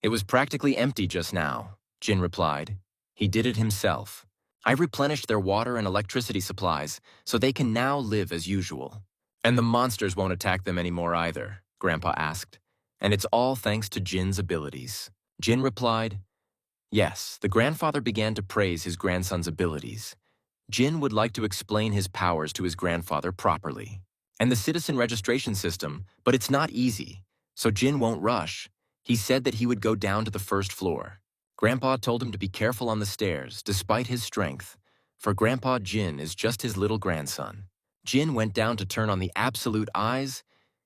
it was practically empty just now. Jin replied, he did it himself. I replenished their water and electricity supplies so they can now live as usual. And the monsters won't attack them anymore either, Grandpa asked. And it's all thanks to Jin's abilities. Jin replied, yes. The grandfather began to praise his grandson's abilities. Jin would like to explain his powers to his grandfather properly. And the citizen registration system, but it's not easy, so Jin won't rush. He said that he would go down to the first floor. Grandpa told him to be careful on the stairs, despite his strength, for Grandpa Jin is just his little grandson. Jin went down to turn on the absolute eyes.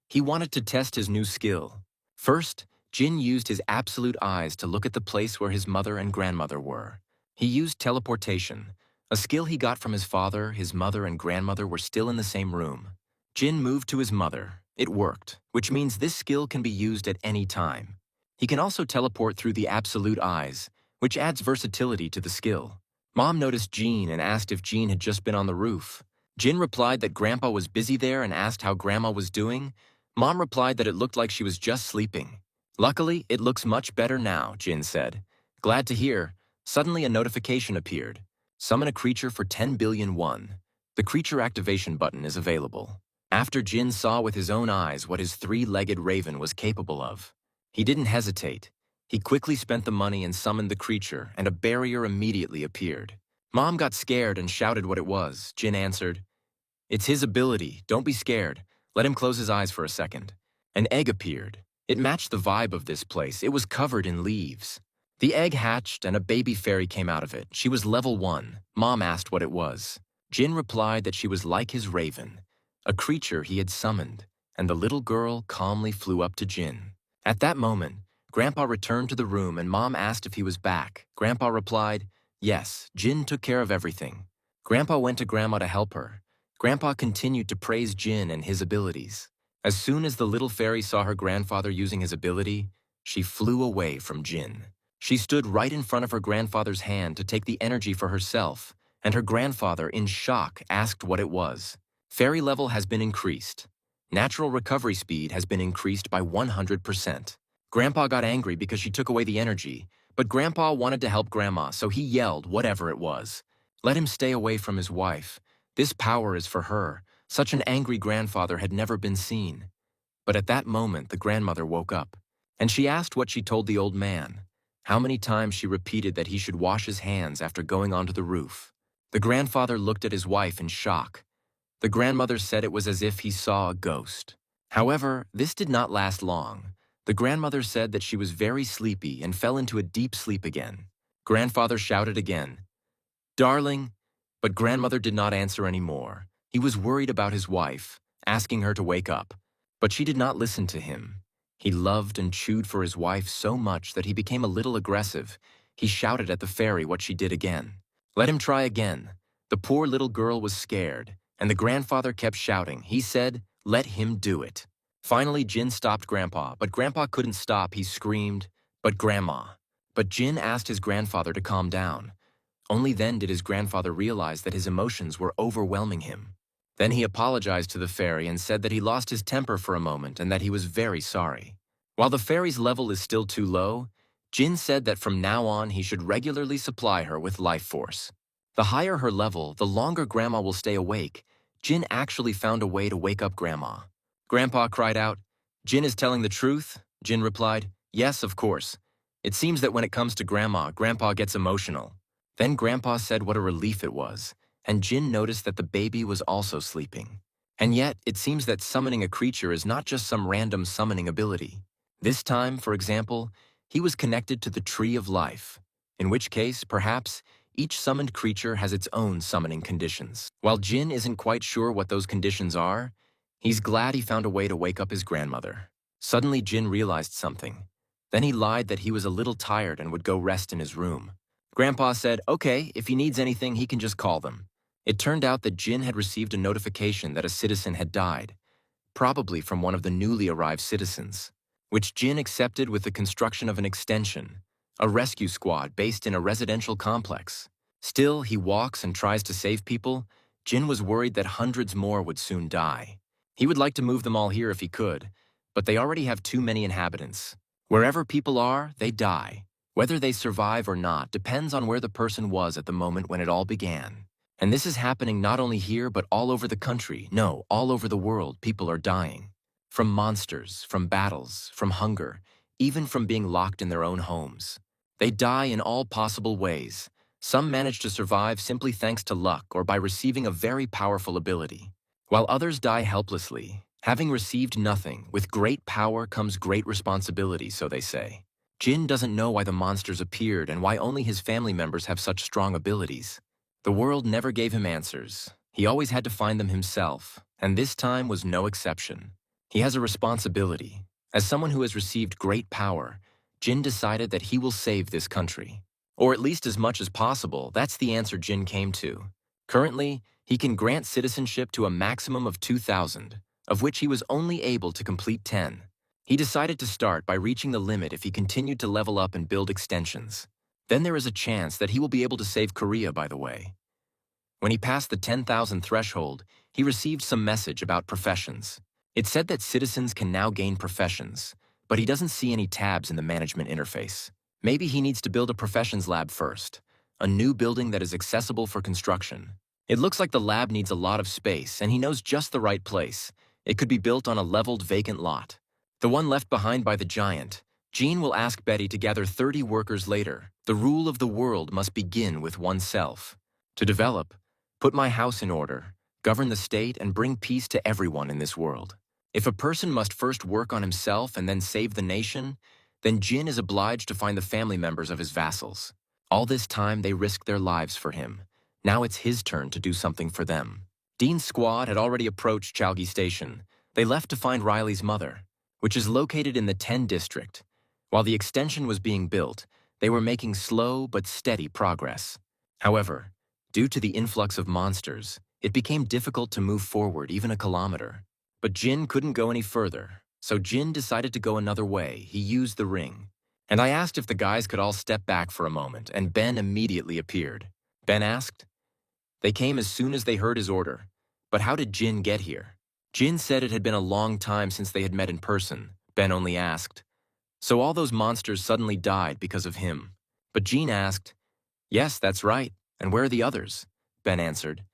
He wanted to test his new skill. First, Jin used his absolute eyes to look at the place where his mother and grandmother were. He used teleportation, a skill he got from his father. His mother and grandmother were still in the same room. Jin moved to his mother. It worked, which means this skill can be used at any time. He can also teleport through the absolute eyes, which adds versatility to the skill. Mom noticed Jin and asked if Jin had just been on the roof. Jin replied that Grandpa was busy there and asked how Grandma was doing. Mom replied that it looked like she was just sleeping. Luckily, it looks much better now, Jin said. Glad to hear. Suddenly a notification appeared. Summon a creature for 10 billion won. The creature activation button is available. After Jin saw with his own eyes what his three-legged raven was capable of, he didn't hesitate. He quickly spent the money and summoned the creature, and a barrier immediately appeared. Mom got scared and shouted what it was. Jin answered, it's his ability. Don't be scared. Let him close his eyes for a second. An egg appeared. It matched the vibe of this place. It was covered in leaves. The egg hatched and a baby fairy came out of it. She was level 1. Mom asked what it was. Jin replied that she was like his raven, a creature he had summoned, and the little girl calmly flew up to Jin. At that moment, Grandpa returned to the room and Mom asked if he was back. Grandpa replied, yes, Jin took care of everything. Grandpa went to Grandma to help her. Grandpa continued to praise Jin and his abilities. As soon as the little fairy saw her grandfather using his ability, she flew away from Jin. She stood right in front of her grandfather's hand to take the energy for herself, and her grandfather, in shock, asked what it was. Fairy level has been increased. Natural recovery speed has been increased by 100%. Grandpa got angry because she took away the energy, but Grandpa wanted to help Grandma, so he yelled whatever it was. Let him stay away from his wife. This power is for her. Such an angry grandfather had never been seen. But at that moment, the grandmother woke up, and she asked what she told the old man. How many times she repeated that he should wash his hands after going onto the roof. The grandfather looked at his wife in shock. The grandmother said it was as if he saw a ghost. However, this did not last long. The grandmother said that she was very sleepy and fell into a deep sleep again. Grandfather shouted again, "Darling," but grandmother did not answer anymore. He was worried about his wife, asking her to wake up, but she did not listen to him. He loved and chewed for his wife so much that he became a little aggressive. He shouted at the fairy what she did again. Let him try again. The poor little girl was scared, and the grandfather kept shouting. He said, "Let him do it." Finally, Jin stopped Grandpa, but Grandpa couldn't stop. He screamed, "But Grandma." But Jin asked his grandfather to calm down. Only then did his grandfather realize that his emotions were overwhelming him. Then he apologized to the fairy and said that he lost his temper for a moment and that he was very sorry. While the fairy's level is still too low, Jin said that from now on he should regularly supply her with life force. The higher her level, the longer Grandma will stay awake. Jin actually found a way to wake up Grandma. Grandpa cried out, "Jin is telling the truth?" Jin replied, "Yes, of course. It seems that when it comes to Grandma, Grandpa gets emotional." Then Grandpa said what a relief it was, and Jin noticed that the baby was also sleeping. And yet, it seems that summoning a creature is not just some random summoning ability. This time, for example, he was connected to the Tree of Life, in which case, perhaps, each summoned creature has its own summoning conditions. While Jin isn't quite sure what those conditions are, he's glad he found a way to wake up his grandmother. Suddenly, Jin realized something. Then he lied that he was a little tired and would go rest in his room. Grandpa said, "Okay, if he needs anything, he can just call them." It turned out that Jin had received a notification that a citizen had died, probably from one of the newly arrived citizens, which Jin accepted with the construction of an extension, a rescue squad based in a residential complex. Still, he walks and tries to save people. Jin was worried that hundreds more would soon die. He would like to move them all here if he could, but they already have too many inhabitants. Wherever people are, they die. Whether they survive or not depends on where the person was at the moment when it all began. And this is happening not only here, but all over the country. No, all over the world, people are dying. From monsters, from battles, from hunger, even from being locked in their own homes. They die in all possible ways. Some manage to survive simply thanks to luck or by receiving a very powerful ability, while others die helplessly, having received nothing. With great power comes great responsibility, so they say. Jin doesn't know why the monsters appeared and why only his family members have such strong abilities. The world never gave him answers. He always had to find them himself, and this time was no exception. He has a responsibility. As someone who has received great power, Jin decided that he will save this country. Or at least as much as possible. That's the answer Jin came to. Currently, he can grant citizenship to a maximum of 2,000, of which he was only able to complete 10. He decided to start by reaching the limit if he continued to level up and build extensions. Then there is a chance that he will be able to save Korea, by the way. When he passed the 10,000 threshold, he received some message about professions. It said that citizens can now gain professions, but he doesn't see any tabs in the management interface. Maybe he needs to build a professions lab first, a new building that is accessible for construction. It looks like the lab needs a lot of space, and he knows just the right place. It could be built on a leveled vacant lot. The one left behind by the giant. Jean will ask Betty to gather 30 workers later. The rule of the world must begin with oneself. To develop, put my house in order, govern the state, and bring peace to everyone in this world. If a person must first work on himself and then save the nation, then Jin is obliged to find the family members of his vassals. All this time, they risked their lives for him. Now it's his turn to do something for them. Dean's squad had already approached Chalgi Station. They left to find Riley's mother, which is located in the 10 district. While the extension was being built, they were making slow but steady progress. However, due to the influx of monsters, it became difficult to move forward even a kilometer. But Jin couldn't go any further, so Jin decided to go another way. He used the ring. And I asked if the guys could all step back for a moment, and Ben immediately appeared. Ben asked. They came as soon as they heard his order. But how did Jin get here? Jin said it had been a long time since they had met in person. Ben only asked. So all those monsters suddenly died because of him. But Jin asked, "Yes, that's right. And where are the others?" Ben answered,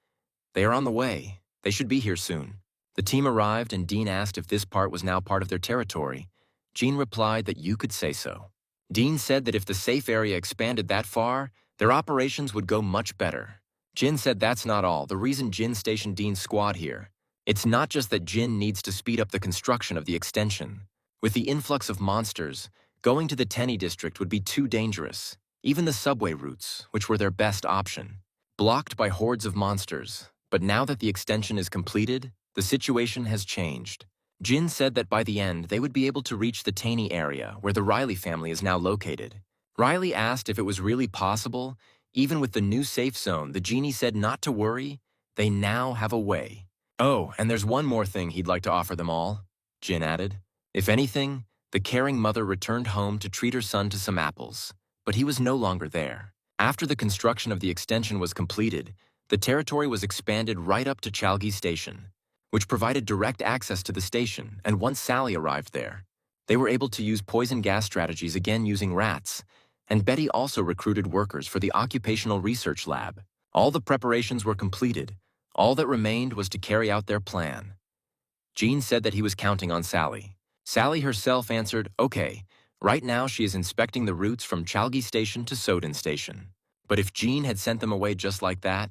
"They are on the way. They should be here soon." The team arrived and Dean asked if this part was now part of their territory. Jin replied that you could say so. Dean said that if the safe area expanded that far, their operations would go much better. Jin said that's not all. The reason Jin stationed Dean's squad here. It's not just that Jin needs to speed up the construction of the extension. With the influx of monsters, going to the Tenny district would be too dangerous. Even the subway routes, which were their best option, blocked by hordes of monsters. But now that the extension is completed, the situation has changed. Jin said that by the end, they would be able to reach the Taney area, where the Riley family is now located. Riley asked if it was really possible. Even with the new safe zone, the genie said not to worry. They now have a way. Oh, and there's one more thing he'd like to offer them all, Jin added. If anything, the caring mother returned home to treat her son to some apples. But he was no longer there. After the construction of the extension was completed, the territory was expanded right up to Chalgi Station, which provided direct access to the station, and once Sally arrived there, they were able to use poison gas strategies again using rats, and Betty also recruited workers for the occupational research lab. All the preparations were completed. All that remained was to carry out their plan. Jean said that he was counting on Sally. Sally herself answered, okay. Right now she is inspecting the routes from Chalgi Station to Soden Station. But if Jean had sent them away just like that,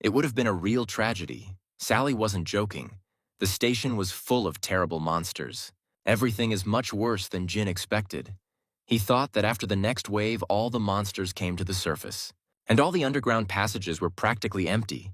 it would have been a real tragedy. Sally wasn't joking. The station was full of terrible monsters. Everything is much worse than Jin expected. He thought that after the next wave, all the monsters came to the surface, and all the underground passages were practically empty.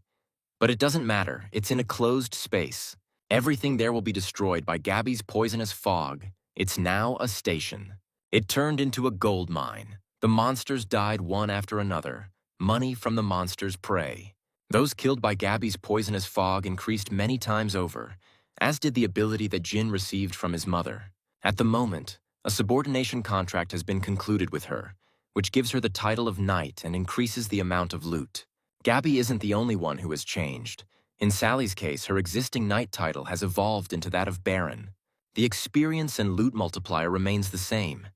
But it doesn't matter, it's in a closed space. Everything there will be destroyed by Gabby's poisonous fog. It's now a station. It turned into a gold mine. The monsters died one after another. Money from the monsters' prey. Those killed by Gabby's poisonous fog increased many times over, as did the ability that Jin received from his mother. At the moment, a subordination contract has been concluded with her, which gives her the title of Knight and increases the amount of loot. Gabby isn't the only one who has changed. In Sally's case, her existing Knight title has evolved into that of Baron. The experience and loot multiplier remains the same,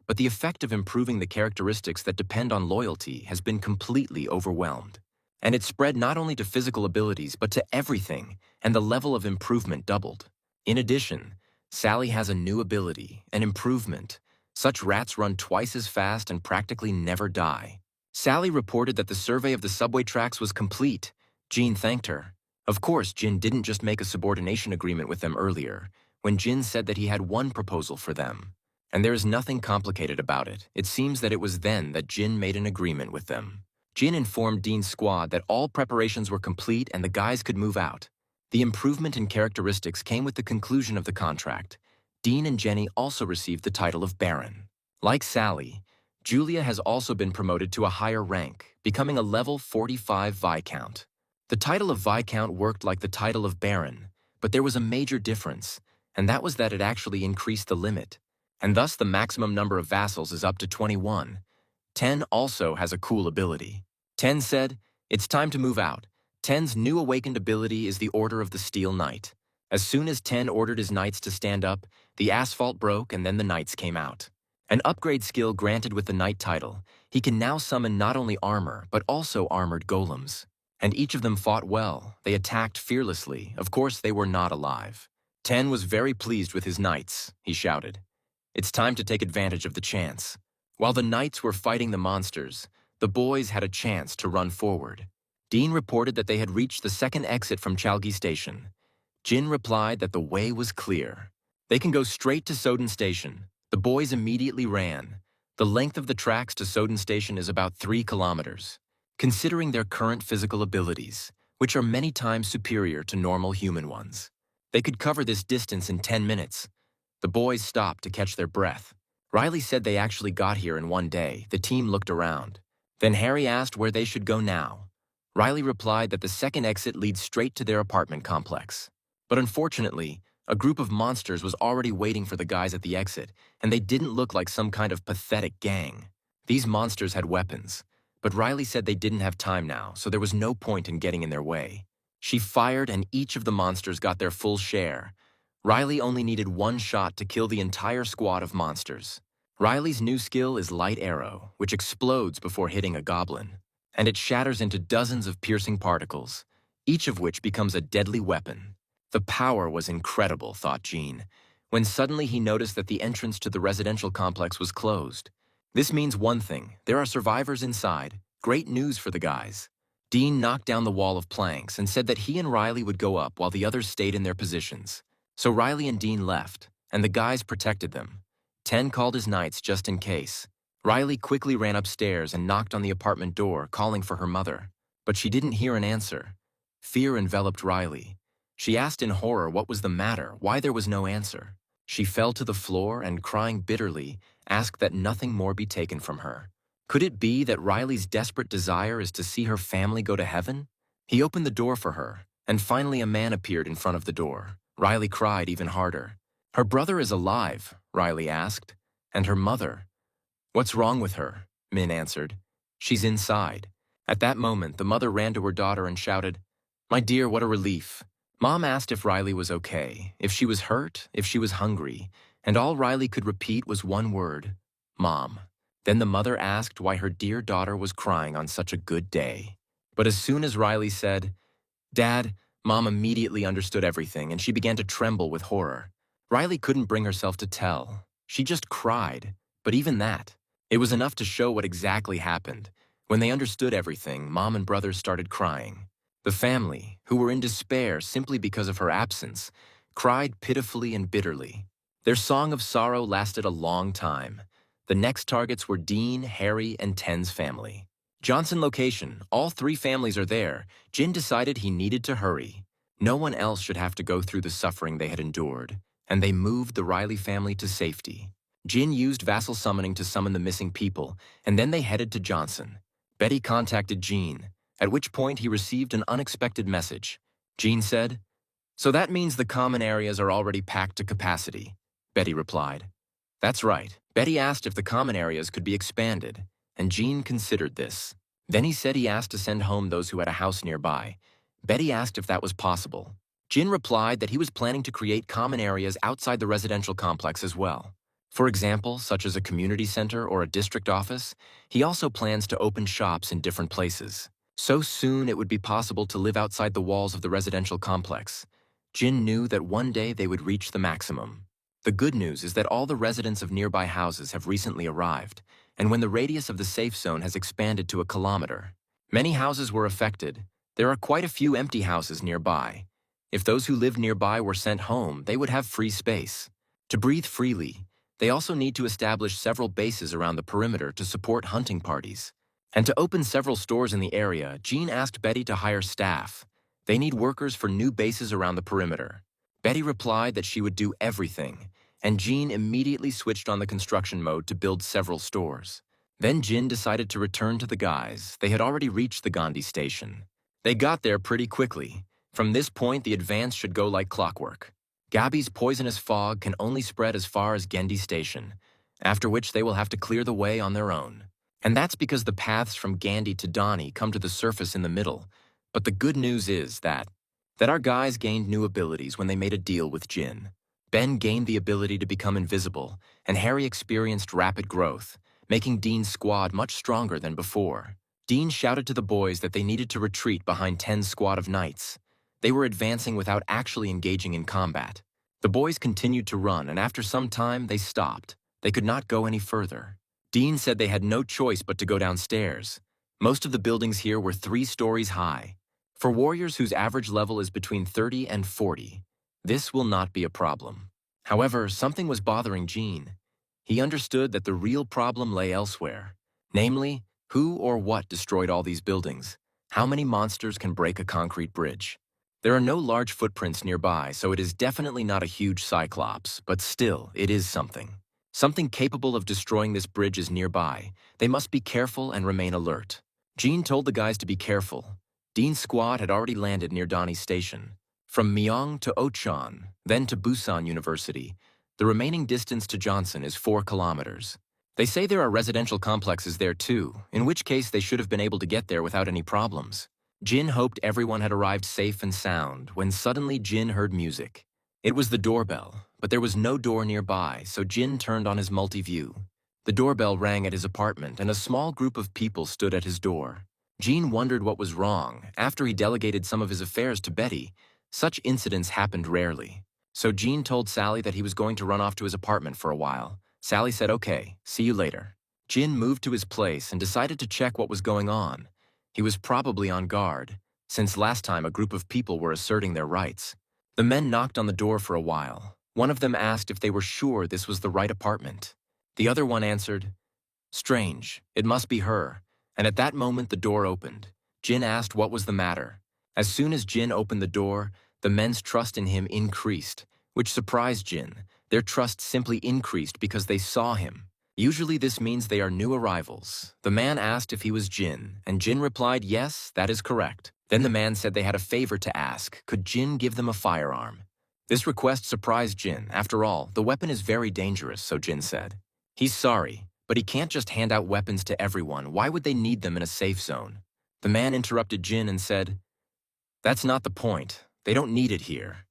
but the effect of improving the characteristics that depend on loyalty has been completely overwhelmed. And it spread not only to physical abilities, but to everything, and the level of improvement doubled. In addition, Sally has a new ability, an improvement. Such rats run twice as fast and practically never die. Sally reported that the survey of the subway tracks was complete. Jean thanked her. Of course, Jin didn't just make a subordination agreement with them earlier, when Jin said that he had one proposal for them. And there is nothing complicated about it. It seems that it was then that Jin made an agreement with them. Jin informed Dean's squad that all preparations were complete and the guys could move out. The improvement in characteristics came with the conclusion of the contract. Dean and Jenny also received the title of Baron. Like Sally, Julia has also been promoted to a higher rank, becoming a level 45 Viscount. The title of Viscount worked like the title of Baron, but there was a major difference, and that was that it actually increased the limit, and thus the maximum number of vassals is up to 21. 10 also has a cool ability. 10 said, "It's time to move out." 10's new awakened ability is the Order of the Steel Knight. As soon as 10 ordered his knights to stand up, the asphalt broke and then the knights came out. An upgrade skill granted with the knight title, he can now summon not only armor, but also armored golems. And each of them fought well. They attacked fearlessly. Of course, they were not alive. 10 was very pleased with his knights, he shouted. It's time to take advantage of the chance. While the knights were fighting the monsters, the boys had a chance to run forward. Dean reported that they had reached the second exit from Chalgi Station. Jin replied that the way was clear. They can go straight to Soden Station. The boys immediately ran. The length of the tracks to Soden Station is about 3 kilometers. Considering their current physical abilities, which are many times superior to normal human ones, they could cover this distance in 10 minutes. The boys stopped to catch their breath. Riley said they actually got here in one day. The team looked around. Then Harry asked where they should go now. Riley replied that the second exit leads straight to their apartment complex. But unfortunately, a group of monsters was already waiting for the guys at the exit, and they didn't look like some kind of pathetic gang. These monsters had weapons, but Riley said they didn't have time now, so there was no point in getting in their way. She fired, and each of the monsters got their full share. Riley only needed one shot to kill the entire squad of monsters. Riley's new skill is Light Arrow, which explodes before hitting a goblin, and it shatters into dozens of piercing particles, each of which becomes a deadly weapon. The power was incredible, thought Jean, when suddenly he noticed that the entrance to the residential complex was closed. This means one thing: there are survivors inside. Great news for the guys. Dean knocked down the wall of planks and said that he and Riley would go up while the others stayed in their positions. So Riley and Dean left, and the guys protected them. 10 called his knights just in case. Riley quickly ran upstairs and knocked on the apartment door, calling for her mother. But she didn't hear an answer. Fear enveloped Riley. She asked in horror what was the matter, why there was no answer. She fell to the floor and, crying bitterly, asked that nothing more be taken from her. Could it be that Riley's desperate desire is to see her family go to heaven? He opened the door for her, and finally a man appeared in front of the door. Riley cried even harder. Her brother is alive, Riley asked. And her mother? What's wrong with her? Min answered. She's inside. At that moment, the mother ran to her daughter and shouted, My dear, what a relief. Mom asked if Riley was okay, if she was hurt, if she was hungry, and all Riley could repeat was one word, Mom. Then the mother asked why her dear daughter was crying on such a good day. But as soon as Riley said, Dad, Mom immediately understood everything, and she began to tremble with horror. Riley couldn't bring herself to tell. She just cried, but even that, it was enough to show what exactly happened. When they understood everything, Mom and brothers started crying. The family, who were in despair simply because of her absence, cried pitifully and bitterly. Their song of sorrow lasted a long time. The next targets were Dean, Harry, and Ten's family. Johnson location, all 3 families are there. Jin decided he needed to hurry. No one else should have to go through the suffering they had endured, and they moved the Riley family to safety. Jin used vassal summoning to summon the missing people, and then they headed to Johnson. Betty contacted Jean, at which point he received an unexpected message. Jean said, So that means the common areas are already packed to capacity, Betty replied. That's right. Betty asked if the common areas could be expanded, and Jean considered this. Then he said he asked to send home those who had a house nearby. Betty asked if that was possible. Jin replied that he was planning to create common areas outside the residential complex as well. For example, such as a community center or a district office, he also plans to open shops in different places. So soon it would be possible to live outside the walls of the residential complex. Jin knew that one day they would reach the maximum. The good news is that all the residents of nearby houses have recently arrived, and when the radius of the safe zone has expanded to 1 kilometer. Many houses were affected. There are quite a few empty houses nearby. If those who live nearby were sent home, they would have free space. To breathe freely, they also need to establish several bases around the perimeter to support hunting parties. And to open several stores in the area, Jean asked Betty to hire staff. They need workers for new bases around the perimeter. Betty replied that she would do everything, and Jean immediately switched on the construction mode to build several stores. Then Jin decided to return to the guys. They had already reached the Gandhi station. They got there pretty quickly. From this point, the advance should go like clockwork. Gabi's poisonous fog can only spread as far as Gandhi station, after which they will have to clear the way on their own. And that's because the paths from Gandhi to Donny come to the surface in the middle. But the good news is that our guys gained new abilities when they made a deal with Jin. Ben gained the ability to become invisible, and Harry experienced rapid growth, making Dean's squad much stronger than before. Dean shouted to the boys that they needed to retreat behind 10's squad of knights. They were advancing without actually engaging in combat. The boys continued to run, and after some time, they stopped. They could not go any further. Dean said they had no choice but to go downstairs. Most of the buildings here were 3 stories high. For warriors whose average level is between 30 and 40, this will not be a problem. However, something was bothering Jean. He understood that the real problem lay elsewhere. Namely, who or what destroyed all these buildings? How many monsters can break a concrete bridge? There are no large footprints nearby, so it is definitely not a huge cyclops, but still, it is something. Something capable of destroying this bridge is nearby. They must be careful and remain alert. Jean told the guys to be careful. Dean's squad had already landed near Donny's station. From Myeong to Ochon, then to Busan University, the remaining distance to Johnson is 4 kilometers. They say there are residential complexes there too, in which case they should have been able to get there without any problems. Jin hoped everyone had arrived safe and sound when suddenly Jin heard music. It was the doorbell, but there was no door nearby, so Jin turned on his multi-view. The doorbell rang at his apartment, and a small group of people stood at his door. Jin wondered what was wrong. After he delegated some of his affairs to Betty, such incidents happened rarely. So Jin told Sally that he was going to run off to his apartment for a while. Sally said, "Okay, see you later." Jin moved to his place and decided to check what was going on. He was probably on guard, since last time a group of people were asserting their rights. The men knocked on the door for a while. One of them asked if they were sure this was the right apartment. The other one answered, "Strange, it must be her." And at that moment the door opened. Jin asked what was the matter. As soon as Jin opened the door, the men's trust in him increased, which surprised Jin. Their trust simply increased because they saw him. Usually this means they are new arrivals. The man asked if he was Jin, and Jin replied, "Yes, that is correct." Then the man said they had a favor to ask. Could Jin give them a firearm? This request surprised Jin. After all, the weapon is very dangerous, so Jin said. He's sorry, but he can't just hand out weapons to everyone. Why would they need them in a safe zone? The man interrupted Jin and said, "That's not the point. They don't need it here."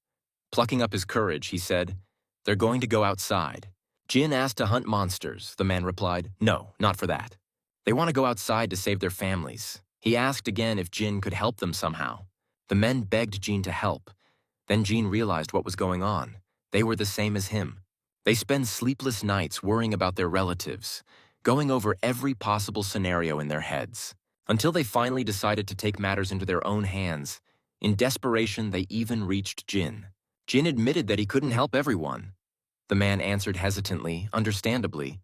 Plucking up his courage, he said, "They're going to go outside." Jin asked to hunt monsters. The man replied, "No, not for that. They want to go outside to save their families." He asked again if Jin could help them somehow. The men begged Jin to help. Then Jin realized what was going on. They were the same as him. They spend sleepless nights worrying about their relatives, going over every possible scenario in their heads, until they finally decided to take matters into their own hands. In desperation, they even reached Jin. Jin admitted that he couldn't help everyone. The man answered hesitantly, understandably,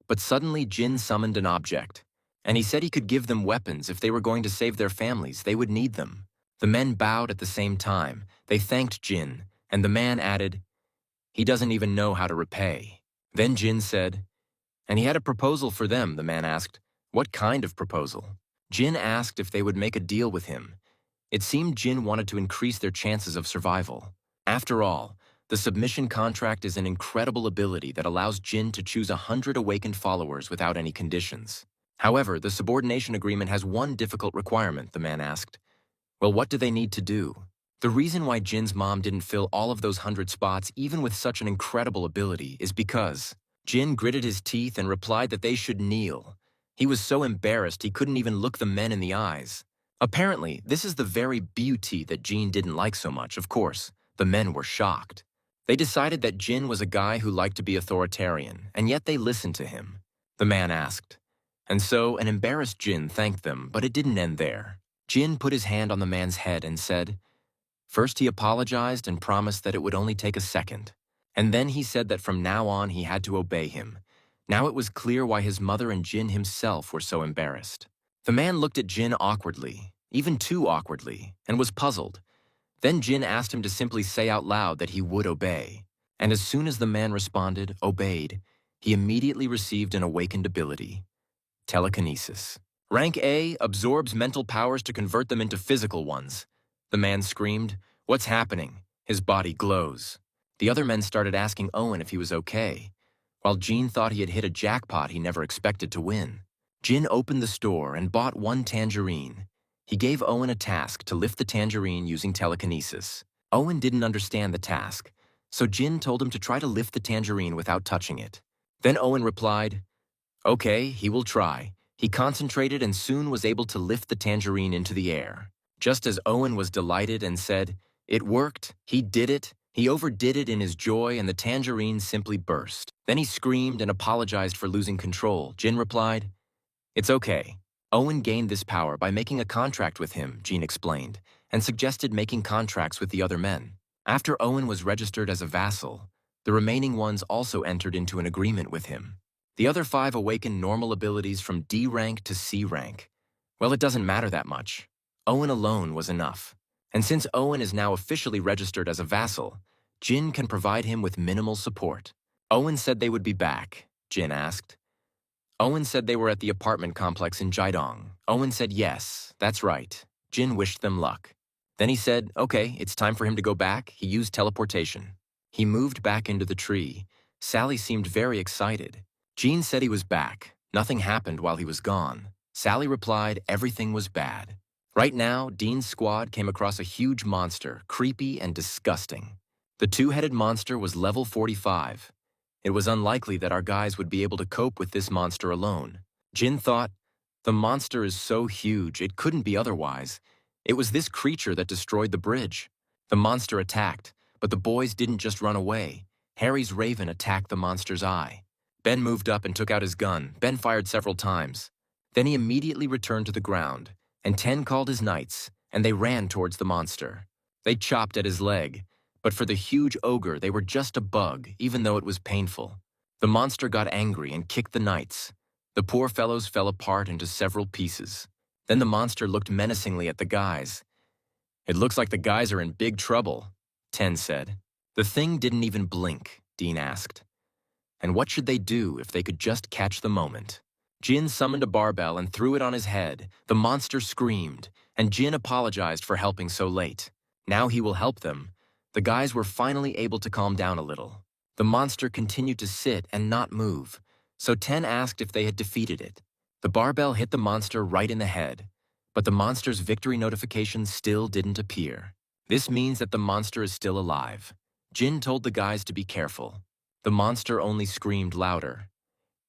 but suddenly Jin summoned an object, and he said he could give them weapons if they were going to save their families. They would need them. The men bowed at the same time. They thanked Jin, and the man added, "He doesn't even know how to repay." Then Jin said, "And he had a proposal for them." The man asked, "What kind of proposal?" Jin asked if they would make a deal with him. It seemed Jin wanted to increase their chances of survival. After all, the submission contract is an incredible ability that allows Jin to choose 100 awakened followers without any conditions. However, the subordination agreement has one difficult requirement, the man asked. Well, what do they need to do? The reason why Jin's mom didn't fill all of those 100 spots, even with such an incredible ability, is because Jin gritted his teeth and replied that they should kneel. He was so embarrassed he couldn't even look the men in the eyes. Apparently, this is the very beauty that Jin didn't like so much. Of course, the men were shocked. They decided that Jin was a guy who liked to be authoritarian, and yet they listened to him. The man asked. And so an embarrassed Jin thanked them, but it didn't end there. Jin put his hand on the man's head and said, first he apologized and promised that it would only take a second. And then he said that from now on he had to obey him. Now it was clear why his mother and Jin himself were so embarrassed. The man looked at Jin awkwardly, even too awkwardly, and was puzzled. Then Jin asked him to simply say out loud that he would obey. And as soon as the man responded, obeyed, he immediately received an awakened ability. Telekinesis. Rank A absorbs mental powers to convert them into physical ones. The man screamed, "What's happening?" His body glows. The other men started asking Owen if he was okay, while Jin thought he had hit a jackpot he never expected to win. Jin opened the store and bought one tangerine. He gave Owen a task to lift the tangerine using telekinesis. Owen didn't understand the task, so Jin told him to try to lift the tangerine without touching it. Then Owen replied, "Okay, he will try." He concentrated and soon was able to lift the tangerine into the air. Just as Owen was delighted and said, "It worked, he did it," he overdid it in his joy and the tangerine simply burst. Then he screamed and apologized for losing control. Jin replied, "It's okay." Owen gained this power by making a contract with him, Jin explained, and suggested making contracts with the other men. After Owen was registered as a vassal, the remaining ones also entered into an agreement with him. The other 5 awakened normal abilities from D rank to C rank. Well, it doesn't matter that much. Owen alone was enough. And since Owen is now officially registered as a vassal, Jin can provide him with minimal support. Owen said they would be back, Jin asked. Owen said they were at the apartment complex in Jiadong. Owen said yes, that's right. Jin wished them luck. Then he said, okay, it's time for him to go back. He used teleportation. He moved back into the tree. Sally seemed very excited. Jin said he was back. Nothing happened while he was gone. Sally replied everything was bad. Right now, Dean's squad came across a huge monster, creepy and disgusting. The 2-headed monster was level 45. It was unlikely that our guys would be able to cope with this monster alone. Jin thought, the monster is so huge, it couldn't be otherwise. It was this creature that destroyed the bridge. The monster attacked, but the boys didn't just run away. Harry's raven attacked the monster's eye. Ben moved up and took out his gun. Ben fired several times. Then he immediately returned to the ground. and 10 called his knights, and they ran towards the monster. They chopped at his leg, but for the huge ogre they were just a bug, even though it was painful. The monster got angry and kicked the knights. The poor fellows fell apart into several pieces. Then the monster looked menacingly at the guys. "It looks like the guys are in big trouble," 10 said. "The thing didn't even blink," Dean asked. "And what should they do if they could just catch the moment?" Jin summoned a barbell and threw it on his head. The monster screamed, and Jin apologized for helping so late. Now he will help them. The guys were finally able to calm down a little. The monster continued to sit and not move, so 10 asked if they had defeated it. The barbell hit the monster right in the head, but the monster's victory notification still didn't appear. This means that the monster is still alive. Jin told the guys to be careful. The monster only screamed louder.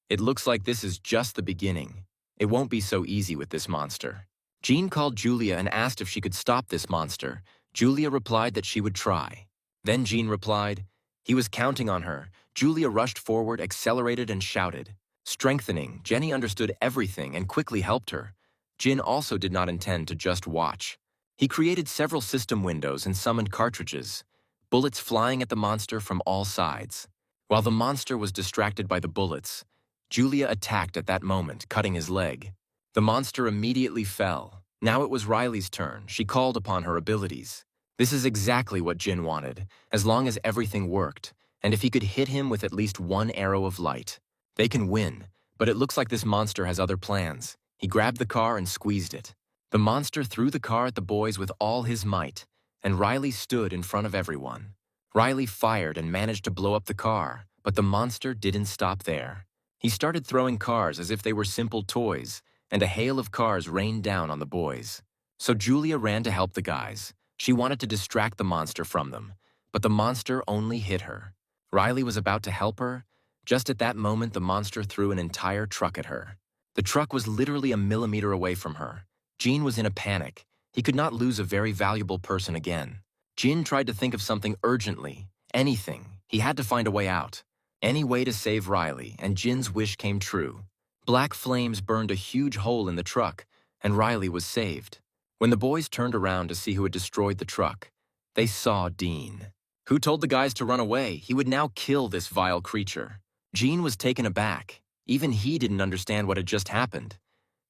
"It looks like this is just the beginning. It won't be so easy with this monster." Jean called Julia and asked if she could stop this monster. Julia replied that she would try. Then Jean replied, he was counting on her. Julia rushed forward, accelerated, and shouted. Strengthening, Jenny understood everything and quickly helped her. Jin also did not intend to just watch. He created several system windows and summoned cartridges, bullets flying at the monster from all sides. While the monster was distracted by the bullets, Julia attacked at that moment, cutting his leg. The monster immediately fell. Now it was Riley's turn. She called upon her abilities. This is exactly what Jin wanted, as long as everything worked, and if he could hit him with at least one arrow of light. They can win, but it looks like this monster has other plans. He grabbed the car and squeezed it. The monster threw the car at the boys with all his might, and Riley stood in front of everyone. Riley fired and managed to blow up the car, but the monster didn't stop there. He started throwing cars as if they were simple toys, and a hail of cars rained down on the boys. So Julia ran to help the guys. She wanted to distract the monster from them, but the monster only hit her. Riley was about to help her. Just at that moment, the monster threw an entire truck at her. The truck was literally a millimeter away from her. Jean was in a panic. He could not lose a very valuable person again. Jin tried to think of something urgently. Anything. He had to find a way out. Any way to save Riley, and Jin's wish came true. Black flames burned a huge hole in the truck, and Riley was saved. When the boys turned around to see who had destroyed the truck, they saw Dean. Who told the guys to run away? He would now kill this vile creature. Jean was taken aback. Even he didn't understand what had just happened.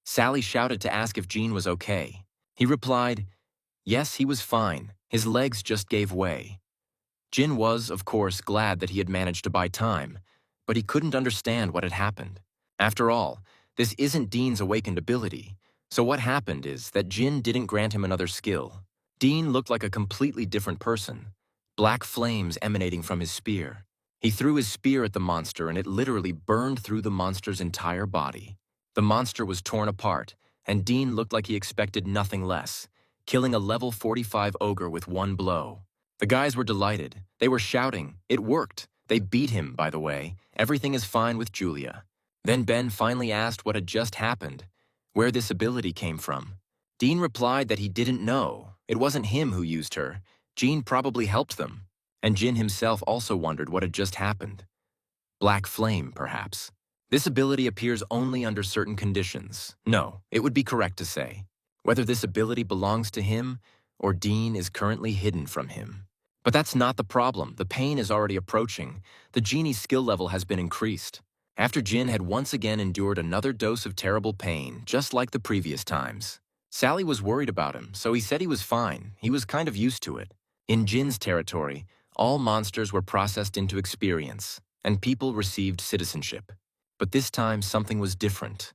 Sally shouted to ask if Jean was okay. He replied, yes, he was fine. His legs just gave way. Jin was, of course, glad that he had managed to buy time, but he couldn't understand what had happened. After all, this isn't Dean's awakened ability, so what happened is that Jin didn't grant him another skill. Dean looked like a completely different person, black flames emanating from his spear. He threw his spear at the monster and it literally burned through the monster's entire body. The monster was torn apart, and Dean looked like he expected nothing less, killing a level 45 ogre with one blow. The guys were delighted. They were shouting. It worked. They beat him, by the way. Everything is fine with Julia. Then Ben finally asked what had just happened, where this ability came from. Dean replied that he didn't know. It wasn't him who used her. Jean probably helped them. And Jin himself also wondered what had just happened. Black flame, perhaps. This ability appears only under certain conditions. No, it would be correct to say. Whether this ability belongs to him or Dean is currently hidden from him. But that's not the problem. The pain is already approaching. The genie's skill level has been increased. After Jin had once again endured another dose of terrible pain, just like the previous times. Sally was worried about him, so he said he was fine. He was kind of used to it. In Jin's territory, all monsters were processed into experience, and people received citizenship. But this time, something was different.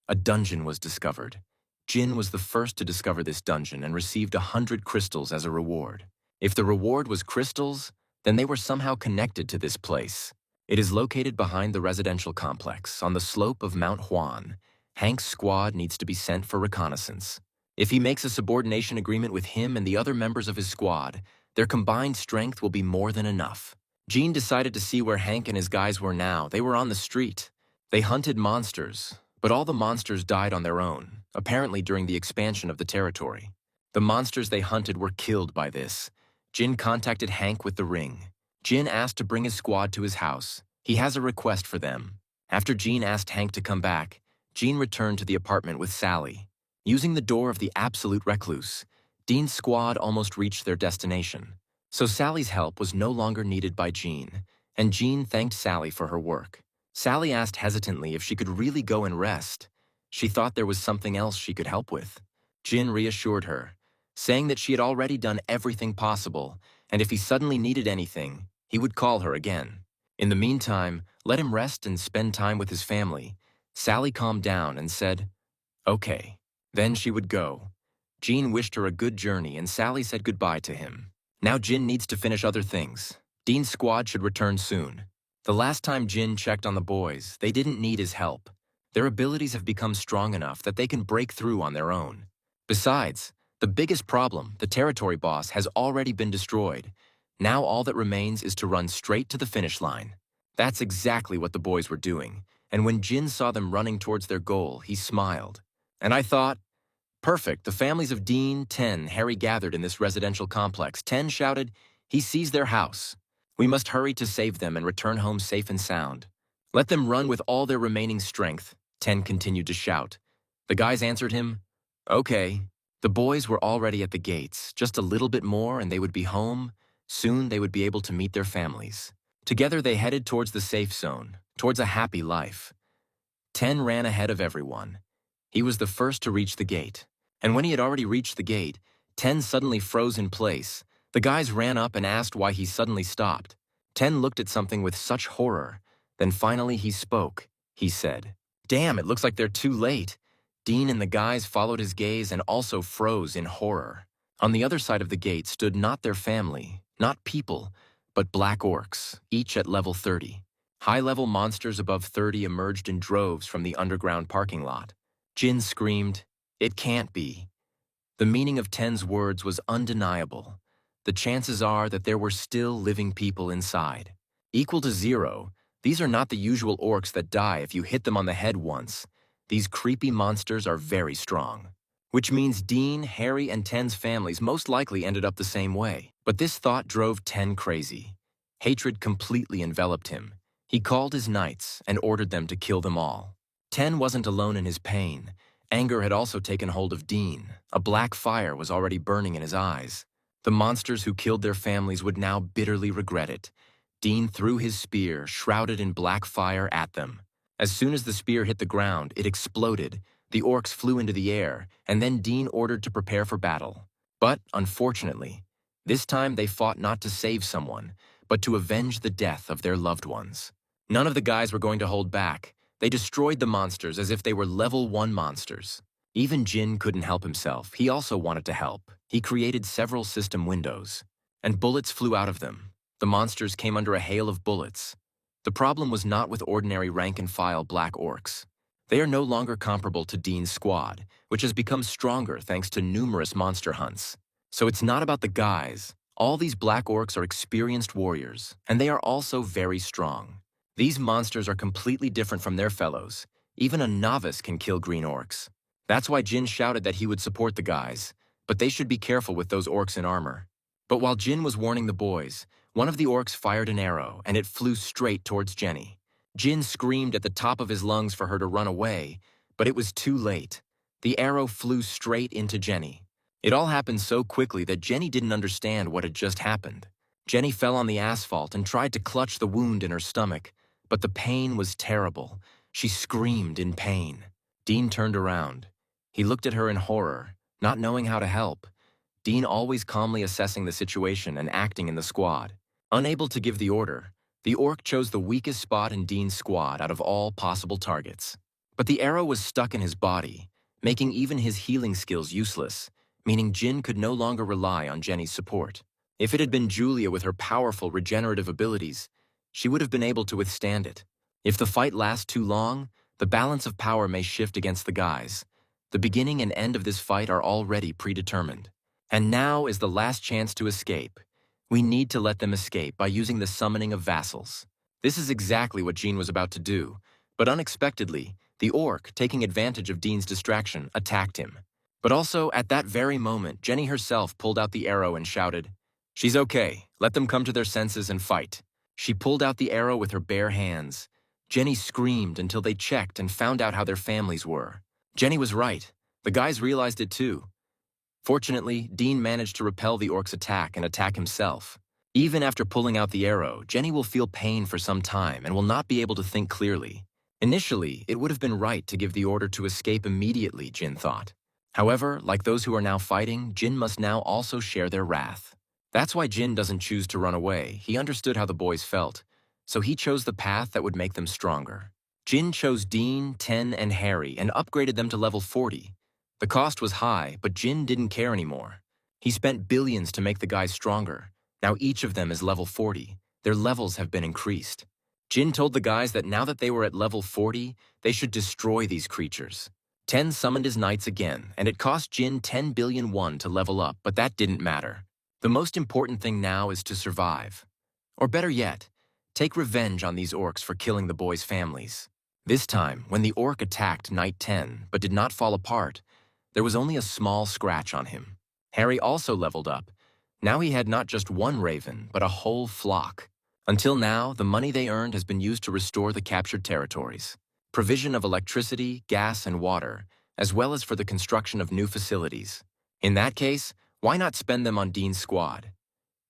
A dungeon was discovered. Jin was the first to discover this dungeon and received 100 crystals as a reward. If the reward was crystals, then they were somehow connected to this place. It is located behind the residential complex, on the slope of Mount Juan. Hank's squad needs to be sent for reconnaissance. If he makes a subordination agreement with him and the other members of his squad, their combined strength will be more than enough. Jean decided to see where Hank and his guys were now. They were on the street. They hunted monsters, but all the monsters died on their own, apparently during the expansion of the territory. The monsters they hunted were killed by this. Jin contacted Hank with the ring. Jin asked to bring his squad to his house. He has a request for them. After Jean asked Hank to come back, Jean returned to the apartment with Sally. Using the door of the absolute recluse, Dean's squad almost reached their destination. So Sally's help was no longer needed by Jean, and Jean thanked Sally for her work. Sally asked hesitantly if she could really go and rest. She thought there was something else she could help with. Jean reassured her, saying that she had already done everything possible, and if he suddenly needed anything, he would call her again. In the meantime, let him rest and spend time with his family. Sally calmed down and said, "Okay." Then she would go. Jean wished her a good journey, and Sally said goodbye to him. Now Jin needs to finish other things. Dean's squad should return soon. The last time Jin checked on the boys, they didn't need his help. Their abilities have become strong enough that they can break through on their own. Besides, the biggest problem, the territory boss, has already been destroyed. Now all that remains is to run straight to the finish line. That's exactly what the boys were doing, and when Jin saw them running towards their goal, he smiled. And I thought, perfect, the families of Dean, Ten, Harry gathered in this residential complex. Ten shouted, he sees their house. We must hurry to save them and return home safe and sound. Let them run with all their remaining strength, Ten continued to shout. The guys answered him, okay. The boys were already at the gates. Just a little bit more and they would be home. Soon they would be able to meet their families. Together they headed towards the safe zone, towards a happy life. Ten ran ahead of everyone. He was the first to reach the gate, and when he had already reached the gate, Ten suddenly froze in place. The guys ran up and asked why he suddenly stopped. Ten looked at something with such horror. Then finally he spoke. He said, "Damn, it looks like they're too late." Dean and the guys followed his gaze and also froze in horror. On the other side of the gate stood not their family, not people, but black orcs, each at level 30. High-level monsters above 30 emerged in droves from the underground parking lot. Jin screamed, "It can't be." The meaning of Ten's words was undeniable. The chances are that there were still living people inside. Equal to 0, these are not the usual orcs that die if you hit them on the head once. These creepy monsters are very strong. Which means Dean, Harry, and Ten's families most likely ended up the same way. But this thought drove Ten crazy. Hatred completely enveloped him. He called his knights and ordered them to kill them all. Ten wasn't alone in his pain. Anger had also taken hold of Dean. A black fire was already burning in his eyes. The monsters who killed their families would now bitterly regret it. Dean threw his spear, shrouded in black fire, at them. As soon as the spear hit the ground, it exploded. The orcs flew into the air, and then Dean ordered to prepare for battle. But, unfortunately, this time they fought not to save someone, but to avenge the death of their loved ones. None of the guys were going to hold back. They destroyed the monsters as if they were level 1 monsters. Even Jin couldn't help himself. He also wanted to help. He created several system windows, and bullets flew out of them. The monsters came under a hail of bullets. The problem was not with ordinary rank-and-file black orcs. They are no longer comparable to Dean's squad, which has become stronger thanks to numerous monster hunts. So it's not about the guys. All these black orcs are experienced warriors, and they are also very strong. These monsters are completely different from their fellows. Even a novice can kill green orcs. That's why Jin shouted that he would support the guys, but they should be careful with those orcs in armor. But while Jin was warning the boys, one of the orcs fired an arrow, and it flew straight towards Jenny. Jin screamed at the top of his lungs for her to run away, but it was too late. The arrow flew straight into Jenny. It all happened so quickly that Jenny didn't understand what had just happened. Jenny fell on the asphalt and tried to clutch the wound in her stomach, but the pain was terrible. She screamed in pain. Dean turned around. He looked at her in horror, not knowing how to help. Dean always calmly assessing the situation and acting in the squad. Unable to give the order, the orc chose the weakest spot in Dean's squad out of all possible targets. But the arrow was stuck in his body, making even his healing skills useless, meaning Jin could no longer rely on Jenny's support. If it had been Julia with her powerful regenerative abilities, she would have been able to withstand it. If the fight lasts too long, the balance of power may shift against the guys. The beginning and end of this fight are already predetermined. And now is the last chance to escape. We need to let them escape by using the summoning of vassals. This is exactly what Jean was about to do, but unexpectedly, the orc, taking advantage of Dean's distraction, attacked him. But also, at that very moment, Jenny herself pulled out the arrow and shouted, "She's okay. Let them come to their senses and fight." She pulled out the arrow with her bare hands. Jenny screamed until they checked and found out how their families were. Jenny was right. The guys realized it too. Fortunately, Dean managed to repel the orc's attack and attack himself. Even after pulling out the arrow, Jenny will feel pain for some time and will not be able to think clearly. Initially, it would have been right to give the order to escape immediately, Jin thought. However, like those who are now fighting, Jin must now also share their wrath. That's why Jin doesn't choose to run away. He understood how the boys felt, so he chose the path that would make them stronger. Jin chose Dean, Ten, and Harry and upgraded them to level 40. The cost was high, but Jin didn't care anymore. He spent billions to make the guys stronger. Now each of them is level 40. Their levels have been increased. Jin told the guys that now that they were at level 40, they should destroy these creatures. Ten summoned his knights again, and it cost Jin 10 billion won to level up, but that didn't matter. The most important thing now is to survive. Or better yet, take revenge on these orcs for killing the boys' families. This time, when the orc attacked Knight 10 but did not fall apart, there was only a small scratch on him. Harry also leveled up. Now he had not just one raven, but a whole flock. Until now, the money they earned has been used to restore the captured territories, provision of electricity, gas, and water, as well as for the construction of new facilities. In that case, why not spend them on Dean's squad?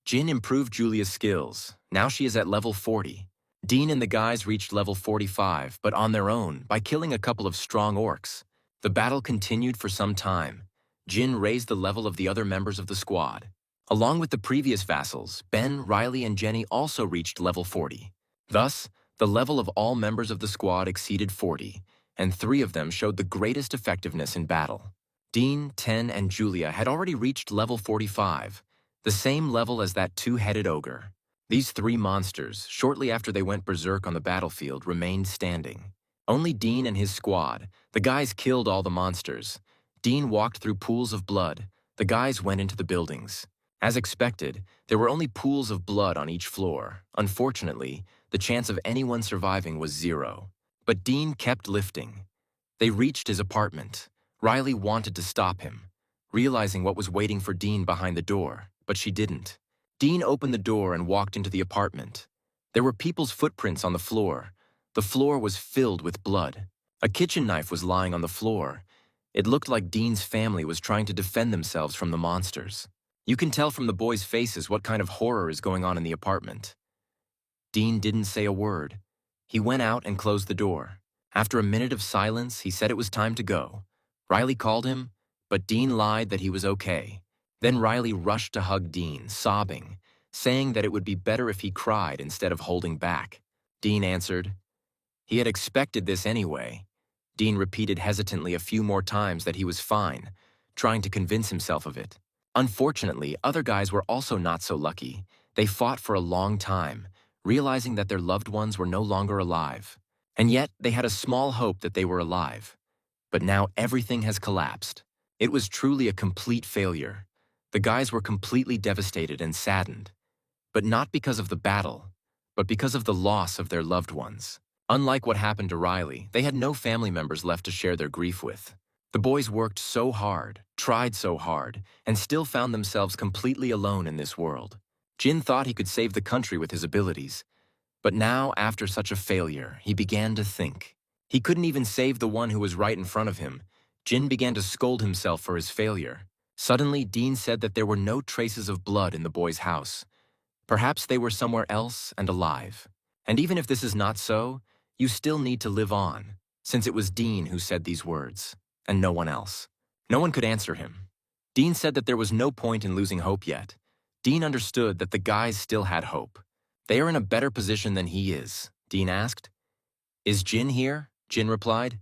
Jin improved Julia's skills. Now she is at level 40. Dean and the guys reached level 45, but on their own, by killing a couple of strong orcs. The battle continued for some time. Jin raised the level of the other members of the squad. Along with the previous vassals, Ben, Riley, and Jenny also reached level 40. Thus, the level of all members of the squad exceeded 40, and 3 of them showed the greatest effectiveness in battle. Dean, Ten, and Julia had already reached level 45, the same level as that 2-headed ogre. These 3 monsters, shortly after they went berserk on the battlefield, remained standing. Only Dean and his squad. The guys killed all the monsters. Dean walked through pools of blood. The guys went into the buildings. As expected, there were only pools of blood on each floor. Unfortunately, the chance of anyone surviving was 0. But Dean kept lifting. They reached his apartment. Riley wanted to stop him, realizing what was waiting for Dean behind the door, but she didn't. Dean opened the door and walked into the apartment. There were people's footprints on the floor. The floor was filled with blood. A kitchen knife was lying on the floor. It looked like Dean's family was trying to defend themselves from the monsters. You can tell from the boys' faces what kind of horror is going on in the apartment. Dean didn't say a word. He went out and closed the door. After a minute of silence, he said it was time to go. Riley called him, but Dean lied that he was okay. Then Riley rushed to hug Dean, sobbing, saying that it would be better if he cried instead of holding back. Dean answered. He had expected this anyway. Dean repeated hesitantly a few more times that he was fine, trying to convince himself of it. Unfortunately, other guys were also not so lucky. They fought for a long time, realizing that their loved ones were no longer alive. And yet, they had a small hope that they were alive. But now everything has collapsed. It was truly a complete failure. The guys were completely devastated and saddened. But not because of the battle, but because of the loss of their loved ones. Unlike what happened to Riley, they had no family members left to share their grief with. The boys worked so hard, tried so hard, and still found themselves completely alone in this world. Jin thought he could save the country with his abilities. But now, after such a failure, he began to think. He couldn't even save the one who was right in front of him. Jin began to scold himself for his failure. Suddenly, Dean said that there were no traces of blood in the boy's house. Perhaps they were somewhere else and alive. And even if this is not so, you still need to live on, since it was Dean who said these words, and no one else. No one could answer him. Dean said that there was no point in losing hope yet. Dean understood that the guys still had hope. They are in a better position than he is, Dean asked. Is Jin here? Jin replied.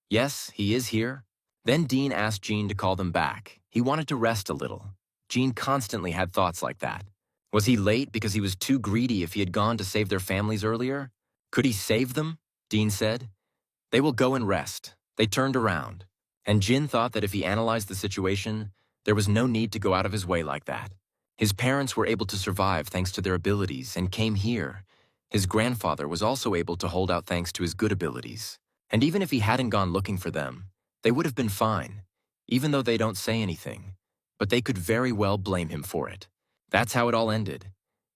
Yes, he is here. Then Dean asked Jean to call them back. He wanted to rest a little. Jean constantly had thoughts like that. Was he late because he was too greedy if he had gone to save their families earlier? Could he save them? Dean said. They will go and rest. They turned around. And Jin thought that if he analyzed the situation, there was no need to go out of his way like that. His parents were able to survive thanks to their abilities and came here. His grandfather was also able to hold out thanks to his good abilities. And even if he hadn't gone looking for them, they would have been fine, even though they don't say anything. But they could very well blame him for it. That's how it all ended.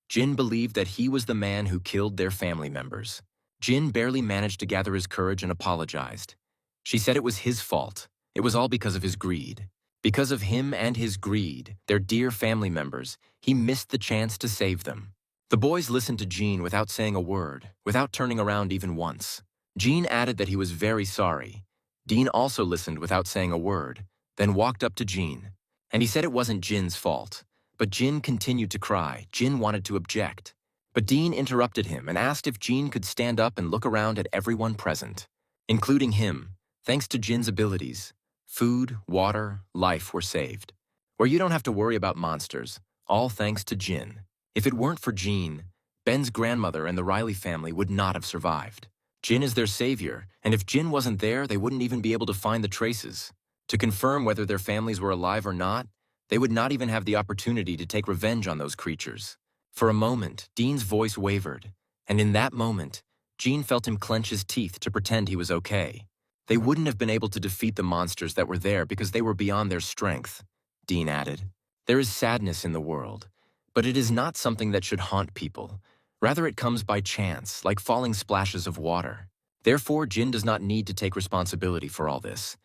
Jin believed that he was the man who killed their family members. Jin barely managed to gather his courage and apologized. She said it was his fault. It was all because of his greed. Because of him and his greed, their dear family members, he missed the chance to save them. The boys listened to Gene without saying a word, without turning around even once. Gene added that he was very sorry. Dean also listened without saying a word, then walked up to Gene. And he said it wasn't Jin's fault. But Jin continued to cry. Jin wanted to object. But Dean interrupted him and asked if Gene could stand up and look around at everyone present, including him. Thanks to Jin's abilities, food, water, life were saved. Where you don't have to worry about monsters, all thanks to Jin. If it weren't for Gene, Ben's grandmother and the Riley family would not have survived. Jin is their savior, and if Jin wasn't there, they wouldn't even be able to find the traces. To confirm whether their families were alive or not, they would not even have the opportunity to take revenge on those creatures. For a moment, Dean's voice wavered, and in that moment, Gene felt him clench his teeth to pretend he was okay. They wouldn't have been able to defeat the monsters that were there because they were beyond their strength, Dean added. There is sadness in the world, but it is not something that should haunt people. Rather, it comes by chance, like falling splashes of water. Therefore, Jin does not need to take responsibility for all this.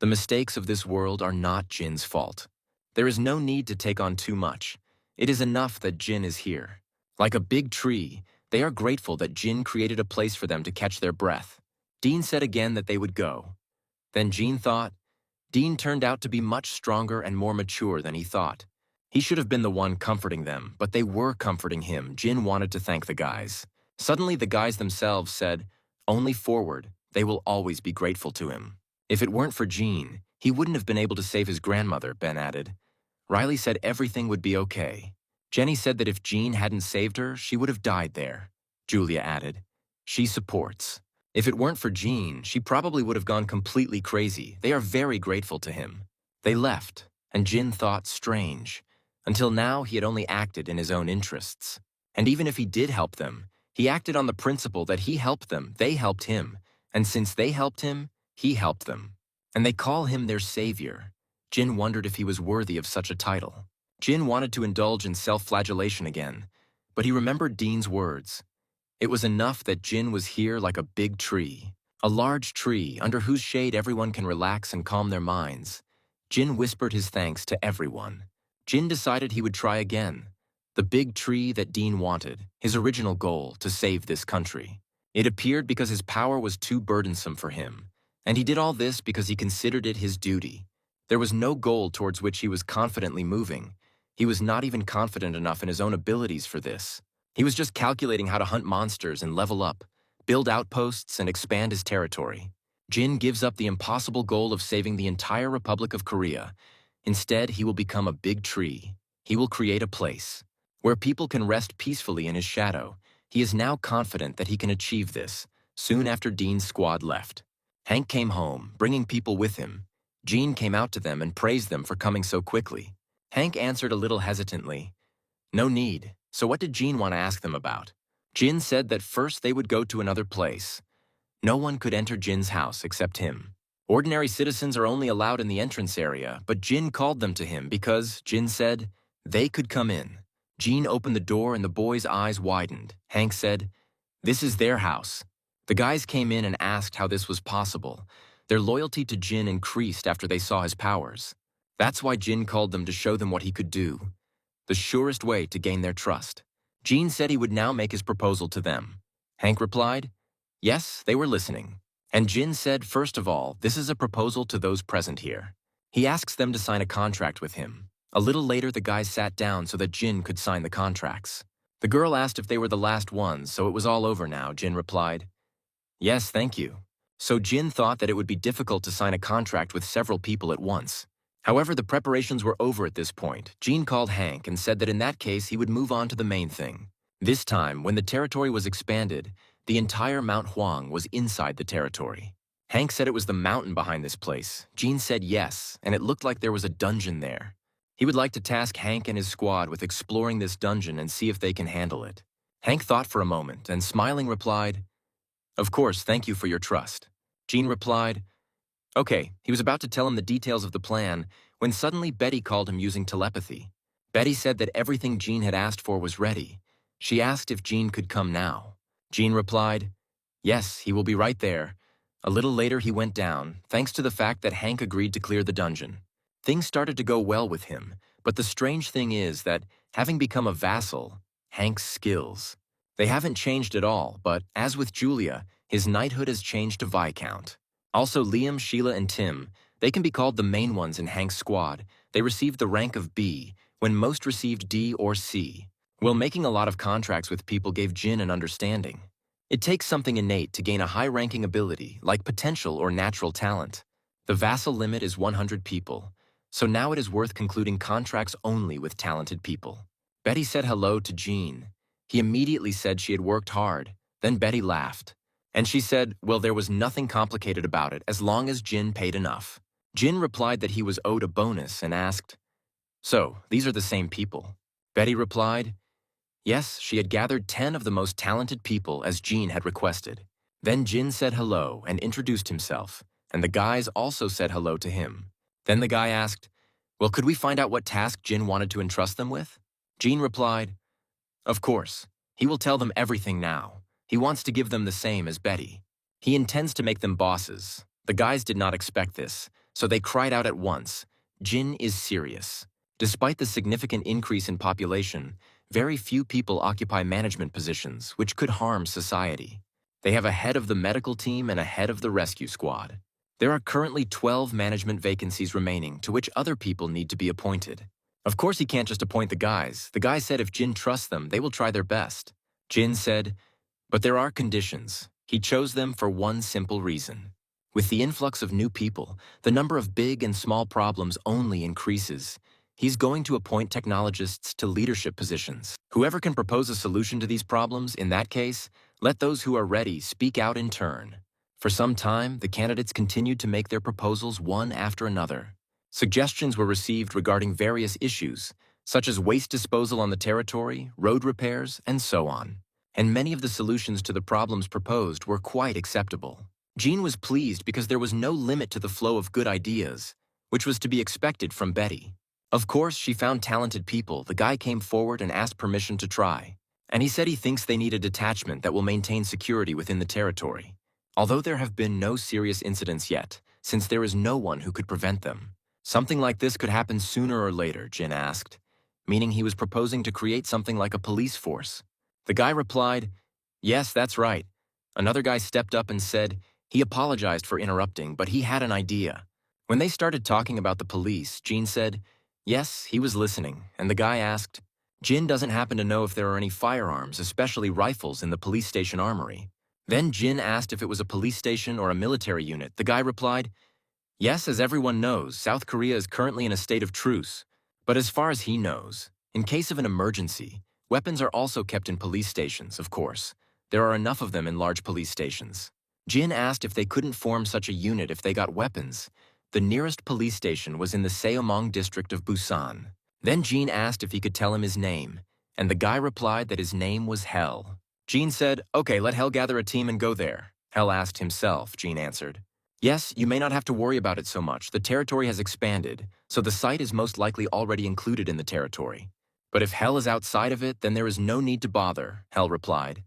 The mistakes of this world are not Jin's fault. There is no need to take on too much. It is enough that Jin is here. Like a big tree, they are grateful that Jin created a place for them to catch their breath. Dean said again that they would go. Then Gene thought. Dean turned out to be much stronger and more mature than he thought. He should have been the one comforting them, but they were comforting him. Jin wanted to thank the guys. Suddenly the guys themselves said, "Only forward, they will always be grateful to him." If it weren't for Gene, he wouldn't have been able to save his grandmother, Ben added. Riley said everything would be okay. Jenny said that if Gene hadn't saved her, she would have died there, Julia added. She supports. If it weren't for Gene, she probably would have gone completely crazy. They are very grateful to him. They left, and Jin thought strange. Until now, he had only acted in his own interests. And even if he did help them, he acted on the principle that he helped them, they helped him. And since they helped him, he helped them. And they call him their savior. Jin wondered if he was worthy of such a title. Jin wanted to indulge in self-flagellation again, but he remembered Dean's words. It was enough that Jin was here like a big tree, a large tree under whose shade everyone can relax and calm their minds. Jin whispered his thanks to everyone. Jin decided he would try again. The big tree that Dean wanted, his original goal, to save this country. It appeared because his power was too burdensome for him, and he did all this because he considered it his duty. There was no goal towards which he was confidently moving. He was not even confident enough in his own abilities for this. He was just calculating how to hunt monsters and level up, build outposts and expand his territory. Jin gives up the impossible goal of saving the entire Republic of Korea. Instead, he will become a big tree. He will create a place where people can rest peacefully in his shadow. He is now confident that he can achieve this. Soon after Dean's squad left, Hank came home, bringing people with him. Gene came out to them and praised them for coming so quickly. Hank answered a little hesitantly, "No need." So what did Gene want to ask them about? Jin said that first they would go to another place. No one could enter Jin's house except him. Ordinary citizens are only allowed in the entrance area, but Jin called them to him because, Jin said, they could come in. Gene opened the door and the boys' eyes widened. Hank said, "This is their house." The guys came in and asked how this was possible. Their loyalty to Jin increased after they saw his powers. That's why Jin called them to show them what he could do. The surest way to gain their trust. Gene said he would now make his proposal to them. Hank replied, yes, they were listening. And Jin said, first of all, this is a proposal to those present here. He asks them to sign a contract with him. A little later, the guys sat down so that Jin could sign the contracts. The girl asked if they were the last ones, so it was all over now. Jin replied, yes, thank you. So Jin thought that it would be difficult to sign a contract with several people at once. However, the preparations were over at this point. Gene called Hank and said that in that case he would move on to the main thing. This time, when the territory was expanded, the entire Mount Huang was inside the territory. Hank said it was the mountain behind this place. Gene said yes, and it looked like there was a dungeon there. He would like to task Hank and his squad with exploring this dungeon and see if they can handle it. Hank thought for a moment and smiling replied, of course, thank you for your trust. Gene replied, okay. He was about to tell him the details of the plan when suddenly Betty called him using telepathy. Betty said that everything Gene had asked for was ready. She asked if Gene could come now. Gene replied, yes, he will be right there. A little later he went down, thanks to the fact that Hank agreed to clear the dungeon. Things started to go well with him, but the strange thing is that, having become a vassal, Hank's skills, they haven't changed at all, but, as with Julia, his knighthood has changed to Viscount. Also, Liam, Sheila, and Tim, they can be called the main ones in Hank's squad. They received the rank of B, when most received D or C. While making a lot of contracts with people gave Jin an understanding. It takes something innate to gain a high-ranking ability, like potential or natural talent. The vassal limit is 100 people, so now it is worth concluding contracts only with talented people. Betty said hello to Jean. He immediately said she had worked hard. Then Betty laughed. And she said, well, there was nothing complicated about it as long as Jin paid enough. Jin replied that he was owed a bonus and asked, so, these are the same people? Betty replied, yes, she had gathered 10 of the most talented people as Jean had requested. Then Jin said hello and introduced himself, and the guys also said hello to him. Then the guy asked, well, could we find out what task Jin wanted to entrust them with? Jean replied, of course. He will tell them everything now. He wants to give them the same as Betty. He intends to make them bosses. The guys did not expect this, so they cried out at once, Jin is serious. Despite the significant increase in population, very few people occupy management positions, which could harm society. They have a head of the medical team and a head of the rescue squad. There are currently 12 management vacancies remaining to which other people need to be appointed. Of course he can't just appoint the guys. The guy said if Jin trusts them, they will try their best. Jin said, but there are conditions. He chose them for one simple reason. With the influx of new people, the number of big and small problems only increases. He's going to appoint technologists to leadership positions. Whoever can propose a solution to these problems, in that case, let those who are ready speak out in turn. For some time, the candidates continued to make their proposals one after another. Suggestions were received regarding various issues, such as waste disposal on the territory, road repairs, and so on. And many of the solutions to the problems proposed were quite acceptable. Jean was pleased because there was no limit to the flow of good ideas, which was to be expected from Betty. Of course, she found talented people. The guy came forward and asked permission to try. And he said he thinks they need a detachment that will maintain security within the territory. Although there have been no serious incidents yet, since there is no one who could prevent them. Something like this could happen sooner or later, Jin asked, meaning he was proposing to create something like a police force. The guy replied, yes, that's right. Another guy stepped up and said he apologized for interrupting, but he had an idea. When they started talking about the police, Jin said, yes, he was listening, and the guy asked, Jin doesn't happen to know if there are any firearms, especially rifles, in the police station armory. Then Jin asked if it was a police station or a military unit. The guy replied, yes, as everyone knows, South Korea is currently in a state of truce. But as far as he knows, in case of an emergency, weapons are also kept in police stations, of course. There are enough of them in large police stations. Jin asked if they couldn't form such a unit if they got weapons. The nearest police station was in the Seomong district of Busan. Then Jin asked if he could tell him his name, and the guy replied that his name was Hell. Jin said, okay, let Hell gather a team and go there. Hell asked himself, Jin answered. Yes, you may not have to worry about it so much. The territory has expanded, so the site is most likely already included in the territory. But if Hell is outside of it, then there is no need to bother, Hell replied.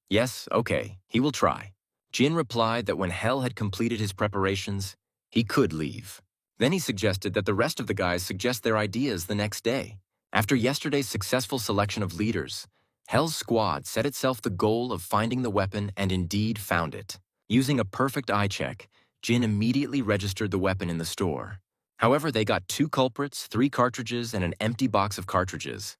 Yes, okay, he will try. Jin replied that when Hell had completed his preparations, he could leave. Then he suggested that the rest of the guys suggest their ideas the next day. After yesterday's successful selection of leaders, Hell's squad set itself the goal of finding the weapon and indeed found it. Using a perfect eye check, Jin immediately registered the weapon in the store. However, they got 2 culprits, 3 cartridges, and an empty box of cartridges.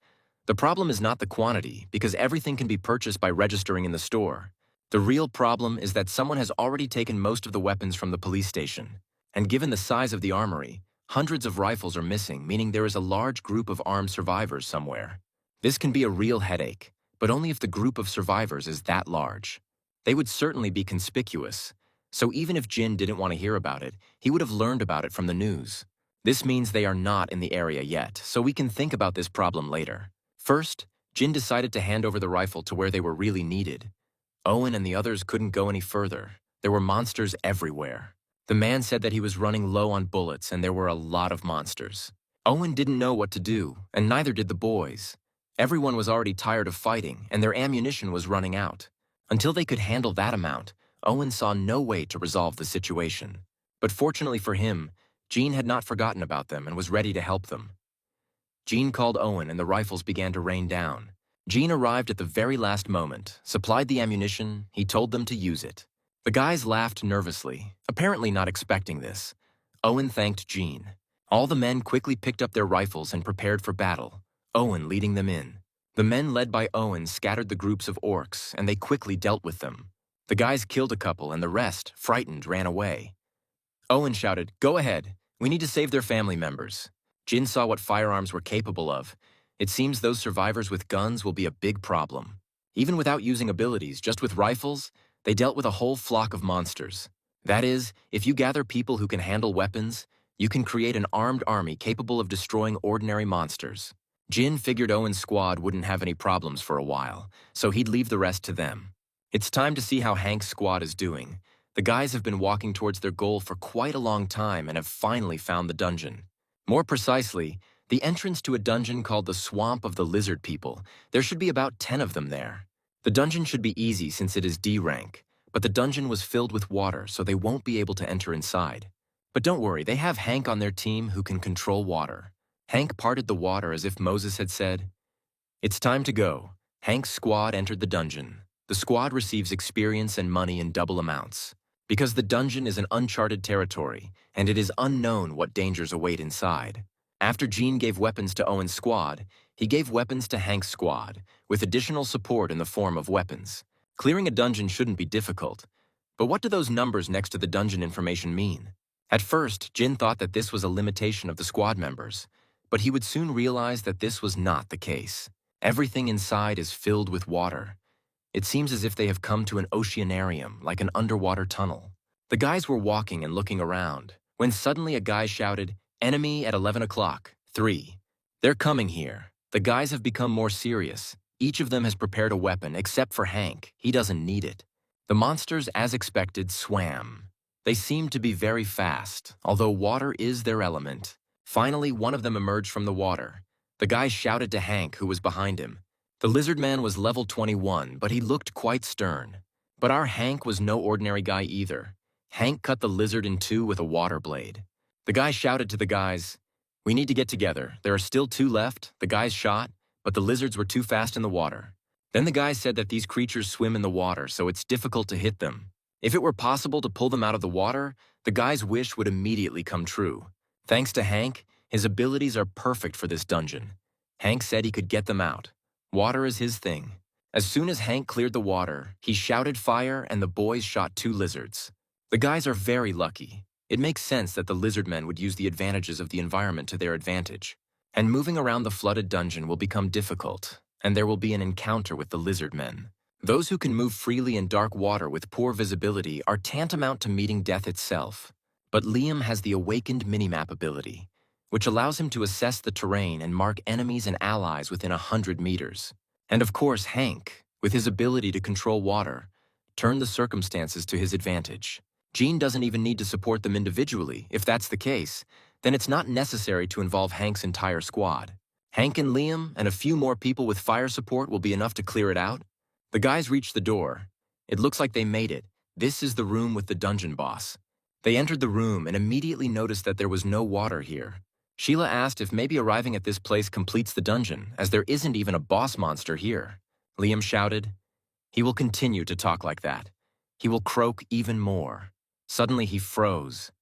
The problem is not the quantity, because everything can be purchased by registering in the store. The real problem is that someone has already taken most of the weapons from the police station. And given the size of the armory, hundreds of rifles are missing, meaning there is a large group of armed survivors somewhere. This can be a real headache, but only if the group of survivors is that large. They would certainly be conspicuous, so even if Jin didn't want to hear about it, he would have learned about it from the news. This means they are not in the area yet, so we can think about this problem later. First, Jin decided to hand over the rifle to where they were really needed. Owen and the others couldn't go any further. There were monsters everywhere. The man said that he was running low on bullets and there were a lot of monsters. Owen didn't know what to do, and neither did the boys. Everyone was already tired of fighting, and their ammunition was running out. Until they could handle that amount, Owen saw no way to resolve the situation. But fortunately for him, Gene had not forgotten about them and was ready to help them. Gene called Owen and the rifles began to rain down. Gene arrived at the very last moment, supplied the ammunition, he told them to use it. The guys laughed nervously, apparently not expecting this. Owen thanked Gene. All the men quickly picked up their rifles and prepared for battle, Owen leading them in. The men led by Owen scattered the groups of orcs, and they quickly dealt with them. The guys killed a couple, and the rest, frightened, ran away. Owen shouted, "Go ahead. We need to save their family members." Jin saw what firearms were capable of. It seems those survivors with guns will be a big problem. Even without using abilities, just with rifles, they dealt with a whole flock of monsters. That is, if you gather people who can handle weapons, you can create an armed army capable of destroying ordinary monsters. Jin figured Owen's squad wouldn't have any problems for a while, so he'd leave the rest to them. It's time to see how Hank's squad is doing. The guys have been walking towards their goal for quite a long time and have finally found the dungeon. More precisely, the entrance to a dungeon called the Swamp of the Lizard People. There should be about 10 of them there. The dungeon should be easy since it is D rank, but the dungeon was filled with water, so they won't be able to enter inside. But don't worry, they have Hank on their team who can control water. Hank parted the water as if Moses had said. It's time to go. Hank's squad entered the dungeon. The squad receives experience and money in double amounts. Because the dungeon is an uncharted territory, and it is unknown what dangers await inside. After Gene gave weapons to Owen's squad, he gave weapons to Hank's squad, with additional support in the form of weapons. Clearing a dungeon shouldn't be difficult. But what do those numbers next to the dungeon information mean? At first, Jin thought that this was a limitation of the squad members, but he would soon realize that this was not the case. Everything inside is filled with water. It seems as if they have come to an oceanarium, like an underwater tunnel. The guys were walking and looking around, when suddenly a guy shouted, "Enemy at 11 o'clock, 3. They're coming here." The guys have become more serious. Each of them has prepared a weapon, except for Hank. He doesn't need it. The monsters, as expected, swam. They seemed to be very fast, although water is their element. Finally, one of them emerged from the water. The guy shouted to Hank, who was behind him. The lizard man was level 21, but he looked quite stern. But our Hank was no ordinary guy either. Hank cut the lizard in two with a water blade. The guy shouted to the guys, "We need to get together. There are still 2 left." The guys shot, but the lizards were too fast in the water. Then the guy said that these creatures swim in the water, so it's difficult to hit them. If it were possible to pull them out of the water, the guy's wish would immediately come true. Thanks to Hank, his abilities are perfect for this dungeon. Hank said he could get them out. Water is his thing. As soon as Hank cleared the water, he shouted fire and the boys shot 2 lizards. The guys are very lucky. It makes sense that the lizard men would use the advantages of the environment to their advantage. And moving around the flooded dungeon will become difficult, and there will be an encounter with the lizard men. Those who can move freely in dark water with poor visibility are tantamount to meeting death itself. But Liam has the awakened minimap ability, which allows him to assess the terrain and mark enemies and allies within 100 meters. And of course, Hank, with his ability to control water, turned the circumstances to his advantage. Gene doesn't even need to support them individually. If that's the case, then it's not necessary to involve Hank's entire squad. Hank and Liam and a few more people with fire support will be enough to clear it out. The guys reached the door. It looks like they made it. This is the room with the dungeon boss. They entered the room and immediately noticed that there was no water here. Sheila asked if maybe arriving at this place completes the dungeon, as there isn't even a boss monster here. Liam shouted, "He will continue to talk like that. He will croak even more." Suddenly he froze.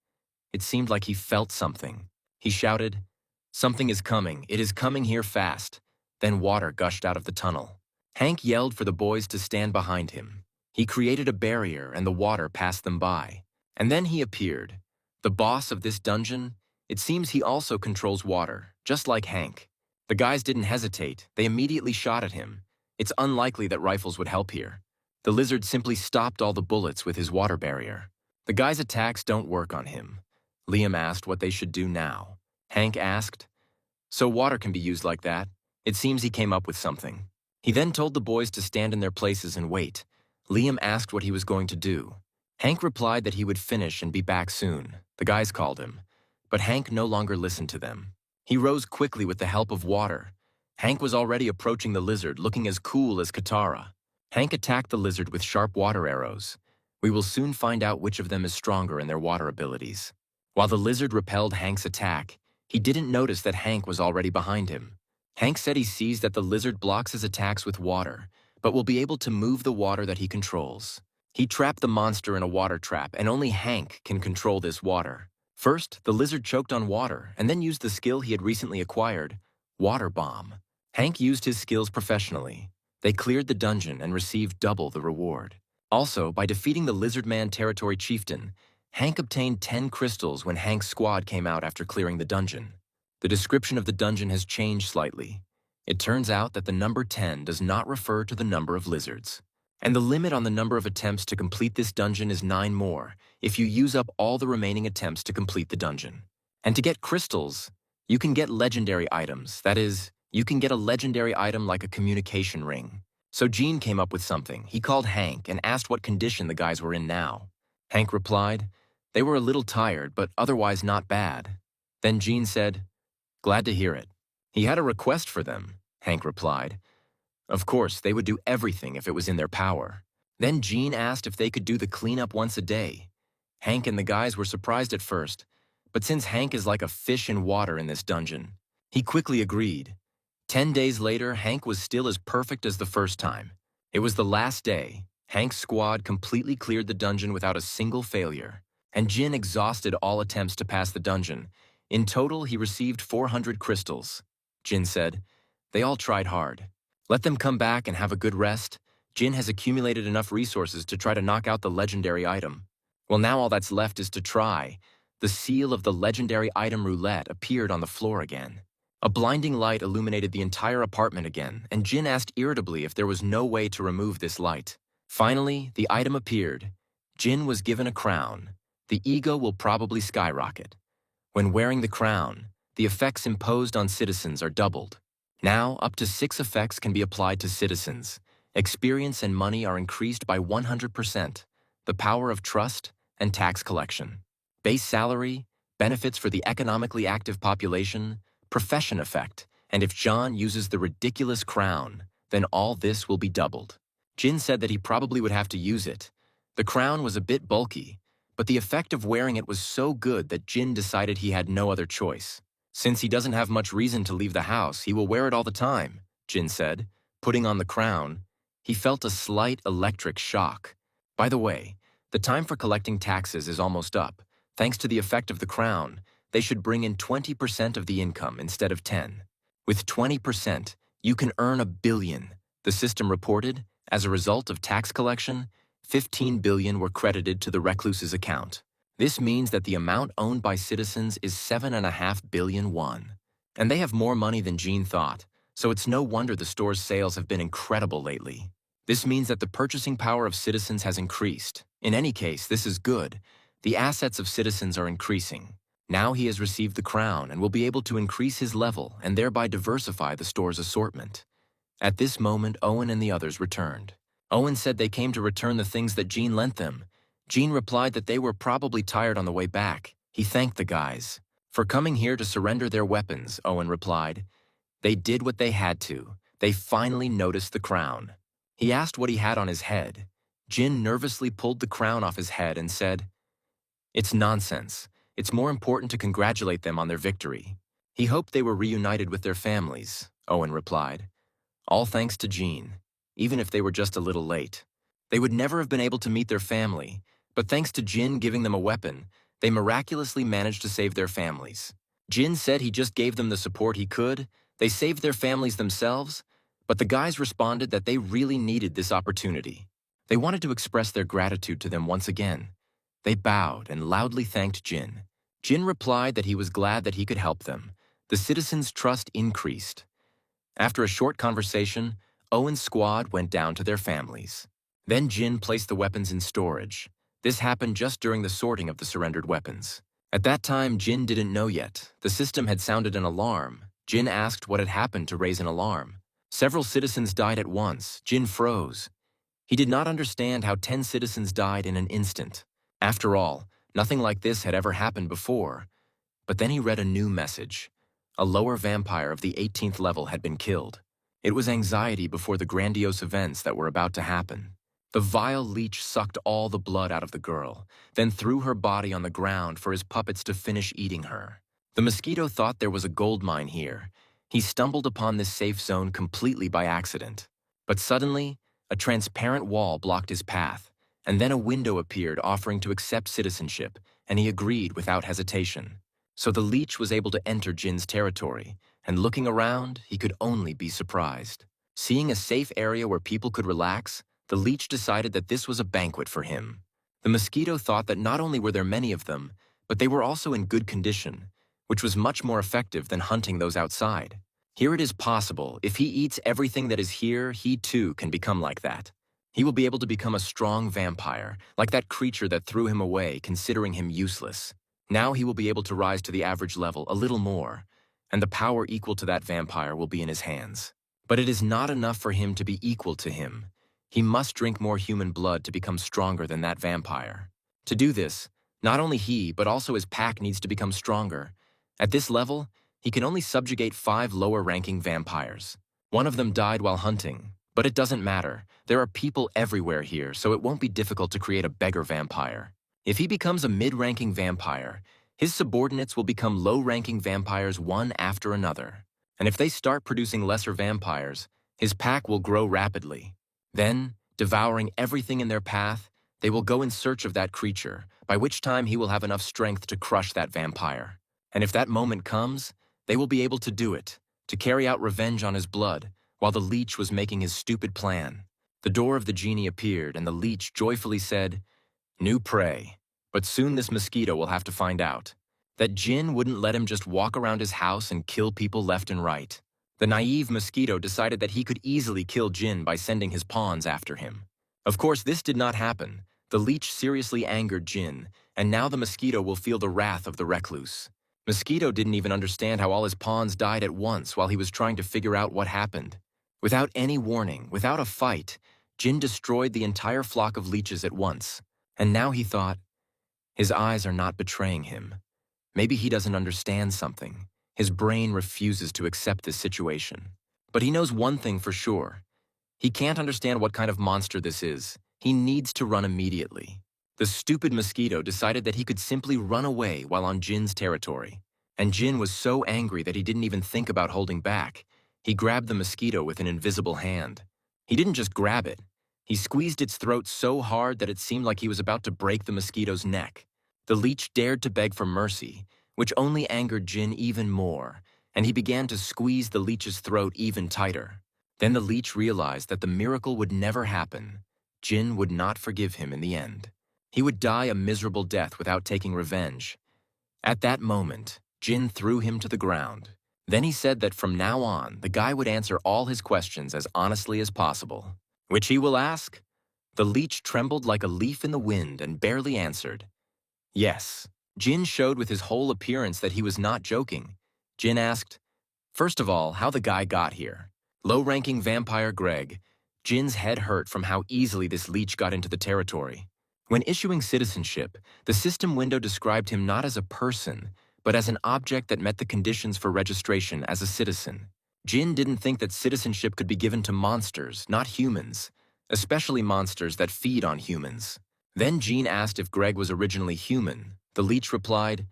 It seemed like he felt something. He shouted, "Something is coming. It is coming here fast." Then water gushed out of the tunnel. Hank yelled for the boys to stand behind him. He created a barrier and the water passed them by. And then he appeared. The boss of this dungeon. It seems he also controls water, just like Hank. The guys didn't hesitate. They immediately shot at him. It's unlikely that rifles would help here. The lizard simply stopped all the bullets with his water barrier. The guy's attacks don't work on him. Liam asked what they should do now. Hank asked, "So water can be used like that?" It seems he came up with something. He then told the boys to stand in their places and wait. Liam asked what he was going to do. Hank replied that he would finish and be back soon. The guys called him. But Hank no longer listened to them. He rose quickly with the help of water. Hank was already approaching the lizard, looking as cool as Katara. Hank attacked the lizard with sharp water arrows. We will soon find out which of them is stronger in their water abilities. While the lizard repelled Hank's attack, he didn't notice that Hank was already behind him. Hank said he sees that the lizard blocks his attacks with water, but will be able to move the water that he controls. He trapped the monster in a water trap, and only Hank can control this water. First, the lizard choked on water, and then used the skill he had recently acquired, Water Bomb. Hank used his skills professionally. They cleared the dungeon and received double the reward. Also, by defeating the Lizard Man Territory Chieftain, Hank obtained 10 crystals when Hank's squad came out after clearing the dungeon. The description of the dungeon has changed slightly. It turns out that the number 10 does not refer to the number of lizards. And the limit on the number of attempts to complete this dungeon is 9 more if you use up all the remaining attempts to complete the dungeon. And to get crystals, you can get legendary items. That is, you can get a legendary item like a communication ring. So Gene came up with something. He called Hank and asked what condition the guys were in now. Hank replied, "They were a little tired, but otherwise not bad." Then Gene said, "Glad to hear it." He had a request for them, Hank replied. Of course, they would do everything if it was in their power. Then Gene asked if they could do the cleanup once a day. Hank and the guys were surprised at first, but since Hank is like a fish in water in this dungeon, he quickly agreed. 10 days later, Hank was still as perfect as the first time. It was the last day. Hank's squad completely cleared the dungeon without a single failure, and Jin exhausted all attempts to pass the dungeon. In total, he received 400 crystals. Jin said, "They all tried hard. Let them come back and have a good rest. Jin has accumulated enough resources to try to knock out the legendary item. Well, now all that's left is to try." The seal of the legendary item roulette appeared on the floor again. A blinding light illuminated the entire apartment again, and Jin asked irritably if there was no way to remove this light. Finally, the item appeared. Jin was given a crown. The ego will probably skyrocket. When wearing the crown, the effects imposed on citizens are doubled. Now, up to 6 effects can be applied to citizens. Experience and money are increased by 100%. The power of trust and tax collection. Base salary, benefits for the economically active population, profession effect, and if John uses the ridiculous crown, then all this will be doubled. Jin said that he probably would have to use it. The crown was a bit bulky, but the effect of wearing it was so good that Jin decided he had no other choice. Since he doesn't have much reason to leave the house, he will wear it all the time, Jin said. Putting on the crown, he felt a slight electric shock. By the way, the time for collecting taxes is almost up. Thanks to the effect of the crown, they should bring in 20% of the income instead of 10. With 20%, you can earn $1 billion, the system reported. As a result of tax collection, 15 billion were credited to the recluse's account. This means that the amount owned by citizens is 7.5 billion won. And they have more money than Gene thought, so it's no wonder the store's sales have been incredible lately. This means that the purchasing power of citizens has increased. In any case, this is good. The assets of citizens are increasing. Now he has received the crown and will be able to increase his level and thereby diversify the store's assortment. At this moment, Owen and the others returned. Owen said they came to return the things that Gene lent them. Gene replied that they were probably tired on the way back. He thanked the guys for coming here to surrender their weapons. Owen replied, "They did what they had to. They finally noticed the crown." He asked what he had on his head. Jin nervously pulled the crown off his head and said, "It's nonsense. It's more important to congratulate them on their victory." He hoped they were reunited with their families, Owen replied. All thanks to Gene, even if they were just a little late. They would never have been able to meet their family, but thanks to Jin giving them a weapon, they miraculously managed to save their families. Jin said he just gave them the support he could. They saved their families themselves, but the guys responded that they really needed this opportunity. They wanted to express their gratitude to them once again. They bowed and loudly thanked Jin. Jin replied that he was glad that he could help them. The citizens' trust increased. After a short conversation, Owen's squad went down to their families. Then Jin placed the weapons in storage. This happened just during the sorting of the surrendered weapons. At that time, Jin didn't know yet. The system had sounded an alarm. Jin asked what had happened to raise an alarm. Several citizens died at once. Jin froze. He did not understand how 10 citizens died in an instant. After all, nothing like this had ever happened before. But then he read a new message. A lower vampire of the 18th level had been killed. It was anxiety before the grandiose events that were about to happen. The vile leech sucked all the blood out of the girl, then threw her body on the ground for his puppets to finish eating her. The mosquito thought there was a gold mine here. He stumbled upon this safe zone completely by accident. But suddenly, a transparent wall blocked his path, and then a window appeared offering to accept citizenship, and he agreed without hesitation. So the leech was able to enter Jin's territory, and looking around, he could only be surprised. Seeing a safe area where people could relax, the leech decided that this was a banquet for him. The mosquito thought that not only were there many of them, but they were also in good condition, which was much more effective than hunting those outside. Here it is possible, if he eats everything that is here, he too can become like that. He will be able to become a strong vampire, like that creature that threw him away, considering him useless. Now he will be able to rise to the average level a little more, and the power equal to that vampire will be in his hands. But it is not enough for him to be equal to him. He must drink more human blood to become stronger than that vampire. To do this, not only he, but also his pack needs to become stronger. At this level, he can only subjugate 5 lower-ranking vampires. One of them died while hunting, but it doesn't matter. There are people everywhere here, so it won't be difficult to create a beggar vampire. If he becomes a mid-ranking vampire, his subordinates will become low-ranking vampires one after another. And if they start producing lesser vampires, his pack will grow rapidly. Then, devouring everything in their path, they will go in search of that creature, by which time he will have enough strength to crush that vampire. And if that moment comes, they will be able to do it, to carry out revenge on his blood, while the leech was making his stupid plan. The door of the genie appeared, and the leech joyfully said, "New prey. But soon this mosquito will have to find out that Jin wouldn't let him just walk around his house and kill people left and right." The naive mosquito decided that he could easily kill Jin by sending his pawns after him. Of course, this did not happen. The leech seriously angered Jin, and now the mosquito will feel the wrath of the recluse. Mosquito didn't even understand how all his pawns died at once while he was trying to figure out what happened. Without any warning, without a fight, Jin destroyed the entire flock of leeches at once. And now he thought, his eyes are not betraying him. Maybe he doesn't understand something. His brain refuses to accept this situation. But he knows one thing for sure. He can't understand what kind of monster this is. He needs to run immediately. The stupid mosquito decided that he could simply run away while on Jin's territory. And Jin was so angry that he didn't even think about holding back. He grabbed the mosquito with an invisible hand. He didn't just grab it. He squeezed its throat so hard that it seemed like he was about to break the mosquito's neck. The leech dared to beg for mercy, which only angered Jin even more, and he began to squeeze the leech's throat even tighter. Then the leech realized that the miracle would never happen. Jin would not forgive him in the end. He would die a miserable death without taking revenge. At that moment, Jin threw him to the ground. Then he said that from now on, the guy would answer all his questions as honestly as possible. Which he will ask? The leech trembled like a leaf in the wind and barely answered. Yes. Jin showed with his whole appearance that he was not joking. Jin asked, first of all, how the guy got here. Low-ranking vampire Greg. Jin's head hurt from how easily this leech got into the territory. When issuing citizenship, the system window described him not as a person, but as an object that met the conditions for registration as a citizen. Jin didn't think that citizenship could be given to monsters, not humans, especially monsters that feed on humans. Then Jin asked if Greg was originally human. The leech replied,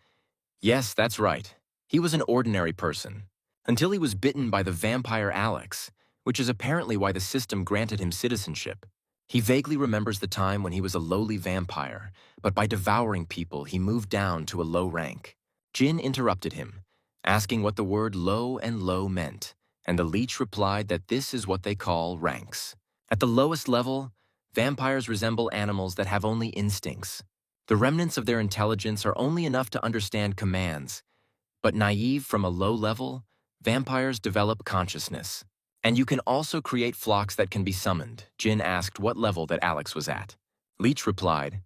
yes, that's right. He was an ordinary person, until he was bitten by the vampire Alex, which is apparently why the system granted him citizenship. He vaguely remembers the time when he was a lowly vampire, but by devouring people, he moved down to a low rank. Jin interrupted him, asking what the word low and low meant, and the leech replied that this is what they call ranks. At the lowest level, vampires resemble animals that have only instincts. The remnants of their intelligence are only enough to understand commands, but naive from a low level, vampires develop consciousness. And you can also create flocks that can be summoned. Jin asked what level that Alex was at. Leech replied,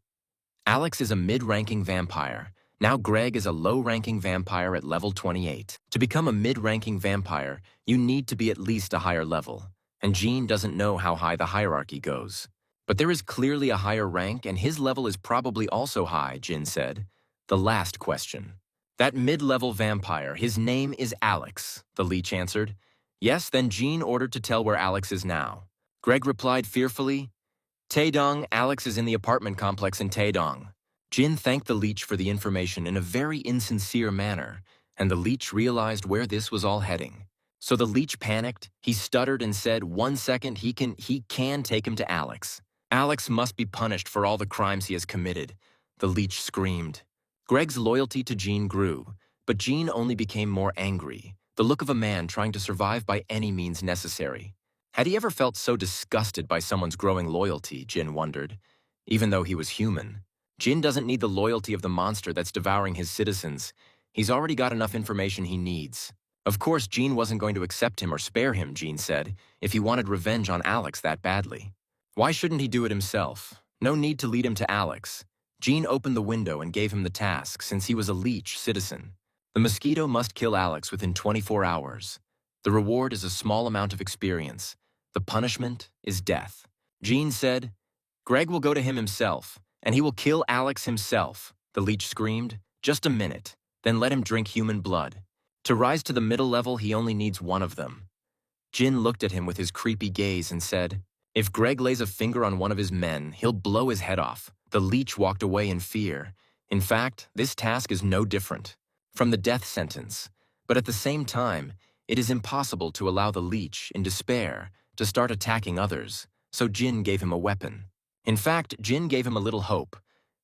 Alex is a mid-ranking vampire. Now Greg is a low-ranking vampire at level 28. To become a mid-ranking vampire, you need to be at least a higher level. And Jin doesn't know how high the hierarchy goes. But there is clearly a higher rank, and his level is probably also high, Jin said. The last question. That mid-level vampire, his name is Alex, the leech answered. Yes, then Jin ordered to tell where Alex is now. Greg replied fearfully, Taedong, Alex is in the apartment complex in Taedong. Jin thanked the leech for the information in a very insincere manner, and the leech realized where this was all heading. So the leech panicked, he stuttered and said, 1 second, he can take him to Alex. Alex must be punished for all the crimes he has committed. The leech screamed. Greg's loyalty to Jean grew, but Jean only became more angry, the look of a man trying to survive by any means necessary. Had he ever felt so disgusted by someone's growing loyalty, Jin wondered, even though he was human. Jin doesn't need the loyalty of the monster that's devouring his citizens. He's already got enough information he needs. Of course, Jean wasn't going to accept him or spare him, Jean said, if he wanted revenge on Alex that badly. Why shouldn't he do it himself? No need to lead him to Alex. Jean opened the window and gave him the task, since he was a leech citizen. The mosquito must kill Alex within 24 hours. The reward is a small amount of experience. The punishment is death. Jean said, Greg will go to him himself, and he will kill Alex himself. The leech screamed, just a minute, then let him drink human blood. To rise to the middle level, he only needs one of them. Jin looked at him with his creepy gaze and said, if Greg lays a finger on one of his men, he'll blow his head off. The leech walked away in fear. In fact, this task is no different from the death sentence. But at the same time, it is impossible to allow the leech, in despair, to start attacking others, so Jin gave him a weapon. In fact, Jin gave him a little hope.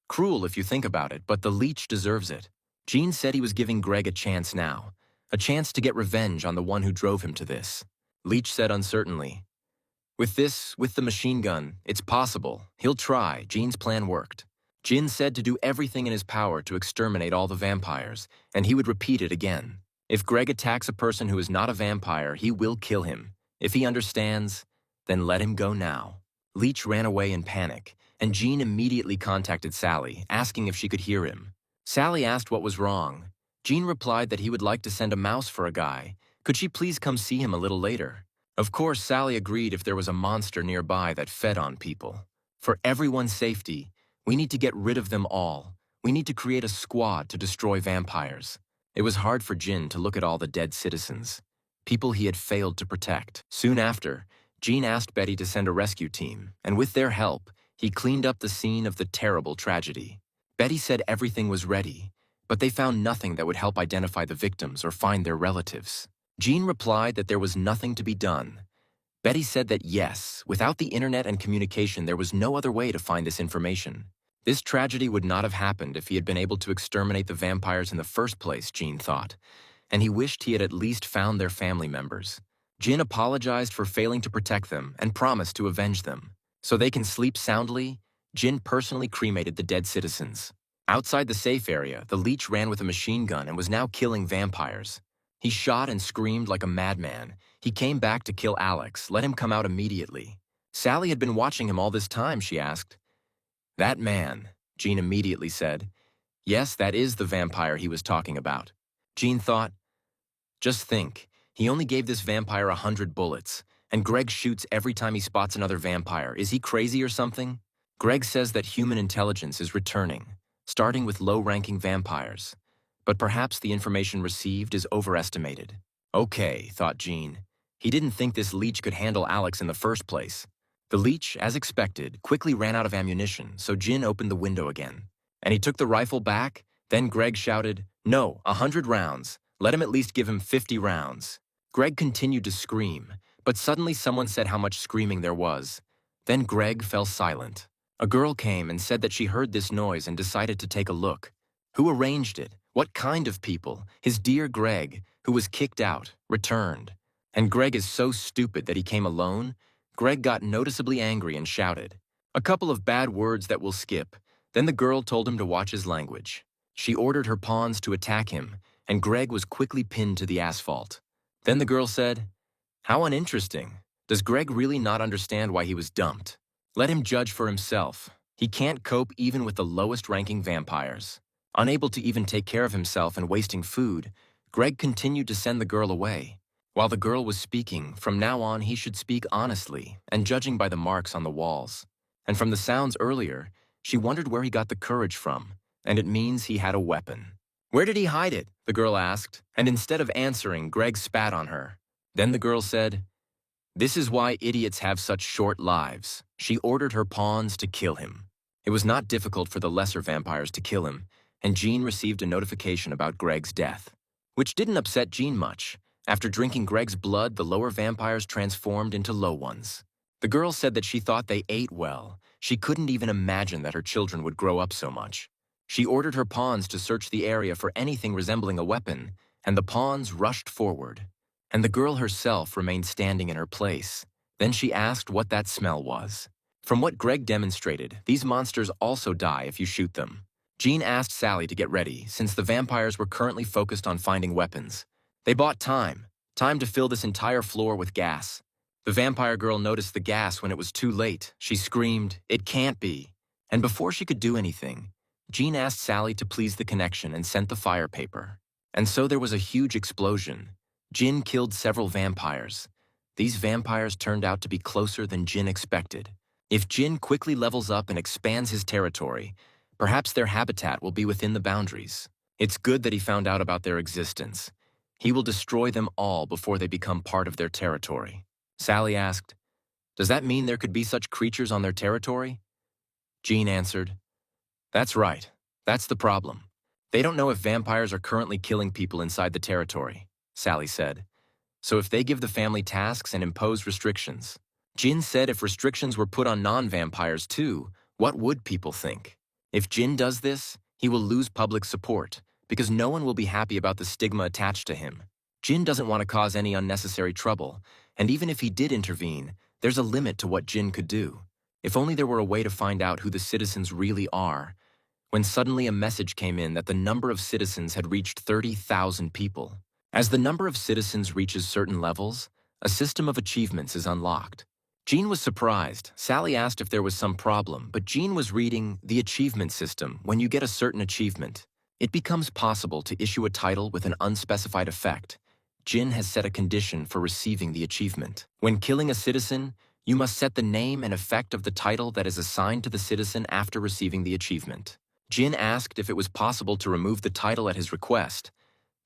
Cruel if you think about it, but the leech deserves it. Jin said he was giving Greg a chance now, a chance to get revenge on the one who drove him to this. Leech said uncertainly, with the machine gun, it's possible. He'll try. Jin's plan worked. Jin said to do everything in his power to exterminate all the vampires, and he would repeat it again. If Greg attacks a person who is not a vampire, he will kill him. If he understands, then let him go now. Leech ran away in panic, and Jean immediately contacted Sally, asking if she could hear him. Sally asked what was wrong. Jean replied that he would like to send a mouse for a guy. Could she please come see him a little later? Of course, Sally agreed if there was a monster nearby that fed on people. For everyone's safety, we need to get rid of them all. We need to create a squad to destroy vampires. It was hard for Jin to look at all the dead citizens, people he had failed to protect. Soon after, Jean asked Betty to send a rescue team, and with their help, he cleaned up the scene of the terrible tragedy. Betty said everything was ready, but they found nothing that would help identify the victims or find their relatives. Jean replied that there was nothing to be done. Betty said that yes, without the internet and communication, there was no other way to find this information. This tragedy would not have happened if he had been able to exterminate the vampires in the first place, Jean thought, and he wished he had at least found their family members. Jin apologized for failing to protect them and promised to avenge them. So they can sleep soundly, Jin personally cremated the dead citizens. Outside the safe area, the leech ran with a machine gun and was now killing vampires. He shot and screamed like a madman. He came back to kill Alex. Let him come out immediately. Sally had been watching him all this time, she asked. That man, Jean immediately said. Yes, that is the vampire he was talking about. Jean thought, just think, he only gave this vampire 100 bullets, and Greg shoots every time he spots another vampire. Is he crazy or something? Greg says that human intelligence is returning, starting with low-ranking vampires. But perhaps the information received is overestimated. Okay, thought Jean. He didn't think this leech could handle Alex in the first place. The leech, as expected, quickly ran out of ammunition, so Jin opened the window again. And he took the rifle back. Then Greg shouted, no, 100 rounds. Let him at least give him 50 rounds. Greg continued to scream, but suddenly someone said how much screaming there was. Then Greg fell silent. A girl came and said that she heard this noise and decided to take a look. Who arranged it? What kind of people? His dear Greg, who was kicked out, returned. And Greg is so stupid that he came alone? Greg got noticeably angry and shouted. A couple of bad words that we'll skip. Then the girl told him to watch his language. She ordered her pawns to attack him, and Greg was quickly pinned to the asphalt. Then the girl said, how uninteresting. Does Greg really not understand why he was dumped? Let him judge for himself. He can't cope even with the lowest-ranking vampires. Unable to even take care of himself and wasting food, Greg continued to send the girl away. While the girl was speaking, from now on he should speak honestly and judging by the marks on the walls. And from the sounds earlier, she wondered where he got the courage from, and it means he had a weapon. Where did he hide it? The girl asked, and instead of answering, Greg spat on her. Then the girl said, This is why idiots have such short lives. She ordered her pawns to kill him. It was not difficult for the lesser vampires to kill him, and Jean received a notification about Greg's death, which didn't upset Jean much. After drinking Greg's blood, the lower vampires transformed into low ones. The girl said that she thought they ate well. She couldn't even imagine that her children would grow up so much. She ordered her pawns to search the area for anything resembling a weapon, and the pawns rushed forward. And the girl herself remained standing in her place. Then she asked what that smell was. From what Greg demonstrated, these monsters also die if you shoot them. Jean asked Sally to get ready, since the vampires were currently focused on finding weapons. They bought time to fill this entire floor with gas. The vampire girl noticed the gas when it was too late. She screamed, "It can't be." And before she could do anything, Jean asked Sally to please the connection and sent the fire paper. And so there was a huge explosion. Jin killed several vampires. These vampires turned out to be closer than Jin expected. If Jin quickly levels up and expands his territory, perhaps their habitat will be within the boundaries. It's good that he found out about their existence. He will destroy them all before they become part of their territory. Sally asked, "Does that mean there could be such creatures on their territory?" Jean answered, "That's right. That's the problem. They don't know if vampires are currently killing people inside the territory," Sally said. "So if they give the family tasks and impose restrictions." Jin said if restrictions were put on non-vampires too, what would people think? If Jin does this, he will lose public support, because no one will be happy about the stigma attached to him. Jin doesn't want to cause any unnecessary trouble, and even if he did intervene, there's a limit to what Jin could do. If only there were a way to find out who the citizens really are. When suddenly a message came in that the number of citizens had reached 30,000 people. As the number of citizens reaches certain levels, a system of achievements is unlocked. Jean was surprised. Sally asked if there was some problem, but Jean was reading the achievement system. When you get a certain achievement, it becomes possible to issue a title with an unspecified effect. Jin has set a condition for receiving the achievement. When killing a citizen, you must set the name and effect of the title that is assigned to the citizen after receiving the achievement. Jin asked if it was possible to remove the title at his request.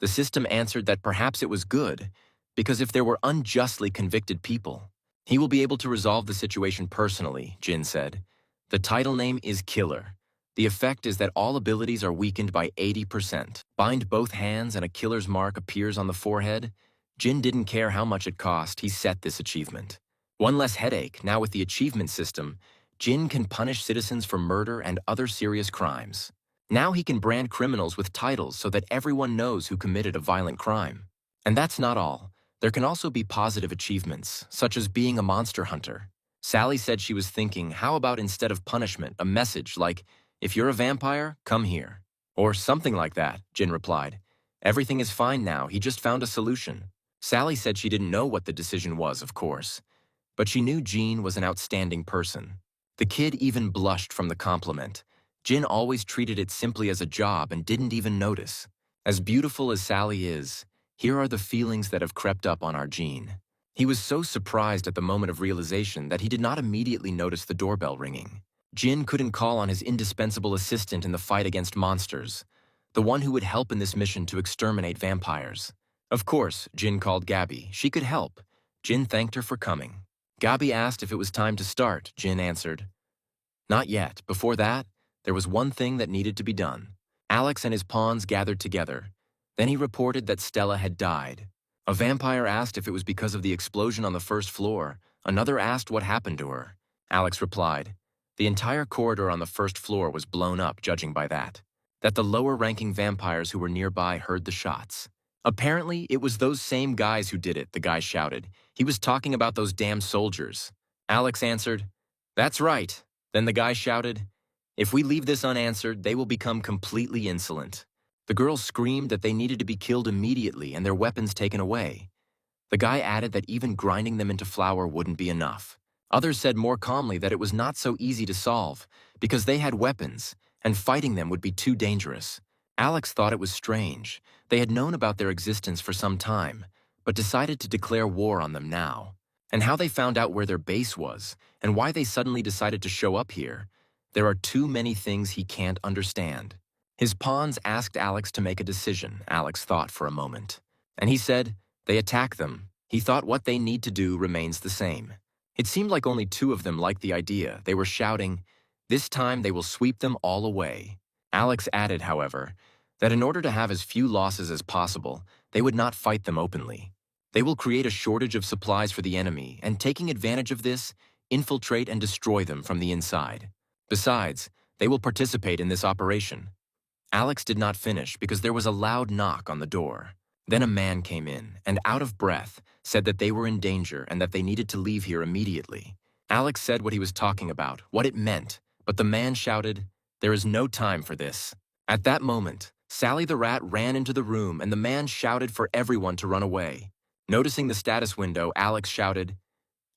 The system answered that perhaps it was good, because if there were unjustly convicted people, he will be able to resolve the situation personally, Jin said. The title name is Killer. The effect is that all abilities are weakened by 80%. Bind both hands and a killer's mark appears on the forehead. Jin didn't care how much it cost, he set this achievement. One less headache. Now with the achievement system, Jin can punish citizens for murder and other serious crimes. Now he can brand criminals with titles so that everyone knows who committed a violent crime. And that's not all. There can also be positive achievements, such as being a monster hunter. Sally said she was thinking, how about instead of punishment, a message like, "If you're a vampire, come here." Or something like that, Jin replied. Everything is fine now, he just found a solution. Sally said she didn't know what the decision was, of course, but she knew Jean was an outstanding person. The kid even blushed from the compliment. Jin always treated it simply as a job and didn't even notice. As beautiful as Sally is, here are the feelings that have crept up on our Jean. He was so surprised at the moment of realization that he did not immediately notice the doorbell ringing. Jin couldn't call on his indispensable assistant in the fight against monsters, the one who would help in this mission to exterminate vampires. Of course, Jin called Gabby. She could help. Jin thanked her for coming. Gabby asked if it was time to start. Jin answered, "Not yet. Before that, there was one thing that needed to be done." Alex and his pawns gathered together. Then he reported that Stella had died. A vampire asked if it was because of the explosion on the first floor. Another asked what happened to her. Alex replied, "The entire corridor on the first floor was blown up, judging by that. That the lower-ranking vampires who were nearby heard the shots. Apparently, it was those same guys who did it," the guy shouted. "He was talking about those damn soldiers." Alex answered, "That's right." Then the guy shouted, "If we leave this unanswered, they will become completely insolent." The girls screamed that they needed to be killed immediately and their weapons taken away. The guy added that even grinding them into flour wouldn't be enough. Others said more calmly that it was not so easy to solve because they had weapons and fighting them would be too dangerous. Alex thought it was strange. They had known about their existence for some time, but decided to declare war on them now. And how they found out where their base was and why they suddenly decided to show up here, there are too many things he can't understand. His pawns asked Alex to make a decision. Alex thought for a moment. And he said, "They attack them." He thought what they need to do remains the same. It seemed like only two of them liked the idea. They were shouting, "This time they will sweep them all away." Alex added, however, that in order to have as few losses as possible, they would not fight them openly. They will create a shortage of supplies for the enemy, and taking advantage of this, infiltrate and destroy them from the inside. Besides, they will participate in this operation. Alex did not finish because there was a loud knock on the door. Then a man came in and, out of breath, said that they were in danger and that they needed to leave here immediately. Alex said what he was talking about, what it meant, but the man shouted, "There is no time for this." At that moment, Sally the rat ran into the room and the man shouted for everyone to run away. Noticing the status window, Alex shouted,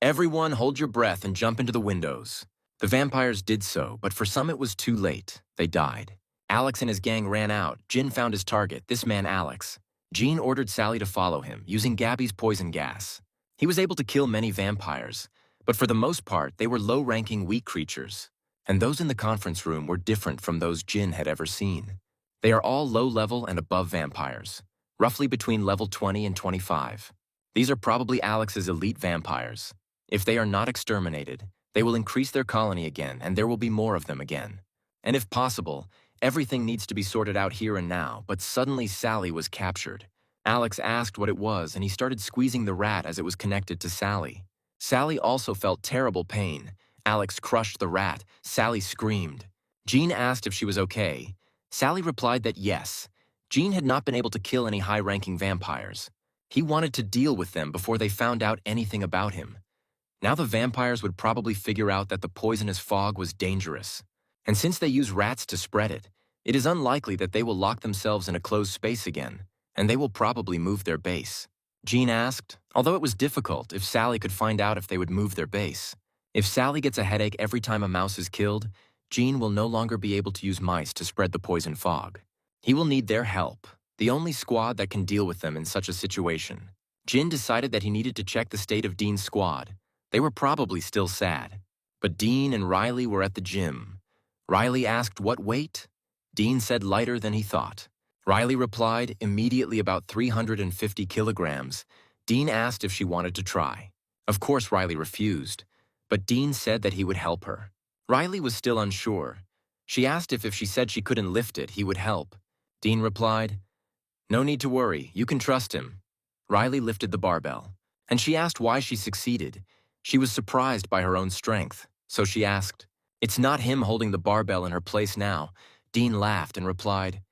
"Everyone hold your breath and jump into the windows." The vampires did so, but for some it was too late. They died. Alex and his gang ran out. Jin found his target, this man Alex. Jean ordered Sally to follow him, using Gabby's poison gas. He was able to kill many vampires, but for the most part, they were low-ranking, weak creatures. And those in the conference room were different from those Jin had ever seen. They are all low-level and above vampires, roughly between level 20 and 25. These are probably Alex's elite vampires. If they are not exterminated, they will increase their colony again, and there will be more of them again. And if possible, everything needs to be sorted out here and now, but suddenly Sally was captured. Alex asked what it was, and he started squeezing the rat as it was connected to Sally. Sally also felt terrible pain. Alex crushed the rat. Sally screamed. Jean asked if she was okay. Sally replied that yes. Jean had not been able to kill any high-ranking vampires. He wanted to deal with them before they found out anything about him. Now the vampires would probably figure out that the poisonous fog was dangerous. And since they use rats to spread it, it is unlikely that they will lock themselves in a closed space again, and they will probably move their base. Jean asked, although it was difficult, if Sally could find out if they would move their base. If Sally gets a headache every time a mouse is killed, Jean will no longer be able to use mice to spread the poison fog. He will need their help, the only squad that can deal with them in such a situation. Jin decided that he needed to check the state of Dean's squad. They were probably still sad. But Dean and Riley were at the gym. Riley asked what weight? Dean said lighter than he thought. Riley replied immediately about 350 kilograms. Dean asked if she wanted to try. Of course Riley refused, but Dean said that he would help her. Riley was still unsure. She asked if she said she couldn't lift it, he would help. Dean replied, "No need to worry, you can trust him." Riley lifted the barbell, and she asked why she succeeded. She was surprised by her own strength, so she asked, "It's not him holding the barbell in her place now." Dean laughed and replied,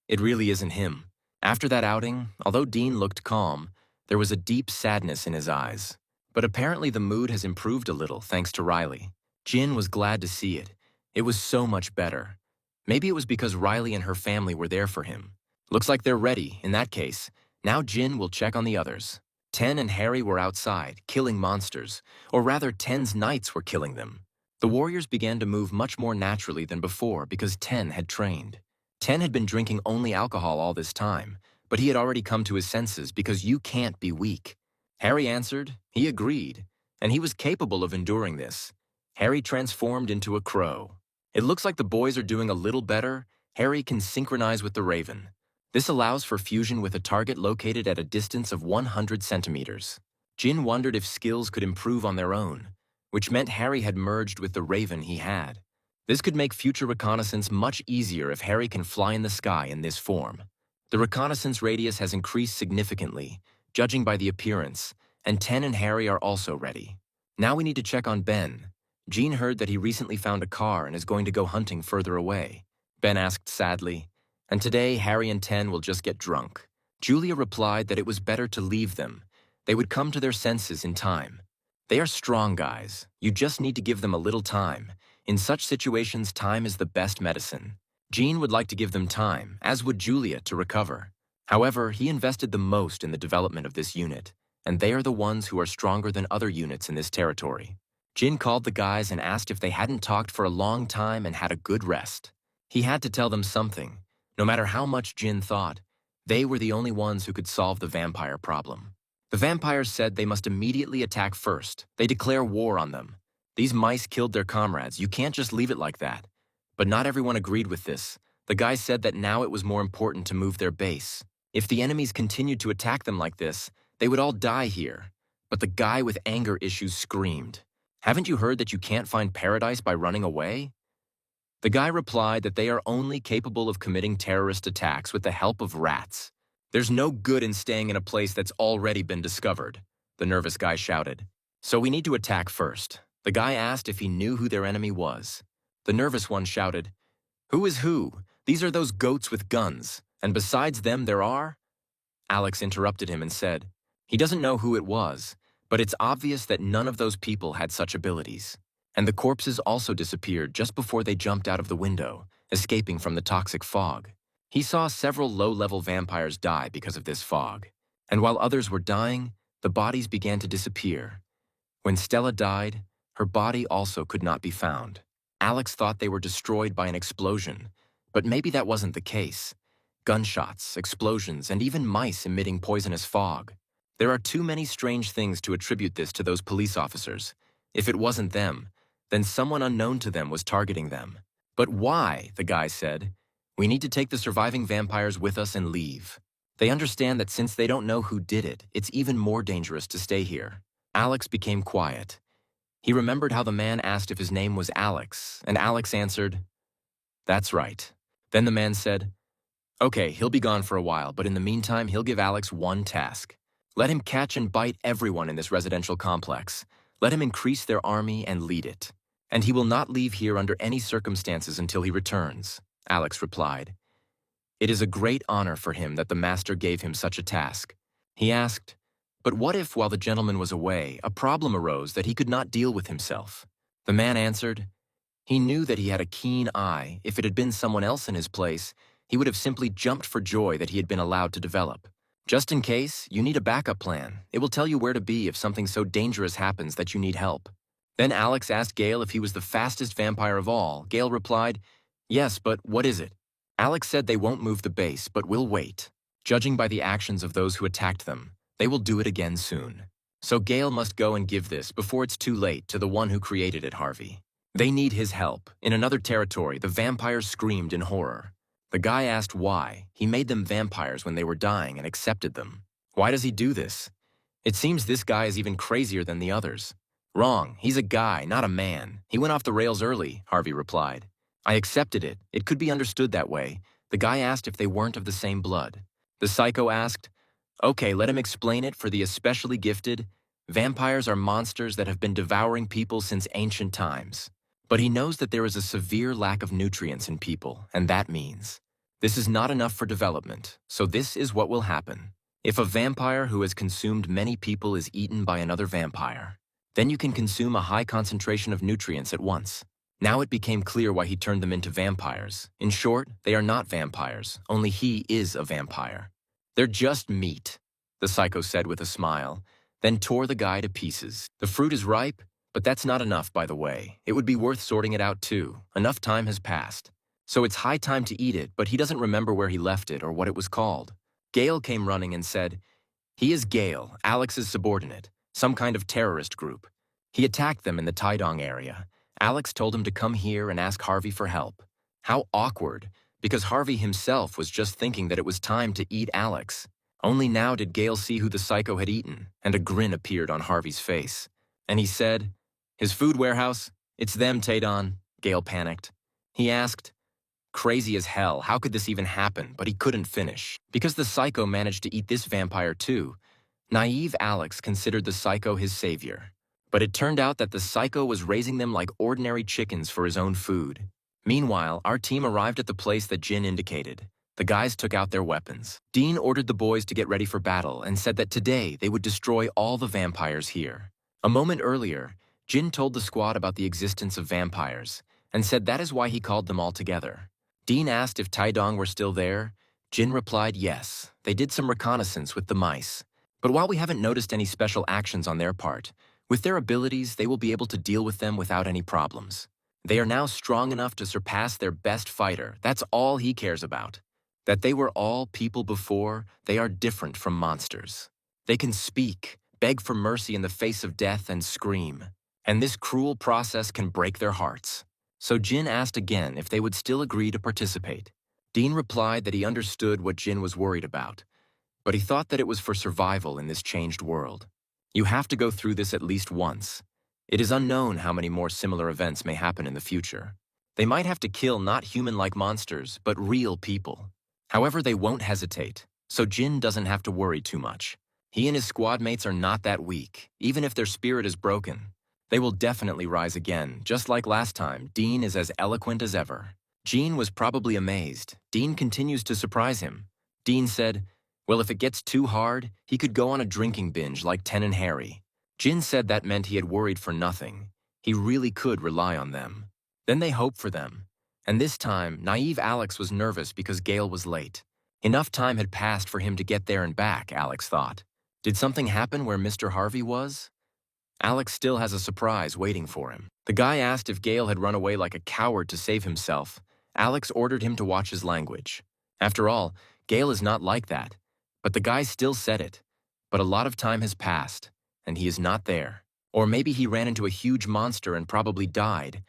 "It really isn't him." After that outing, although Dean looked calm, there was a deep sadness in his eyes. But apparently the mood has improved a little thanks to Riley. Jin was glad to see it. It was so much better. Maybe it was because Riley and her family were there for him. Looks like they're ready. In that case, now Jin will check on the others. Ten and Harry were outside, killing monsters, or rather Ten's knights were killing them. The warriors began to move much more naturally than before because Ten had trained. Ten had been drinking only alcohol all this time, but he had already come to his senses because you can't be weak. Harry answered, he agreed, and he was capable of enduring this. Harry transformed into a crow. It looks like the boys are doing a little better. Harry can synchronize with the raven. This allows for fusion with a target located at a distance of 100 centimeters. Jin wondered if skills could improve on their own, which meant Harry had merged with the raven he had. This could make future reconnaissance much easier if Harry can fly in the sky in this form. The reconnaissance radius has increased significantly, judging by the appearance, and Ten and Harry are also ready. Now we need to check on Ben. Jean heard that he recently found a car and is going to go hunting further away. Ben asked sadly, "And today Harry and Ten will just get drunk." Julia replied that it was better to leave them. They would come to their senses in time. They are strong guys. You just need to give them a little time. In such situations, time is the best medicine. Jean would like to give them time, as would Julia, to recover. However, he invested the most in the development of this unit, and they are the ones who are stronger than other units in this territory. Jin called the guys and asked if they hadn't talked for a long time and had a good rest. He had to tell them something. No matter how much Jin thought, they were the only ones who could solve the vampire problem. The vampires said they must immediately attack first. They declare war on them. These mice killed their comrades. You can't just leave it like that. But not everyone agreed with this. The guys said that now it was more important to move their base. If the enemies continued to attack them like this, they would all die here. But the guy with anger issues screamed, "Haven't you heard that you can't find paradise by running away?" The guy replied that they are only capable of committing terrorist attacks with the help of rats. "There's no good in staying in a place that's already been discovered," the nervous guy shouted. "So we need to attack first." The guy asked if he knew who their enemy was. The nervous one shouted, "Who is who? These are those goats with guns, and besides them there are—" Alex interrupted him and said, "He doesn't know who it was, but it's obvious that none of those people had such abilities." And the corpses also disappeared just before they jumped out of the window, escaping from the toxic fog. He saw several low-level vampires die because of this fog. And while others were dying, the bodies began to disappear. When Stella died, her body also could not be found. Alex thought they were destroyed by an explosion, but maybe that wasn't the case. Gunshots, explosions, and even mice emitting poisonous fog. There are too many strange things to attribute this to those police officers. If it wasn't them, then someone unknown to them was targeting them. "But why?" the guy said. "We need to take the surviving vampires with us and leave." They understand that since they don't know who did it, it's even more dangerous to stay here. Alex became quiet. He remembered how the man asked if his name was Alex, and Alex answered, "That's right." Then the man said, "Okay, he'll be gone for a while, but in the meantime, he'll give Alex one task. Let him catch and bite everyone in this residential complex. Let him increase their army and lead it. And he will not leave here under any circumstances until he returns," Alex replied. It is a great honor for him that the master gave him such a task. He asked, "But what if, while the gentleman was away, a problem arose that he could not deal with himself?" The man answered, "He knew that he had a keen eye. If it had been someone else in his place, he would have simply jumped for joy that he had been allowed to develop. Just in case, you need a backup plan. It will tell you where to be if something so dangerous happens that you need help." Then Alex asked Gale if he was the fastest vampire of all. Gale replied, "Yes, but what is it?" Alex said they won't move the base, but will wait. Judging by the actions of those who attacked them, they will do it again soon. So Gale must go and give this, before it's too late, to the one who created it, Harvey. They need his help. In another territory, the vampires screamed in horror. The guy asked why. He made them vampires when they were dying and accepted them. Why does he do this? It seems this guy is even crazier than the others. "Wrong. He's a guy, not a man. He went off the rails early," Harvey replied. "I accepted it. It could be understood that way." The guy asked if they weren't of the same blood. The psycho asked, "Okay, let him explain it for the especially gifted. Vampires are monsters that have been devouring people since ancient times. But he knows that there is a severe lack of nutrients in people, and that means this is not enough for development, so this is what will happen. If a vampire who has consumed many people is eaten by another vampire, then you can consume a high concentration of nutrients at once." Now it became clear why he turned them into vampires. In short, they are not vampires, only he is a vampire. "They're just meat," the psycho said with a smile, then tore the guy to pieces. "The fruit is ripe, but that's not enough, by the way. It would be worth sorting it out too. Enough time has passed. So it's high time to eat it, but he doesn't remember where he left it or what it was called." Gale came running and said, "He is Gale, Alex's subordinate, some kind of terrorist group. He attacked them in the Taidong area. Alex told him to come here and ask Harvey for help." How awkward, because Harvey himself was just thinking that it was time to eat Alex. Only now did Gale see who the psycho had eaten, and a grin appeared on Harvey's face. And he said, "His food warehouse? It's them, Taidong." Gale panicked. He asked, "Crazy as hell, how could this even happen?" But he couldn't finish, because the psycho managed to eat this vampire too. Naive Alex considered the psycho his savior. But it turned out that the psycho was raising them like ordinary chickens for his own food. Meanwhile, our team arrived at the place that Jin indicated. The guys took out their weapons. Dean ordered the boys to get ready for battle and said that today they would destroy all the vampires here. A moment earlier, Jin told the squad about the existence of vampires and said that is why he called them all together. Dean asked if Taidong were still there. Jin replied yes. They did some reconnaissance with the mice. But while we haven't noticed any special actions on their part, with their abilities, they will be able to deal with them without any problems. They are now strong enough to surpass their best fighter. That's all he cares about. That they were all people before, they are different from monsters. They can speak, beg for mercy in the face of death, and scream. And this cruel process can break their hearts. So Jin asked again if they would still agree to participate. Dean replied that he understood what Jin was worried about, but he thought that it was for survival in this changed world. You have to go through this at least once. It is unknown how many more similar events may happen in the future. They might have to kill not human-like monsters, but real people. However, they won't hesitate, so Jin doesn't have to worry too much. He and his squad mates are not that weak, even if their spirit is broken. They will definitely rise again, just like last time. Dean is as eloquent as ever. Jean was probably amazed. Dean continues to surprise him. Dean said, well, if it gets too hard, he could go on a drinking binge like Ten and Harry. Jin said that meant he had worried for nothing. He really could rely on them. Then they hoped for them. And this time, naive Alex was nervous because Gale was late. Enough time had passed for him to get there and back, Alex thought. Did something happen where Mr. Harvey was? Alex still has a surprise waiting for him. The guy asked if Gale had run away like a coward to save himself. Alex ordered him to watch his language. After all, Gale is not like that. But the guy still said it. But a lot of time has passed, and he is not there. Or maybe he ran into a huge monster and probably died.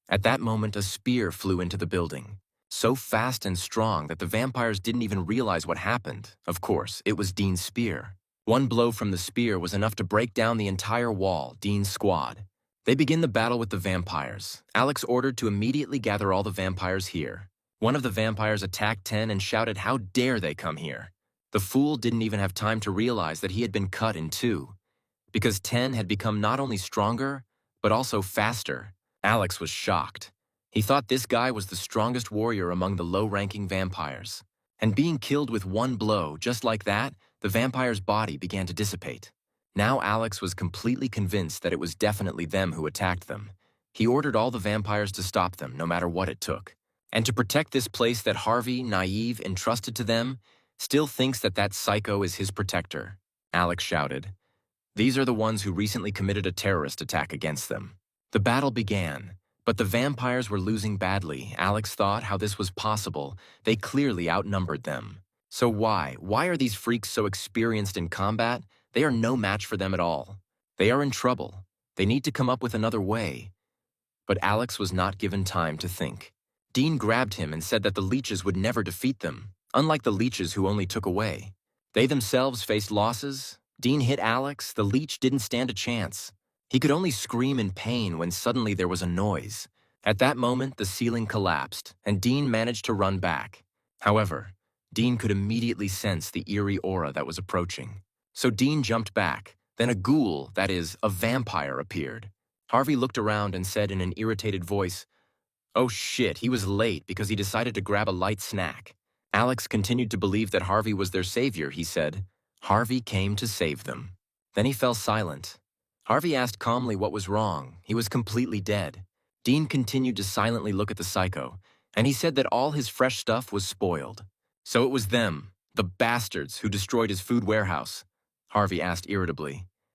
At that moment, a spear flew into the building. So fast and strong that the vampires didn't even realize what happened. Of course, it was Dean's spear. One blow from the spear was enough to break down the entire wall, Dean's squad. They begin the battle with the vampires. Alex ordered to immediately gather all the vampires here. One of the vampires attacked Ten and shouted, "How dare they come here?" The fool didn't even have time to realize that he had been cut in two, because Ten had become not only stronger, but also faster. Alex was shocked. He thought this guy was the strongest warrior among the low-ranking vampires. And being killed with one blow, just like that, the vampire's body began to dissipate. Now Alex was completely convinced that it was definitely them who attacked them. He ordered all the vampires to stop them, no matter what it took. And to protect this place that Harvey, naive, entrusted to them, still thinks that that psycho is his protector. Alex shouted. These are the ones who recently committed a terrorist attack against them. The battle began, but the vampires were losing badly. Alex thought how this was possible. They clearly outnumbered them. So why? Why are these freaks so experienced in combat? They are no match for them at all. They are in trouble. They need to come up with another way. But Alex was not given time to think. Dean grabbed him and said that the leeches would never defeat them, unlike the leeches who only took away. They themselves faced losses. Dean hit Alex. The leech didn't stand a chance. He could only scream in pain when suddenly there was a noise. At that moment, the ceiling collapsed, and Dean managed to run back. However, Dean could immediately sense the eerie aura that was approaching. So Dean jumped back. Then a ghoul, that is, a vampire, appeared. Harvey looked around and said in an irritated voice, "Oh shit, he was late because he decided to grab a light snack." Alex continued to believe that Harvey was their savior, he said. Harvey came to save them. Then he fell silent. Harvey asked calmly what was wrong. He was completely dead. Dean continued to silently look at the psycho, and he said that all his fresh stuff was spoiled. So it was them, the bastards who destroyed his food warehouse. Harvey asked irritably.